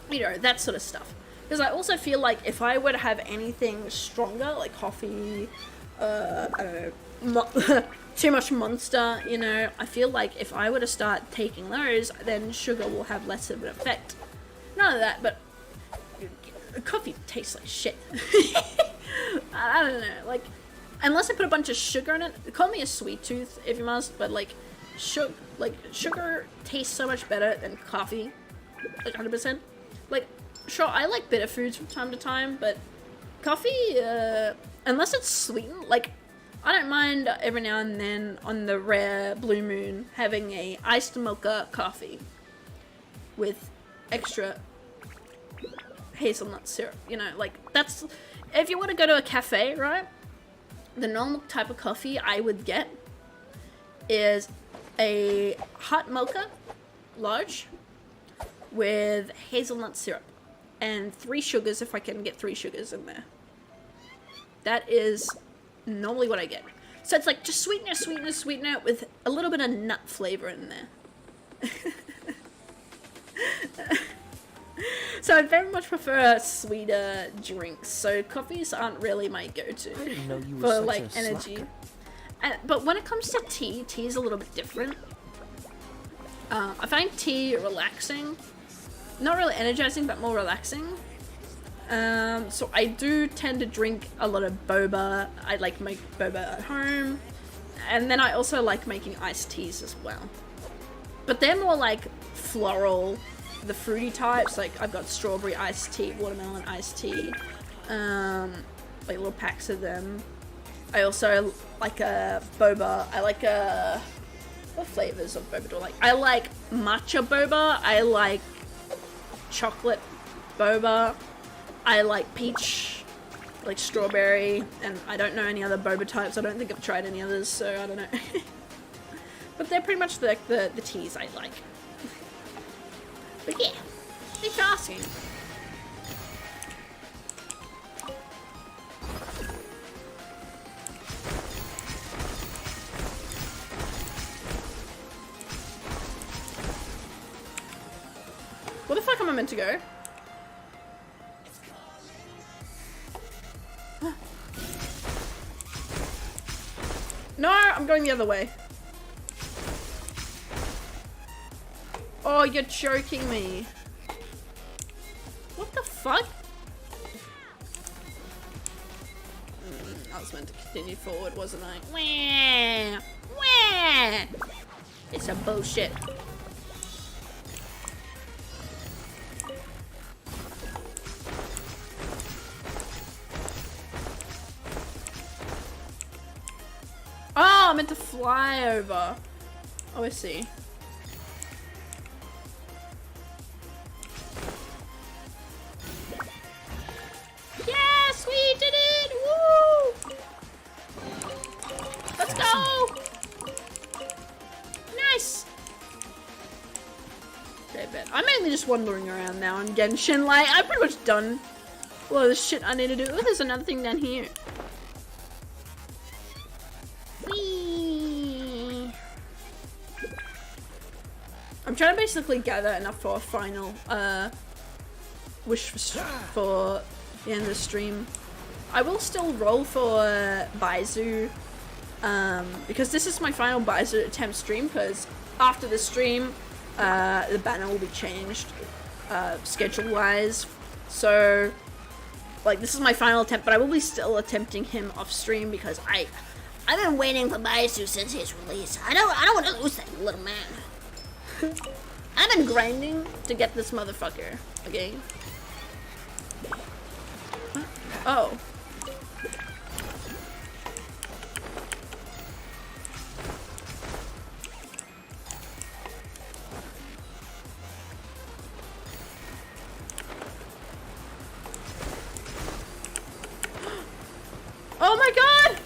A: You know, that sort of stuff. Because I also feel like if I were to have anything stronger, like coffee, I don't know, too much Monster, you know, I feel like if I were to start taking those, then sugar will have less of an effect. None of that, but coffee tastes like shit. I don't know, like, unless I put a bunch of sugar in it, call me a sweet tooth if you must, but like, sugar tastes so much better than coffee, like 100%. Like, sure, I like bitter foods from time to time, but coffee, unless it's sweetened, like, I don't mind every now and then on the rare blue moon having a iced mocha coffee with extra hazelnut syrup, you know, like, that's, if you want to go to a cafe, right, the normal type of coffee I would get is a hot mocha, large, with hazelnut syrup, and 3 sugars if I can get 3 sugars in there. That is normally what I get. So it's like just sweetener with a little bit of nut flavor in there. So I very much prefer sweeter drinks. So coffees aren't really my go-to for like energy. But when it comes to tea, tea is a little bit different. I find tea relaxing. Not really energizing, but more relaxing. So I do tend to drink a lot of boba. I like make boba at home. And then I also like making iced teas as well. But they're more like floral, the fruity types. Like I've got strawberry iced tea, watermelon iced tea, like little packs of them. I also like a boba. I like what flavors of boba do I like? I like matcha boba. I like chocolate boba. I like peach, like strawberry, and I don't know any other boba types. I don't think I've tried any others, so I don't know. But they're pretty much like the teas I like. But yeah, thanks for asking. Where the fuck am I meant to go? No, I'm going the other way. Oh, you're joking me. What the fuck? I was meant to continue forward, wasn't I? Wah! Wah! It's a bullshit. Oh, I meant to fly over. Oh, I see. Yes, we did it! Woo! Let's go! Nice! Okay, bet. I'm mainly just wandering around now in Genshin. Like, I'm pretty much done a lot of the shit I need to do. Oh, there's another thing down here. I'm trying to basically gather enough for a final wish for the end of the stream. I will still roll for Baizhu because this is my final Baizhu attempt stream, because after the stream the banner will be changed schedule wise. So like this is my final attempt, but I will be still attempting him off stream because I've been waiting for Baizhu since his release. I don't want to lose that little man. I've been grinding to get this motherfucker, okay? Oh. Oh my god!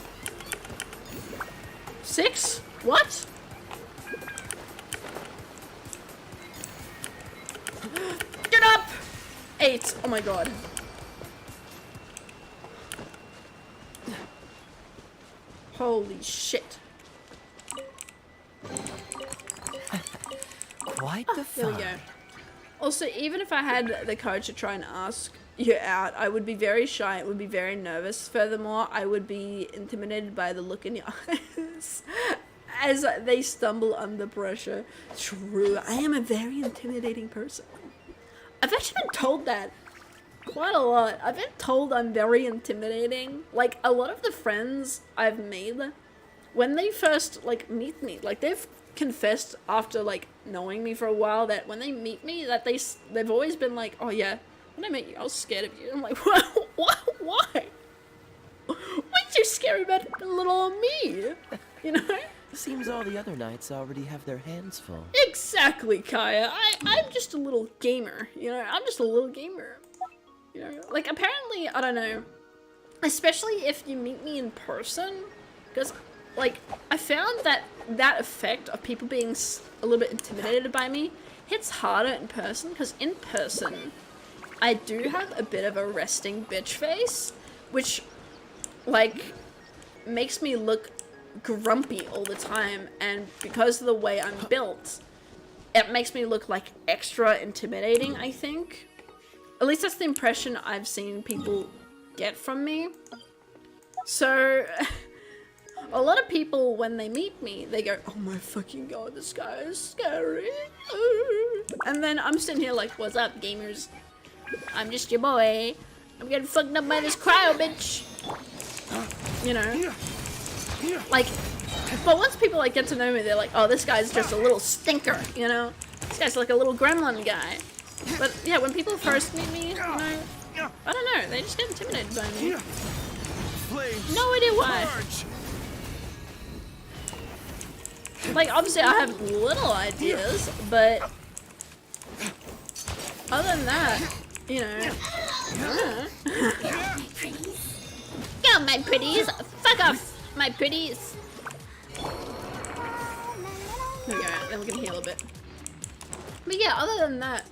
A: What? Get up! 8. Oh my god. Holy shit.
C: Quite the
A: There we
C: fun.
A: go. Also, even if I had the courage to try and ask you out, I would be very shy. I would be very nervous. Furthermore, I would be intimidated by the look in your eyes as they stumble under pressure. True, I am a very intimidating person. I've actually been told that quite a lot. I've been told I'm very intimidating. Like, a lot of the friends I've made, when they first, like, meet me, like, they've confessed after, like, knowing me for a while that when they meet me, that they've always been like, oh yeah, when I met you, I was scared of you. I'm like, what? Why? What's so scary about little me? You know?
C: Seems all the other knights already have their hands full.
A: Exactly, Kaya. I'm just a little gamer, you know? I'm just a little gamer. You know? Like, apparently, I don't know, especially if you meet me in person, because, like, I found that that effect of people being a little bit intimidated by me hits harder in person, because in person, I do have a bit of a resting bitch face, which, like, makes me look grumpy all the time, and because of the way I'm built, it makes me look, like, extra intimidating, I think. At least that's the impression I've seen people get from me. So, a lot of people, when they meet me, they go, oh my fucking god, this guy is scary. And then I'm sitting here like, what's up, gamers? I'm just your boy. I'm getting fucked up by this cryo, bitch. You know? Like, but once people, like, get to know me, they're like, oh, this guy's just a little stinker, you know? This guy's like a little gremlin guy. But, yeah, when people first meet me, you know, I don't know, they just get intimidated by me. No idea why. Like, obviously I have little ideas, but other than that, you know.
H: Go, my pretties! Fuck off, my pretties!
A: There we go, then we can heal a bit. But yeah, other than that,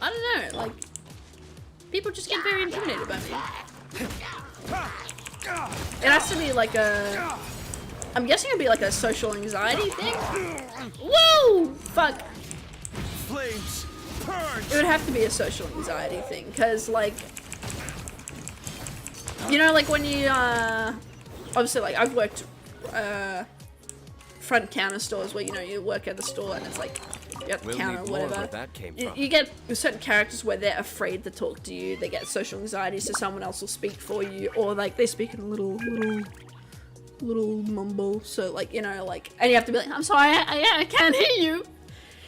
A: I don't know, like, people just get very intimidated by me. It has to be like a, I'm guessing it'd be like a social anxiety thing. Whoa! Fuck.
L: Flames, purge.
A: It would have to be a social anxiety thing, because, like, you know, like when you, obviously, like, I've worked, front counter stores where, you know, you work at the store and it's like, you at the counter or whatever. You get certain characters where they're afraid to talk to you, they get social anxiety, so someone else will speak for you, or, like, they speak in a little mumble, so, like, you know, like, and you have to be like, I'm sorry, I can't hear you.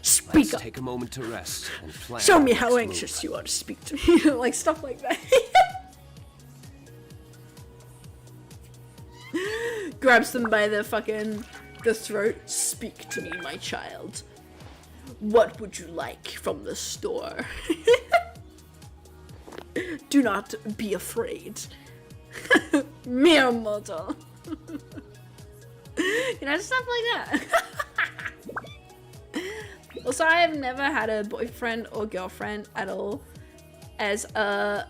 A: Speak up.
U: Take a moment to rest and plan.
A: Show me how anxious you are to speak to me. Like, stuff like that. Grabs them by the throat. Speak to me, my child. What would you like from the store? Do not be afraid. Mere mortal. You know, stuff like that. Also, I have never had a boyfriend or girlfriend at all as a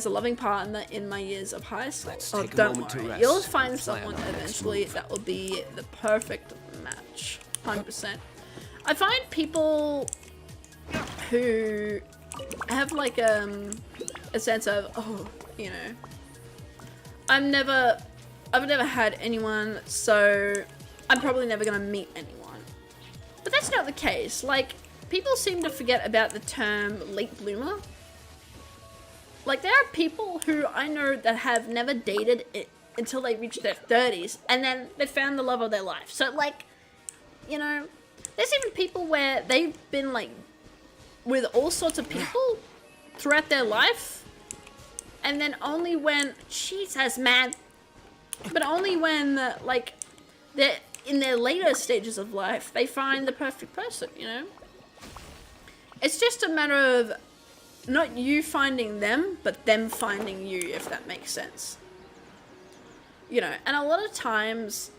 A: loving partner in my years of high school. Oh, don't worry. You'll find someone eventually that will be the perfect match. 100%. I find people who have, like, a sense of, oh, you know, I've never had anyone, so I'm probably never gonna meet anyone. But that's not the case. Like, people seem to forget about the term late bloomer. Like, there are people who I know that have never dated until they reached their 30s, and then they found the love of their life. So, like, you know, there's even people where they've been, like, with all sorts of people throughout their life, and then only when, Jesus, man, but only when, like, they're in their later stages of life, they find the perfect person, you know? It's just a matter of not you finding them, but them finding you, if that makes sense. You know, and a lot of times,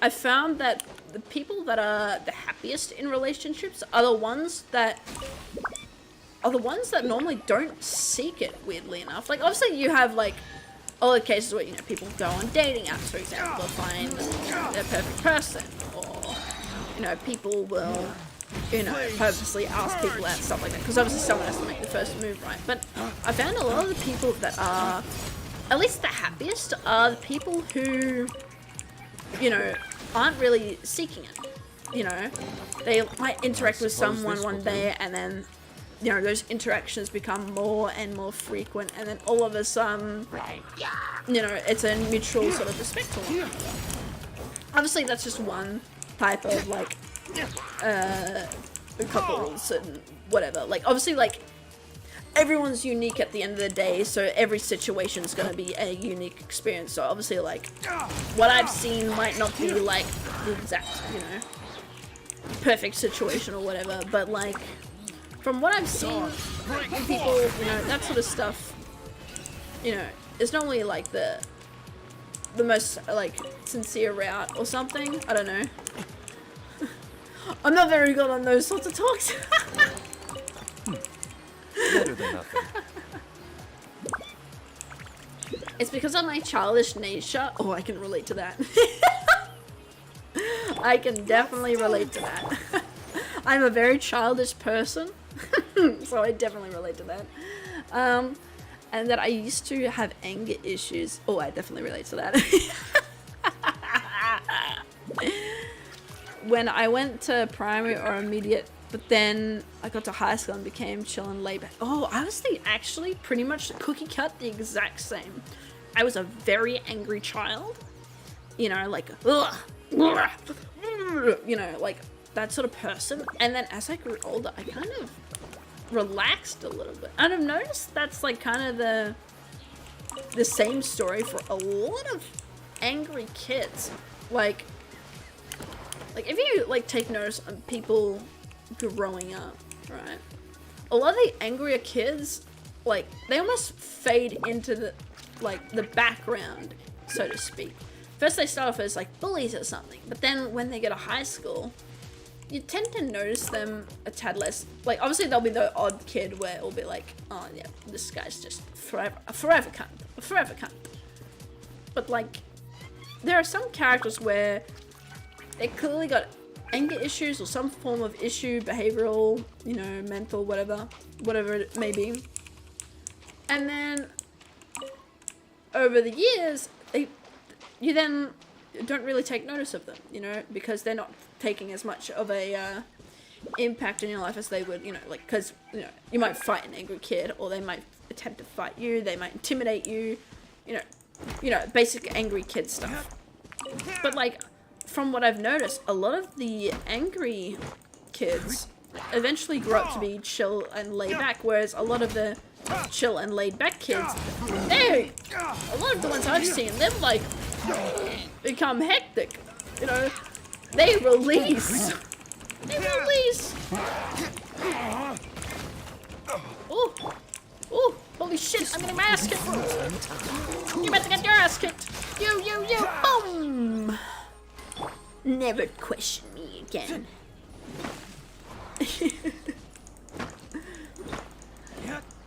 A: I found that the people that are the happiest in relationships are the ones that normally don't seek it, weirdly enough. Like, obviously you have, like, all the cases where, you know, people go on dating apps, for example, to find, you know, their perfect person, or, you know, people will, you know, purposely ask people out, stuff like that, because obviously someone has to make the first move, right? But I found a lot of the people that are, at least the happiest, are the people who, you know, aren't really seeking it. You know, they might interact with someone one day, and then, you know, those interactions become more and more frequent, and then all of a sudden, you know, it's a mutual sort of respect for one another. Obviously, that's just one type of, like, couples and whatever. Like, obviously, like, everyone's unique at the end of the day, so every situation is going to be a unique experience. So obviously, like, what I've seen might not be, like, the exact, you know, perfect situation or whatever, but, like, from what I've seen with people, you know, that sort of stuff, you know, is normally, like, the most, like, sincere route or something. I don't know. I'm not very good on those sorts of talks.
F: Better than nothing.
A: It's because of my childish nature. Oh, I can relate to that. I can definitely relate to that. I'm a very childish person, so I definitely relate to that. And that I used to have anger issues. Oh, I definitely relate to that. When I went to primary or immediate, but then I got to high school and became chill and laid back. Oh, I was actually pretty much cookie cut the exact same. I was a very angry child. You know, like, ugh, you know, like that sort of person. And then as I grew older, I kind of relaxed a little bit. And I've noticed that's like kind of the same story for a lot of angry kids. Like if you like take notice on people growing up, right? A lot of the angrier kids, like, they almost fade into the, like, the background, so to speak. First they start off as like bullies or something, but then when they get to high school, you tend to notice them a tad less. Like, obviously there'll be the odd kid where it'll be like, oh yeah, this guy's just a forever cunt. But like, there are some characters where they clearly got anger issues or some form of issue, behavioral, you know, mental, whatever it may be. And then over the years, you then don't really take notice of them, you know, because they're not taking as much of a impact in your life as they would, you know, like, because, you know, you might fight an angry kid, or they might attempt to fight you, they might intimidate you, you know, basic angry kid stuff. But like, from what I've noticed, a lot of the angry kids eventually grow up to be chill and laid back, whereas a lot of the chill and laid back kids, a lot of the ones I've seen, them like become hectic, you know, they release. Oh, holy shit, I'm getting my ass kicked. You're about to get your ass kicked. You, boom. Never question me again.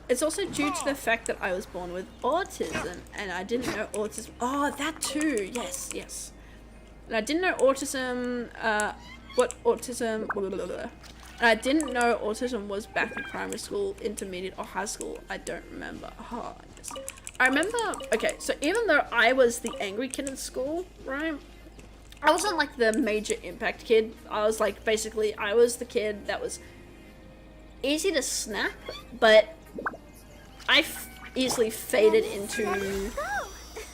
A: It's also due to the fact that I was born with autism, and I didn't know autism. Oh, that too. Yes. And I didn't know autism. And I didn't know autism was back in primary school, intermediate, or high school. I don't remember. Oh, yes. I remember. Okay, so even though I was the angry kid in school, right? I wasn't like the major impact kid. I was like, basically, I was the kid that was easy to snap, but I easily faded into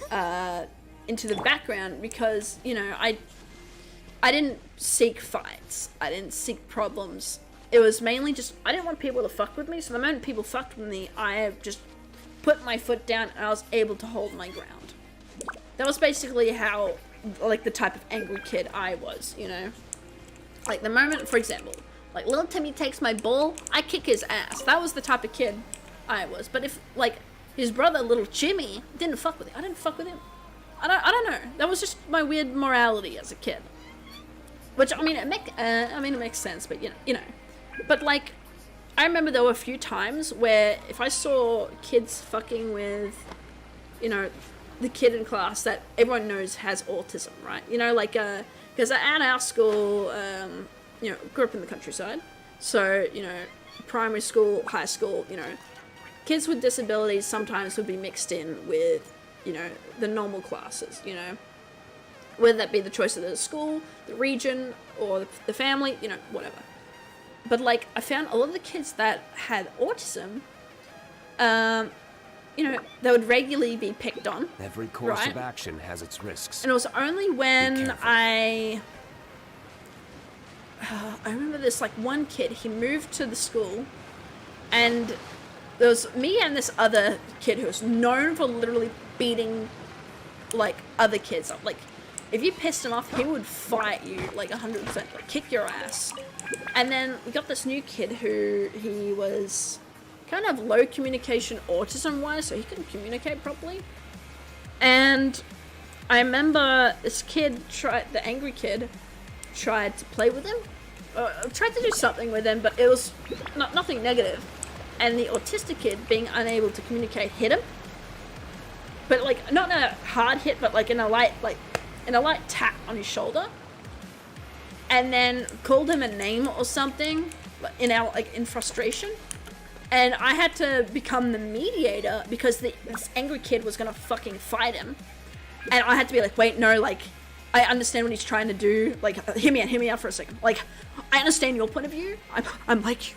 A: the background because, you know, I didn't seek fights. I didn't seek problems. It was mainly just, I didn't want people to fuck with me, so the moment people fucked with me, I just put my foot down and I was able to hold my ground. That was basically how, like, the type of angry kid I was, you know? Like, the moment, for example, like, little Timmy takes my ball, I kick his ass. That was the type of kid I was. But if, like, his brother, little Jimmy, didn't fuck with it, I didn't fuck with him. I don't know. That was just my weird morality as a kid. Which, I mean, it makes sense, but you know. But like, I remember there were a few times where if I saw kids fucking with, you know, the kid in class that everyone knows has autism, right? You know, like, because at our school, you know, grew up in the countryside, so, you know, primary school, high school, you know, kids with disabilities sometimes would be mixed in with, you know, the normal classes, you know, whether that be the choice of the school, the region, or the family, you know, whatever. But, like, I found a lot of the kids that had autism, you know, they would regularly be picked on.
T: Every course
A: right?
T: of action has its risks.
A: And it was only when I remember this, like, one kid, he moved to the school, and there was me and this other kid who was known for literally beating, like, other kids up. Like, if you pissed him off, he would fight you, like, 100%, like, kick your ass. And then we got this new kid who, he was kind of low communication autism-wise, so he couldn't communicate properly. And I remember this kid the angry kid tried to play with him, tried to do something with him, but it was nothing negative. And the autistic kid, being unable to communicate, hit him. But, like, not in a hard hit, but, like, in a light tap on his shoulder. And then called him a name or something, in frustration. And I had to become the mediator because this angry kid was gonna fucking fight him. And I had to be like, wait, no, like, I understand what he's trying to do. Like, hear me out for a second. Like, I understand your point of view. I'm like you.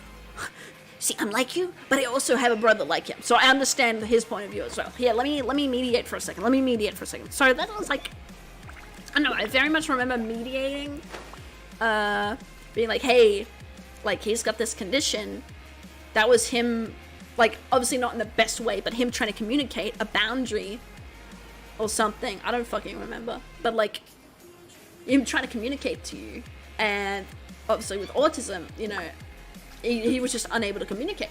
A: See, I'm like you, but I also have a brother like him. So I understand his point of view as well. Here, let me mediate for a second. So that was like, I don't know, I very much remember mediating, being like, hey, like, he's got this condition. That was him, like, obviously not in the best way, but him trying to communicate a boundary or something. I don't fucking remember. But, like, him trying to communicate to you. And obviously with autism, you know, he was just unable to communicate.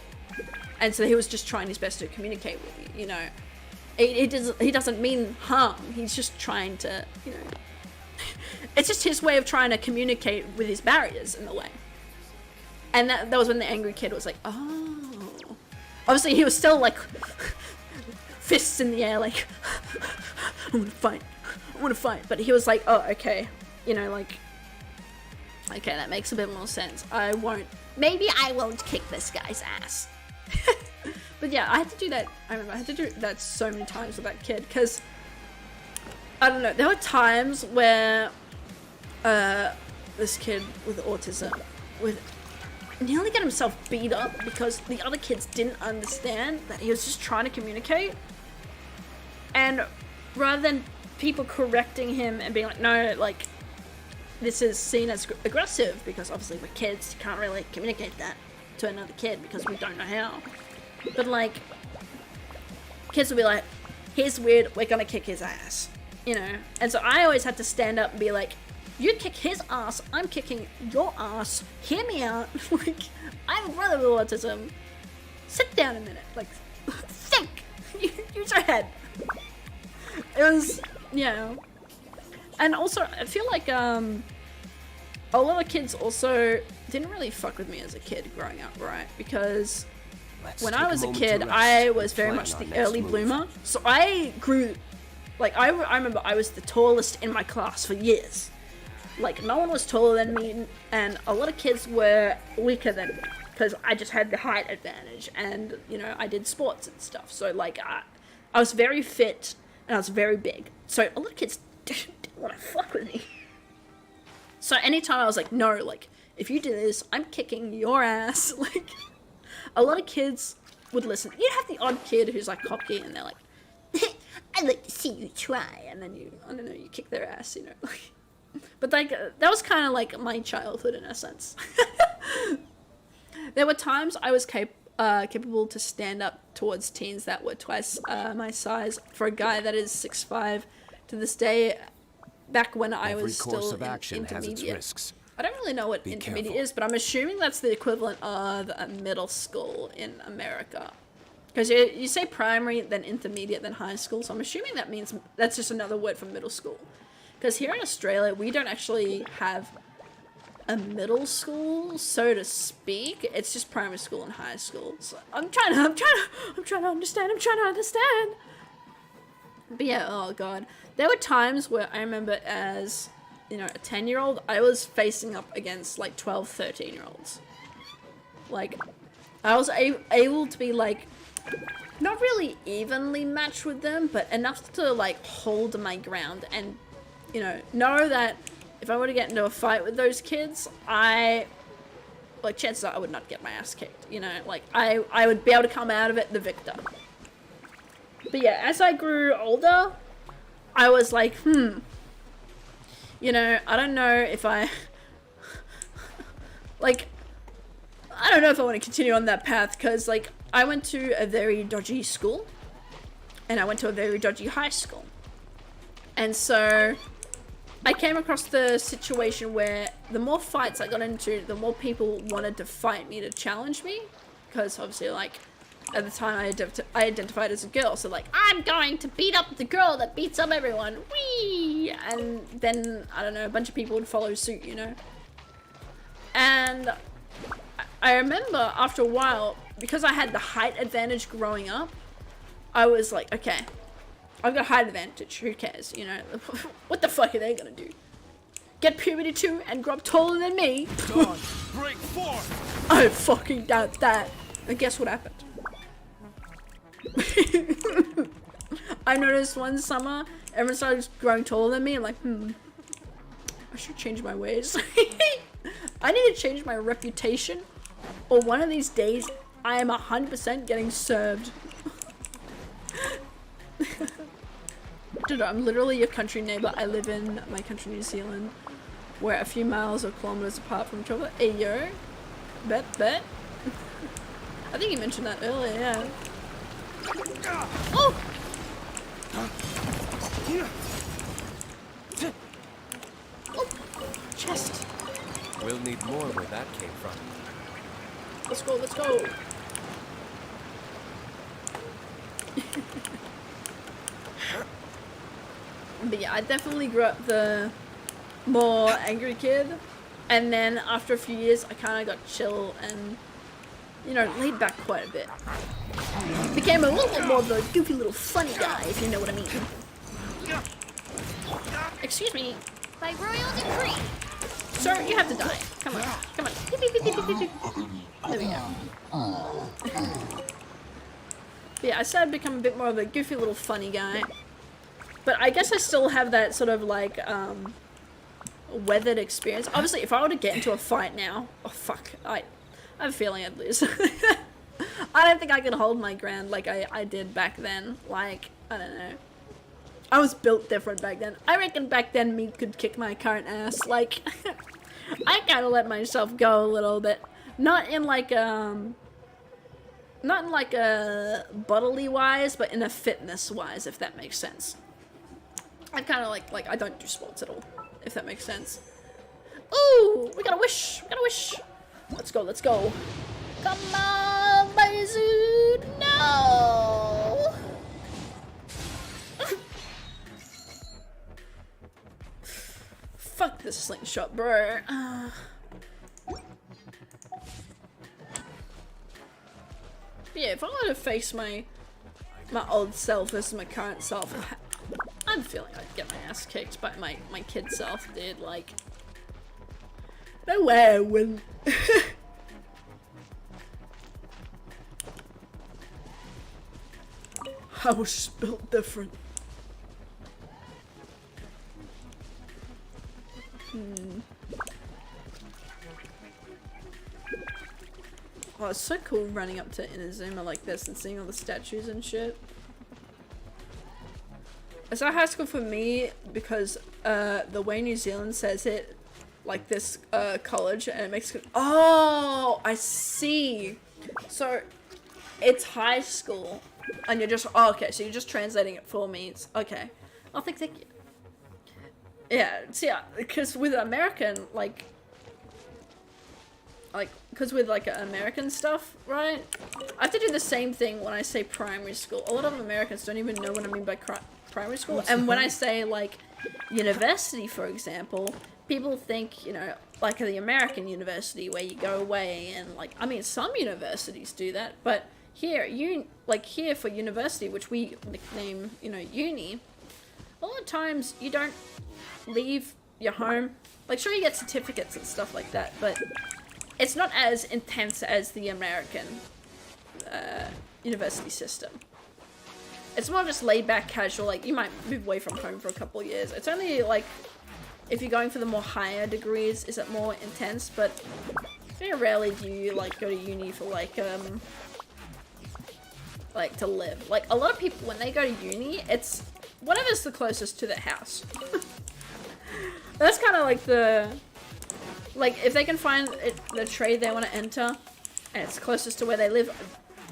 A: And so he was just trying his best to communicate with you, you know. He doesn't mean harm. He's just trying to, you know. It's just his way of trying to communicate with his barriers in the way. And that was when the angry kid was like, oh. Obviously he was still like, fists in the air, like, I wanna fight. But he was like, oh, okay. You know, like, okay, that makes a bit more sense. Maybe I won't kick this guy's ass. But yeah, I had to do that. I remember I had to do that so many times with that kid, because, I don't know, there were times where this kid with autism would nearly get himself beat up because the other kids didn't understand that he was just trying to communicate. And rather than people correcting him and being like, no, like, this is seen as aggressive, because obviously we're kids, you can't really communicate that to another kid because we don't know how. But, like, kids will be like, he's weird, we're gonna kick his ass, you know? And so I always had to stand up and be like, you kick his ass, I'm kicking your ass, hear me out. Like, I have a brother with autism, sit down a minute, like, think, use your head. It was, you know. And also, I feel like, a lot of kids also didn't really fuck with me as a kid growing up, right? Because when I was a kid, I was very much the early bloomer. So I grew, like, I remember I was the tallest in my class for years. Like, no one was taller than me, and a lot of kids were weaker than me, because I just had the height advantage, and, you know, I did sports and stuff. So, like, I was very fit, and I was very big. So a lot of kids didn't want to fuck with me. So anytime I was like, no, like, if you do this, I'm kicking your ass. Like, a lot of kids would listen. You have the odd kid who's like cocky and they're like, I'd like to see you try. And then you, I don't know, you kick their ass, you know. But like, that was kind of like my childhood in a sense. There were times I was capable to stand up towards teens that were twice my size. For a guy that is 6'5", to this day, back when I was still in intermediate. I don't really know what intermediate is, but I'm assuming that's the equivalent of a middle school in America. Because you say primary, then intermediate, then high school. So I'm assuming that means that's just another word for middle school. Because here in Australia, we don't actually have a middle school, so to speak. It's just primary school and high school. So I'm trying to understand. But yeah, oh god. There were times where I remember as, you know, a 10-year-old, I was facing up against like 12, 13-year-olds. Like, I was able to be like, not really evenly matched with them, but enough to like hold my ground and, you know that if I were to get into a fight with those kids, chances are I would not get my ass kicked, you know, like I would be able to come out of it the victor. But yeah, as I grew older, I was like, you know, I don't know if I want to continue on that path, because like I went to a very dodgy school and I went to a very dodgy high school, and so I came across the situation where the more fights I got into, the more people wanted to fight me to challenge me, because obviously like at the time I identified as a girl, so like, I'm going to beat up the girl that beats up everyone, whee! And then I don't know, a bunch of people would follow suit, you know. And I remember after a while, because I had the height advantage growing up, I was like, okay, I've got a height advantage, who cares, you know? What the fuck are they gonna do? Get puberty too and grow up taller than me?
L: Dawn, break forth!
A: I fucking doubt that. And guess what happened? I noticed one summer, everyone started growing taller than me. I'm like, I should change my ways. I need to change my reputation, or one of these days, I am 100% getting served. Dude, I'm literally your country neighbor. I live in my country, New Zealand. We're a few miles or kilometers apart from each other. Hey, yo. Bet. I think you mentioned that earlier, yeah. Oh! Oh! Chest.
T: We'll need more where that came from.
A: Let's go. But yeah, I definitely grew up the more angry kid, and then after a few years I kind of got chill and, you know, laid back quite a bit. Became a little bit more of a goofy little funny guy, if you know what I mean. Excuse me.
D: By royal decree.
A: Sir, you have to die. Come on. There we go. Yeah, I started to become a bit more of a goofy little funny guy. But I guess I still have that sort of like, weathered experience. Obviously, if I were to get into a fight now, oh fuck, I have a feeling I'd lose. I don't think I could hold my ground like I did back then. Like, I don't know. I was built different back then. I reckon back then me could kick my current ass. Like, I kind of let myself go a little bit. Not in like a bodily wise, but in a fitness wise, if that makes sense. I kind of like I don't do sports at all, if that makes sense. Ooh, we got a wish. Let's go. Come on, Baizhu, no! Fuck this slingshot, bro. Yeah, if I were to face my old self versus my current self, I'm feeling I'd get my ass kicked by my kid self, dude. Like, no way I win. I was just built different. Oh, it's so cool running up to Inazuma like this and seeing all the statues and shit. It's not high school for me because the way New Zealand says it, like this college, and it makes it. Oh, I see. So it's high school, and you're just okay. So you're just translating it for me. It's okay. Oh, thank you. Yeah, see, because with American, like, like, because with like American stuff, right? I have to do the same thing when I say primary school. A lot of Americans don't even know what I mean by primary school. And when I say like university, for example, people think, you know, like the American university where you go away and like, I mean, some universities do that, but here, here for university, which we nickname, you know, uni, a lot of times you don't leave your home. Like, sure, you get certificates and stuff like that, but it's not as intense as the American university system. It's more just laid back, casual. Like, you might move away from home for a couple of years. It's only like if you're going for the more higher degrees, is it more intense? But very rarely do you like go to uni for like to live. Like, a lot of people when they go to uni, it's whatever's the closest to their house. That's kind of like like if they can find the trade they want to enter and it's closest to where they live,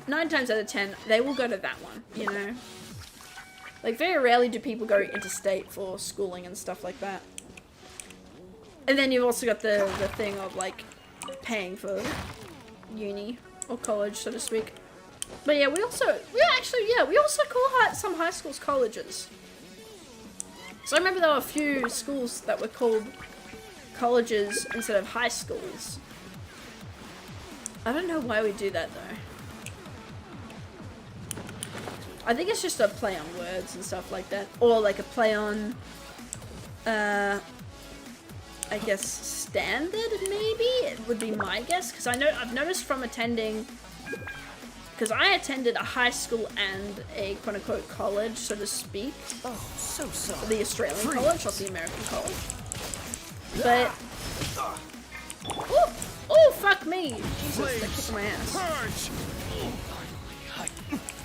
A: 9 times out of 10 they will go to that one, you know. Like, very rarely do people go interstate for schooling and stuff like that. And then you've also got the thing of like paying for uni or college, so to speak. But yeah, we also call some high schools colleges. So I remember there were a few schools that were called colleges instead of high schools. I don't know why we do that though. I think it's just a play on words and stuff like that. Or like a play on, I guess, standard maybe? It would be my guess. Because I've noticed from attending, because I attended a high school and a quote-unquote college, so to speak.
F: Oh, so sorry.
A: The Australian college, not the American college. But... Oh, fuck me! Jesus, they're kicking my ass.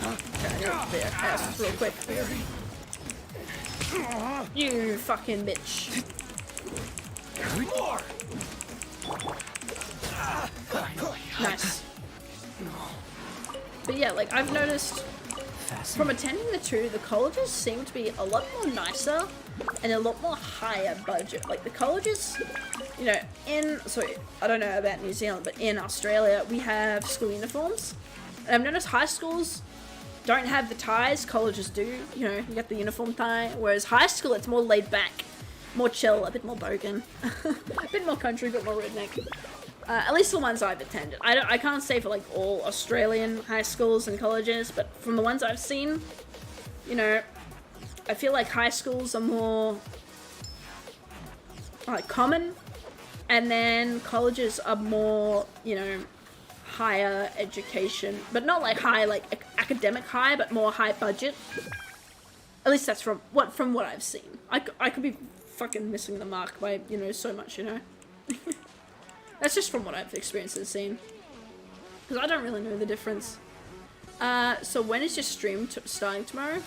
A: Okay, I need to whip their asses real quick. You fucking bitch. Nice. But yeah, like, I've noticed from attending the colleges seem to be a lot more nicer and a lot more higher budget. Like, the colleges, you know, so I don't know about New Zealand, but in Australia we have school uniforms. And I've noticed high schools don't have the ties, colleges do. You know, you got the uniform tie, whereas high school it's more laid back, more chill, a bit more bogan, a bit more country, a bit more redneck. At least the ones I've attended. I can't say for like all Australian high schools and colleges, but from the ones I've seen, you know, I feel like high schools are more like common, and then colleges are more, you know, higher education, but not like high, like academic high, but more high budget. At least that's from what I've seen. I could be fucking missing the mark by, you know, so much, you know. That's just from what I've experienced and seen, because I don't really know the difference. So when is your stream starting tomorrow?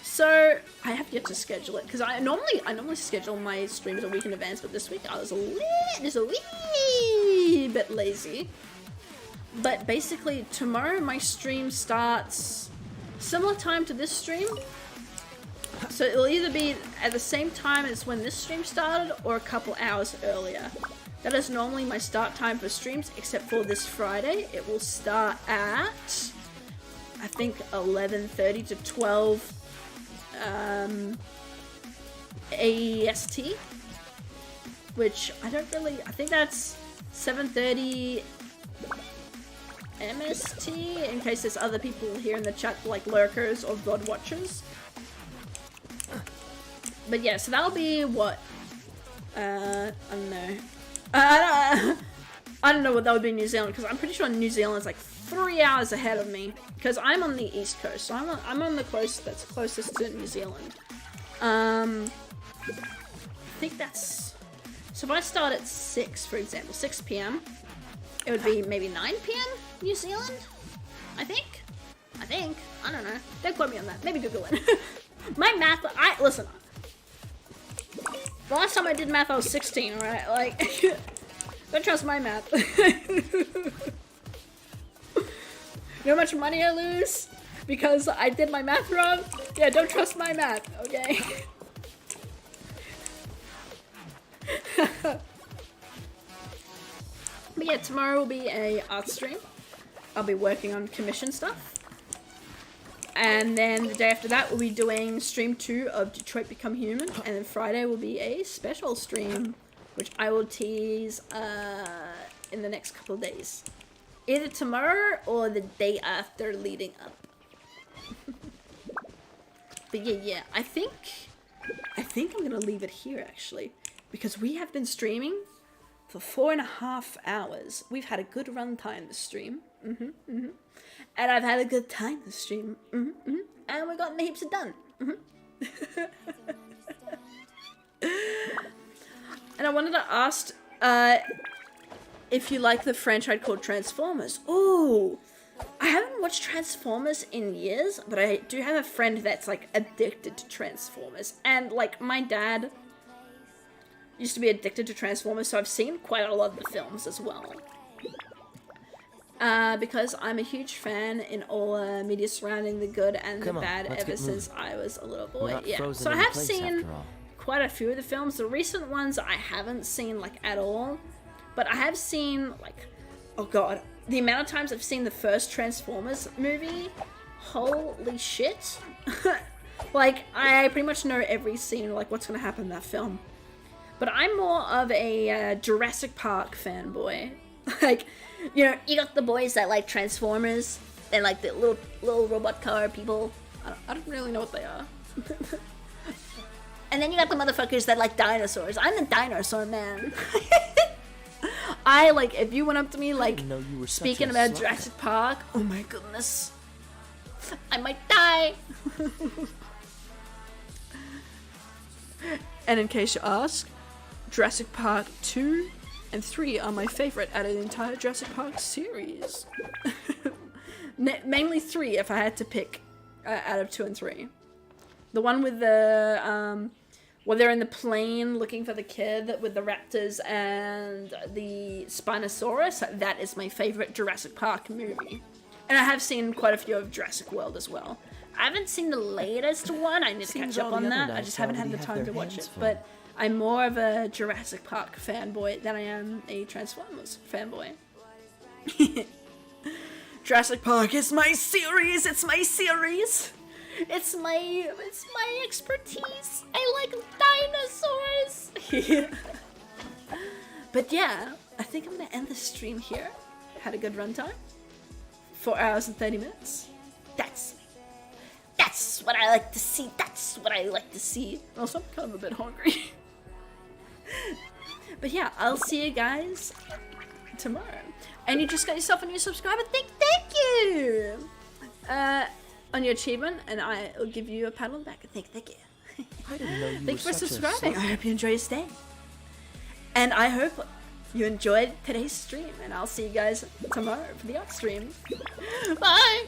A: So I have yet to schedule it, because I normally schedule my streams a week in advance, but this week I was just a wee bit lazy. But basically tomorrow my stream starts similar time to this stream. So it'll either be at the same time as when this stream started or a couple hours earlier. That is normally my start time for streams, except for this Friday. It will start at, I think, 11:30 to 12 AEST, which I think that's 7:30 MST, in case there's other people here in the chat, like lurkers or VOD watchers. But yeah, so that'll be what? I don't know. I don't know what that would be in New Zealand, because I'm pretty sure New Zealand's like 3 hours ahead of me, because I'm on the East Coast, so I'm on the coast that's closest to New Zealand. I think that's... So if I start at 6, for example, 6 PM, it would be maybe 9 PM New Zealand? I think? I don't know. Don't quote me on that. Maybe Google it. My math, listen. The last time I did math I was 16, alright? Like, don't trust my math. You know how much money I lose? Because I did my math wrong? Yeah, don't trust my math, okay? But yeah, tomorrow will be a art stream. I'll be working on commission stuff. And then the day after that, we'll be doing stream 2 of Detroit Become Human. And then Friday will be a special stream, which I will tease in the next couple of days. Either tomorrow or the day after leading up. But yeah, I think I'm gonna leave it here actually, because we have been streaming for 4.5 hours. We've had a good run time this stream. And I've had a good time this stream. And we've gotten heaps of done. And I wanted to ask if you like the franchise called Transformers. Ooh, I haven't watched Transformers in years, but I do have a friend that's like addicted to Transformers. And like my dad used to be addicted to Transformers, so I've seen quite a lot of the films as well. Because I'm a huge fan in all media surrounding the good and the bad ever since I was a little boy. Yeah, so I have seen quite a few of the films. The recent ones I haven't seen like at all, but I have seen like, oh god, the amount of times I've seen the first Transformers movie, holy shit. Like, I pretty much know every scene, like what's gonna happen in that film. But I'm more of a Jurassic Park fanboy. Like, you know, you got the boys that like Transformers and like the little robot car people. I don't really know what they are. And then you got the motherfuckers that like dinosaurs. I'm the dinosaur man. I like, if you went up to me like speaking about Jurassic Park, oh my goodness, I might die. And in case you ask, Jurassic Park 2 and 3 are my favorite out of the entire Jurassic Park series. Mainly 3 if I had to pick out of 2 and 3. The one with the, well, they're in the plane looking for the kid with the raptors and the Spinosaurus. That is my favorite Jurassic Park movie. And I have seen quite a few of Jurassic World as well. I haven't seen the latest one. I need to catch up on that. I just haven't had the time to watch it. But I'm more of a Jurassic Park fanboy than I am a Transformers fanboy. Jurassic Park is my series. It's my series. It's my expertise. I like dinosaurs. But yeah, I think I'm gonna end the stream here. Had a good runtime. 4 hours and 30 minutes. That's what I like to see. That's what I like to see. Also, I'm kind of a bit hungry. But yeah, I'll see you guys tomorrow. And you just got yourself a new subscriber. Thank you. On your achievement, and I will give you a pat on the back. Thank you.
P: I didn't know you
A: Thanks for subscribing. I hope you enjoy your stay. And I hope you enjoyed today's stream. And I'll see you guys tomorrow for the art stream. Bye.